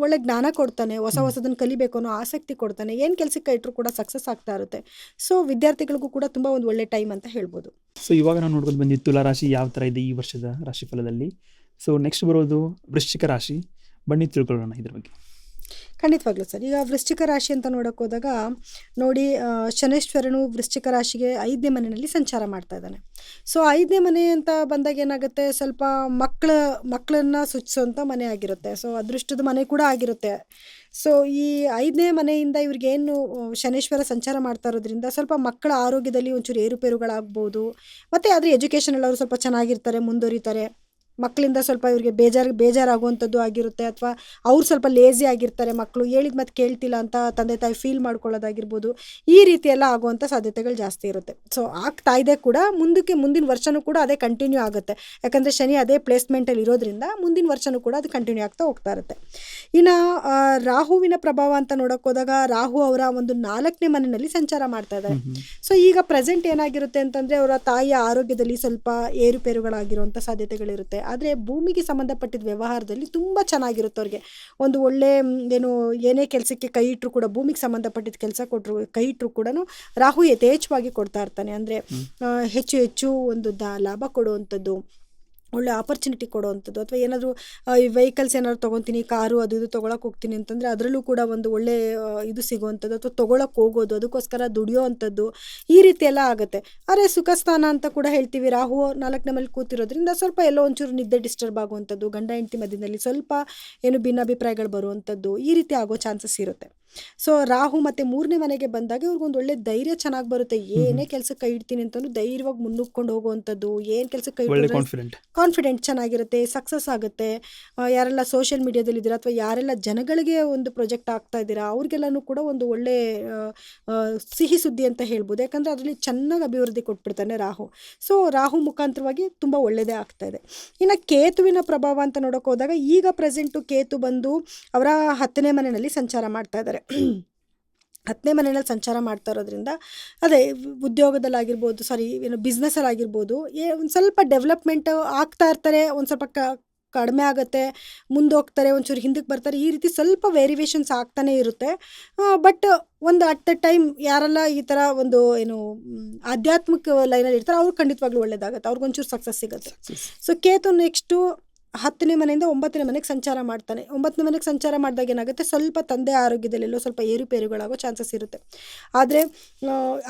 A: ಒಳ್ಳೆ ಜ್ಞಾನ ಕೊಡ್ತಾನೆ, ಹೊಸದನ್ನು ಕಲಿಬೇಕು ಅನ್ನೋ ಆಸಕ್ತಿ ಕೊಡ್ತಾನೆ, ಏನು ಕೆಲಸಕ್ಕೆ ಇಟ್ಟರು ಕೂಡ ಸಕ್ಸಸ್ ಆಗ್ತಾ ಇರುತ್ತೆ. ಸೊ ವಿದ್ಯಾರ್ಥಿಗಳಿಗೂ ಕೂಡ ತುಂಬ ಒಂದು ಒಳ್ಳೆ ಟೈಮ್ ಅಂತ ಹೇಳ್ಬೋದು.
B: ಸೊ ಇವಾಗ ನಾವು ನೋಡ್ಕೊಂಡು ಬಂದಿದ್ದು ತುಲಾ ರಾಶಿ ಯಾವ ಥರ ಇದೆ ಈ ವರ್ಷದ ರಾಶಿಫಲದಲ್ಲಿ. ಸೊ ನೆಕ್ಸ್ಟ್ ಬರೋದು ವೃಶ್ಚಿಕ ರಾಶಿ. ಬನ್ನಿ ತಿಳ್ಕೊಳ್ಳೋಣ ಇದ್ರ ಬಗ್ಗೆ.
A: ಖಂಡಿತವಾಗ್ಲೂ ಸರ್. ಈಗ ವೃಶ್ಚಿಕ ರಾಶಿ ಅಂತ ನೋಡೋಕೆ ಹೋದಾಗ ನೋಡಿ, ಶನೇಶ್ವರನು ವೃಶ್ಚಿಕ ರಾಶಿಗೆ 5ನೇ ಮನೆಯಲ್ಲಿ ಸಂಚಾರ ಮಾಡ್ತಾ ಇದ್ದಾನೆ. ಸೊ 5ನೇ ಮನೆ ಅಂತ ಬಂದಾಗ ಏನಾಗುತ್ತೆ, ಸ್ವಲ್ಪ ಮಕ್ಕಳನ್ನ ಸೂಚಿಸುವಂಥ ಮನೆ ಆಗಿರುತ್ತೆ. ಸೊ ಅದೃಷ್ಟದ ಮನೆ ಕೂಡ ಆಗಿರುತ್ತೆ. ಸೊ ಈ 5ನೇ ಮನೆಯಿಂದ ಇವ್ರಿಗೇನು ಶನೇಶ್ವರ ಸಂಚಾರ ಮಾಡ್ತಾ ಇರೋದ್ರಿಂದ ಸ್ವಲ್ಪ ಮಕ್ಕಳ ಆರೋಗ್ಯದಲ್ಲಿ ಒಂಚೂರು ಏರುಪೇರುಗಳಾಗ್ಬೋದು. ಮತ್ತು ಆದರೆ ಎಜುಕೇಷನಲ್ಲಿ ಅವರು ಸ್ವಲ್ಪ ಚೆನ್ನಾಗಿರ್ತಾರೆ, ಮುಂದುವರಿತಾರೆ. ಮಕ್ಕಳಿಂದ ಸ್ವಲ್ಪ ಇವ್ರಿಗೆ ಬೇಜಾರಾಗುವಂಥದ್ದು ಆಗಿರುತ್ತೆ, ಅಥವಾ ಅವ್ರು ಸ್ವಲ್ಪ ಲೇಸಿ ಆಗಿರ್ತಾರೆ, ಮಕ್ಕಳು ಹೇಳಿದ ಮತ್ತೆ ಕೇಳ್ತಿಲ್ಲ ಅಂತ ತಂದೆ ತಾಯಿ ಫೀಲ್ ಮಾಡ್ಕೊಳ್ಳೋದಾಗಿರ್ಬೋದು. ಈ ರೀತಿ ಎಲ್ಲ ಆಗುವಂಥ ಸಾಧ್ಯತೆಗಳು ಜಾಸ್ತಿ ಇರುತ್ತೆ. ಸೊ ಆಗ್ತಾ ಇದೆ ಕೂಡ, ಮುಂದಿನ ವರ್ಷನೂ ಕೂಡ ಅದೇ ಕಂಟಿನ್ಯೂ ಆಗುತ್ತೆ. ಯಾಕಂದರೆ ಶನಿ ಅದೇ ಪ್ಲೇಸ್ಮೆಂಟಲ್ಲಿ ಇರೋದ್ರಿಂದ ಮುಂದಿನ ವರ್ಷನೂ ಕೂಡ ಅದು ಕಂಟಿನ್ಯೂ ಆಗ್ತಾ ಹೋಗ್ತಾ ಇರುತ್ತೆ. ಇನ್ನು ರಾಹುವಿನ ಪ್ರಭಾವ ಅಂತ ನೋಡೋಕೆ ಹೋದಾಗ ರಾಹು ಅವರ ಒಂದು 4ನೇ ಮನೆಯಲ್ಲಿ ಸಂಚಾರ ಮಾಡ್ತಾ ಇದ್ದಾರೆ. ಸೊ ಈಗ ಪ್ರೆಸೆಂಟ್ ಏನಾಗಿರುತ್ತೆ ಅಂತಂದರೆ, ಅವರ ತಾಯಿಯ ಆರೋಗ್ಯದಲ್ಲಿ ಸ್ವಲ್ಪ ಏರುಪೇರುಗಳಾಗಿರುವಂಥ ಸಾಧ್ಯತೆಗಳಿರುತ್ತೆ. ಆದರೆ ಭೂಮಿಗೆ ಸಂಬಂಧಪಟ್ಟಿದ್ದ ವ್ಯವಹಾರದಲ್ಲಿ ತುಂಬ ಚೆನ್ನಾಗಿರುತ್ತೆ ಅವ್ರಿಗೆ. ಒಂದು ಒಳ್ಳೆ ಏನೇ ಕೆಲಸಕ್ಕೆ ಕೈ ಇಟ್ಟರು ಕೂಡ, ಭೂಮಿಗೆ ಸಂಬಂಧಪಟ್ಟಿದ್ದ ಕೆಲಸ ಕೊಟ್ಟರು ಕೈ ಇಟ್ಟರು ಕೂಡ ರಾಹು ಯಥೇಚ್ಛವಾಗಿ ಕೊಡ್ತಾ ಇರ್ತಾನೆ. ಅಂದರೆ ಹೆಚ್ಚು ಒಂದು ಲಾಭ ಕೊಡುವಂಥದ್ದು, ಒಳ್ಳೆ ಆಪರ್ಚುನಿಟಿ ಕೊಡುವಂಥದ್ದು, ಅಥವಾ ಏನಾದರೂ ವೆಹಿಕಲ್ಸ್ ಏನಾದ್ರು ತೊಗೊತೀನಿ, ಕಾರು ಅದು ಇದು ತೊಗೊಳಕ್ಕೆ ಹೋಗ್ತೀನಿ ಅಂತಂದರೆ ಅದರಲ್ಲೂ ಕೂಡ ಒಂದು ಒಳ್ಳೆ ಇದು ಸಿಗುವಂಥದ್ದು, ಅಥವಾ ತೊಗೊಳಕ್ಕೆ ಹೋಗೋದು, ಅದಕ್ಕೋಸ್ಕರ ದುಡಿಯೋ ಅಂಥದ್ದು, ಈ ರೀತಿ ಎಲ್ಲ ಆಗುತ್ತೆ. ಆದರೆ ಸುಖ ಸ್ಥಾನ ಅಂತ ಕೂಡ ಹೇಳ್ತೀವಿ. ರಾಹು 4ನೇ ಮನೇಲಿ ಕೂತಿರೋದ್ರಿಂದ ಸ್ವಲ್ಪ ಎಲ್ಲೋ ಒಂಚೂರು ನಿದ್ದೆ ಡಿಸ್ಟರ್ಬ್ ಆಗುವಂಥದ್ದು, ಗಂಡ ಹೆಂಡತಿ ಮಧ್ಯದಲ್ಲಿ ಸ್ವಲ್ಪ ಭಿನ್ನಾಭಿಪ್ರಾಯಗಳು ಬರುವಂಥದ್ದು, ಈ ರೀತಿ ಆಗೋ ಚಾನ್ಸಸ್ ಇರುತ್ತೆ. ಸೊ ರಾಹು ಮತ್ತು 3ನೇ ಮನೆಗೆ ಬಂದಾಗ ಇವ್ರಿಗೊಂದು ಒಳ್ಳೆ ಧೈರ್ಯ ಚೆನ್ನಾಗಿ ಬರುತ್ತೆ. ಏನೇ ಕೆಲಸಕ್ಕೆ ಕೈ ಇಡ್ತೀನಿ ಅಂತಂದ್ರೂ ಧೈರ್ಯವಾಗಿ ಮುನ್ನುಗ್ಕೊಂಡು ಹೋಗುವಂಥದ್ದು, ಏನು ಕೆಲಸಕ್ಕೆ ಕೈ ಕಾನ್ಫಿಡೆಂಟ್ ಚೆನ್ನಾಗಿರುತ್ತೆ, ಸಕ್ಸಸ್ ಆಗುತ್ತೆ. ಯಾರೆಲ್ಲ ಸೋಷಿಯಲ್ ಮೀಡಿಯಾದಲ್ಲಿ ಇದ್ದೀರಾ, ಅಥವಾ ಯಾರೆಲ್ಲ ಜನಗಳಿಗೆ ಒಂದು ಪ್ರಾಜೆಕ್ಟ್ ಆಗ್ತಾ ಇದ್ದೀರಾ, ಅವ್ರಿಗೆಲ್ಲನೂ ಕೂಡ ಒಂದು ಒಳ್ಳೆ ಸಿಹಿ ಸುದ್ದಿ ಅಂತ ಹೇಳ್ಬೋದು. ಯಾಕಂದರೆ ಅದರಲ್ಲಿ ಚೆನ್ನಾಗಿ ಅಭಿವೃದ್ಧಿ ಕೊಟ್ಬಿಡ್ತಾನೆ ರಾಹು. ಸೊ ರಾಹು ಮುಖಾಂತರವಾಗಿ ತುಂಬ ಒಳ್ಳೆಯದೇ ಆಗ್ತಾ ಇದೆ. ಇನ್ನು ಕೇತುವಿನ ಪ್ರಭಾವ ಅಂತ ನೋಡೋಕೆ ಹೋದಾಗ, ಈಗ ಪ್ರೆಸೆಂಟು ಕೇತು ಬಂದು ಅವರ 10ನೇ ಮನೆಯಲ್ಲಿ ಸಂಚಾರ ಮಾಡ್ತಾ ಇದ್ದಾರೆ. 10ನೇ ಮನೆಯಲ್ಲಿ ಸಂಚಾರ ಮಾಡ್ತಾ ಇರೋದ್ರಿಂದ ಅದೇ ಉದ್ಯೋಗದಲ್ಲಾಗಿರ್ಬೋದು, ಬಿಸ್ನೆಸ್ಸಲ್ಲಾಗಿರ್ಬೋದು, ಒಂದು ಸ್ವಲ್ಪ ಡೆವಲಪ್ಮೆಂಟ್ ಆಗ್ತಾ ಇರ್ತಾರೆ. ಒಂದು ಸ್ವಲ್ಪ ಕಡಿಮೆ ಆಗುತ್ತೆ, ಮುಂದೋಗ್ತಾರೆ, ಒಂಚೂರು ಹಿಂದಕ್ಕೆ ಬರ್ತಾರೆ, ಈ ರೀತಿ ಸ್ವಲ್ಪ ವೇರಿಯೇಷನ್ಸ್ ಆಗ್ತಾನೆ ಇರುತ್ತೆ. ಬಟ್ ಒಂದು ಅಟ್ ದ ಟೈಮ್ ಯಾರೆಲ್ಲ ಈ ಥರ ಒಂದು ಆಧ್ಯಾತ್ಮಿಕ ಲೈನಲ್ಲಿ ಇರ್ತಾರೆ, ಅವ್ರು ಖಂಡಿತವಾಗ್ಲೂ ಒಳ್ಳೇದಾಗುತ್ತೆ, ಅವ್ರಿಗೊಂಚೂರು ಸಕ್ಸಸ್ ಸಿಗುತ್ತೆ. ಸೊ ಕೇತು ನೆಕ್ಸ್ಟು 10ನೇ ಮನೆಯಿಂದ 9ನೇ ಮನೆಗೆ ಸಂಚಾರ ಮಾಡ್ತಾನೆ. 9ನೇ ಮನೆಗೆ ಸಂಚಾರ ಮಾಡಿದಾಗ ಏನಾಗುತ್ತೆ, ಸ್ವಲ್ಪ ತಂದೆ ಆರೋಗ್ಯದಲ್ಲೆಲ್ಲೋ ಸ್ವಲ್ಪ ಏರುಪೇರುಗಳಾಗೋ ಚಾನ್ಸಸ್ ಇರುತ್ತೆ. ಆದರೆ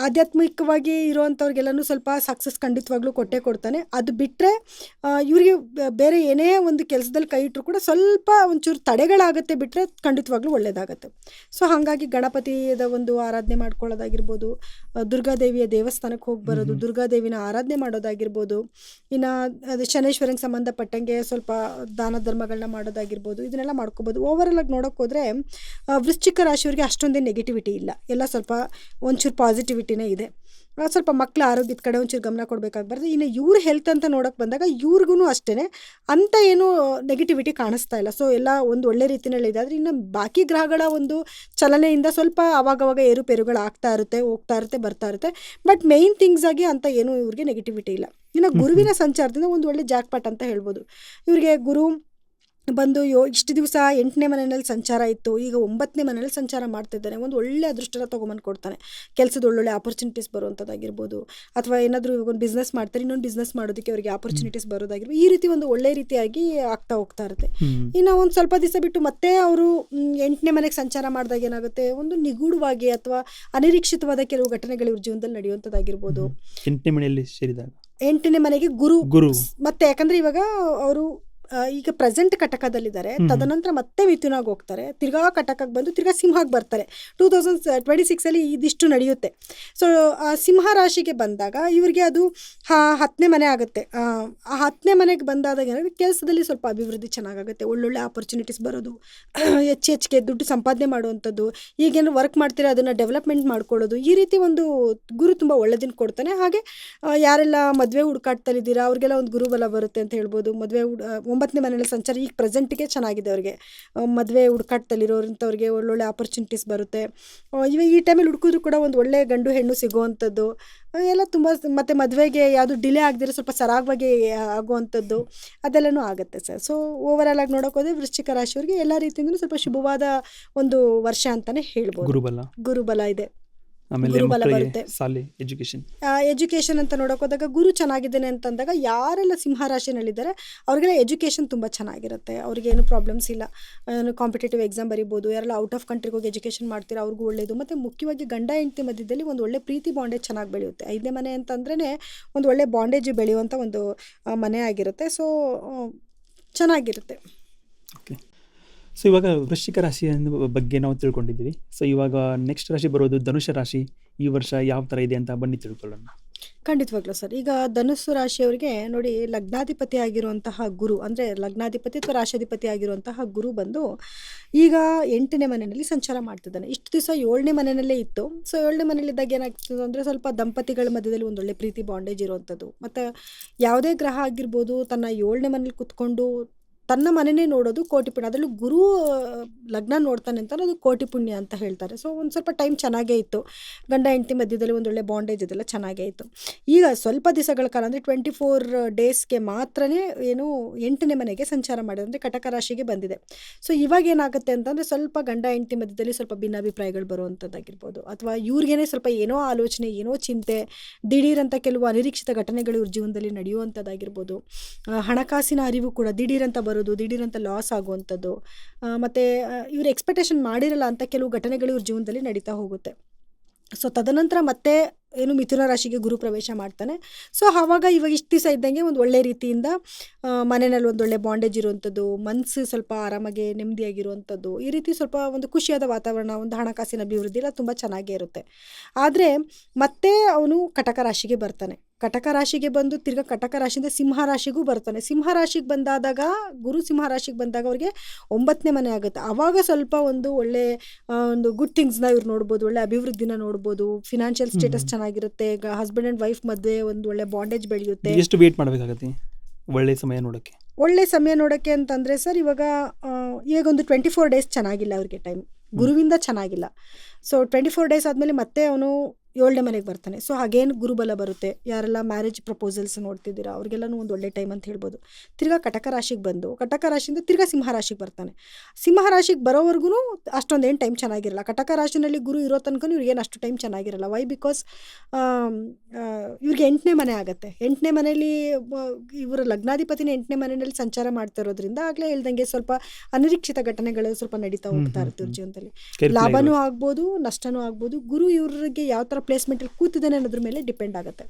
A: ಆಧ್ಯಾತ್ಮಿಕವಾಗಿ ಇರೋವಂಥವ್ರಿಗೆಲ್ಲನೂ ಸ್ವಲ್ಪ ಸಕ್ಸಸ್ ಖಂಡಿತವಾಗ್ಲೂ ಕೊಡ್ತಾನೆ. ಅದು ಬಿಟ್ಟರೆ ಇವರಿಗೆ ಬೇರೆ ಏನೇ ಒಂದು ಕೆಲಸದಲ್ಲಿ ಕೈ ಇಟ್ಟರು ಕೂಡ ಸ್ವಲ್ಪ ಒಂಚೂರು ತಡೆಗಳಾಗುತ್ತೆ, ಬಿಟ್ಟರೆ ಖಂಡಿತವಾಗ್ಲೂ ಒಳ್ಳೆಯದಾಗತ್ತೆ. ಸೊ ಹಾಗಾಗಿ ಗಣಪತಿಯ ಒಂದು ಆರಾಧನೆ ಮಾಡ್ಕೊಳ್ಳೋದಾಗಿರ್ಬೋದು, ದುರ್ಗಾದೇವಿಯ ದೇವಸ್ಥಾನಕ್ಕೆ ಹೋಗಿ ಬರೋದು, ದುರ್ಗಾದೇವಿನ ಆರಾಧನೆ ಮಾಡೋದಾಗಿರ್ಬೋದು, ಇನ್ನು ಅದು ಶನೇಶ್ವರಂಗೆ ಸಂಬಂಧಪಟ್ಟಂಗೆ ಸ್ವಲ್ಪ ದಾನ ಧರ್ಮಗಳನ್ನ ಮಾಡೋದಾಗಿರ್ಬೋದು, ಇದನ್ನೆಲ್ಲ ಮಾಡ್ಕೋಬೋದು. ಓವರಾಲ್ ಆಗಿ ನೋಡೋಕೆ ಹೋದರೆ ವೃಶ್ಚಿಕ ರಾಶಿಯವರಿಗೆ ಅಷ್ಟೊಂದೇ ನೆಗೆಟಿವಿಟಿ ಇಲ್ಲ, ಎಲ್ಲ ಸ್ವಲ್ಪ ಒಂಚೂರು ಪಾಸಿಟಿವಿಟಿನೇ ಇದೆ. ಸ್ವಲ್ಪ ಮಕ್ಕಳ ಆರೋಗ್ಯದ ಕಡೆ ಒಂಚೂರು ಗಮನ ಕೊಡಬೇಕಾಗ್ಬಾರ್ದು. ಇನ್ನು ಇವ್ರ ಹೆಲ್ತ್ ಅಂತ ನೋಡೋಕೆ ಬಂದಾಗ ಇವ್ರಿಗೂ ಅಷ್ಟೇ ಅಂತ ಏನು ನೆಗೆಟಿವಿಟಿ ಕಾಣಿಸ್ತಾ ಇಲ್ಲ. ಸೊ ಎಲ್ಲ ಒಂದು ಒಳ್ಳೆ ರೀತಿಯಲ್ಲಿ ಇದೆ. ಆದರೆ ಇನ್ನು ಬಾಕಿ ಗ್ರಹಗಳ ಒಂದು ಚಲನೆಯಿಂದ ಸ್ವಲ್ಪ ಅವಾಗವಾಗ ಏರುಪೇರುಗಳು ಆಗ್ತಾ ಇರುತ್ತೆ, ಹೋಗ್ತಾ ಇರುತ್ತೆ, ಬರ್ತಾ ಇರುತ್ತೆ. ಬಟ್ ಮೇಯ್ನ್ ಥಿಂಗ್ಸ್ ಆಗಿ ಅಂತ ಏನು ಇವ್ರಿಗೆ ನೆಗೆಟಿವಿಟಿ ಇಲ್ಲ. ಇನ್ನು ಗುರುವಿನ ಸಂಚಾರದಿಂದ ಒಂದು ಒಳ್ಳೆ ಜಾಕ್ಪಾಟ್ ಅಂತ ಹೇಳ್ಬೋದು. ಇವ್ರಿಗೆ ಗುರು ಬಂದು ಇಷ್ಟು ದಿವಸ 8ನೇ ಮನೆಯಲ್ಲಿ ಸಂಚಾರ ಇತ್ತು, ಈಗ 9ನೇ ಮನೆಯಲ್ಲಿ ಸಂಚಾರ ಮಾಡ್ತಿದ್ದಾನೆ. ಒಂದು ಒಳ್ಳೆ ಅದೃಷ್ಟನ ತೊಗೊಂಬಂದು ಕೊಡ್ತಾನೆ. ಕೆಲಸದ ಒಳ್ಳೊಳ್ಳೆ ಆಪರ್ಚುನಿಟೀಸ್ ಬರುವಂಥದ್ದಾಗಿರ್ಬೋದು, ಅಥವಾ ಏನಾದರೂ ಒಂದು ಬಿಸ್ನೆಸ್ ಮಾಡ್ತಾರೆ, ಇನ್ನೊಂದು ಬಿಸ್ನೆಸ್ ಮಾಡೋದಕ್ಕೆ ಅವರಿಗೆ ಆಪರ್ಚುನಿಟೀಸ್ ಬರೋದಾಗಿರ್ಬೋದು, ಈ ರೀತಿ ಒಂದು ಒಳ್ಳೆ ರೀತಿಯಾಗಿ ಆಗ್ತಾ ಹೋಗ್ತಾ ಇರುತ್ತೆ. ಇನ್ನು ಒಂದು ಸ್ವಲ್ಪ ದಿವಸ ಬಿಟ್ಟು ಮತ್ತೆ ಅವರು 8ನೇ ಮನೆಗೆ ಸಂಚಾರ ಮಾಡಿದಾಗ ಏನಾಗುತ್ತೆ, ಒಂದು ನಿಗೂಢವಾಗಿ ಅಥವಾ ಅನಿರೀಕ್ಷಿತವಾದ ಕೆಲವು ಘಟನೆಗಳು ಇವ್ರ ಜೀವನದಲ್ಲಿ ನಡೆಯುವಂಥದ್ದಾಗಿರ್ಬೋದು.
B: 8ನೇ ಮನೆಯಲ್ಲಿ ಸೇರಿದಾಗ
A: 8ನೇ ಮನೆಗೆ ಗುರು ಮತ್ತೆ, ಯಾಕಂದ್ರೆ ಇವಾಗ ಅವರು ಈಗ ಪ್ರೆಸೆಂಟ್ ಕಟಕದಲ್ಲಿದ್ದಾರೆ, ತದನಂತರ ಮತ್ತೆ ಮಿಥುನಾಗಿ ಹೋಗ್ತಾರೆ, ತಿರ್ಗಾ ಕಟಕಕ್ಕೆ ಬಂದು ತಿರ್ಗಾ ಸಿಂಹಕ್ಕೆ ಬರ್ತಾರೆ. 2026 ಇದಿಷ್ಟು ನಡೆಯುತ್ತೆ. ಸೊ ಸಿಂಹ ರಾಶಿಗೆ ಬಂದಾಗ ಇವ್ರಿಗೆ ಅದು 10ನೇ ಮನೆ ಆಗುತ್ತೆ. ಆ 10ನೇ ಮನೆಗೆ ಬಂದಾದಾಗ ಏನಾಗುತ್ತೆ, ಕೆಲಸದಲ್ಲಿ ಸ್ವಲ್ಪ ಅಭಿವೃದ್ಧಿ ಚೆನ್ನಾಗಾಗುತ್ತೆ, ಒಳ್ಳೊಳ್ಳೆ ಆಪರ್ಚುನಿಟೀಸ್ ಬರೋದು, ಹೆಚ್ಚಿಗೆ ದುಡ್ಡು ಸಂಪಾದನೆ ಮಾಡುವಂಥದ್ದು, ಈಗೇನು ವರ್ಕ್ ಮಾಡ್ತೀರಾ ಅದನ್ನು ಡೆವಲಪ್ಮೆಂಟ್ ಮಾಡ್ಕೊಳ್ಳೋದು, ಈ ರೀತಿ ಒಂದು ಗುರು ತುಂಬ ಒಳ್ಳೆದನ್ನು ಕೊಡ್ತಾನೆ. ಹಾಗೆ ಯಾರೆಲ್ಲ ಮದುವೆ ಹುಡುಕಾಡ್ತಲಿದ್ದೀರಾ ಅವ್ರಿಗೆಲ್ಲ ಒಂದು ಗುರುಬಲ ಬರುತ್ತೆ ಅಂತ ಹೇಳ್ಬೋದು. ಮದುವೆ 9ನೇ ಮನೆಯಲ್ಲಿ ಸಂಚಾರ ಈಗ ಪ್ರೆಸೆಂಟ್ಗೆ ಚೆನ್ನಾಗಿದೆ ಅವ್ರಿಗೆ. ಮದುವೆ ಹುಡುಕಾಡ್ತಲ್ಲಿರೋರಂಥವ್ರಿಗೆ ಒಳ್ಳೊಳ್ಳೆ ಆಪರ್ಚುನಿಟೀಸ್ ಬರುತ್ತೆ. ಇವಾಗ ಈ ಟೈಮಲ್ಲಿ ಹುಡುಕಿದ್ರು ಕೂಡ ಒಂದು ಒಳ್ಳೆ ಗಂಡು ಹೆಣ್ಣು ಸಿಗುವಂಥದ್ದು ಎಲ್ಲ ತುಂಬ, ಮತ್ತು ಮದುವೆಗೆ ಯಾವುದು ಡಿಲೇ ಆಗದಿರೋ ಸ್ವಲ್ಪ ಸರಾಗವಾಗಿ ಆಗುವಂಥದ್ದು ಅದೆಲ್ಲನೂ ಆಗುತ್ತೆ ಸರ್. ಸೊ ಓವರಾಲ್ ಆಗಿ ನೋಡೋಕೆ ಹೋದರೆ ವೃಶ್ಚಿಕ ರಾಶಿಯವರಿಗೆ ಎಲ್ಲ ರೀತಿಯಿಂದಲೂ ಸ್ವಲ್ಪ ಶುಭವಾದ ಒಂದು ವರ್ಷ ಅಂತಲೇ ಹೇಳ್ಬೋದು. ಗುರುಬಲ ಇದೆ. ಗುರುಬಲ ಬರುತ್ತೆ. ಎಜುಕೇಷನ್ ಅಂತ ನೋಡೋಕೆ ಹೋದಾಗ ಗುರು ಚೆನ್ನಾಗಿದ್ದೇನೆ ಅಂತಂದಾಗ ಯಾರೆಲ್ಲ ಸಿಂಹ ರಾಶಿನಲ್ಲಿದ್ದಾರೆ ಅವ್ರಿಗೆಲ್ಲ ಎಜುಕೇಷನ್ ತುಂಬ ಚೆನ್ನಾಗಿರುತ್ತೆ, ಅವ್ರಿಗೇನು ಪ್ರಾಬ್ಲಮ್ಸ್ ಇಲ್ಲ. ಕಾಂಪಿಟೇಟಿವ್ ಎಕ್ಸಾಮ್ ಬರಿಬೋದು. ಯಾರೆಲ್ಲ ಔಟ್ ಆಫ್ ಕಂಟ್ರಿಗೆ ಹೋಗಿ ಎಜುಕೇಷನ್ ಮಾಡ್ತೀರಾ ಅವ್ರಿಗೂ ಒಳ್ಳೆಯದು. ಮತ್ತು ಮುಖ್ಯವಾಗಿ ಗಂಡ ಹೆಂಡತಿ ಮಧ್ಯದಲ್ಲಿ ಒಂದು ಒಳ್ಳೆ ಪ್ರೀತಿ ಬಾಂಡೇಜ್ ಚೆನ್ನಾಗಿ ಬೆಳೆಯುತ್ತೆ. 5ನೇ ಮನೆ ಅಂತಂದ್ರೇ ಒಂದು ಒಳ್ಳೆ ಬಾಂಡೇಜ್ ಬೆಳೆಯುವಂಥ ಒಂದು ಮನೆ ಆಗಿರುತ್ತೆ. ಸೊ ಚೆನ್ನಾಗಿರುತ್ತೆ.
B: ಓಕೆ, ಸೊ ಇವಾಗ ವೃಶ್ಚಿಕ ರಾಶಿಯ ಬಗ್ಗೆ ನಾವು ತಿಳ್ಕೊಂಡಿದ್ದೀವಿ. ಸೊ ಇವಾಗ ನೆಕ್ಸ್ಟ್ ರಾಶಿ ಬರೋದು ಧನುಷ ರಾಶಿ. ಈ ವರ್ಷ ಯಾವ ಥರ ಇದೆ ಅಂತ ಬನ್ನಿ ತಿಳ್ಕೊಳ್ಳೋಣ.
A: ಖಂಡಿತವಾಗ್ಲೂ ಸರ್. ಈಗ ಧನುಸ್ಸು ರಾಶಿಯವರಿಗೆ ನೋಡಿ, ಲಗ್ನಾಧಿಪತಿ ಆಗಿರುವಂತಹ ಗುರು, ಅಂದರೆ ಲಗ್ನಾಧಿಪತಿ ಅಥವಾ ರಾಶಾಧಿಪತಿ ಆಗಿರುವಂತಹ ಗುರು ಬಂದು ಈಗ 8ನೇ ಮನೆಯಲ್ಲಿ ಸಂಚಾರ ಮಾಡ್ತಿದ್ದಾನೆ. ಇಷ್ಟು ದಿವಸ 7ನೇ ಮನೆಯಲ್ಲೇ ಇತ್ತು. ಸೊ 7ನೇ ಮನೆಯಲ್ಲಿದ್ದಾಗ ಏನಾಗ್ತದೆ ಅಂದರೆ ಸ್ವಲ್ಪ ದಂಪತಿಗಳ ಮಧ್ಯದಲ್ಲಿ ಒಂದೊಳ್ಳೆ ಪ್ರೀತಿ ಬಾಂಡೇಜ್ ಇರುವಂಥದ್ದು. ಮತ್ತು ಯಾವುದೇ ಗ್ರಹ ಆಗಿರ್ಬೋದು ತನ್ನ 7ನೇ ಮನೇಲಿ ಕುತ್ಕೊಂಡು ತನ್ನ ಮನೆಯೇ ನೋಡೋದು ಕೋಟಿ ಪುಣ್ಯ. ಅದರಲ್ಲೂ ಗುರು ಲಗ್ನ ನೋಡ್ತಾನೆ ಅಂತ ಅದು ಕೋಟಿ ಪುಣ್ಯ ಅಂತ ಹೇಳ್ತಾರೆ. ಸೊ ಒಂದು ಸ್ವಲ್ಪ ಟೈಮ್ ಚೆನ್ನಾಗೇ ಇತ್ತು, ಗಂಡ ಹೆಂಡತಿ ಮಧ್ಯದಲ್ಲಿ ಒಂದೊಳ್ಳೆ ಬಾಂಡೇಜ್ ಇದೆಲ್ಲ ಚೆನ್ನಾಗೇ ಇತ್ತು. ಈಗ ಸ್ವಲ್ಪ ದಿವಸಗಳ ಕಾಲ ಅಂದರೆ 24 ಡೇಸ್ಗೆ ಮಾತ್ರನೇ ಏನು 8ನೇ ಮನೆಗೆ ಸಂಚಾರ ಮಾಡಿದೆ, ಅಂದರೆ ಕಟಕ ರಾಶಿಗೆ ಬಂದಿದೆ. ಸೊ ಇವಾಗ ಏನಾಗುತ್ತೆ ಅಂತಂದರೆ ಸ್ವಲ್ಪ ಗಂಡ ಹೆಂಡತಿ ಮಧ್ಯದಲ್ಲಿ ಸ್ವಲ್ಪ ಭಿನ್ನಾಭಿಪ್ರಾಯಗಳು ಬರುವಂಥದ್ದಾಗಿರ್ಬೋದು, ಅಥವಾ ಇವ್ರಿಗೇನೆ ಸ್ವಲ್ಪ ಏನೋ ಆಲೋಚನೆ, ಏನೋ ಚಿಂತೆ, ದಿಢೀರಂತ ಕೆಲವು ಅನಿರೀಕ್ಷಿತ ಘಟನೆಗಳು ಇವ್ರ ಜೀವನದಲ್ಲಿ ನಡೆಯುವಂಥದ್ದಾಗಿರ್ಬೋದು. ಹಣಕಾಸಿನ ಅರಿವು ಕೂಡ ದಿಢೀರಂತ ದಿಢೀರಂತ ಲಾಸ್ ಆಗುವಂಥದ್ದು, ಮತ್ತು ಇವ್ರು ಎಕ್ಸ್ಪೆಕ್ಟೇಷನ್ ಮಾಡಿರಲ್ಲ ಅಂತ ಕೆಲವು ಘಟನೆಗಳು ಇವ್ರ ಜೀವನದಲ್ಲಿ ನಡೀತಾ ಹೋಗುತ್ತೆ. ಸೊ ತದನಂತರ ಮತ್ತೆ ಏನು ಮಿಥುನ ರಾಶಿಗೆ ಗುರು ಪ್ರವೇಶ ಮಾಡ್ತಾನೆ. ಸೊ ಆವಾಗ ಇವಾಗ ಇಷ್ಟು ದಿವಸ ಇದ್ದಂಗೆ ಒಂದು ಒಳ್ಳೆ ರೀತಿಯಿಂದ ಮನೆಯಲ್ಲಿ ಒಂದೊಳ್ಳೆ ಬಾಂಡೇಜ್ ಇರುವಂಥದ್ದು, ಮನಸ್ಸು ಸ್ವಲ್ಪ ಆರಾಮಾಗಿ ನೆಮ್ಮದಿಯಾಗಿರುವಂಥದ್ದು, ಈ ರೀತಿ ಸ್ವಲ್ಪ ಒಂದು ಖುಷಿಯಾದ ವಾತಾವರಣ, ಒಂದು ಹಣಕಾಸಿನ ಅಭಿವೃದ್ಧಿ ಎಲ್ಲ ತುಂಬ ಚೆನ್ನಾಗೇ ಇರುತ್ತೆ. ಆದರೆ ಮತ್ತೆ ಅವನು ಕಟಕ ರಾಶಿಗೆ ಬರ್ತಾನೆ. ಕಟಕ ರಾಶಿಗೆ ಬಂದು ತಿರ್ಗಾ ಕಟಕ ರಾಶಿಯಿಂದ ಸಿಂಹ ರಾಶಿಗೂ ಬರ್ತಾನೆ. ಸಿಂಹ ರಾಶಿಗೆ ಬಂದಾದಾಗ ಗುರು ಸಿಂಹ ರಾಶಿಗೆ ಬಂದಾಗ ಅವ್ರಿಗೆ 9ನೇ ಮನೆ ಆಗುತ್ತೆ. ಆವಾಗ ಸ್ವಲ್ಪ ಒಂದು ಒಳ್ಳೆ ಒಂದು ಗುಡ್ ಥಿಂಗ್ಸ್ನ ಇವ್ರು ನೋಡ್ಬೋದು, ಒಳ್ಳೆ ಅಭಿವೃದ್ಧಿನ ನೋಡ್ಬೋದು, ಫಿನಾನ್ಷಿಯಲ್ ಸ್ಟೇಟಸ್ ಚೆನ್ನಾಗಿರುತ್ತೆ, ಹಸ್ಬೆಂಡ್ ಆ್ಯಂಡ್ ವೈಫ್ ಮಧ್ಯೆ ಒಂದು ಒಳ್ಳೆ ಬಾಂಡೇಜ್ ಬೆಳೆಯುತ್ತೆ.
B: ಎಷ್ಟು ವೇಟ್ ಮಾಡಬೇಕಾಗುತ್ತೆ ಒಳ್ಳೆ ಸಮಯ ನೋಡೋಕ್ಕೆ
A: ಅಂತಂದರೆ ಸರ್, ಇವಾಗ ಒಂದು 24 ಡೇಸ್ ಚೆನ್ನಾಗಿಲ್ಲ ಅವ್ರಿಗೆ, ಟೈಮ್ ಗುರುವಿಂದ ಚೆನ್ನಾಗಿಲ್ಲ. ಸೊ 24 ಡೇಸ್ ಆದಮೇಲೆ ಮತ್ತೆ ಅವನು 7ನೇ ಮನೆಗೆ ಬರ್ತಾನೆ. ಸೊ ಹಾಗೇನು ಗುರುಬಲ ಬರುತ್ತೆ. ಯಾರೆಲ್ಲ ಮ್ಯಾರೇಜ್ ಪ್ರಪೋಸಲ್ಸ್ ನೋಡ್ತಿದ್ದೀರಾ ಅವ್ರಿಗೆಲ್ಲನೂ ಒಂದು ಒಳ್ಳೆ ಟೈಮ್ ಅಂತ ಹೇಳ್ಬೋದು. ತಿರ್ಗಾ ಕಟಕ ರಾಶಿಗೆ ಬಂದು ಕಟಕ ರಾಶಿಯಿಂದ ತಿರ್ಗಾ ಸಿಂಹ ರಾಶಿಗೆ ಬರ್ತಾನೆ. ಸಿಂಹ ರಾಶಿಗೆ ಬರೋವರೆಗೂ ಅಷ್ಟೊಂದೇನು ಟೈಮ್ ಚೆನ್ನಾಗಿರಲ್ಲ. ಕಟಕ ರಾಶಿನಲ್ಲಿ ಗುರು ಇರೋ ತನಕ ಇವ್ರಿಗೇನು ಅಷ್ಟು ಟೈಮ್ ಚೆನ್ನಾಗಿರಲ್ಲ. ವೈ ಬಿಕಾಸ್ ಇವ್ರಿಗೆ 8ನೇ ಮನೆ ಆಗುತ್ತೆ. 8ನೇ ಮನೆಯಲ್ಲಿ ಇವರ ಲಗ್ನಾಧಿಪತಿನ 8ನೇ ಮನೆಯಲ್ಲಿ ಸಂಚಾರ ಮಾಡ್ತಾ ಇರೋದ್ರಿಂದ ಆಗಲೇ ಹೇಳ್ದಂಗೆ ಸ್ವಲ್ಪ ಅನಿರೀಕ್ಷಿತ ಘಟನೆಗಳು ಸ್ವಲ್ಪ ನಡೀತಾ ಹೋಗ್ತಾ ಇರುತ್ತೆ ಇವ್ರ ಜೀವನದಲ್ಲಿ. ಲಾಭನೂ ಆಗ್ಬೋದು, ನಷ್ಟನೂ ಆಗ್ಬೋದು. ಗುರು ಇವ್ರಿಗೆ ಯಾವ ಥರ ಪ್ಲೇಸ್ಮೆಂಟಲ್ಲಿ ಕೂತಿದ್ದಾನೆ ಅನ್ನೋದ್ರ ಮೇಲೆ ಡಿಪೆಂಡ್ ಆಗುತ್ತೆ.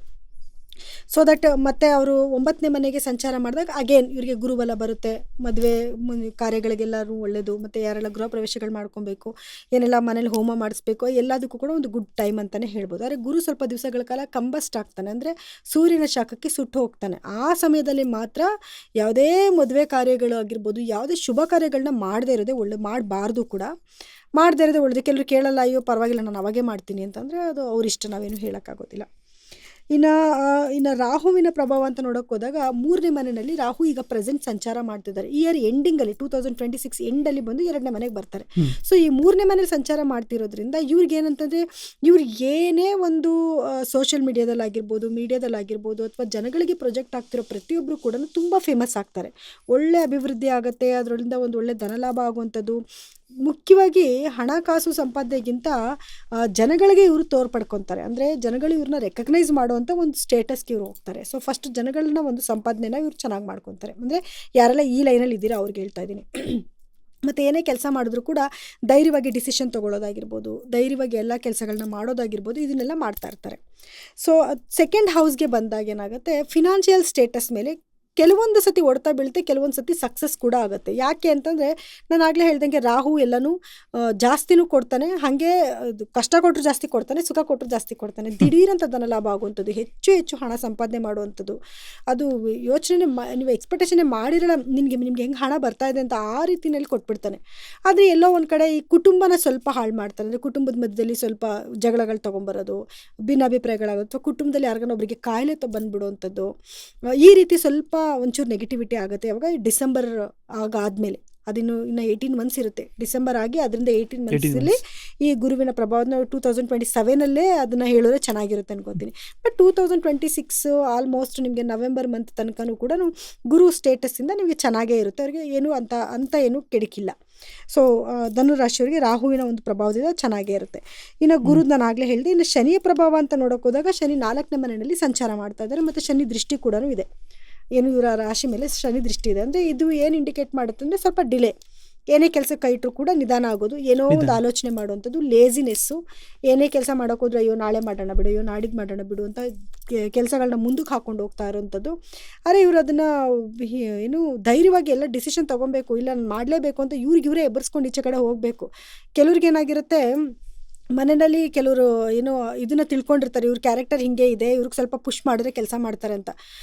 A: ಸೊ ದಟ್ ಮತ್ತೆ ಅವರು 9ನೇ ಮನೆಗೆ ಸಂಚಾರ ಮಾಡಿದಾಗ ಅಗೇನ್ ಇವರಿಗೆ ಗುರುಬಲ ಬರುತ್ತೆ. ಮದುವೆ ಕಾರ್ಯಗಳಿಗೆಲ್ಲರೂ ಒಳ್ಳೆಯದು. ಮತ್ತು ಯಾರೆಲ್ಲ ಗೃಹ ಪ್ರವೇಶಗಳು ಮಾಡ್ಕೊಬೇಕು, ಏನೆಲ್ಲ ಮನೇಲಿ ಹೋಮ ಮಾಡಿಸ್ಬೇಕು, ಎಲ್ಲದಕ್ಕೂ ಕೂಡ ಒಂದು ಗುಡ್ ಟೈಮ್ ಅಂತಲೇ ಹೇಳ್ಬೋದು. ಆದರೆ ಗುರು ಸ್ವಲ್ಪ ದಿವಸಗಳ ಕಾಲ ಕಂಬಸ್ಟ್ ಆಗ್ತಾನೆ, ಅಂದರೆ ಸೂರ್ಯನ ಶಾಖಕ್ಕೆ ಸುಟ್ಟು ಹೋಗ್ತಾನೆ. ಆ ಸಮಯದಲ್ಲಿ ಮಾತ್ರ ಯಾವುದೇ ಮದುವೆ ಕಾರ್ಯಗಳು ಆಗಿರ್ಬೋದು, ಯಾವುದೇ ಶುಭ ಕಾರ್ಯಗಳನ್ನ ಮಾಡದೇ ಇರೋದೇ ಮಾಡಬಾರ್ದು ಕೂಡ. ಮಾಡದೇ ಇರೋದೇ ಒಳ್ಳೆಯದು. ಕೆಲವರು ಕೇಳಲ್ಲ, ಅಯ್ಯೋ ಪರವಾಗಿಲ್ಲ ನಾನು ಅವಾಗೇ ಮಾಡ್ತೀನಿ ಅಂತಂದರೆ ಅದು ಅವ್ರಿಷ್ಟ, ನಾವೇನು ಹೇಳೋಕ್ಕಾಗೋದಿಲ್ಲ. ಇನ್ನು ರಾಹುವಿನ ಪ್ರಭಾವ ಅಂತ ನೋಡೋಕೆ ಹೋದಾಗ 3ನೇ ಮನೆಯಲ್ಲಿ ರಾಹು ಈಗ ಪ್ರೆಸೆಂಟ್ ಸಂಚಾರ ಮಾಡ್ತಿದ್ದಾರೆ. ಇಯರ್ ಎಂಡಿಂಗಲ್ಲಿ 2026 ಎಂಡಲ್ಲಿ ಬಂದು 2ನೇ ಮನೆಗೆ ಬರ್ತಾರೆ. ಸೊ ಈ 3ನೇ ಮನೇಲಿ ಸಂಚಾರ ಮಾಡ್ತಿರೋದ್ರಿಂದ ಇವ್ರಿಗೆ ಏನಂತಂದರೆ, ಇವ್ರು ಏನೇ ಒಂದು ಸೋಷಿಯಲ್ ಮೀಡಿಯಾದಲ್ಲಾಗಿರ್ಬೋದು ಅಥವಾ ಜನಗಳಿಗೆ ಪ್ರೊಜೆಕ್ಟ್ ಆಗ್ತಿರೋ ಪ್ರತಿಯೊಬ್ಬರು ಕೂಡ ತುಂಬ ಫೇಮಸ್ ಆಗ್ತಾರೆ. ಒಳ್ಳೆ ಅಭಿವೃದ್ಧಿ ಆಗುತ್ತೆ, ಅದರಿಂದ ಒಂದು ಒಳ್ಳೆ ಧನಲಾಭ ಆಗುವಂಥದ್ದು. ಮುಖ್ಯವಾಗಿ ಹಣಕಾಸು ಸಂಪಾದನೆಗಿಂತ ಜನಗಳಿಗೆ ಇವರು ತೋರ್ಪಡ್ಕೊತಾರೆ. ಅಂದರೆ ಜನಗಳು ಇವ್ರನ್ನ ರೆಕಗ್ನೈಸ್ ಮಾಡುವಂಥ ಒಂದು ಸ್ಟೇಟಸ್ಗೆ ಇವ್ರು ಹೋಗ್ತಾರೆ. ಸೊ ಫಸ್ಟ್ ಜನಗಳನ್ನ ಒಂದು ಸಂಪಾದನೆನ ಇವ್ರು ಚೆನ್ನಾಗಿ ಮಾಡ್ಕೊತಾರೆ. ಅಂದರೆ ಯಾರೆಲ್ಲ ಈ ಲೈನಲ್ಲಿ ಇದ್ದೀರಾ ಅವ್ರಿಗೆ ಹೇಳ್ತಾ ಇದ್ದೀನಿ. ಮತ್ತು ಏನೇ ಕೆಲಸ ಮಾಡಿದ್ರು ಕೂಡ ಧೈರ್ಯವಾಗಿ ಡಿಸಿಷನ್ ತೊಗೊಳ್ಳೋದಾಗಿರ್ಬೋದು, ಧೈರ್ಯವಾಗಿ ಎಲ್ಲ ಕೆಲಸಗಳನ್ನ ಮಾಡೋದಾಗಿರ್ಬೋದು, ಇದನ್ನೆಲ್ಲ ಮಾಡ್ತಾ ಇರ್ತಾರೆ. ಸೊ ಸೆಕೆಂಡ್ ಹೌಸ್ಗೆ ಬಂದಾಗ ಏನಾಗುತ್ತೆ, ಫಿನಾನ್ಷಿಯಲ್ ಸ್ಟೇಟಸ್ ಮೇಲೆ ಕೆಲವೊಂದು ಸತಿ ಹೊಡ್ತಾ ಬೀಳುತ್ತೆ, ಕೆಲವೊಂದು ಸತಿ ಸಕ್ಸಸ್ ಕೂಡ ಆಗುತ್ತೆ. ಯಾಕೆ ಅಂತಂದರೆ, ನಾನು ಆಗಲೇ ಹೇಳ್ದಂಗೆ ರಾಹು ಎಲ್ಲನೂ ಜಾಸ್ತಿನೂ ಕೊಡ್ತಾನೆ, ಹಾಗೆ ಕಷ್ಟ ಕೊಟ್ಟರು ಜಾಸ್ತಿ ಕೊಡ್ತಾನೆ, ಸುಖ ಕೊಟ್ಟರು ಜಾಸ್ತಿ ಕೊಡ್ತಾನೆ. ದಿಢೀರಂಥ ಧನಲಾಭ ಆಗುವಂಥದ್ದು, ಹೆಚ್ಚು ಹೆಚ್ಚು ಹಣ ಸಂಪಾದನೆ ಮಾಡುವಂಥದ್ದು, ಅದು ಯೋಚನೆ ನೀವು ಎಕ್ಸ್ಪೆಕ್ಟೇಷನ್ನೇ ಮಾಡಿರಲ್ಲ ನಿಮಗೆ ಹೆಂಗೆ ಹಣ ಬರ್ತಾ ಇದೆ ಅಂತ, ಆ ರೀತಿಯಲ್ಲಿ ಕೊಟ್ಬಿಡ್ತಾನೆ. ಆದರೆ ಎಲ್ಲೋ ಒಂದು ಕಡೆ ಈ ಕುಟುಂಬನ ಸ್ವಲ್ಪ ಹಾಳು ಮಾಡ್ತಾನೆ. ಅಂದರೆ ಕುಟುಂಬದ ಮಧ್ಯದಲ್ಲಿ ಸ್ವಲ್ಪ ಜಗಳಗಳು ತೊಗೊಂಬರೋದು, ಭಿನ್ನಾಭಿಪ್ರಾಯಗಳಾಗೋದು, ಅಥವಾ ಕುಟುಂಬದಲ್ಲಿ ಯಾರಿಗಾನೊಬ್ಬರಿಗೆ ಕಾಯಿಲೆ ಬಂದುಬಿಡುವಂಥದ್ದು, ಈ ರೀತಿ ಸ್ವಲ್ಪ ಒಂಚೂರು ನೆಗೆಟಿವಿಟಿ ಆಗುತ್ತೆ. ಯಾವಾಗ ಡಿಸೆಂಬರ್ ಆದಮೇಲೆ, ಅದಿನ್ನು 18 ಮಂತ್ಸ್ ಇರುತ್ತೆ. ಡಿಸೆಂಬರ್ ಆಗಿ ಅದರಿಂದ 18 ಮಂತ್ಸಲ್ಲಿ ಈ ಗುರುವಿನ ಪ್ರಭಾವನ 2027 ಅದನ್ನು ಹೇಳಿದ್ರೆ ಚೆನ್ನಾಗಿರುತ್ತೆ ಅನ್ಕೋತೀನಿ. ಬಟ್ 2026 ಆಲ್ಮೋಸ್ಟ್ ನಿಮಗೆ ನವೆಂಬರ್ ಮಂತ್ ತನಕನೂ ಕೂಡ ಗುರು ಸ್ಟೇಟಸ್ಸಿಂದ ನಿಮಗೆ ಚೆನ್ನಾಗೇ ಇರುತ್ತೆ. ಅವರಿಗೆ ಏನು ಅಂತ ಏನೂ ಕೆಡಕಿಲ್ಲ. ಸೊ ಧನುರಾಶಿಯವರಿಗೆ ರಾಹುವಿನ ಒಂದು ಪ್ರಭಾವದಿಂದ ಚೆನ್ನಾಗೇ ಇರುತ್ತೆ. ಇನ್ನು ಗುರು ನಾನು ಆಗಲೇ ಹೇಳಿದೆ. ಇನ್ನು ಶನಿಯ ಪ್ರಭಾವ ಅಂತ ನೋಡೋಕೆ ಹೋದಾಗ ಶನಿ 4ನೇ ಮನೆಯಲ್ಲಿ ಸಂಚಾರ ಮಾಡ್ತಾ ಇದ್ದಾರೆ, ಮತ್ತು ಶನಿ ದೃಷ್ಟಿ ಕೂಡ ಇದೆ. ಏನು ಇವರ ರಾಶಿ ಮೇಲೆ ಶನಿ ದೃಷ್ಟಿ ಇದೆ. ಅಂದರೆ ಇದು ಏನು ಇಂಡಿಕೇಟ್ ಮಾಡುತ್ತೆ ಅಂದರೆ, ಸ್ವಲ್ಪ ಡಿಲೇ, ಏನೇ ಕೆಲಸ ಕೈ ಇಟ್ಟರು ಕೂಡ ನಿಧಾನ ಆಗೋದು, ಏನೋ ಒಂದು ಆಲೋಚನೆ ಮಾಡುವಂಥದ್ದು, ಲೇಜಿನೆಸ್ಸು, ಏನೇ ಕೆಲಸ ಮಾಡೋಕ್ಕೋದ್ರೆ ಅಯ್ಯೋ ನಾಳೆ ಮಾಡೋಣ ಬಿಡು, ಅಯ್ಯೋ ನಾಡಿದ್ದು ಮಾಡೋಣ ಬಿಡು ಅಂತ ಕೆಲಸಗಳನ್ನ ಮುಂದಕ್ಕೆ ಹಾಕ್ಕೊಂಡು ಹೋಗ್ತಾ ಇರೋವಂಥದ್ದು. ಆದರೆ ಇವರು ಅದನ್ನು ಏನು ಧೈರ್ಯವಾಗಿ ಎಲ್ಲ ಡಿಸಿಷನ್ ತೊಗೊಬೇಕು, ಇಲ್ಲ ನಾನು ಮಾಡಲೇಬೇಕು ಅಂತ ಇವರೇ ಎಬ್ಬರಿಸ್ಕೊಂಡು ಈಚೆ ಕಡೆ ಹೋಗಬೇಕು. ಕೆಲವ್ರಿಗೇನಾಗಿರುತ್ತೆ, ಮನೆಯಲ್ಲಿ ಕೆಲವರು ಏನೋ ಇದನ್ನು ತಿಳ್ಕೊಂಡಿರ್ತಾರೆ, ಇವ್ರ ಕ್ಯಾರೆಕ್ಟರ್ ಹಿಂಗೆ ಇದೆ, ಇವ್ರಿಗೆ ಸ್ವಲ್ಪ ಪುಷ್ ಮಾಡಿದ್ರೆ ಕೆಲಸ ಮಾಡ್ತಾರೆ ಅಂತ.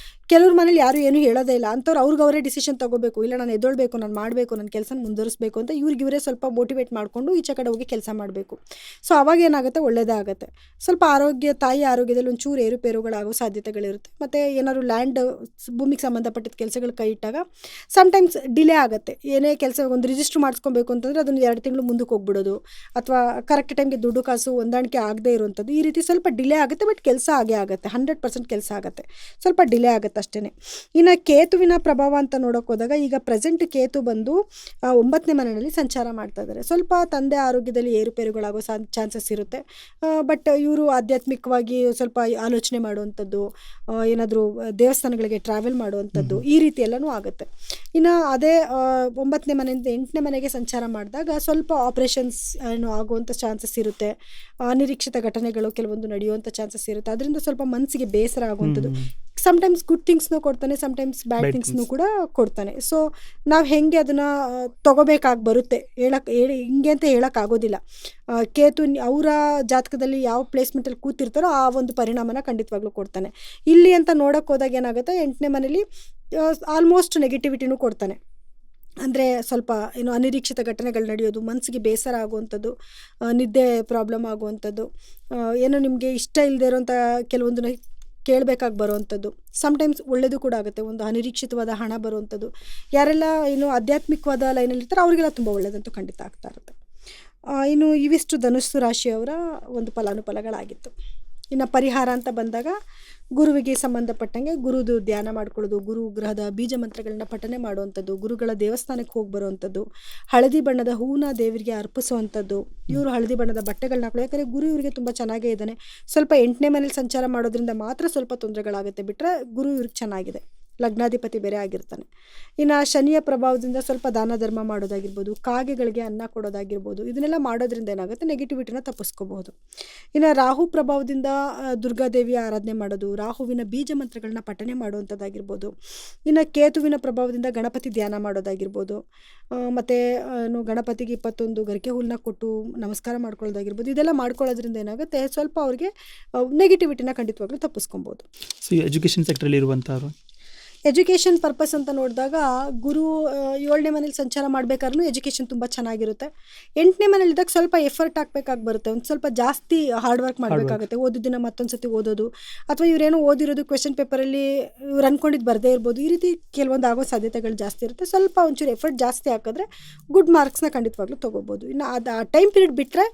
A: ಕೆಲವ್ರ ಮನೇಲಿ ಯಾರು ಏನೂ ಹೇಳೋದೇ ಇಲ್ಲ, ಅಂಥವ್ರು ಅವರೇ ಡಿಸಿಷನ್ ತೊಗೋಬೇಕು, ಇಲ್ಲ ನಾನು ಎದ್ದೊಳ್ಬೇಕು, ನಾನು ಮಾಡಬೇಕು, ನನ್ನ ಕೆಲಸನ ಮುಂದುವರಿಸಬೇಕು ಅಂತ ಇವರೇ ಸ್ವಲ್ಪ ಮೋಟಿವೇಟ್ ಮಾಡಿಕೊಂಡು ಈಚೆ ಕಡೆ ಹೋಗಿ ಕೆಲಸ ಮಾಡಬೇಕು. ಸೊ ಅವಾಗ ಏನಾಗುತ್ತೆ, ಒಳ್ಳೆಯದೇ ಆಗುತ್ತೆ. ಸ್ವಲ್ಪ ತಾಯಿ ಆರೋಗ್ಯದಲ್ಲಿ ಒಂಚೂರು ಏರುಪೇರುಗಳಾಗೋ ಸಾಧ್ಯತೆಗಳಿರುತ್ತೆ. ಮತ್ತು ಏನಾದ್ರು ಭೂಮಿಗೆ ಸಂಬಂಧಪಟ್ಟಿದ್ದ ಕೆಲಸಗಳು ಕೈ ಇಟ್ಟಾಗ ಸಮ್ಟೈಮ್ಸ್ ಡಿಲೇ ಆಗುತ್ತೆ. ಏನೇ ಕೆಲಸ ಒಂದು ರಿಜಿಸ್ಟ್ರ್ ಮಾಡಿಸ್ಕೊಬೇಕು ಅಂತಂದರೆ ಅದನ್ನು 2 ತಿಂಗಳು ಮುಂದಕ್ಕೆ ಹೋಗ್ಬಿಡೋದು, ಅಥವಾ ಕರೆಕ್ಟ್ ಟೈಮ್ಗೆ ದುಡ್ಡು ಕಾಸು ಹೊಂದಾಣಿಕೆ ಆಗದೇ ಇರುವಂಥದ್ದು, ಈ ರೀತಿ ಸ್ವಲ್ಪ ಡಿಲೇ ಆಗುತ್ತೆ. ಬಟ್ ಕೆಲಸ ಆಗೇ ಆಗುತ್ತೆ, 100% ಕೆಲಸ ಆಗುತ್ತೆ, ಸ್ವಲ್ಪ ಡಿಲೇ ಆಗುತ್ತೆ ಅಷ್ಟೇ. ಇನ್ನು ಕೇತುವಿನ ಪ್ರಭಾವ ಅಂತ ನೋಡೋಕೆ ಹೋದಾಗ, ಈಗ ಪ್ರೆಸೆಂಟ್ ಕೇತು ಬಂದು 9ನೇ ಮನೆಯಲ್ಲಿ ಸಂಚಾರ ಮಾಡ್ತಾ ಇದ್ದಾರೆ. ಸ್ವಲ್ಪ ತಂದೆ ಆರೋಗ್ಯದಲ್ಲಿ ಏರುಪೇರುಗಳಾಗೋ ಚಾನ್ಸಸ್ ಇರುತ್ತೆ. ಬಟ್ ಇವರು ಆಧ್ಯಾತ್ಮಿಕವಾಗಿ ಸ್ವಲ್ಪ ಆಲೋಚನೆ ಮಾಡುವಂಥದ್ದು, ಏನಾದರೂ ದೇವಸ್ಥಾನಗಳಿಗೆ ಟ್ರಾವೆಲ್ ಮಾಡುವಂಥದ್ದು, ಈ ರೀತಿ ಎಲ್ಲನೂ ಆಗುತ್ತೆ. ಇನ್ನು ಅದೇ 9ನೇ ಮನೆಯಿಂದ 8ನೇ ಮನೆಗೆ ಸಂಚಾರ ಮಾಡಿದಾಗ ಸ್ವಲ್ಪ ಆಪ್ರೇಷನ್ಸ್ ಆಗುವಂಥ ಚಾನ್ಸಸ್ ಇರುತ್ತೆ. ಅನಿರೀಕ್ಷಿತ ಘಟನೆಗಳು ಕೆಲವೊಂದು ನಡೆಯುವಂಥ ಚಾನ್ಸಸ್ ಇರುತ್ತೆ. ಅದರಿಂದ ಸ್ವಲ್ಪ ಮನಸ್ಸಿಗೆ ಬೇಸರ ಆಗುವಂಥದ್ದು. ಸಮ್ಟೈಮ್ಸ್ ಗುಡ್ ಥಿಂಗ್ಸ್ನೂ ಕೊಡ್ತಾನೆ, ಸಮ್ಟೈಮ್ಸ್ ಬ್ಯಾಡ್ ಥಿಂಗ್ಸ್ನೂ ಕೂಡ ಕೊಡ್ತಾನೆ. ಸೊ ನಾವು ಹೆಂಗೆ ಅದನ್ನು ತೊಗೋಬೇಕಾಗಿ ಬರುತ್ತೆ, ಹಿಂಗೆ ಅಂತ ಹೇಳೋಕ್ಕಾಗೋದಿಲ್ಲ. ಕೇತು ಅವರ ಜಾತಕದಲ್ಲಿ ಯಾವ ಪ್ಲೇಸ್ಮೆಂಟಲ್ಲಿ ಕೂತಿರ್ತಾರೋ ಆ ಒಂದು ಪರಿಣಾಮನ ಖಂಡಿತವಾಗ್ಲೂ ಕೊಡ್ತಾನೆ. ಇಲ್ಲಿ ಅಂತ ನೋಡೋಕೆ ಹೋದಾಗ ಏನಾಗುತ್ತೆ, 8ನೇ ಮನೇಲಿ ಆಲ್ಮೋಸ್ಟ್ ನೆಗೆಟಿವಿಟಿನೂ ಕೊಡ್ತಾನೆ. ಅಂದರೆ ಸ್ವಲ್ಪ ಏನು ಅನಿರೀಕ್ಷಿತ ಘಟನೆಗಳು ನಡೆಯೋದು, ಮನಸ್ಸಿಗೆ ಬೇಸರ ಆಗುವಂಥದ್ದು, ನಿದ್ದೆ ಪ್ರಾಬ್ಲಮ್ ಆಗುವಂಥದ್ದು, ಏನೋ ನಿಮಗೆ ಇಷ್ಟ ಇಲ್ಲದೆ ಇರೋಂಥ ಕೆಲವೊಂದನ್ನ ಕೇಳಬೇಕಾಗಿ ಬರುವಂಥದ್ದು, ಸಮ್ಟೈಮ್ಸ್ ಒಳ್ಳೆಯದು ಕೂಡ ಆಗುತ್ತೆ. ಒಂದು ಅನಿರೀಕ್ಷಿತವಾದ ಹಣ ಬರುವಂಥದ್ದು, ಯಾರೆಲ್ಲ ಏನು ಆಧ್ಯಾತ್ಮಿಕವಾದ ಲೈನಲ್ಲಿರ್ತಾರೆ ಅವರಿಗೆಲ್ಲ ತುಂಬ ಒಳ್ಳೆಯದಂತೂ ಖಂಡಿತ ಆಗ್ತಾ ಇರುತ್ತೆ. ಇನ್ನು ಇವಿಷ್ಟು ಧನುಸ್ಸು ರಾಶಿಯವರ ಒಂದು ಫಲಾನುಫಲಗಳಾಗಿತ್ತು. ಇನ್ನು ಪರಿಹಾರ ಅಂತ ಬಂದಾಗ, ಗುರುವಿಗೆ ಸಂಬಂಧಪಟ್ಟಂಗೆ ಗುರುದು ಧ್ಯಾನ ಮಾಡ್ಕೊಳ್ಳೋದು, ಗುರು ಗ್ರಹದ ಬೀಜ ಮಂತ್ರಗಳನ್ನ ಪಠನೆ ಮಾಡುವಂಥದ್ದು, ಗುರುಗಳ ದೇವಸ್ಥಾನಕ್ಕೆ ಹೋಗಿ ಬರುವಂಥದ್ದು, ಹಳದಿ ಬಣ್ಣದ ಹೂವನ್ನ ದೇವರಿಗೆ ಅರ್ಪಿಸುವಂಥದ್ದು, ಇವರು ಹಳದಿ ಬಣ್ಣದ ಬಟ್ಟೆಗಳನ್ನ ಹಾಕೊಳ್ಳೋ. ಯಾಕಂದರೆ ಗುರು ಇವರಿಗೆ ತುಂಬ ಚೆನ್ನಾಗೇ ಇದ್ದಾನೆ. ಸ್ವಲ್ಪ 8ನೇ ಮನೇಲಿ ಸಂಚಾರ ಮಾಡೋದ್ರಿಂದ ಮಾತ್ರ ಸ್ವಲ್ಪ ತೊಂದರೆಗಳಾಗುತ್ತೆ, ಬಿಟ್ಟರೆ ಗುರು ಇವ್ರಿಗೆ ಚೆನ್ನಾಗಿದೆ, ಲಗ್ನಾಧಿಪತಿ ಬೇರೆ ಆಗಿರ್ತಾನೆ. ಇನ್ನು ಶನಿಯ ಪ್ರಭಾವದಿಂದ ಸ್ವಲ್ಪ ದಾನ ಧರ್ಮ ಮಾಡೋದಾಗಿರ್ಬೋದು, ಕಾಗೆಗಳಿಗೆ ಅನ್ನ ಕೊಡೋದಾಗಿರ್ಬೋದು, ಇದನ್ನೆಲ್ಲ ಮಾಡೋದ್ರಿಂದ ಏನಾಗುತ್ತೆ, ನೆಗೆಟಿವಿಟಿನ ತಪ್ಪಿಸ್ಕೋಬಹುದು. ಇನ್ನು ರಾಹು ಪ್ರಭಾವದಿಂದ ದುರ್ಗಾದೇವಿಯ ಆರಾಧನೆ ಮಾಡೋದು, ರಾಹುವಿನ ಬೀಜ ಮಂತ್ರಗಳನ್ನ ಪಠನೆ ಮಾಡುವಂಥದ್ದಾಗಿರ್ಬೋದು. ಇನ್ನು ಕೇತುವಿನ ಪ್ರಭಾವದಿಂದ ಗಣಪತಿ ಧ್ಯಾನ ಮಾಡೋದಾಗಿರ್ಬೋದು, ಮತ್ತು ಗಣಪತಿಗೆ 21 ಗರಿಕೆ ಹುಲ್ಲನ್ನ ಕೊಟ್ಟು ನಮಸ್ಕಾರ ಮಾಡ್ಕೊಳ್ಳೋದಾಗಿರ್ಬೋದು. ಇದೆಲ್ಲ ಮಾಡ್ಕೊಳ್ಳೋದ್ರಿಂದ ಏನಾಗುತ್ತೆ, ಸ್ವಲ್ಪ ಅವ್ರಿಗೆ ನೆಗೆಟಿವಿಟಿನ ಖಂಡಿತವಾಗ್ಲೂ ತಪ್ಪಿಸ್ಕೊಬೋದು.
B: ಸೊ ಎಜುಕೇಷನ್ ಸೆಕ್ಟ್ರಲ್ಲಿ ಇರುವಂಥವ್ರು
A: ಎಜುಕೇಷನ್ ಪರ್ಪಸ್ ಅಂತ ನೋಡಿದಾಗ ಗುರು 7ನೇ ಮನೇಲಿ ಸಂಚಾರ ಮಾಡಬೇಕಾದ್ರೂ ಎಜುಕೇಷನ್ ತುಂಬ ಚೆನ್ನಾಗಿರುತ್ತೆ. 8ನೇ ಮನೇಲಿದ್ದಾಗ ಸ್ವಲ್ಪ ಎಫರ್ಟ್ ಹಾಕ್ಬೇಕಾಗಿ ಬರುತ್ತೆ, ಒಂದು ಸ್ವಲ್ಪ ಜಾಸ್ತಿ ಹಾರ್ಡ್ ವರ್ಕ್ ಮಾಡಬೇಕಾಗುತ್ತೆ. ಓದಿದ್ದನ್ನ ಮತ್ತೊಂದು ಸತಿ ಓದೋದು, ಅಥವಾ ಇವರೇನೋ ಓದಿರೋದು ಕ್ವೆಶನ್ ಪೇಪರಲ್ಲಿ ಇವ್ರು ಅಂದ್ಕೊಂಡಿದ್ದು ಬರದೇ ಇರ್ಬೋದು. ಈ ರೀತಿ ಕೆಲವೊಂದು ಆಗೋ ಸಾಧ್ಯತೆಗಳು ಜಾಸ್ತಿ ಇರುತ್ತೆ. ಸ್ವಲ್ಪ ಒಂಚೂರು ಎಫರ್ಟ್ ಜಾಸ್ತಿ ಹಾಕಿದ್ರೆ ಗುಡ್ ಮಾರ್ಕ್ಸ್ನ ಖಂಡಿತವಾಗ್ಲೂ ತೊಗೋಬೋದು. ಇನ್ನು ಅದು ಆ ಟೈಮ್ ಪೀರಿಯಡ್ ಬಿಟ್ಟರೆ,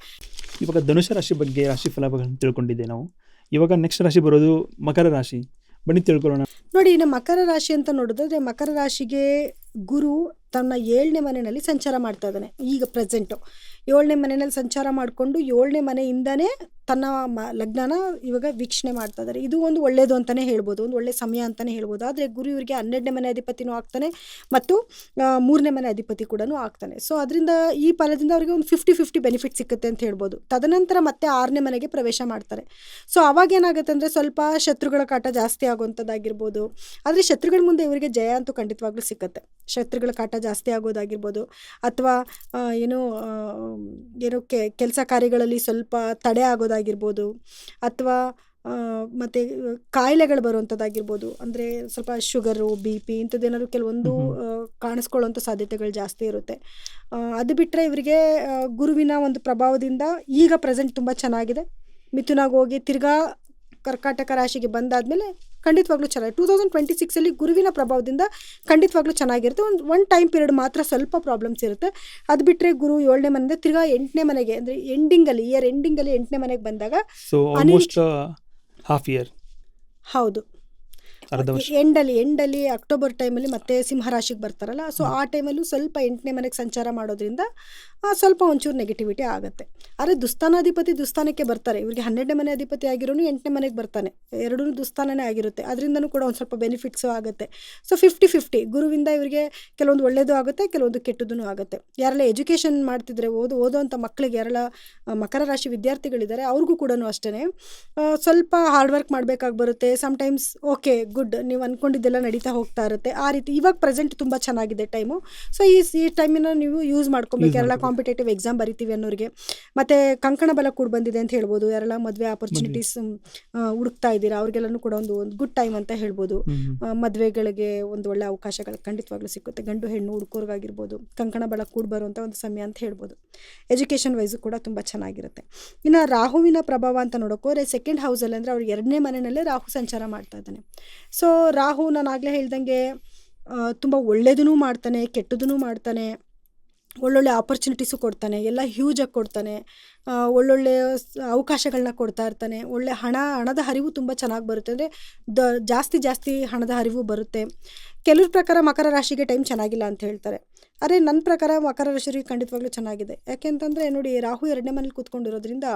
B: ಇವಾಗ ಧನುಷ ರಾಶಿ ಬಗ್ಗೆ ರಾಶಿ ಫಲಗಳನ್ನು ತಿಳ್ಕೊಂಡಿದ್ದೆ ನಾವು. ಇವಾಗ ನೆಕ್ಸ್ಟ್ ರಾಶಿ ಬರೋದು ಮಕರ ರಾಶಿ. ಬನ್ನಿ ತಿಳ್ಕೊಳ್ಳೋಣ.
A: ನೋಡಿ, ಇನ್ನು ಮಕರ ರಾಶಿ ಅಂತ ನೋಡಿದ್ರೆ ಮಕರ ರಾಶಿಗೆ ಗುರು ತನ್ನ 7ನೇ ಮನೆಯಲ್ಲಿ ಸಂಚಾರ ಮಾಡ್ತಾ ಇದ್ದಾನೆ. ಈಗ ಪ್ರೆಸೆಂಟು 7ನೇ ಮನೆಯಲ್ಲಿ ಸಂಚಾರ ಮಾಡಿಕೊಂಡು 7ನೇ ಮನೆಯಿಂದನೇ ತನ್ನ ಲಗ್ನನ ಇವಾಗ ವೀಕ್ಷಣೆ ಮಾಡ್ತಾ ಇದ್ದಾರೆ. ಇದು ಒಂದು ಒಳ್ಳೆಯದು ಅಂತಲೇ ಹೇಳ್ಬೋದು, ಒಂದು ಒಳ್ಳೆ ಸಮಯ ಅಂತಲೇ ಹೇಳ್ಬೋದು. ಆದರೆ ಗುರು ಇವರಿಗೆ 12ನೇ ಮನೆ ಅಧಿಪತಿನೂ ಆಗ್ತಾನೆ ಮತ್ತು 3ನೇ ಮನೆ ಅಧಿಪತಿ ಕೂಡ ಆಗ್ತಾನೆ. ಸೊ ಅದರಿಂದ ಈ ಫಲದಿಂದ ಅವರಿಗೆ ಒಂದು 50-50 ಬೆನಿಫಿಟ್ ಸಿಗುತ್ತೆ ಅಂತ ಹೇಳ್ಬೋದು. ತದನಂತರ ಮತ್ತೆ 6ನೇ ಮನೆಗೆ ಪ್ರವೇಶ ಮಾಡ್ತಾರೆ. ಸೊ ಅವಾಗ ಏನಾಗುತ್ತೆ ಅಂದರೆ ಸ್ವಲ್ಪ ಶತ್ರುಗಳ ಕಾಟ ಜಾಸ್ತಿ ಆಗುವಂಥದ್ದಾಗಿರ್ಬೋದು. ಆದರೆ ಶತ್ರುಗಳ ಮುಂದೆ ಇವರಿಗೆ ಜಯ ಅಂತೂ ಖಂಡಿತವಾಗ್ಲೂ ಸಿಕ್ಕತ್ತೆ. ಶತ್ರುಗಳ ಕಾಟ ಜಾಸ್ತಿ ಆಗೋದಾಗಿರ್ಬೋದು, ಅಥವಾ ಏನೋ ಕೆಲಸ ಕಾರ್ಯಗಳಲ್ಲಿ ಸ್ವಲ್ಪ ತಡೆ ಆಗೋದಾಗಿರ್ಬೋದು, ಅಥವಾ ಮತ್ತು ಕಾಯಿಲೆಗಳು ಬರುವಂಥದ್ದಾಗಿರ್ಬೋದು. ಅಂದರೆ ಸ್ವಲ್ಪ ಶುಗರು, BP ಇಂಥದ್ದೇನಾದ್ರು ಕೆಲವೊಂದು ಕಾಣಿಸ್ಕೊಳ್ಳುವಂಥ ಸಾಧ್ಯತೆಗಳು ಜಾಸ್ತಿ ಇರುತ್ತೆ. ಅದು ಬಿಟ್ಟರೆ ಇವರಿಗೆ ಗುರುವಿನ ಒಂದು ಪ್ರಭಾವದಿಂದ ಈಗ ಪ್ರೆಸೆಂಟ್ ತುಂಬ ಚೆನ್ನಾಗಿದೆ. ಮಿಥುನಾಗಿ ಹೋಗಿ ತಿರ್ಗಾ ಕರ್ಕಾಟಕ ರಾಶಿಗೆ ಬಂದಾದಮೇಲೆ ಖಂಡಿತವಾಗ್ಲೂ ಚೆನ್ನಾಗಿ 2026 ಗುರುವಿನ ಪ್ರಭಾವದಿಂದ ಖಂಡಿತವಾಗ್ಲೂ ಚೆನ್ನಾಗಿರುತ್ತೆ. ಒಂದು ಟೈಮ್ ಪೀರಿಯಡ್ ಮಾತ್ರ ಸ್ವಲ್ಪ ಪ್ರಾಬ್ಲಮ್ಸ್ ಇರುತ್ತೆ. ಅದು ಬಿಟ್ಟರೆ ಗುರು 7ನೇ ಮನೆಯಿಂದ ತಿರ್ಗಾ 8ನೇ ಮನೆಗೆ, ಅಂದರೆ ಎಂಡಿಂಗಲ್ಲಿ, ಇಯರ್ ಎಂಡಿಂಗಲ್ಲಿ 8ನೇ ಮನೆಗೆ ಬಂದಾಗ,
B: ಸೊ ಆಲ್ಮೋಸ್ಟ್ ಹಾಫ್ ಇಯರ್,
A: ಹೌದು, ಎಂಡಲ್ಲಿ ಅಕ್ಟೋಬರ್ ಟೈಮಲ್ಲಿ ಮತ್ತೆ ಸಿಂಹರಾಶಿಗೆ ಬರ್ತಾರಲ್ಲ. ಸೊ ಆ ಟೈಮಲ್ಲೂ ಸ್ವಲ್ಪ 8ನೇ ಮನೆಗೆ ಸಂಚಾರ ಮಾಡೋದ್ರಿಂದ ಸ್ವಲ್ಪ ಒಂಚೂರು ನೆಗೆಟಿವಿಟಿ ಆಗುತ್ತೆ. ಆದರೆ ದುಸ್ಥಾನಕ್ಕೆ ಬರ್ತಾರೆ. ಇವರಿಗೆ 12ನೇ ಮನೆ ಅಧಿಪತಿ ಆಗಿರೋನು 8ನೇ ಮನೆಗೆ ಬರ್ತಾನೆ, ಎರಡೂ ದುಸ್ಥಾನನೇ ಆಗಿರುತ್ತೆ. ಅದರಿಂದನೂ ಕೂಡ ಒಂದು ಸ್ವಲ್ಪ ಬೆನಿಫಿಟ್ಸು ಆಗುತ್ತೆ. ಸೊ 50-50 ಗುರುವಿಂದ ಇವರಿಗೆ ಕೆಲವೊಂದು ಒಳ್ಳೆಯದು ಆಗುತ್ತೆ, ಕೆಲವೊಂದು ಕೆಟ್ಟದ್ದು ಆಗುತ್ತೆ. ಯಾರೆಲ್ಲ ಎಜುಕೇಷನ್ ಮಾಡ್ತಿದ್ರೆ, ಓದೋವಂಥ ಮಕ್ಕಳಿಗೆ, ಯಾರೆಲ್ಲ ಮಕರ ರಾಶಿ ವಿದ್ಯಾರ್ಥಿಗಳಿದ್ದಾರೆ ಅವ್ರಿಗೂ ಕೂಡ ಅಷ್ಟೇ ಸ್ವಲ್ಪ ಹಾರ್ಡ್ ವರ್ಕ್ ಮಾಡಬೇಕಾಗಿ ಬರುತ್ತೆ. ಸಮ್ಟೈಮ್ಸ್ ಓಕೆ ಗುಡ್, ನೀವು ಅಂದ್ಕೊಂಡಿದ್ದೆಲ್ಲ ನಡೀತಾ ಹೋಗ್ತಾ ಇರುತ್ತೆ. ಆ ರೀತಿ ಇವಾಗ ಪ್ರೆಸೆಂಟ್ ತುಂಬ ಚೆನ್ನಾಗಿದೆ ಟೈಮು. ಸೊ ಈ ಟೈಮಿನ ನೀವು ಯೂಸ್ ಮಾಡ್ಕೊಬೇಕು. ಯಾರೆಲ್ಲ ಕಾಂಪಿಟೇಟಿವ್ ಎಕ್ಸಾಮ್ ಬರಿತೀವಿ ಅನ್ನೋರಿಗೆ, ಮತ್ತು ಕಂಕಣ ಬಲ ಕೂಡ ಬಂದಿದೆ ಅಂತ ಹೇಳ್ಬೋದು. ಯಾರೆಲ್ಲ ಮದುವೆ ಆಪರ್ಚುನಿಟೀಸ್ ಹುಡುಕ್ತಾ ಇದ್ದೀರಾ ಅವ್ರಿಗೆಲ್ಲನೂ ಕೂಡ ಒಂದು ಗುಡ್ ಟೈಮ್ ಅಂತ ಹೇಳ್ಬೋದು. ಮದುವೆಗಳಿಗೆ ಒಂದು ಒಳ್ಳೆ ಅವಕಾಶಗಳು ಖಂಡಿತವಾಗ್ಲೂ ಸಿಗುತ್ತೆ. ಗಂಡು ಹೆಣ್ಣು ಹುಡುಕೋರ್ಗಾಗಿರ್ಬೋದು ಕಂಕಣ ಬಲ ಕೂಡ ಬರುವಂಥ ಒಂದು ಸಮಯ ಅಂತ ಹೇಳ್ಬೋದು. ಎಜುಕೇಷನ್ ವೈಸು ಕೂಡ ತುಂಬ ಚೆನ್ನಾಗಿರುತ್ತೆ. ಇನ್ನು ರಾಹುವಿನ ಪ್ರಭಾವ ಅಂತ ನೋಡೋಕೋರೆ ಸೆಕೆಂಡ್ ಹೌಸಲ್ಲಿ, ಅಂದರೆ ಅವ್ರಿಗೆ 2ನೇ ಮನೆಯಲ್ಲೇ ರಾಹು ಸಂಚಾರ ಮಾಡ್ತಾ ಇದ್ದಾನೆ. ಸೊ ರಾಹು ನಾನು ಆಗಲೇ ಹೇಳ್ದಂಗೆ ತುಂಬ ಒಳ್ಳೆಯದೂ ಮಾಡ್ತಾನೆ, ಕೆಟ್ಟದೂ ಮಾಡ್ತಾನೆ, ಒಳ್ಳೊಳ್ಳೆ ಆಪರ್ಚುನಿಟೀಸು ಕೊಡ್ತಾನೆ, ಎಲ್ಲ ಹ್ಯೂಜಾಗಿ ಕೊಡ್ತಾನೆ, ಒಳ್ಳೊಳ್ಳೆ ಅವಕಾಶಗಳನ್ನ ಕೊಡ್ತಾ ಇರ್ತಾನೆ. ಒಳ್ಳೆ ಹಣದ ಹರಿವು ತುಂಬ ಚೆನ್ನಾಗಿ ಬರುತ್ತೆ. ಅಂದರೆ ಜಾಸ್ತಿ ಹಣದ ಹರಿವು ಬರುತ್ತೆ. ಕೆಲವ್ರ ಪ್ರಕಾರ ಮಕರ ರಾಶಿಗೆ ಟೈಮ್ ಚೆನ್ನಾಗಿಲ್ಲ ಅಂತ ಹೇಳ್ತಾರೆ. ಆದರೆ ನನ್ನ ಪ್ರಕಾರ ಮಕರ ರಾಶಿಗೆ ಖಂಡಿತವಾಗ್ಲೂ ಚೆನ್ನಾಗಿದೆ. ಯಾಕೆಂತಂದರೆ ನೋಡಿ, ರಾಹು 2ನೇ ಮನೇಲಿ ಕೂತ್ಕೊಂಡಿರೋದ್ರಿಂದ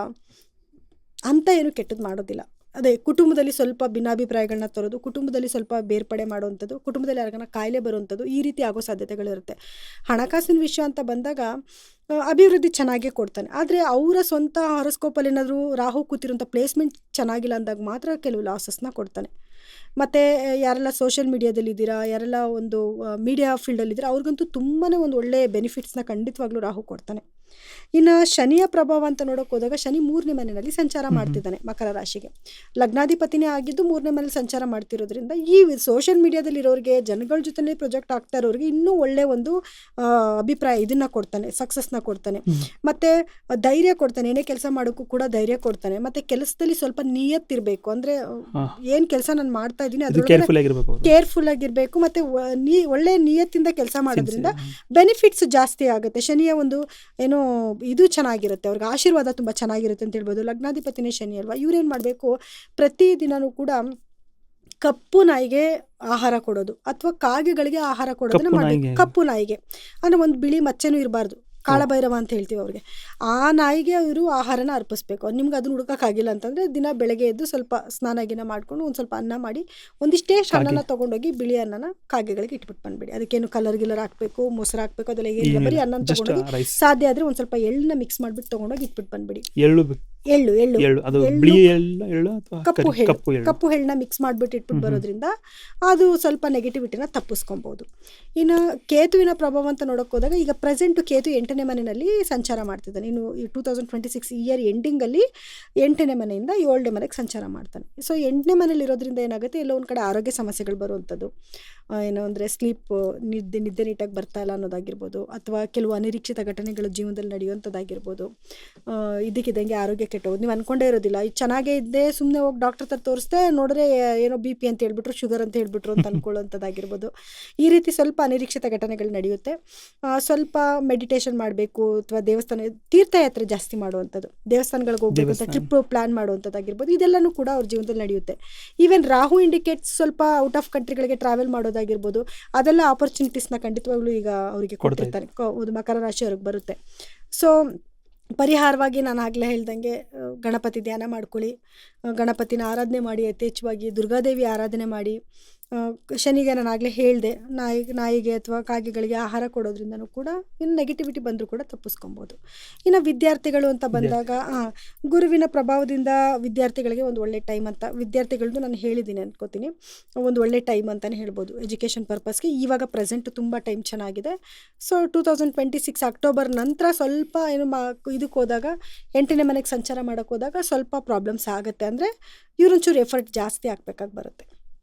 A: ಅಂಥ ಏನು ಕೆಟ್ಟದ್ದು ಮಾಡೋದಿಲ್ಲ. ಅದೇ ಕುಟುಂಬದಲ್ಲಿ ಸ್ವಲ್ಪ ಭಿನ್ನಾಭಿಪ್ರಾಯಗಳನ್ನ ತರೋದು, ಕುಟುಂಬದಲ್ಲಿ ಸ್ವಲ್ಪ ಬೇರ್ಪಡೆ ಮಾಡುವಂಥದ್ದು, ಕುಟುಂಬದಲ್ಲಿ ಯಾರಿಗಾನ ಕಾಯಿಲೆ ಬರುವಂಥದ್ದು, ಈ ರೀತಿ ಆಗೋ ಸಾಧ್ಯತೆಗಳಿರುತ್ತೆ. ಹಣಕಾಸಿನ ವಿಷಯ ಅಂತ ಬಂದಾಗ ಅಭಿವೃದ್ಧಿ ಚೆನ್ನಾಗೇ ಕೊಡ್ತಾನೆ. ಆದರೆ ಅವರ ಸ್ವಂತ ಹಾರೋಸ್ಕೋಪಲ್ಲಿ ಏನಾದರೂ ರಾಹು ಕೂತಿರೋಂಥ ಪ್ಲೇಸ್ಮೆಂಟ್ ಚೆನ್ನಾಗಿಲ್ಲ ಅಂದಾಗ ಮಾತ್ರ ಕೆಲವು ಲಾಸಸ್ನ ಕೊಡ್ತಾನೆ. ಮತ್ತು ಯಾರೆಲ್ಲ ಸೋಷಿಯಲ್ ಮೀಡಿಯಾದಲ್ಲಿದ್ದೀರಾ, ಯಾರೆಲ್ಲ ಒಂದು ಮೀಡಿಯಾ ಫೀಲ್ಡಲ್ಲಿದ್ದೀರಾ, ಅವ್ರಿಗಂತೂ ತುಂಬಾ ಒಂದು ಒಳ್ಳೆಯ ಬೆನಿಫಿಟ್ಸ್ನ ಖಂಡಿತವಾಗ್ಲೂ ರಾಹು ಕೊಡ್ತಾನೆ. ಇನ್ನು ಶನಿಯ ಪ್ರಭಾವ ಅಂತ ನೋಡೋಕೆ ಹೋದಾಗ ಶನಿ 3ನೇ ಮನೆಯಲ್ಲಿ ಸಂಚಾರ ಮಾಡ್ತಿದ್ದಾನೆ ಮಕರ ರಾಶಿಗೆ. ಲಗ್ನಾಧಿಪತಿನೇ ಆಗಿದ್ದು 3ನೇ ಮನೇಲಿ ಸಂಚಾರ ಮಾಡ್ತಿರೋದ್ರಿಂದ ಈ ಸೋಷಿಯಲ್ ಮೀಡಿಯಾದಲ್ಲಿರೋರಿಗೆ, ಜನಗಳ ಜೊತೆ ಪ್ರೊಜೆಕ್ಟ್ ಆಗ್ತಾ ಇರೋರಿಗೆ ಇನ್ನೂ ಒಳ್ಳೆ ಒಂದು ಅಭಿಪ್ರಾಯ ಇದನ್ನು ಕೊಡ್ತಾನೆ, ಸಕ್ಸಸ್ನ ಕೊಡ್ತಾನೆ. ಮತ್ತು ಧೈರ್ಯ ಕೊಡ್ತಾನೆ, ಏನೇ ಕೆಲಸ ಮಾಡೋಕ್ಕೂ ಕೂಡ ಧೈರ್ಯ ಕೊಡ್ತಾನೆ. ಮತ್ತು ಕೆಲಸದಲ್ಲಿ ಸ್ವಲ್ಪ ನಿಯತ್ತಿರಬೇಕು. ಅಂದರೆ ಏನು ಕೆಲಸ ನಾನು ಮಾಡ್ತಾ ಇದ್ದೀನಿ ಅದರೊಳಗೆ ಕೇರ್ಫುಲ್ ಆಗಿರಬೇಕು. ಮತ್ತು ಒಳ್ಳೆ ನಿಯತ್ತಿಂದ ಕೆಲಸ ಮಾಡೋದ್ರಿಂದ ಬೆನಿಫಿಟ್ಸ್ ಜಾಸ್ತಿ ಆಗುತ್ತೆ. ಶನಿಯ ಒಂದು ಏನೋ ಇದು ಚೆನ್ನಾಗಿರುತ್ತೆ, ಅವ್ರಿಗೆ ಆಶೀರ್ವಾದ ತುಂಬ ಚೆನ್ನಾಗಿರುತ್ತೆ ಅಂತ ಹೇಳ್ಬೋದು. ಲಗ್ನಾಧಿಪತಿನೇ ಶನಿ ಅಲ್ವಾ, ಇವ್ರೇನು ಮಾಡಬೇಕು, ಪ್ರತಿದಿನವೂ ಕೂಡ ಕಪ್ಪು ನಾಯಿಗೆ ಆಹಾರ ಕೊಡೋದು ಅಥವಾ ಕಾಗೆಗಳಿಗೆ ಆಹಾರ ಕೊಡೋದನ್ನ ಮಾಡಬೇಕು. ಕಪ್ಪು ನಾಯಿಗೆ ಅಂದರೆ ಒಂದು ಬಿಳಿ ಮಚ್ಚೆನೂ ಇರಬಾರ್ದು, ಕಾಳಭೈರವ ಅಂತ ಹೇಳ್ತೀವಿ ಅವ್ರಿಗೆ. ಆ ನಾಯಿಗೆ ಅವರು ಆಹಾರನ ಅರ್ಪಿಸ್ಬೇಕು. ನಿಮ್ಗೆ ಅದನ್ನ ಹುಡುಕೋಕ್ಕಾಗಿಲ್ಲ ಅಂತಂದರೆ ದಿನ ಬೆಳಗ್ಗೆ ಎದ್ದು ಸ್ವಲ್ಪ ಸ್ನಾನ ಮಾಡಿಕೊಂಡು ಒಂದು ಸ್ವಲ್ಪ ಅನ್ನ ಮಾಡಿ ಒಂದಿಷ್ಟೇ ಅನ್ನನ ತೊಗೊಂಡೋಗಿ ಬಿಳಿ ಅನ್ನನ ಕಾಗೆಗಳಿಗೆ ಇಟ್ಬಿಟ್ಟು ಬಂದ್ಬಿಡಿ. ಅದಕ್ಕೇನು ಕಲರ್ ಹಾಕಬೇಕು, ಮೊಸರು ಹಾಕಬೇಕು, ಅದೆಲ್ಲ ಏನಿಲ್ಲ, ಬರೀ ಅನ್ನ ತೊಗೊಂಡೋಗಿ ಸಾಧ್ಯ ಆದರೆ ಒಂದು ಸ್ವಲ್ಪ ಎಳ್ಳನ್ನ ಮಿಕ್ಸ್ ಮಾಡಿಬಿಟ್ಟು ತೊಗೊಂಡೋಗಿ ಇಟ್ಬಿಟ್ಟು ಬಂದ್ಬಿಡಿ. ಕಪ್ಪು ಎಳ್ಳನ್ನ ಮಿಕ್ಸ್ ಮಾಡಿಬಿಟ್ಟು ಇಟ್ಬಿಟ್ಟು ಬರೋದ್ರಿಂದ ಅದು ಸ್ವಲ್ಪ ನೆಗೆಟಿವಿಟಿನ ತಪ್ಪಿಸ್ಕೊಬೋದು. ಇನ್ನು ಕೇತುವಿನ ಪ್ರಭಾವ ಅಂತ ನೋಡೋಕೆ ಹೋದಾಗ ಈಗ ಪ್ರೆಸೆಂಟು ಕೇತು 8ನೇ ಮನೆಯಲ್ಲಿ ಸಂಚಾರ ಮಾಡ್ತಿದ್ದಾನೆ. ಇನ್ನು 2026 ಇಯರ್ ಎಂಡಿಂಗಲ್ಲಿ 8ನೇ ಮನೆಯಿಂದ 7ನೇ ಮನೆಗೆ ಸಂಚಾರ ಮಾಡ್ತಾನೆ. ಸೊ 8ನೇ ಮನೇಲಿ ಇರೋದ್ರಿಂದ ಏನಾಗುತ್ತೆ, ಎಲ್ಲೋ ಒಂದು ಕಡೆ ಆರೋಗ್ಯ ಸಮಸ್ಯೆಗಳು ಬರುವಂಥದ್ದು, ಏನೋ ಅಂದರೆ ನಿದ್ದೆ ನೀಟಾಗಿ ಬರ್ತಾ ಇಲ್ಲ ಅನ್ನೋದಾಗಿರ್ಬೋದು, ಅಥವಾ ಕೆಲವು ಅನಿರೀಕ್ಷಿತ ಘಟನೆಗಳು ಜೀವನದಲ್ಲಿ ನಡೆಯುವಂಥದ್ದಾಗಿರ್ಬೋದು. ಇದಕ್ಕಿದ್ದಂಗೆ ಆರೋಗ್ಯ ಕೆಟ್ಟೋದು, ನೀವು ಅಂದ್ಕೊಂಡೇ ಇರೋದಿಲ್ಲ, ಇದು ಚೆನ್ನಾಗೇ ಇದ್ದೆ, ಸುಮ್ಮನೆ ಹೋಗಿ ಡಾಕ್ಟರ್ ಹತ್ರ ತೋರಿಸ್ದೆ, ನೋಡಿದ್ರೆ ಏನೋ BP ಅಂತ ಹೇಳ್ಬಿಟ್ರು, ಶುಗರ್ ಅಂತ ಹೇಳ್ಬಿಟ್ರು ಅಂತ ಅಂದ್ಕೊಳ್ಳೋಂಥದ್ದಾಗಿರ್ಬೋದು. ಈ ರೀತಿ ಸ್ವಲ್ಪ ಅನಿರೀಕ್ಷಿತ ಘಟನೆಗಳು ನಡೆಯುತ್ತೆ. ಸ್ವಲ್ಪ ಮೆಡಿಟೇಷನ್ ಮಾಡಬೇಕು, ಅಥವಾ ತೀರ್ಥಯಾತ್ರೆ ಜಾಸ್ತಿ ಮಾಡುವಂಥದ್ದು, ದೇವಸ್ಥಾನಗಳಿಗೆ ಹೋಗ್ಬೇಕು, ಟ್ರಿಪ್ ಪ್ಲಾನ್ ಮಾಡುವಂಥದ್ದಾಗಿರ್ಬೋದು, ಇದೆಲ್ಲನೂ ಕೂಡ ಅವ್ರ ಜೀವನದಲ್ಲಿ ನಡೆಯುತ್ತೆ. ಈವನ್ ರಾಹು ಇಂಡಿಕೇಟ್ಸ್ ಸ್ವಲ್ಪ ಔಟ್ ಆಫ್ ಕಂಟ್ರಿಗಳಿಗೆ ಟ್ರಾವೆಲ್ ಮಾಡೋದಾಗಿರ್ಬೋದು, ಅದೆಲ್ಲ ಆಪರ್ಚುನಿಟೀಸ್ನ ಖಂಡಿತವಾಗ್ಲೂ ಈಗ ಅವರಿಗೆ ಕೊಟ್ಟಿರ್ತಾರೆ, ಮಕರ ರಾಶಿಯವ್ರಿಗೆ ಬರುತ್ತೆ. ಸೊ ಪರಿಹಾರವಾಗಿ ನಾನು ಆಗಲೇ ಹೇಳ್ದಂಗೆ ಗಣಪತಿ ಧ್ಯಾನ ಮಾಡ್ಕೊಳ್ಳಿ, ಗಣಪತಿನ ಆರಾಧನೆ ಮಾಡಿ, ಯಥೇಚ್ಛವಾಗಿ ದುರ್ಗಾದೇವಿ ಆರಾಧನೆ ಮಾಡಿ. ಶನಿಗೆ ನಾನು ಆಗಲೇ ಹೇಳಿದೆ, ನಾಯಿಗೆ ಅಥವಾ ಕಾಗೆಗಳಿಗೆ ಆಹಾರ ಕೊಡೋದ್ರಿಂದನೂ ಕೂಡ ಇನ್ನು ನೆಗೆಟಿವಿಟಿ ಬಂದರೂ ಕೂಡ ತಪ್ಪಿಸ್ಕೊಬೋದು. ಇನ್ನು ವಿದ್ಯಾರ್ಥಿಗಳು ಅಂತ ಬಂದಾಗ ಗುರುವಿನ ಪ್ರಭಾವದಿಂದ ವಿದ್ಯಾರ್ಥಿಗಳಿಗೆ ಒಂದು ಒಳ್ಳೆ ಟೈಮ್ ಅಂತ, ವಿದ್ಯಾರ್ಥಿಗಳದ್ದು ನಾನು ಹೇಳಿದ್ದೀನಿ ಅನ್ಕೋತೀನಿ, ಒಂದು ಒಳ್ಳೆ ಟೈಮ್ ಅಂತಲೇ ಹೇಳ್ಬೋದು ಎಜುಕೇಷನ್ ಪರ್ಪಸ್ಗೆ. ಇವಾಗ ಪ್ರೆಸೆಂಟ್ ತುಂಬ ಟೈಮ್ ಚೆನ್ನಾಗಿದೆ. ಸೊ 2026 ಅಕ್ಟೋಬರ್ ನಂತರ ಸ್ವಲ್ಪ ಇದಕ್ಕೆ ಹೋದಾಗ, 8ನೇ ಮನೆಗೆ ಸಂಚಾರ ಮಾಡೋಕ್ಕೆ ಹೋದಾಗ ಸ್ವಲ್ಪ ಪ್ರಾಬ್ಲಮ್ಸ್ ಆಗುತ್ತೆ. ಅಂದರೆ ಇವ್ರೊಂಚೂರು ಎಫರ್ಟ್ ಜಾಸ್ತಿ ಹಾಕ್ಬೇಕಾಗಿ ಬರುತ್ತೆ.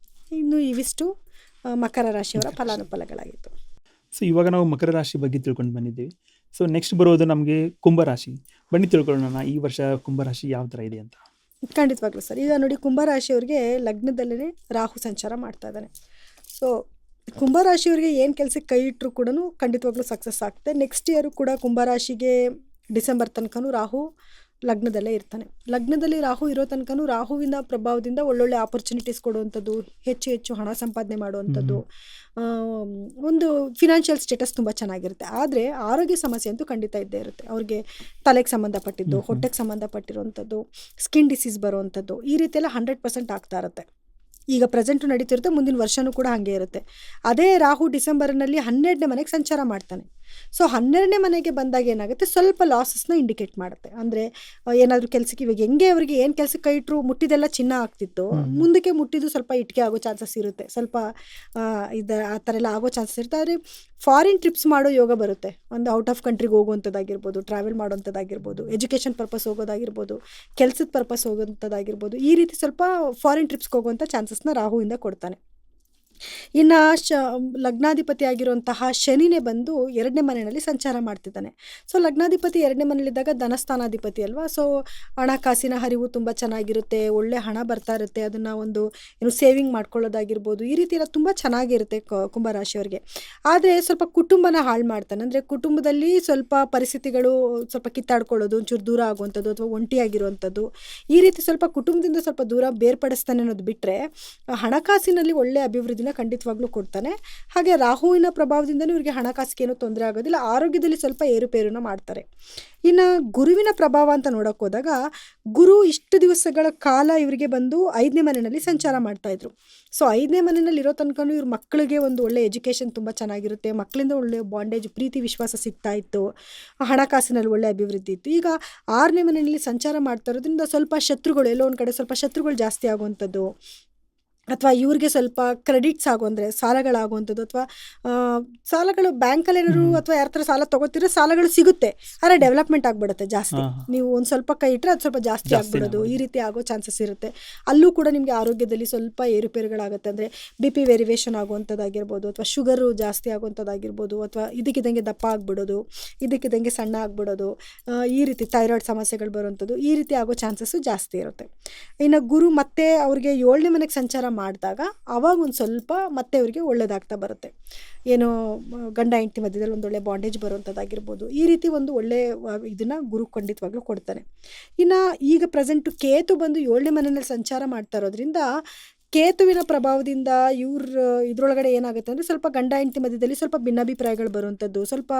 A: ಇನ್ನು ಇವಿಷ್ಟು ಮಕರ ರಾಶಿಯವರ ಫಲಾನುಫಲಗಳಾಗಿತ್ತು.
B: ಸೊ ಇವಾಗ ನಾವು ಮಕರ ರಾಶಿ ಬಗ್ಗೆ ತಿಳ್ಕೊಂಡು ಬಂದಿದ್ದೀವಿ. ಸೊ ನೆಕ್ಸ್ಟ್ ಬರೋದು ನಮಗೆ ಕುಂಭರಾಶಿ. ಬನ್ನಿ ತಿಳ್ಕೊಳ್ಳೋಣ ಈ ವರ್ಷ ಕುಂಭರಾಶಿ ಯಾವ ಥರ ಇದೆ ಅಂತ.
A: ಖಂಡಿತವಾಗ್ಲೂ ಸರ್, ಈಗ ನೋಡಿ ಕುಂಭರಾಶಿಯವ್ರಿಗೆ ಲಗ್ನದಲ್ಲೇ ರಾಹು ಸಂಚಾರ ಮಾಡ್ತಾ ಇದ್ದಾನೆ. ಸೊ ಕುಂಭರಾಶಿಯವರಿಗೆ ಏನು ಕೆಲಸಕ್ಕೆ ಕೈ ಇಟ್ಟರು ಕೂಡ ಖಂಡಿತವಾಗ್ಲೂ ಸಕ್ಸಸ್ ಆಗ್ತದೆ. ನೆಕ್ಸ್ಟ್ ಇಯರು ಕೂಡ ಕುಂಭರಾಶಿಗೆ ಡಿಸೆಂಬರ್ ತನಕನೂ ರಾಹು ಲಗ್ನದಲ್ಲೇ ಇರ್ತಾನೆ. ಲಗ್ನದಲ್ಲಿ ರಾಹು ಇರೋ ತನಕನೂ ರಾಹುವಿನ ಪ್ರಭಾವದಿಂದ ಒಳ್ಳೊಳ್ಳೆ ಆಪರ್ಚುನಿಟೀಸ್ ಕೊಡುವಂಥದ್ದು, ಹೆಚ್ಚು ಹಣ ಸಂಪಾದನೆ ಮಾಡುವಂಥದ್ದು, ಒಂದು ಫಿನಾನ್ಷಿಯಲ್ ಸ್ಟೇಟಸ್ ತುಂಬ ಚೆನ್ನಾಗಿರುತ್ತೆ. ಆದರೆ ಆರೋಗ್ಯ ಸಮಸ್ಯೆ ಅಂತೂ ಖಂಡಿತ ಇದ್ದೇ ಇರುತ್ತೆ. ಅವ್ರಿಗೆ ತಲೆಗೆ ಸಂಬಂಧಪಟ್ಟಿದ್ದು, ಹೊಟ್ಟೆಗೆ ಸಂಬಂಧಪಟ್ಟಿರುವಂಥದ್ದು, ಸ್ಕಿನ್ ಡಿಸೀಸ್ ಬರುವಂಥದ್ದು, ಈ ರೀತಿ ಎಲ್ಲ 100% ಆಗ್ತಾ ಇರುತ್ತೆ. ಈಗ ಪ್ರೆಸೆಂಟು ನಡೀತಿರುತ್ತೆ, ಮುಂದಿನ ವರ್ಷವೂ ಕೂಡ ಹಾಗೆ ಇರುತ್ತೆ. ಅದೇ ರಾಹು ಡಿಸೆಂಬರ್ನಲ್ಲಿ 12ನೇ ಮನೆಗೆ ಸಂಚಾರ ಮಾಡ್ತಾನೆ. ಸೊ 12ನೇ ಮನೆಗೆ ಬಂದಾಗ ಏನಾಗುತ್ತೆ, ಸ್ವಲ್ಪ ಲಾಸಸ್ನ ಇಂಡಿಕೇಟ್ ಮಾಡುತ್ತೆ. ಅಂದರೆ ಏನಾದರೂ ಕೆಲಸಕ್ಕೆ, ಇವಾಗ ಹೆಂಗೆ ಅವರಿಗೆ ಏನು ಕೆಲಸಕ್ಕೆ ಕೈ ಇಟ್ಟರು ಮುಟ್ಟಿದೆಲ್ಲ ಚಿನ್ನ ಆಗ್ತಿತ್ತು, ಮುಂದಕ್ಕೆ ಮುಟ್ಟಿದ್ದು ಸ್ವಲ್ಪ ಇಟ್ಟಿಗೆ ಆಗೋ ಚಾನ್ಸಸ್ ಇರುತ್ತೆ, ಸ್ವಲ್ಪ ಆ ಥರ ಎಲ್ಲ ಆಗೋ ಚಾನ್ಸಸ್ ಇರುತ್ತೆ. ಆದರೆ ಫಾರಿನ್ ಟ್ರಿಪ್ಸ್ ಮಾಡೋ ಯೋಗ ಬರುತ್ತೆ, ಒಂದು ಔಟ್ ಆಫ್ ಕಂಟ್ರಿಗೆ ಹೋಗುವಂಥದ್ದಾಗಿರ್ಬೋದು, ಟ್ರಾವೆಲ್ ಮಾಡೋವಂಥದ್ದಾಗಿರ್ಬೋದು, ಎಜುಕೇಷನ್ ಪರ್ಪಸ್ ಹೋಗೋದಾಗಿರ್ಬೋದು, ಕೆಲಸದ ಪರ್ಪಸ್ ಹೋಗೋವಂಥದ್ದಾಗಿರ್ಬೋದು, ಈ ರೀತಿ ಸ್ವಲ್ಪ ಫಾರಿನ್ ಟ್ರಿಪ್ಸ್ಗೆ ಹೋಗುವಂಥ ಚಾನ್ಸಸ್ನ ರಾಹುವಿಂದ ಕೊಡ್ತಾನೆ. ಇನ್ನು ಲಗ್ನಾಧಿಪತಿ ಆಗಿರುವಂತಹ ಶನಿನೇ ಬಂದು 2ನೇ ಮನೆಯಲ್ಲಿ ಸಂಚಾರ ಮಾಡ್ತಿದ್ದಾನೆ. ಸೊ ಲಗ್ನಾಧಿಪತಿ 2ನೇ ಮನೆಯಲ್ಲಿದ್ದಾಗ ಧನಸ್ಥಾನಾಧಿಪತಿ ಅಲ್ವಾ. ಸೊ ಹಣಕಾಸಿನ ಹರಿವು ತುಂಬ ಚೆನ್ನಾಗಿರುತ್ತೆ, ಒಳ್ಳೆ ಹಣ ಬರ್ತಾ ಇರುತ್ತೆ, ಅದನ್ನು ಒಂದು ಸೇವಿಂಗ್ ಮಾಡ್ಕೊಳ್ಳೋದಾಗಿರ್ಬೋದು, ಈ ರೀತಿ ಎಲ್ಲ ತುಂಬ ಚೆನ್ನಾಗಿರುತ್ತೆ ಕುಂಭರಾಶಿಯವರಿಗೆ. ಆದರೆ ಸ್ವಲ್ಪ ಕುಟುಂಬನ ಹಾಳು ಮಾಡ್ತಾನೆ. ಅಂದರೆ ಕುಟುಂಬದಲ್ಲಿ ಸ್ವಲ್ಪ ಪರಿಸ್ಥಿತಿಗಳು ಸ್ವಲ್ಪ ಕಿತ್ತಾಡ್ಕೊಳ್ಳೋದು, ಒಂಚೂರು ದೂರ ಆಗುವಂಥದ್ದು, ಅಥವಾ ಒಂಟಿಯಾಗಿರುವಂಥದ್ದು, ಈ ರೀತಿ ಸ್ವಲ್ಪ ಕುಟುಂಬದಿಂದ ಸ್ವಲ್ಪ ದೂರ ಬೇರ್ಪಡಿಸ್ತಾನೆ ಅನ್ನೋದು ಬಿಟ್ಟರೆ ಹಣಕಾಸಿನಲ್ಲಿ ಒಳ್ಳೆ ಅಭಿವೃದ್ಧಿನ ಖಂಡಿತವಾಗ್ಲೂ ಕೊಡ್ತಾನೆ. ಹಾಗೆ ರಾಹುವಿನ ಪ್ರಭಾವದಿಂದಲೂ ಇವರಿಗೆ ಹಣಕಾಸಿಗೆ ಏನೂ ತೊಂದರೆ ಆಗೋದಿಲ್ಲ, ಆರೋಗ್ಯದಲ್ಲಿ ಸ್ವಲ್ಪ ಏರುಪೇರನ್ನ ಮಾಡ್ತಾರೆ. ಇನ್ನು ಗುರುವಿನ ಪ್ರಭಾವ ಅಂತ ನೋಡೋಕೆ ಹೋದಾಗ, ಗುರು ಇಷ್ಟು ದಿವಸಗಳ ಕಾಲ ಇವರಿಗೆ ಬಂದು 5ನೇ ಮನೆಯಲ್ಲಿ ಸಂಚಾರ ಮಾಡ್ತಾಯಿದ್ರು. ಸೊ 5ನೇ ಮನೆಯಲ್ಲಿ ಇರೋ ತನಕ ಇವ್ರ ಮಕ್ಕಳಿಗೆ ಒಂದು ಒಳ್ಳೆ ಎಜುಕೇಷನ್ ತುಂಬ ಚೆನ್ನಾಗಿರುತ್ತೆ, ಮಕ್ಕಳಿಂದ ಒಳ್ಳೆ ಬಾಂಡೇಜ್, ಪ್ರೀತಿ ವಿಶ್ವಾಸ ಸಿಗ್ತಾ ಇತ್ತು, ಹಣಕಾಸಿನಲ್ಲಿ ಒಳ್ಳೆ ಅಭಿವೃದ್ಧಿ ಇತ್ತು. ಈಗ 6ನೇ ಮನೆಯಲ್ಲಿ ಸಂಚಾರ ಮಾಡ್ತಾ ಇರೋದ್ರಿಂದ ಸ್ವಲ್ಪ ಶತ್ರುಗಳು, ಎಲ್ಲೋ ಒಂದು ಕಡೆ ಸ್ವಲ್ಪ ಶತ್ರುಗಳು ಜಾಸ್ತಿ ಆಗುವಂಥದ್ದು, ಅಥವಾ ಇವ್ರಿಗೆ ಸ್ವಲ್ಪ ಕ್ರೆಡಿಟ್ಸ್ ಅಂದರೆ ಸಾಲಗಳಾಗುವಂಥದ್ದು, ಅಥವಾ ಸಾಲಗಳು ಬ್ಯಾಂಕಲ್ಲಿ ಏನಾದ್ರು ಅಥವಾ ಯಾರ ಥರ ಸಾಲ ತೊಗೋತಿರೋ ಸಾಲಗಳು ಸಿಗುತ್ತೆ, ಆದರೆ ಡೆವಲಪ್ಮೆಂಟ್ ಆಗಿಬಿಡುತ್ತೆ ಜಾಸ್ತಿ. ನೀವು ಒಂದು ಸ್ವಲ್ಪ ಕೈ ಇಟ್ಟರೆ ಅದು ಸ್ವಲ್ಪ ಜಾಸ್ತಿ ಆಗಿಬಿಡೋದು, ಈ ರೀತಿ ಆಗೋ ಚಾನ್ಸಸ್ ಇರುತ್ತೆ. ಅಲ್ಲೂ ಕೂಡ ನಿಮಗೆ ಆರೋಗ್ಯದಲ್ಲಿ ಸ್ವಲ್ಪ ಏರುಪೇರುಗಳಾಗುತ್ತೆ. ಅಂದರೆ BP ವೇರಿಯೇಷನ್ ಆಗುವಂಥದ್ದಾಗಿರ್ಬೋದು, ಅಥವಾ ಶುಗರು ಜಾಸ್ತಿ ಆಗುವಂಥದ್ದಾಗಿರ್ಬೋದು, ಅಥವಾ ಇದಕ್ಕಿದ್ದಂಗೆ ದಪ್ಪ ಆಗಿಬಿಡೋದು, ಇದಕ್ಕಿದ್ದಂಗೆ ಸಣ್ಣ ಆಗಿಬಿಡೋದು, ಈ ರೀತಿ ಥೈರಾಯ್ಡ್ ಸಮಸ್ಯೆಗಳು ಬರುವಂಥದ್ದು, ಈ ರೀತಿ ಆಗೋ ಚಾನ್ಸಸ್ಸು ಜಾಸ್ತಿ ಇರುತ್ತೆ. ಇನ್ನು ಗುರು ಮತ್ತೆ ಅವ್ರಿಗೆ 7ನೇ ಮನೆಗೆ ಸಂಚಾರ ಮಾಡಿದಾಗ ಅವಾಗ ಒಂದು ಸ್ವಲ್ಪ ಮತ್ತೆ ಅವರಿಗೆ ಒಳ್ಳೇದಾಗ್ತಾ ಬರುತ್ತೆ. ಏನೋ ಗಂಡ ಹೆಂಡತಿ ಮಧ್ಯದಲ್ಲಿ ಒಂದು ಒಳ್ಳೆ ಬಾಂಡೇಜ್ ಬರುವಂಥದ್ದಾಗಿರ್ಬೋದು, ಈ ರೀತಿ ಒಂದು ಒಳ್ಳೆ ಇದನ್ನು ಗುರು ಖಂಡಿತವಾಗ್ಲೂ ಕೊಡ್ತಾನೆ. ಇನ್ನು ಈಗ ಪ್ರೆಸೆಂಟು ಕೇತು ಬಂದು 7ನೇ ಮನೆಯಲ್ಲಿ ಸಂಚಾರ ಮಾಡ್ತಾ ಇರೋದ್ರಿಂದ, ಕೇತುವಿನ ಪ್ರಭಾವದಿಂದ ಇದರೊಳಗಡೆ ಏನಾಗುತ್ತೆ ಅಂದರೆ, ಸ್ವಲ್ಪ ಗಂಡ ಹೆಂಡತಿ ಮಧ್ಯದಲ್ಲಿ ಸ್ವಲ್ಪ ಭಿನ್ನಾಭಿಪ್ರಾಯಗಳು ಬರುವಂಥದ್ದು, ಸ್ವಲ್ಪ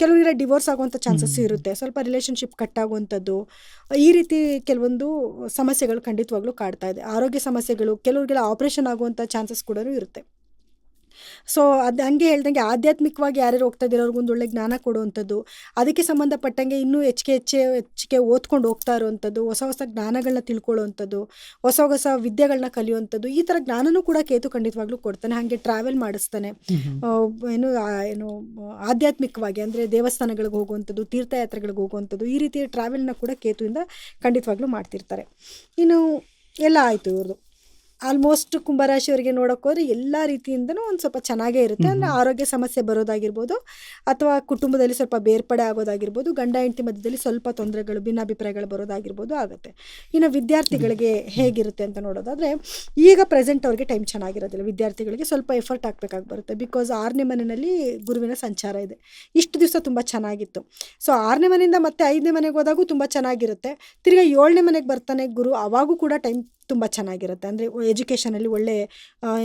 A: ಕೆಲವರಿಗೆ ಡಿವೋರ್ಸ್ ಆಗುವಂಥ ಚಾನ್ಸಸ್ ಇರುತ್ತೆ, ಸ್ವಲ್ಪ ರಿಲೇಷನ್ಶಿಪ್ ಕಟ್ ಆಗುವಂಥದ್ದು, ಈ ರೀತಿ ಕೆಲವೊಂದು ಸಮಸ್ಯೆಗಳು ಖಂಡಿತವಾಗ್ಲೂ ಕಾಡ್ತಾ ಇದೆ. ಆರೋಗ್ಯ ಸಮಸ್ಯೆಗಳು, ಕೆಲವರಿಗೆಲ್ಲ ಆಪ್ರೇಷನ್ ಆಗುವಂಥ ಚಾನ್ಸಸ್ ಕೂಡ ಇರುತ್ತೆ. ಸೊ ಅದು ಹಂಗೆ ಹೇಳ್ದಂಗೆ ಆಧ್ಯಾತ್ಮಿಕವಾಗಿ ಯಾರ್ಯಾರು ಹೋಗ್ತಾ ಇದ್ದೀರೋ ಅವ್ರಿಗೊಂದು ಒಳ್ಳೆ ಜ್ಞಾನ ಕೊಡುವಂಥದ್ದು, ಅದಕ್ಕೆ ಸಂಬಂಧಪಟ್ಟಂಗೆ ಇನ್ನೂ ಹೆಚ್ಚಿಗೆ ಓದ್ಕೊಂಡು ಹೋಗ್ತಾ ಇರುವಂಥದ್ದು, ಹೊಸ ಜ್ಞಾನಗಳನ್ನ ತಿಳ್ಕೊಳ್ಳುವಂಥದ್ದು, ಹೊಸ ವಿದ್ಯೆಗಳನ್ನ ಕಲಿಯುವಂಥದ್ದು, ಈ ಥರ ಜ್ಞಾನನೂ ಕೂಡ ಕೇತು ಖಂಡಿತವಾಗ್ಲೂ ಕೊಡ್ತಾನೆ. ಹಾಗೆ ಟ್ರಾವೆಲ್ ಮಾಡಿಸ್ತಾನೆ, ಏನು ಆಧ್ಯಾತ್ಮಿಕವಾಗಿ ಅಂದರೆ ದೇವಸ್ಥಾನಗಳಿಗೆ ಹೋಗುವಂಥದ್ದು, ತೀರ್ಥಯಾತ್ರೆಗಳಿಗೆ ಹೋಗುವಂಥದ್ದು, ಈ ರೀತಿಯ ಟ್ರಾವೆಲ್ನ ಕೂಡ ಕೇತುವಿಂದ ಖಂಡಿತವಾಗ್ಲೂ ಮಾಡ್ತಿರ್ತಾರೆ. ಇನ್ನು ಎಲ್ಲ ಆಯಿತು ಇವ್ರದ್ದು. ಆಲ್ಮೋಸ್ಟ್ ಕುಂಭರಾಶಿಯವರಿಗೆ ನೋಡೋಕೆ ಹೋದ್ರೆ ಎಲ್ಲ ರೀತಿಯಿಂದನೂ ಒಂದು ಸ್ವಲ್ಪ ಚೆನ್ನಾಗೇ ಇರುತ್ತೆ. ಅಂದರೆ ಆರೋಗ್ಯ ಸಮಸ್ಯೆ ಬರೋದಾಗಿರ್ಬೋದು, ಅಥವಾ ಕುಟುಂಬದಲ್ಲಿ ಸ್ವಲ್ಪ ಬೇರ್ಪಡೆ ಆಗೋದಾಗಿರ್ಬೋದು, ಗಂಡ ಹೆಂಡತಿ ಮಧ್ಯದಲ್ಲಿ ಸ್ವಲ್ಪ ತೊಂದರೆಗಳು, ಭಿನ್ನಾಭಿಪ್ರಾಯಗಳು ಬರೋದಾಗಿರ್ಬೋದು ಆಗುತ್ತೆ. ಇನ್ನು ವಿದ್ಯಾರ್ಥಿಗಳಿಗೆ ಹೇಗಿರುತ್ತೆ ಅಂತ ನೋಡೋದಾದರೆ, ಈಗ ಪ್ರೆಸೆಂಟ್ ಅವ್ರಿಗೆ ಟೈಮ್ ಚೆನ್ನಾಗಿರೋದಿಲ್ಲ. ವಿದ್ಯಾರ್ಥಿಗಳಿಗೆ ಸ್ವಲ್ಪ ಎಫರ್ಟ್ ಹಾಕಬೇಕಾಗಿ ಬರುತ್ತೆ. ಬಿಕಾಸ್ 6ನೇ ಮನೆಯಲ್ಲಿ ಗುರುವಿನ ಸಂಚಾರ ಇದೆ. ಇಷ್ಟು ದಿವಸ ತುಂಬ ಚೆನ್ನಾಗಿತ್ತು. ಸೊ 6ನೇ ಮನೆಯಿಂದ ಮತ್ತೆ 5ನೇ ಮನೆಗೆ ಹೋದಾಗೂ ತುಂಬ ಚೆನ್ನಾಗಿರುತ್ತೆ. ತಿರ್ಗಾ 7ನೇ ಮನೆಗೆ ಬರ್ತಾನೆ ಗುರು, ಅವಾಗೂ ಕೂಡ ಟೈಮ್ ತುಂಬ ಚೆನ್ನಾಗಿರುತ್ತೆ. ಅಂದರೆ ಎಜುಕೇಷನಲ್ಲಿ ಒಳ್ಳೆ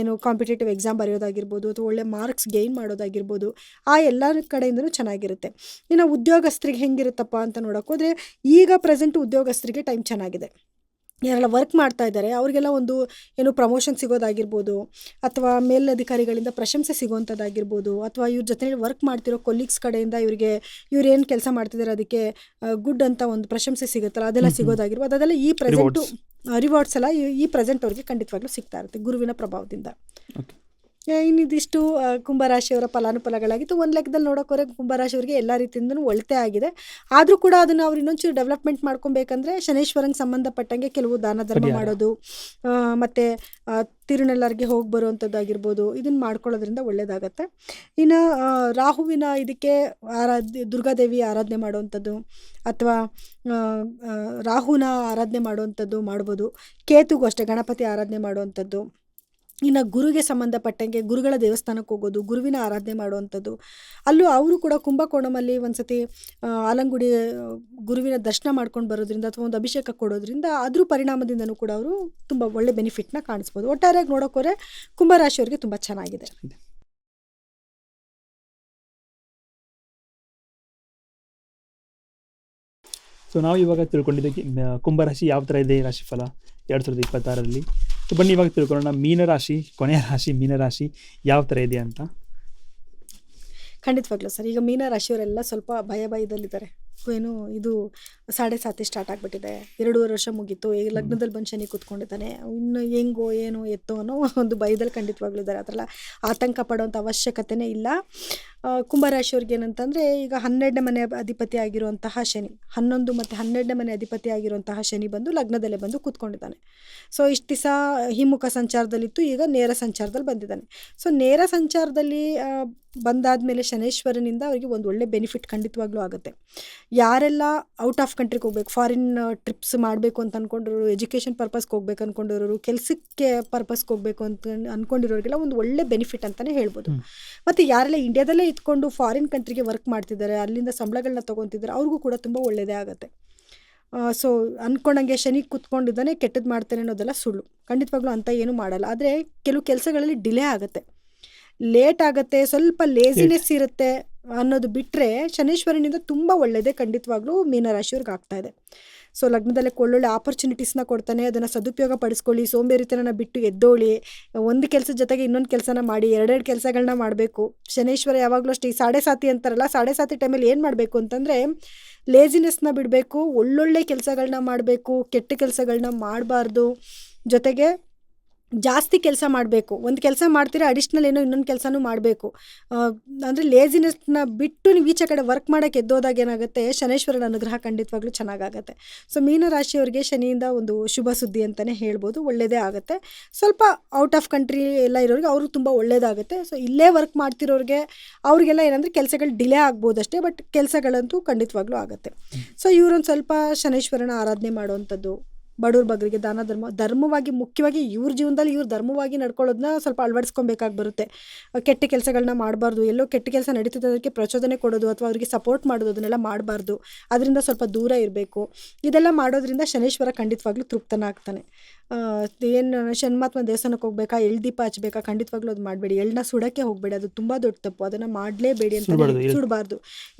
A: ಏನು ಕಾಂಪಿಟೇಟಿವ್ ಎಕ್ಸಾಮ್ ಬರೆಯೋದಾಗಿರ್ಬೋದು, ಅಥವಾ ಒಳ್ಳೆ ಮಾರ್ಕ್ಸ್ ಗೇನ್ ಮಾಡೋದಾಗಿರ್ಬೋದು, ಆ ಎಲ್ಲ ಕಡೆಯಿಂದನೂ ಚೆನ್ನಾಗಿರುತ್ತೆ. ಇನ್ನು ಉದ್ಯೋಗಸ್ಥರಿಗೆ ಹೆಂಗಿರುತ್ತಪ್ಪ ಅಂತ ನೋಡೋಕ್ಕೋದ್ರೆ, ಈಗ ಪ್ರೆಸೆಂಟ್ ಉದ್ಯೋಗಸ್ಥರಿಗೆ ಟೈಮ್ ಚೆನ್ನಾಗಿದೆ. ಯಾರೆಲ್ಲ ವರ್ಕ್ ಮಾಡ್ತಾ ಇದ್ದಾರೆ ಅವ್ರಿಗೆಲ್ಲ ಒಂದು ಏನು ಪ್ರಮೋಷನ್ ಸಿಗೋದಾಗಿರ್ಬೋದು, ಅಥವಾ ಮೇಲಧಿಕಾರಿಗಳಿಂದ ಪ್ರಶಂಸೆ ಸಿಗೋವಂಥದ್ದಾಗಿರ್ಬೋದು, ಅಥವಾ ಇವ್ರ ಜೊತೆ ವರ್ಕ್ ಮಾಡ್ತಿರೋ ಕೊಲೀಗ್ಸ್ ಕಡೆಯಿಂದ ಇವ್ರು ಏನು ಕೆಲಸ ಮಾಡ್ತಿದ್ದಾರೆ ಅದಕ್ಕೆ ಗುಡ್ ಅಂತ ಒಂದು ಪ್ರಶಂಸೆ ಸಿಗುತ್ತಲ್ಲ, ಅದೆಲ್ಲ ಸಿಗೋದಾಗಿರ್ಬೋದು. ಅದೆಲ್ಲ ಈ ಪ್ರೆಸೆಂಟು ರಿವಾರ್ಡ್ಸ್ ಎಲ್ಲ ಈ ಪ್ರೆಸೆಂಟ್ ಅವ್ರಿಗೆ ಖಂಡಿತವಾಗ್ಲೂ ಸಿಗ್ತಾ ಇರುತ್ತೆ ಗುರುವಿನ ಪ್ರಭಾವದಿಂದ. ಇನ್ನಿದಿಷ್ಟು ಕುಂಭರಾಶಿಯವರ ಫಲಾನುಫಲಗಳಾಗಿತ್ತು. ಒಂದು ಲೆಕ್ಕದಲ್ಲಿ ನೋಡೋಕೋರೆ ಕುಂಭರಾಶಿಯವರಿಗೆ ಎಲ್ಲ ರೀತಿಯಿಂದನೂ ಒಳಿತೇ ಆಗಿದೆ. ಆದರೂ ಕೂಡ ಅದನ್ನು ಅವ್ರು ಇನ್ನೊಂಚೂರು ಡೆವಲಪ್ಮೆಂಟ್ ಮಾಡ್ಕೊಬೇಕಂದ್ರೆ ಶನೇಶ್ವರಂಗೆ ಸಂಬಂಧಪಟ್ಟಂಗೆ ಕೆಲವು ದಾನ ಧರ್ಮ ಮಾಡೋದು, ಮತ್ತು ತಿರುನೆಲ್ಲರಿಗೆ ಹೋಗಿ ಬರುವಂಥದ್ದಾಗಿರ್ಬೋದು, ಇದನ್ನು ಮಾಡ್ಕೊಳ್ಳೋದ್ರಿಂದ ಒಳ್ಳೆಯದಾಗತ್ತೆ. ಇನ್ನು ರಾಹುವಿನ ಇದಕ್ಕೆ ದುರ್ಗಾದೇವಿ ಆರಾಧನೆ ಮಾಡುವಂಥದ್ದು, ಅಥವಾ ರಾಹುನ ಆರಾಧನೆ ಮಾಡುವಂಥದ್ದು ಮಾಡ್ಬೋದು. ಕೇತುಗೂ ಅಷ್ಟೇ ಗಣಪತಿ ಆರಾಧನೆ ಮಾಡುವಂಥದ್ದು. ಇನ್ನು ಗುರುಗೆ ಸಂಬಂಧಪಟ್ಟಂಗೆ ಗುರುಗಳ ದೇವಸ್ಥಾನಕ್ಕೆ ಹೋಗೋದು, ಗುರುವಿನ ಆರಾಧನೆ ಮಾಡುವಂಥದ್ದು. ಅಲ್ಲೂ ಅವರು ಕೂಡ ಕುಂಭಕೋಣಮಲ್ಲಿ ಒಂದು ಸತಿ ಆಲಂಗುಡಿ ಗುರುವಿನ ದರ್ಶನ ಮಾಡ್ಕೊಂಡು ಬರೋದ್ರಿಂದ, ಅಥವಾ ಒಂದು ಅಭಿಷೇಕ ಕೊಡೋದ್ರಿಂದ, ಅದ್ರ ಪರಿಣಾಮದಿಂದನೂ ಕೂಡ ಅವರು ತುಂಬ ಒಳ್ಳೆ ಬೆನಿಫಿಟ್ನ ಕಾಣಿಸ್ಬೋದು. ಒಟ್ಟಾರೆಯಾಗಿ ನೋಡೋಕೋರೆ ಕುಂಭರಾಶಿಯವರಿಗೆ ತುಂಬ ಚೆನ್ನಾಗಿದೆ.
B: ಸೊ ನಾವು ಇವಾಗ ತಿಳ್ಕೊಂಡಿದ್ದಕ್ಕೆ ಕುಂಭರಾಶಿ ಯಾವ ಥರ ಇದೆ ರಾಶಿಫಲ 2026ರಲ್ಲಿ. ಸೊ ಬನ್ನಿ ಇವಾಗ ತಿಳ್ಕೊಳ್ಳೋಣ ಮೀನರಾಶಿ, ಕೊನೆಯ ರಾಶಿ ಮೀನರಾಶಿ ಯಾವ ಥರ ಇದೆ ಅಂತ.
A: ಖಂಡಿತವಾಗ್ಲೂ ಸರ್, ಈಗ ಮೀನರಾಶಿಯವರೆಲ್ಲ ಸ್ವಲ್ಪ ಭಯದಲ್ಲಿದ್ದಾರೆ. ಏನು ಇದು 7.5 ಸ್ಟಾರ್ಟ್ ಆಗಿಬಿಟ್ಟಿದೆ, 2.5 ವರ್ಷ ಮುಗೀತು, ಈಗ ಲಗ್ನದಲ್ಲಿ ಬಂದು ಶನಿ ಕೂತ್ಕೊಂಡಿದ್ದಾನೆ, ಇನ್ನು ಹೆಂಗೋ ಏನೋ ಎತ್ತೋ ಅನ್ನೋ ಒಂದು ಭಯದಲ್ಲಿ ಖಂಡಿತವಾಗ್ಲೂ ಇದ್ದಾರೆ. ಅದರೆಲ್ಲ ಆತಂಕ ಪಡೋವಂಥ ಅವಶ್ಯಕತೆನೇ ಇಲ್ಲ. ಕುಂಭರಾಶಿಯವ್ರಿಗೆ ಏನಂತಂದರೆ, ಈಗ 12ನೇ ಮನೆ ಅಧಿಪತಿ ಆಗಿರುವಂತಹ ಶನಿ, 11 ಮತ್ತು 12ನೇ ಮನೆ ಅಧಿಪತಿ ಆಗಿರುವಂತಹ ಶನಿ ಬಂದು ಲಗ್ನದಲ್ಲೇ ಬಂದು ಕೂತ್ಕೊಂಡಿದ್ದಾನೆ. ಸೊ ಇಷ್ಟು ದಿವಸ ಹಿಮ್ಮುಖ ಸಂಚಾರದಲ್ಲಿತ್ತು, ಈಗ ನೇರ ಸಂಚಾರದಲ್ಲಿ ಬಂದಿದ್ದಾನೆ. ಸೊ ನೇರ ಸಂಚಾರದಲ್ಲಿ ಬಂದಾದಮೇಲೆ ಶನೇಶ್ವರನಿಂದ ಅವರಿಗೆ ಒಂದು ಒಳ್ಳೆ ಬೆನಿಫಿಟ್ ಖಂಡಿತವಾಗ್ಲೂ ಆಗುತ್ತೆ. ಯಾರೆಲ್ಲ ಔಟ್ ಆಫ್ ಕಂಟ್ರಿಗೆ ಹೋಗ್ಬೇಕು, ಫಾರಿನ್ ಟ್ರಿಪ್ಸ್ ಮಾಡಬೇಕು ಅಂತ ಅಂದ್ಕೊಂಡಿರೋರು, ಎಜುಕೇಷನ್ ಪರ್ಪಸ್ಗೆ ಹೋಗ್ಬೇಕು ಅಂದ್ಕೊಂಡಿರೋರು, ಕೆಲಸಕ್ಕೆ ಪರ್ಪಸ್ಗೆ ಹೋಗಬೇಕು ಅಂತ ಅಂದ್ಕೊಂಡಿರೋರಿಗೆಲ್ಲ ಒಂದು ಒಳ್ಳೆ ಬೆನಿಫಿಟ್ ಅಂತಲೇ ಹೇಳ್ಬೋದು. ಮತ್ತು ಯಾರೆಲ್ಲ ಇಂಡಿಯಾದಲ್ಲೇ ಇದ್ಕೊಂಡು ಫಾರಿನ್ ಕಂಟ್ರಿಗೆ ವರ್ಕ್ ಮಾಡ್ತಿದ್ದಾರೆ, ಅಲ್ಲಿಂದ ಸಂಬಳಗಳನ್ನ ತೊಗೊತಿದ್ದಾರೆ, ಅವ್ರಿಗೂ ಕೂಡ ತುಂಬ ಒಳ್ಳೆಯದೇ ಆಗುತ್ತೆ. ಸೊ ಅಂದ್ಕೊಂಡಂಗೆ ಶನಿ ಕೂತ್ಕೊಂಡಿದ್ದಾನೆ, ಕೆಟ್ಟದ್ದು ಮಾಡ್ತಾನೆ ಅನ್ನೋದೆಲ್ಲ ಸುಳ್ಳು. ಖಂಡಿತವಾಗ್ಲೂ ಅಂತ ಏನೂ ಮಾಡಲ್ಲ. ಆದರೆ ಕೆಲವು ಕೆಲಸಗಳಲ್ಲಿ ಡಿಲೇ ಆಗುತ್ತೆ, ಲೇಟ್ ಆಗುತ್ತೆ, ಸ್ವಲ್ಪ ಲೇಸಿನೆಸ್ ಇರುತ್ತೆ ಅನ್ನೋದು ಬಿಟ್ಟರೆ ಶನೇಶ್ವರನಿಂದ ತುಂಬ ಒಳ್ಳೆಯದೇ ಖಂಡಿತವಾಗ್ಲೂ ಮೀನರಾಶಿಯವ್ರಿಗೆ ಆಗ್ತಾಯಿದೆ. ಸೊ ಲಗ್ನದಲ್ಲೇ ಒಳ್ಳೊಳ್ಳೆ ಆಪರ್ಚುನಿಟೀಸ್ನ ಕೊಡ್ತಾನೆ, ಅದನ್ನು ಸದುಪಯೋಗ ಪಡಿಸ್ಕೊಳ್ಳಿ, ಸೋಂಬೇರಿತನ ಬಿಟ್ಟು ಎದ್ದೋಳಿ, ಒಂದು ಕೆಲಸದ ಜೊತೆಗೆ ಇನ್ನೊಂದು ಕೆಲಸನ ಮಾಡಿ, 2 ಕೆಲಸಗಳನ್ನ ಮಾಡಬೇಕು. ಶನೇಶ್ವರ ಯಾವಾಗಲೂ ಅಷ್ಟೇ ಈ 7.5 ಅಂತಾರಲ್ಲ, 7.5 ಟೈಮಲ್ಲಿ ಏನು ಮಾಡಬೇಕು ಅಂತಂದರೆ ಲೇಜಿನೆಸ್ನ ಬಿಡಬೇಕು, ಒಳ್ಳೊಳ್ಳೆ ಕೆಲಸಗಳನ್ನ ಮಾಡಬೇಕು, ಕೆಟ್ಟ ಕೆಲಸಗಳನ್ನ ಮಾಡಬಾರ್ದು. ಜೊತೆಗೆ ಜಾಸ್ತಿ ಕೆಲಸ ಮಾಡಬೇಕು, ಒಂದು ಕೆಲಸ ಮಾಡ್ತೀರಾ ಅಡಿಷ್ನಲ್ ಏನೋ ಇನ್ನೊಂದು ಕೆಲಸನೂ ಮಾಡಬೇಕು. ಅಂದರೆ ಲೇಜಿನೆಸ್ನ ಬಿಟ್ಟು ನೀವು ಈಚೆ ಕಡೆ ವರ್ಕ್ ಮಾಡೋಕ್ಕೆ ಎದ್ದೋದಾಗ ಏನಾಗುತ್ತೆ, ಶನೇಶ್ವರನ ಅನುಗ್ರಹ ಖಂಡಿತವಾಗ್ಲೂ ಚೆನ್ನಾಗಾಗುತ್ತೆ. ಸೊ ಮೀನರಾಶಿಯವರಿಗೆ ಶನಿಯಿಂದ ಒಂದು ಶುಭ ಸುದ್ದಿ ಅಂತಲೇ ಹೇಳ್ಬೋದು, ಒಳ್ಳೆಯದೇ ಆಗುತ್ತೆ. ಸ್ವಲ್ಪ ಔಟ್ ಆಫ್ ಕಂಟ್ರಿ ಎಲ್ಲ ಇರೋರಿಗೆ ಅವ್ರಿಗೆ ತುಂಬ ಒಳ್ಳೆಯದಾಗುತ್ತೆ. ಸೊ ಇಲ್ಲೇ ವರ್ಕ್ ಮಾಡ್ತಿರೋರಿಗೆ ಅವ್ರಿಗೆಲ್ಲ ಏನಂದರೆ ಕೆಲಸಗಳು ಡಿಲೇ ಆಗ್ಬೋದಷ್ಟೇ, ಬಟ್ ಕೆಲಸಗಳಂತೂ ಖಂಡಿತವಾಗ್ಲೂ ಆಗುತ್ತೆ. ಸೊ ಇವರೊಂದು ಸ್ವಲ್ಪ ಶನೇಶ್ವರನ ಆರಾಧನೆ ಮಾಡುವಂಥದ್ದು, ಬಡವ್ರ ಬಗ್ಗರಿಗೆ ದಾನ ಧರ್ಮವಾಗಿ ಮುಖ್ಯವಾಗಿ ಇವ್ರ ಜೀವನದಲ್ಲಿ ಇವ್ರು ಧರ್ಮವಾಗಿ ನಡ್ಕೊಳ್ಳೋದನ್ನ ಸ್ವಲ್ಪ ಅಳವಡಿಸ್ಕೊಬೇಕಾಗಿ ಬರುತ್ತೆ. ಕೆಟ್ಟ ಕೆಲಸಗಳನ್ನ ಮಾಡಬಾರ್ದು, ಎಲ್ಲೋ ಕೆಟ್ಟ ಕೆಲಸ ನಡೀತಿದೆ ಅದಕ್ಕೆ ಪ್ರಚೋದನೆ ಕೊಡೋದು ಅಥವಾ ಅವರಿಗೆ ಸಪೋರ್ಟ್ ಮಾಡೋದು ಅದನ್ನೆಲ್ಲ ಮಾಡಬಾರ್ದು, ಅದರಿಂದ ಸ್ವಲ್ಪ ದೂರ ಇರಬೇಕು. ಇದೆಲ್ಲ ಮಾಡೋದ್ರಿಂದ ಶನೇಶ್ವರ ಖಂಡಿತವಾಗ್ಲೂ ತೃಪ್ತನಾಗ್ತಾನೆ. ಏನು ಶನ್ಮಾತ್ಮ ದೇವಸ್ಥಾನಕ್ಕೆ ಹೋಗ್ಬೇಕಾ, ಎಳ್ದೀಪ ಹಚ್ಬೇಕಾ, ಖಂಡಿತವಾಗ್ಲೂ ಅದು ಮಾಡಬೇಡಿ. ಎಳ್ಳನ್ನ ಸುಡೋಕ್ಕೆ ಹೋಗಬೇಡಿ, ಅದು ತುಂಬ ದೊಡ್ಡ ತಪ್ಪು, ಅದನ್ನು ಮಾಡಲೇಬೇಡಿ ಅಂತ. ಸುಡಬಾರ್ದು,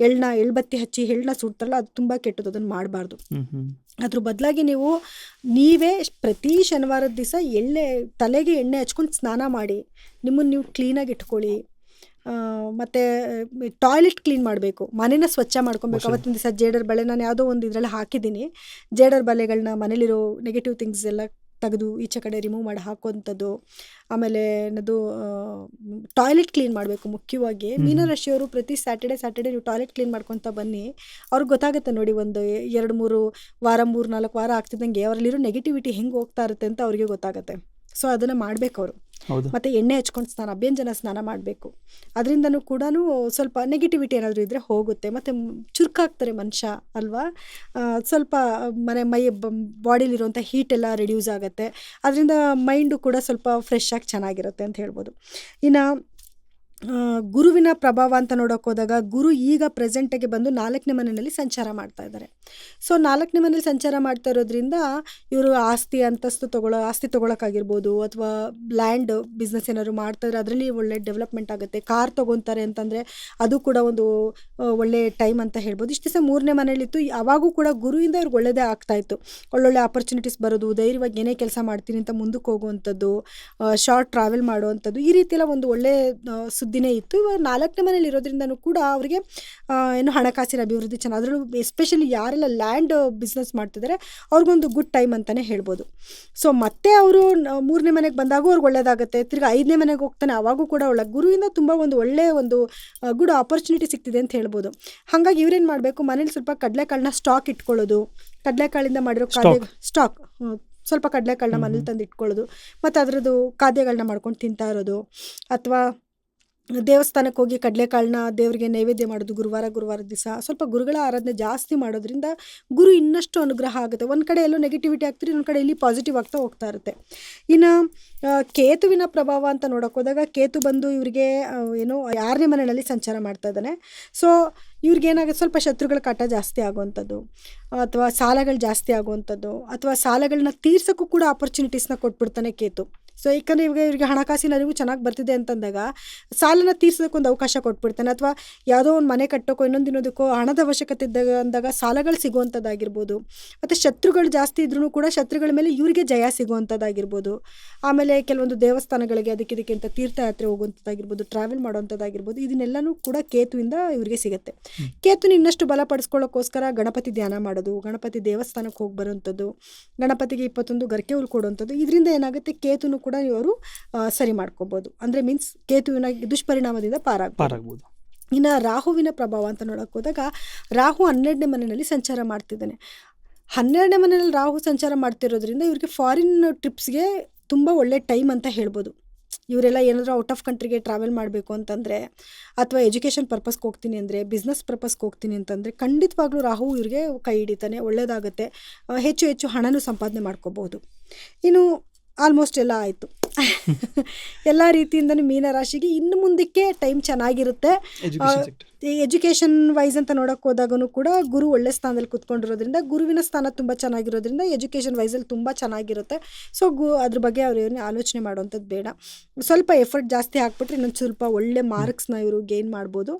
A: ಎಳ್ಬತ್ತಿ ಹಚ್ಚಿ ಎಳ್ಳನ್ನ ಸುಡ್ತಾರಲ್ಲ ಅದು ತುಂಬ ಕೆಟ್ಟದ್ದು, ಅದನ್ನು ಮಾಡಬಾರ್ದು. ಅದ್ರ ಬದಲಾಗಿ ನೀವೇ ಪ್ರತಿ ಶನಿವಾರದ ದಿವಸ ತಲೆಗೆ ಎಣ್ಣೆ ಹಚ್ಕೊಂಡು ಸ್ನಾನ ಮಾಡಿ, ನಿಮ್ಮನ್ನು ನೀವು ಕ್ಲೀನಾಗಿ ಇಟ್ಕೊಳ್ಳಿ. ಮತ್ತು ಟಾಯ್ಲೆಟ್ ಕ್ಲೀನ್ ಮಾಡಬೇಕು, ಮನೇನ ಸ್ವಚ್ಛ ಮಾಡ್ಕೊಬೇಕು. ಅವತ್ತಿನ ದಿವಸ ಜೇಡರ್ ಬಳೆ, ನಾನು ಯಾವುದೋ ಒಂದು ಇದರಲ್ಲಿ ಹಾಕಿದ್ದೀನಿ, ಜೇಡರ್ ಬಳೆಗಳನ್ನ ಮನೇಲಿರೋ ನೆಗೆಟಿವ್ ಥಿಂಗ್ಸ್ ಎಲ್ಲ ತೆಗೆದು ಈಚೆ ಕಡೆ ರಿಮೂವ್ ಮಾಡಿ ಹಾಕುವಂಥದ್ದು. ಆಮೇಲೆ ಏನದು ಟಾಯ್ಲೆಟ್ ಕ್ಲೀನ್ ಮಾಡಬೇಕು ಮುಖ್ಯವಾಗಿ. ಮೀನರಾಶಿಯವರು ಪ್ರತಿ ಸ್ಯಾಟರ್ಡೆ ನೀವು ಟಾಯ್ಲೆಟ್ ಕ್ಲೀನ್ ಮಾಡ್ಕೊತ ಬನ್ನಿ, ಅವ್ರಿಗೆ ಗೊತ್ತಾಗುತ್ತೆ ನೋಡಿ. ಒಂದು 2-3 ವಾರ 3-4 ವಾರ ಆಗ್ತಿದ್ದಂಗೆ ಅವರಲ್ಲಿರೋ ನೆಗೆಟಿವಿಟಿ ಹೆಂಗೆ ಹೋಗ್ತಾ ಇರುತ್ತೆ ಅಂತ ಅವ್ರಿಗೆ ಗೊತ್ತಾಗುತ್ತೆ. ಸೊ ಅದನ್ನು ಮಾಡಬೇಕು ಅವರು.
B: ಹೌದು.
A: ಮತ್ತು ಎಣ್ಣೆ ಹಚ್ಕೊಂಡು ಸ್ನಾನ, ಅಭ್ಯಂಜನ ಸ್ನಾನ ಮಾಡಬೇಕು. ಅದರಿಂದನೂ ಕೂಡ ಸ್ವಲ್ಪ ನೆಗೆಟಿವಿಟಿ ಏನಾದರೂ ಇದ್ದರೆ ಹೋಗುತ್ತೆ. ಮತ್ತು ಚುರುಕಾಗ್ತಾರೆ ಮನುಷ್ಯ ಅಲ್ವಾ. ಸ್ವಲ್ಪ ಮೈ ಬಾಡಿಲಿರುವಂಥ ಹೀಟೆಲ್ಲ ರಿಡ್ಯೂಸ್ ಆಗುತ್ತೆ. ಅದರಿಂದ ಮೈಂಡು ಕೂಡ ಸ್ವಲ್ಪ ಫ್ರೆಶ್ ಆಗಿ ಚೆನ್ನಾಗಿರುತ್ತೆ ಅಂತ ಹೇಳ್ಬೋದು. ಇನ್ನು ಗುರುವಿನ ಪ್ರಭಾವ ಅಂತ ನೋಡೋಕೆ ಹೋದಾಗ, ಗುರು ಈಗ ಪ್ರೆಸೆಂಟಿಗೆ ಬಂದು 4ನೇ ಮನೆಯಲ್ಲಿ ಸಂಚಾರ ಮಾಡ್ತಾ ಇದ್ದಾರೆ. ಸೊ 4ನೇ ಮನೇಲಿ ಸಂಚಾರ ಮಾಡ್ತಾ ಇರೋದ್ರಿಂದ ಇವರು ಆಸ್ತಿ ತೊಗೊಳಕ್ಕಾಗಿರ್ಬೋದು, ಅಥವಾ ಲ್ಯಾಂಡ್ ಬಿಸ್ನೆಸ್ ಏನಾದ್ರು ಮಾಡ್ತಾಯಿದ್ರೆ ಅದರಲ್ಲಿ ಒಳ್ಳೆ ಡೆವಲಪ್ಮೆಂಟ್ ಆಗುತ್ತೆ. ಕಾರ್ ತೊಗೊತಾರೆ ಅಂತಂದರೆ ಅದು ಕೂಡ ಒಂದು ಒಳ್ಳೆ ಟೈಮ್ ಅಂತ ಹೇಳ್ಬೋದು. ಇಷ್ಟು ದಿವಸ 3ನೇ ಮನೇಲಿತ್ತು, ಅವಾಗೂ ಕೂಡ ಗುರುವಿಂದ ಇವ್ರಿಗೆ ಒಳ್ಳೆಯದೇ ಆಗ್ತಾಯಿತ್ತು. ಒಳ್ಳೊಳ್ಳೆ ಆಪರ್ಚುನಿಟೀಸ್ ಬರೋದು, ಧೈರ್ಯವಾಗಿ ಏನೇ ಕೆಲಸ ಮಾಡ್ತೀನಿ ಅಂತ ಮುಂದಕ್ಕೆ ಹೋಗುವಂಥದ್ದು, ಶಾರ್ಟ್ ಟ್ರಾವೆಲ್ ಮಾಡುವಂಥದ್ದು, ಈ ರೀತಿಯೆಲ್ಲ ಒಂದು ಒಳ್ಳೆ ಸುದ್ದಿನೇ ಇತ್ತು. ಇವಾಗ 4ನೇ ಮನೇಲಿ ಇರೋದ್ರಿಂದನೂ ಕೂಡ ಅವರಿಗೆ ಏನು ಹಣಕಾಸಿನ ಅಭಿವೃದ್ಧಿ ಚೆನ್ನಾಗಿ, ಅದರಲ್ಲೂ ಎಸ್ಪೆಷಲಿ ಯಾರೆಲ್ಲ ಲ್ಯಾಂಡ್ ಬಿಸ್ನೆಸ್ ಮಾಡ್ತಿದ್ದಾರೆ ಅವ್ರಿಗೊಂದು ಗುಡ್ ಟೈಮ್ ಅಂತಲೇ ಹೇಳ್ಬೋದು. ಸೊ ಮತ್ತೆ ಅವರು 3ನೇ ಮನೆಗೆ ಬಂದಾಗೂ ಅವ್ರಿಗೆ ಒಳ್ಳೇದಾಗುತ್ತೆ. ತಿರ್ಗಿ 5ನೇ ಮನೆಗೆ ಹೋಗ್ತಾನೆ, ಅವಾಗೂ ಕೂಡ ಒಳ್ಳೆ ಗುರುವಿಂದ ತುಂಬ ಒಳ್ಳೆಯ ಗುಡ್ ಆಪರ್ಚುನಿಟಿ ಸಿಗ್ತಿದೆ ಅಂತ ಹೇಳ್ಬೋದು. ಹಾಗಾಗಿ ಇವ್ರೇನು ಮಾಡಬೇಕು, ಮನೇಲಿ ಸ್ವಲ್ಪ ಕಡಲೆಕಾಳನ್ನ ಸ್ಟಾಕ್ ಇಟ್ಕೊಳ್ಳೋದು, ಕಡಲೆಕಾಳಿಂದ ಮಾಡಿರೋ ಸ್ಟಾಕ್ ಸ್ವಲ್ಪ ಕಡಲೆಕಾಳನ್ನ ಮನೇಲಿ ತಂದು ಇಟ್ಕೊಳ್ಳೋದು, ಮತ್ತು ಅದರದ್ದು ಖಾದ್ಯಗಳನ್ನ ಮಾಡ್ಕೊಂಡು ತಿಂತಾ ಇರೋದು, ಅಥವಾ ದೇವಸ್ಥಾನಕ್ಕೆ ಹೋಗಿ ಕಡಲೆಕಾಳನ್ನ ದೇವರಿಗೆ ನೈವೇದ್ಯ ಮಾಡೋದು ಗುರುವಾರ ದಿವಸ. ಸ್ವಲ್ಪ ಗುರುಗಳ ಆರಾಧನೆ ಜಾಸ್ತಿ ಮಾಡೋದ್ರಿಂದ ಗುರು ಇನ್ನಷ್ಟು ಅನುಗ್ರಹ ಆಗುತ್ತೆ. ಒಂದು ಕಡೆ ಎಲ್ಲೋ ನೆಗೆಟಿವಿಟಿ ಆಗ್ತಿರಿ, ಇನ್ನೊಂದು ಕಡೆ ಇಲ್ಲಿ ಪಾಸಿಟಿವ್ ಆಗ್ತಾ ಹೋಗ್ತಾ ಇರುತ್ತೆ. ಇನ್ನು ಕೇತುವಿನ ಪ್ರಭಾವ ಅಂತ ನೋಡೋಕೆ ಹೋದಾಗ, ಕೇತು ಬಂದು ಇವರಿಗೆ 6ನೇ ಮನೆಯಲ್ಲಿ ಸಂಚಾರ ಮಾಡ್ತಾ ಇದ್ದಾನೆ. ಸೊ ಇವ್ರಿಗೇನಾಗುತ್ತೆ, ಸ್ವಲ್ಪ ಶತ್ರುಗಳ ಕಾಟ ಜಾಸ್ತಿ ಆಗುವಂಥದ್ದು, ಅಥವಾ ಸಾಲಗಳು ಜಾಸ್ತಿ ಆಗುವಂಥದ್ದು, ಅಥವಾ ಸಾಲಗಳನ್ನ ತೀರ್ಸೋಕ್ಕೂ ಕೂಡ ಆಪರ್ಚುನಿಟೀಸ್ನ ಕೊಟ್ಬಿಡ್ತಾನೆ ಕೇತು. ಸೊ ಯಾಕಂದರೆ ಇವಾಗ ಇವರಿಗೆ ಹಣಕಾಸಿನ ಅರಿವು ಚೆನ್ನಾಗಿ ಬರ್ತಿದೆ ಅಂತಂದಾಗ ಸಾಲನ ತೀರ್ಸೋದಕ್ಕೊಂದು ಅವಕಾಶ ಕೊಟ್ಬಿಡ್ತಾನೆ, ಅಥವಾ ಯಾವುದೋ ಒಂದು ಮನೆ ಕಟ್ಟೋಕ್ಕೋ ಇನ್ನೊಂದಿನೋದಕ್ಕೋ ಹಣದ ಅವಶ್ಯಕತೆ ಅಂದಾಗ ಸಾಲಗಳು ಸಿಗುವಂಥದ್ದಾಗಿರ್ಬೋದು. ಮತ್ತು ಶತ್ರುಗಳು ಜಾಸ್ತಿ ಇದ್ರೂ ಕೂಡ ಶತ್ರುಗಳ ಮೇಲೆ ಇವರಿಗೆ ಜಯ ಸಿಗುವಂಥದ್ದಾಗಿರ್ಬೋದು. ಆಮೇಲೆ ಕೆಲವೊಂದು ದೇವಸ್ಥಾನಗಳಿಗೆ ಅದಕ್ಕೆ ಅಂತ ತೀರ್ಥಯಾತ್ರೆ ಹೋಗುವಂಥದ್ದಾಗಿರ್ಬೋದು, ಟ್ರಾವೆಲ್ ಮಾಡುವಂಥದ್ದಾಗಿರ್ಬೋದು. ಇದನ್ನೆಲ್ಲನೂ ಕೂಡ ಕೇತುವಿಂದ ಇವರಿಗೆ ಸಿಗುತ್ತೆ. ಕೇತುನ ಇನ್ನಷ್ಟು ಬಲಪಡಿಸ್ಕೊಳ್ಳೋಕ್ಕೋಸ್ಕರ ಗಣಪತಿ ಧ್ಯಾನ ಮಾಡೋದು, ಗಣಪತಿ ದೇವಸ್ಥಾನಕ್ಕೆ ಹೋಗಿ ಬರುವಂಥದ್ದು, ಗಣಪತಿಗೆ 21 ಗರಿಕೆ ಹುಲ್ ಕೊಡುವಂಥದ್ದು. ಇದರಿಂದ ಏನಾಗುತ್ತೆ, ಕೇತುನು ಕೂಡ ಇವರು ಸರಿ ಮಾಡ್ಕೋಬೋದು. ಅಂದರೆ ಮೀನ್ಸ್ ಕೇತುವಿನ ದುಷ್ಪರಿಣಾಮದಿಂದ ಪಾರಾಗ್ಬೋದು. ಇನ್ನು ರಾಹುವಿನ ಪ್ರಭಾವ ಅಂತ ನೋಡೋಕೆ ಹೋದಾಗ, ರಾಹು 12ನೇ ಮನೆಯಲ್ಲಿ ಸಂಚಾರ ಮಾಡ್ತಿದ್ದಾನೆ. 12ನೇ ಮನೆಯಲ್ಲಿ ರಾಹು ಸಂಚಾರ ಮಾಡ್ತಿರೋದ್ರಿಂದ ಇವ್ರಿಗೆ ಫಾರಿನ್ ಟ್ರಿಪ್ಸ್ಗೆ ತುಂಬ ಒಳ್ಳೆ ಟೈಮ್ ಅಂತ ಹೇಳ್ಬೋದು. ಇವರೆಲ್ಲ ಏನಾದರೂ ಔಟ್ ಆಫ್ ಕಂಟ್ರಿಗೆ ಟ್ರಾವೆಲ್ ಮಾಡಬೇಕು ಅಂತಂದರೆ, ಅಥವಾ ಎಜುಕೇಷನ್ ಪರ್ಪಸ್ಗೆ ಹೋಗ್ತೀನಿ ಅಂದರೆ, ಬಿಸ್ನೆಸ್ ಪರ್ಪಸ್ಗೆ ಹೋಗ್ತೀನಿ ಅಂತಂದರೆ ಖಂಡಿತವಾಗ್ಲೂ ರಾಹು ಇವ್ರಿಗೆ ಕೈ ಹಿಡಿತಾನೆ, ಒಳ್ಳೆಯದಾಗುತ್ತೆ. ಹೆಚ್ಚು ಹಣನೂ ಸಂಪಾದನೆ ಮಾಡ್ಕೋಬೋದು. ಇನ್ನು ಆಲ್ಮೋಸ್ಟ್ ಎಲ್ಲ ಆಯಿತು. ಎಲ್ಲ ರೀತಿಯಿಂದನೂ ಮೀನರಾಶಿಗೆ ಇನ್ನು ಮುಂದಕ್ಕೆ ಟೈಮ್ ಚೆನ್ನಾಗಿರುತ್ತೆ. ಎಜುಕೇಷನ್ ವೈಸ್ ಅಂತ ನೋಡೋಕೆ ಹೋದಾಗೂ ಕೂಡ ಗುರು ಒಳ್ಳೆ ಸ್ಥಾನದಲ್ಲಿ ಕೂತ್ಕೊಂಡಿರೋದ್ರಿಂದ, ಗುರುವಿನ ಸ್ಥಾನ ತುಂಬ ಚೆನ್ನಾಗಿರೋದ್ರಿಂದ ಎಜುಕೇಷನ್ ವೈಸಲ್ಲಿ ತುಂಬ ಚೆನ್ನಾಗಿರುತ್ತೆ. ಸೊ ಅದ್ರ ಬಗ್ಗೆ ಅವ್ರು ಆಲೋಚನೆ ಮಾಡುವಂಥದ್ದು ಬೇಡ. ಸ್ವಲ್ಪ ಎಫರ್ಟ್ ಜಾಸ್ತಿ ಹಾಕ್ಬಿಟ್ರೆ ಇನ್ನೊಂದು ಸ್ವಲ್ಪ ಒಳ್ಳೆ ಮಾರ್ಕ್ಸ್ನ ಇವರು ಗೇನ್ ಮಾಡ್ಬೋದು.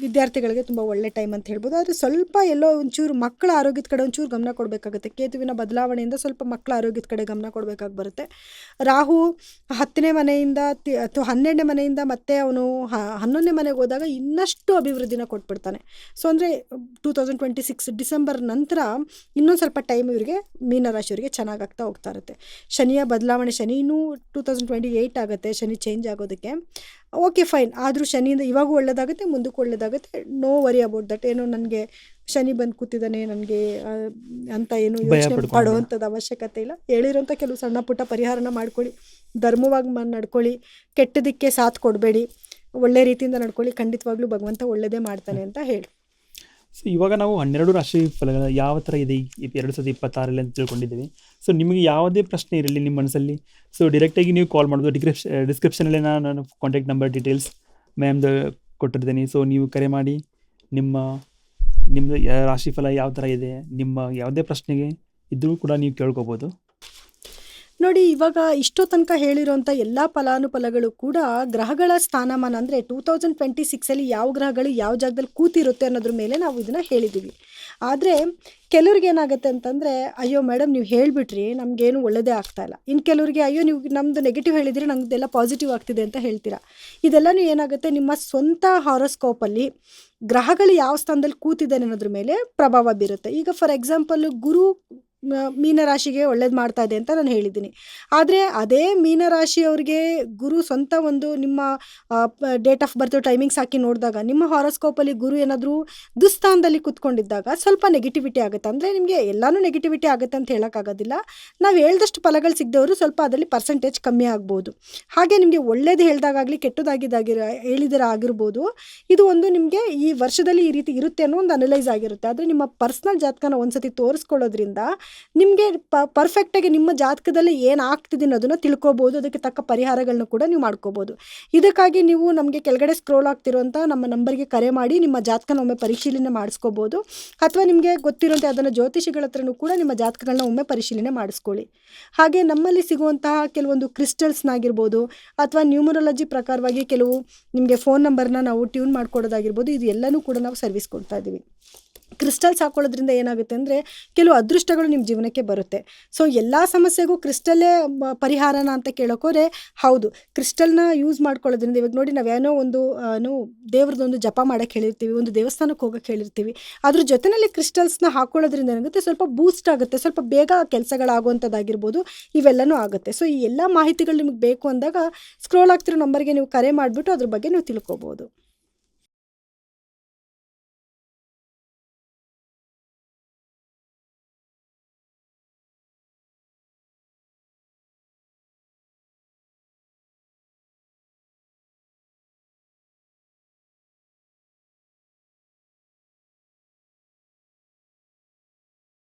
A: ವಿದ್ಯಾರ್ಥಿಗಳಿಗೆ ತುಂಬ ಒಳ್ಳೆ ಟೈಮ್ ಅಂತ ಹೇಳ್ಬೋದು. ಆದರೆ ಸ್ವಲ್ಪ ಎಲ್ಲೋ ಒಂಚೂರು ಮಕ್ಕಳ ಆರೋಗ್ಯದ ಕಡೆ ಒಂಚೂರು ಗಮನ ಕೊಡಬೇಕಾಗುತ್ತೆ. ಕೇತುವಿನ ಬದಲಾವಣೆಯಿಂದ ಸ್ವಲ್ಪ ಮಕ್ಕಳ ಆರೋಗ್ಯದ ಕಡೆ ಗಮನ ಕೊಡಬೇಕಾಗಿ ಬರುತ್ತೆ. ರಾಹು 10ನೇ ಮನೆಯಿಂದ ಅಥವಾ 12ನೇ ಮನೆಯಿಂದ ಮತ್ತೆ ಅವನು 11ನೇ ಮನೆಗೆ ಹೋದಾಗ ಇನ್ನಷ್ಟು ಅಭಿವೃದ್ಧಿನ ಕೊಟ್ಬಿಡ್ತಾನೆ. ಸೊ ಅಂದರೆ 2026 ಡಿಸೆಂಬರ್ ನಂತರ ಇನ್ನೊಂದು ಸ್ವಲ್ಪ ಟೈಮ್ ಇವರಿಗೆ ಮೀನರಾಶಿಯವರಿಗೆ ಚೆನ್ನಾಗಾಗ್ತಾ ಹೋಗ್ತಾ ಇರುತ್ತೆ. ಶನಿಯ ಬದಲಾವಣೆ, ಶನಿನೂ 2028 ಆಗುತ್ತೆ ಶನಿ ಚೇಂಜ್ ಆಗೋದಕ್ಕೆ. ಓಕೆ ಫೈನ್, ಆದರೂ ಶನಿಯಿಂದ ಇವಾಗೂ ಒಳ್ಳೆಯದಾಗುತ್ತೆ, ಮುಂದಕ್ಕೂ ಒಳ್ಳೆಯದಾಗುತ್ತೆ. No worry about that. ಏನು ನನಗೆ ಶನಿ ಬಂದು ಕೂತಿದ್ದಾನೆ ನನಗೆ ಅಂತ ಏನು ಯೋಚನೆ ಪಡುವಂಥದ್ದು ಅವಶ್ಯಕತೆ ಇಲ್ಲ. ಹೇಳಿರೋಂಥ ಕೆಲವು ಸಣ್ಣ ಪುಟ್ಟ ಪರಿಹಾರನ ಮಾಡ್ಕೊಳ್ಳಿ, ಧರ್ಮವಾಗಿ ನಡ್ಕೊಳ್ಳಿ, ಕೆಟ್ಟದಕ್ಕೆ ಸಾಥ್ ಕೊಡಬೇಡಿ, ಒಳ್ಳೆ ರೀತಿಯಿಂದ ನಡ್ಕೊಳ್ಳಿ. ಖಂಡಿತವಾಗ್ಲೂ ಭಗವಂತ ಒಳ್ಳೆಯದೇ ಮಾಡ್ತಾನೆ ಅಂತ ಹೇಳಿ.
B: ಸೊ ಇವಾಗ ನಾವು 12 ರಾಶಿ ಫಲಗಳ ಯಾವ ಥರ ಇದೆ 2026 ಅಂತ ತಿಳ್ಕೊಂಡಿದ್ದೀವಿ. ಸೊ ನಿಮಗೆ ಯಾವುದೇ ಪ್ರಶ್ನೆ ಇರಲಿ ನಿಮ್ಮ ಮನಸ್ಸಲ್ಲಿ, ಸೊ ಡೈರೆಕ್ಟಾಗಿ ನೀವು ಕಾಲ್ ಮಾಡೋದು. ಡಿಸ್ಕ್ರಿಪ್ಷನಲ್ಲಿ ನಾನು ಕಾಂಟ್ಯಾಕ್ಟ್ ನಂಬರ್ ಡೀಟೇಲ್ಸ್ ಮ್ಯಾಮ್ದು ಕೊಟ್ಟಿರ್ತೀನಿ. ಸೊ ನೀವು ಕರೆ ಮಾಡಿ ನಿಮ್ಮದು ರಾಶಿ ಫಲ ಯಾವ ಥರ ಇದೆ, ನಿಮ್ಮ ಯಾವುದೇ ಪ್ರಶ್ನೆಗೆ ಇದ್ರೂ ಕೂಡ ನೀವು ಕೇಳ್ಕೊಬೋದು.
A: ನೋಡಿ, ಇವಾಗ ಇಷ್ಟೋ ತನಕ ಹೇಳಿರೋಂಥ ಎಲ್ಲ ಫಲಾನುಫಲಗಳು ಕೂಡ ಗ್ರಹಗಳ ಸ್ಥಾನಮಾನ, ಅಂದರೆ 2026 ಯಾವ ಗ್ರಹಗಳು ಯಾವ ಜಾಗದಲ್ಲಿ ಕೂತಿರುತ್ತೆ ಅನ್ನೋದ್ರ ಮೇಲೆ ನಾವು ಇದನ್ನು ಹೇಳಿದ್ದೀವಿ. ಆದರೆ ಕೆಲವ್ರಿಗೆ ಏನಾಗುತ್ತೆ ಅಂತಂದರೆ, ಅಯ್ಯೋ ಮೇಡಮ್ ನೀವು ಹೇಳಿಬಿಟ್ರಿ, ನಮಗೇನು ಒಳ್ಳೆಯದೇ ಆಗ್ತಾಯಿಲ್ಲ. ಇನ್ನು ಕೆಲವರಿಗೆ ಅಯ್ಯೋ ನೀವು ನಮ್ಮದು ನೆಗೆಟಿವ್ ಹೇಳಿದರೆ ನಮ್ಮದೆಲ್ಲ ಪಾಸಿಟಿವ್ ಆಗ್ತಿದೆ ಅಂತ ಹೇಳ್ತೀರಾ. ಇದೆಲ್ಲನೂ ಏನಾಗುತ್ತೆ, ನಿಮ್ಮ ಸ್ವಂತ ಹಾರೋಸ್ಕೋಪಲ್ಲಿ ಗ್ರಹಗಳು ಯಾವ ಸ್ಥಾನದಲ್ಲಿ ಕೂತಿದ್ದಾನೆ ಅನ್ನೋದ್ರ ಮೇಲೆ ಪ್ರಭಾವ ಬೀರುತ್ತೆ. ಈಗ ಫಾರ್ ಎಕ್ಸಾಂಪಲ್ ಗುರು ಮೀನರಾಶಿಗೆ ಒಳ್ಳೇದು ಮಾಡ್ತಾ ಇದೆ ಅಂತ ನಾನು ಹೇಳಿದ್ದೀನಿ. ಆದರೆ ಅದೇ ಮೀನರಾಶಿಯವ್ರಿಗೆ ಗುರು ಸ್ವಂತ ಒಂದು ನಿಮ್ಮ ಡೇಟ್ ಆಫ್ ಬರ್ತ್ ಟೈಮಿಂಗ್ಸ್ ಹಾಕಿ ನೋಡಿದಾಗ ನಿಮ್ಮ ಹಾರೋಸ್ಕೋಪಲ್ಲಿ ಗುರು ಏನಾದರೂ ದುಸ್ಥಾನದಲ್ಲಿ ಕೂತ್ಕೊಂಡಿದ್ದಾಗ ಸ್ವಲ್ಪ ನೆಗೆಟಿವಿಟಿ ಆಗುತ್ತೆ. ಅಂದರೆ ನಿಮಗೆ ಎಲ್ಲನೂ ನೆಗೆಟಿವಿಟಿ ಆಗುತ್ತೆ ಅಂತ ಹೇಳೋಕ್ಕಾಗೋದಿಲ್ಲ. ನಾವು ಹೇಳ್ದಷ್ಟು ಫಲಗಳು ಸಿಗದವರು ಸ್ವಲ್ಪ ಅದರಲ್ಲಿ ಪರ್ಸೆಂಟೇಜ್ ಕಮ್ಮಿ ಆಗ್ಬೋದು. ಹಾಗೆ ನಿಮಗೆ ಒಳ್ಳೇದು ಹೇಳ್ದಾಗಲಿ ಹೇಳಿದಿರ ಆಗಿರ್ಬೋದು, ಇದು ಒಂದು ನಿಮಗೆ ಈ ವರ್ಷದಲ್ಲಿ ಈ ರೀತಿ ಇರುತ್ತೆ ಅನ್ನೋ ಒಂದು ಅನಲೈಸ್ ಆಗಿರುತ್ತೆ. ಆದರೆ ನಿಮ್ಮ ಪರ್ಸ್ನಲ್ ಜಾತಕನ ಒಂದ್ಸತಿ ತೋರಿಸ್ಕೊಳ್ಳೋದ್ರಿಂದ ನಿಮಗೆ ಪರ್ಫೆಕ್ಟಾಗಿ ನಿಮ್ಮ ಜಾತಕದಲ್ಲಿ ಏನು ಆಗ್ತಿದೆ ಅನ್ನೋದನ್ನು ತಿಳ್ಕೊಬೋದು. ಅದಕ್ಕೆ ತಕ್ಕ ಪರಿಹಾರಗಳನ್ನ ಕೂಡ ನೀವು ಮಾಡ್ಕೋಬೋದು. ಇದಕ್ಕಾಗಿ ನೀವು ನಮಗೆ ಕೆಳಗಡೆ ಸ್ಕ್ರೋಲ್ ಆಗ್ತಿರೋಂಥ ನಮ್ಮ ನಂಬರ್ಗೆ ಕರೆ ಮಾಡಿ ನಿಮ್ಮ ಜಾತಕನ ಒಮ್ಮೆ ಪರಿಶೀಲನೆ ಮಾಡಿಸ್ಕೋಬೋದು. ಅಥವಾ ನಿಮಗೆ ಗೊತ್ತಿರೋಂಥ ಅದನ್ನು ಜ್ಯೋತಿಷಿಗಳ ಹತ್ರನೂ ಕೂಡ ನಿಮ್ಮ ಜಾತಕಗಳನ್ನ ಒಮ್ಮೆ ಪರಿಶೀಲನೆ ಮಾಡಿಸ್ಕೊಳ್ಳಿ. ಹಾಗೆ ನಮ್ಮಲ್ಲಿ ಸಿಗುವಂತಹ ಕೆಲವೊಂದು ಕ್ರಿಸ್ಟಲ್ಸ್ನಾಗಿರ್ಬೋದು ಅಥವಾ ನ್ಯೂಮರಾಲಜಿ ಪ್ರಕಾರವಾಗಿ ಕೆಲವು ನಿಮಗೆ ಫೋನ್ ನಂಬರ್ನ ನಾವು ಟ್ಯೂನ್ ಮಾಡ್ಕೊಡೋದಾಗಿರ್ಬೋದು, ಇದು ಎಲ್ಲನೂ ಕೂಡ ನಾವು ಸರ್ವಿಸ್ ಕೊಡ್ತಾ ಇದ್ದೀವಿ. ಕ್ರಿಸ್ಟಲ್ಸ್ ಹಾಕೊಳ್ಳೋದ್ರಿಂದ ಏನಾಗುತ್ತೆ ಅಂದರೆ ಕೆಲವು ಅದೃಷ್ಟಗಳು ನಿಮ್ಮ ಜೀವನಕ್ಕೆ ಬರುತ್ತೆ. ಸೊ ಎಲ್ಲ ಸಮಸ್ಯೆಗೂ ಕ್ರಿಸ್ಟಲ್ಲೇ ಪರಿಹಾರನ ಅಂತ ಕೇಳೋಕೋರೆ ಹೌದು, ಕ್ರಿಸ್ಟಲ್ನ ಯೂಸ್ ಮಾಡ್ಕೊಳ್ಳೋದ್ರಿಂದ ಇವಾಗ ನೋಡಿ ನಾವೇನೋ ಒಂದು ದೇವ್ರದ್ದೊಂದು ಜಪ ಮಾಡೋಕ್ಕೆ ಹೇಳಿರ್ತೀವಿ, ಒಂದು ದೇವಸ್ಥಾನಕ್ಕೆ ಹೋಗೋಕ್ಕೆ ಹೇಳಿರ್ತೀವಿ, ಅದ್ರ ಜೊತೆಯಲ್ಲಿ ಕ್ರಿಸ್ಟಲ್ಸ್ನ ಹಾಕೊಳ್ಳೋದ್ರಿಂದ ಏನಾಗುತ್ತೆ ಸ್ವಲ್ಪ ಬೂಸ್ಟ್ ಆಗುತ್ತೆ, ಸ್ವಲ್ಪ ಬೇಗ ಕೆಲಸಗಳಾಗುವಂಥದ್ದಾಗಿರ್ಬೋದು, ಇವೆಲ್ಲನೂ ಆಗುತ್ತೆ. ಸೊ ಈ ಎಲ್ಲ ಮಾಹಿತಿಗಳು ನಿಮಗೆ ಬೇಕು ಅಂದಾಗ ಸ್ಕ್ರೋಲ್ ಆಗ್ತಿರೋ ನಂಬರ್ಗೆ ನೀವು ಕರೆ ಮಾಡಿಬಿಟ್ಟು ಅದ್ರ ಬಗ್ಗೆ ನೀವು ತಿಳ್ಕೊಬೋದು.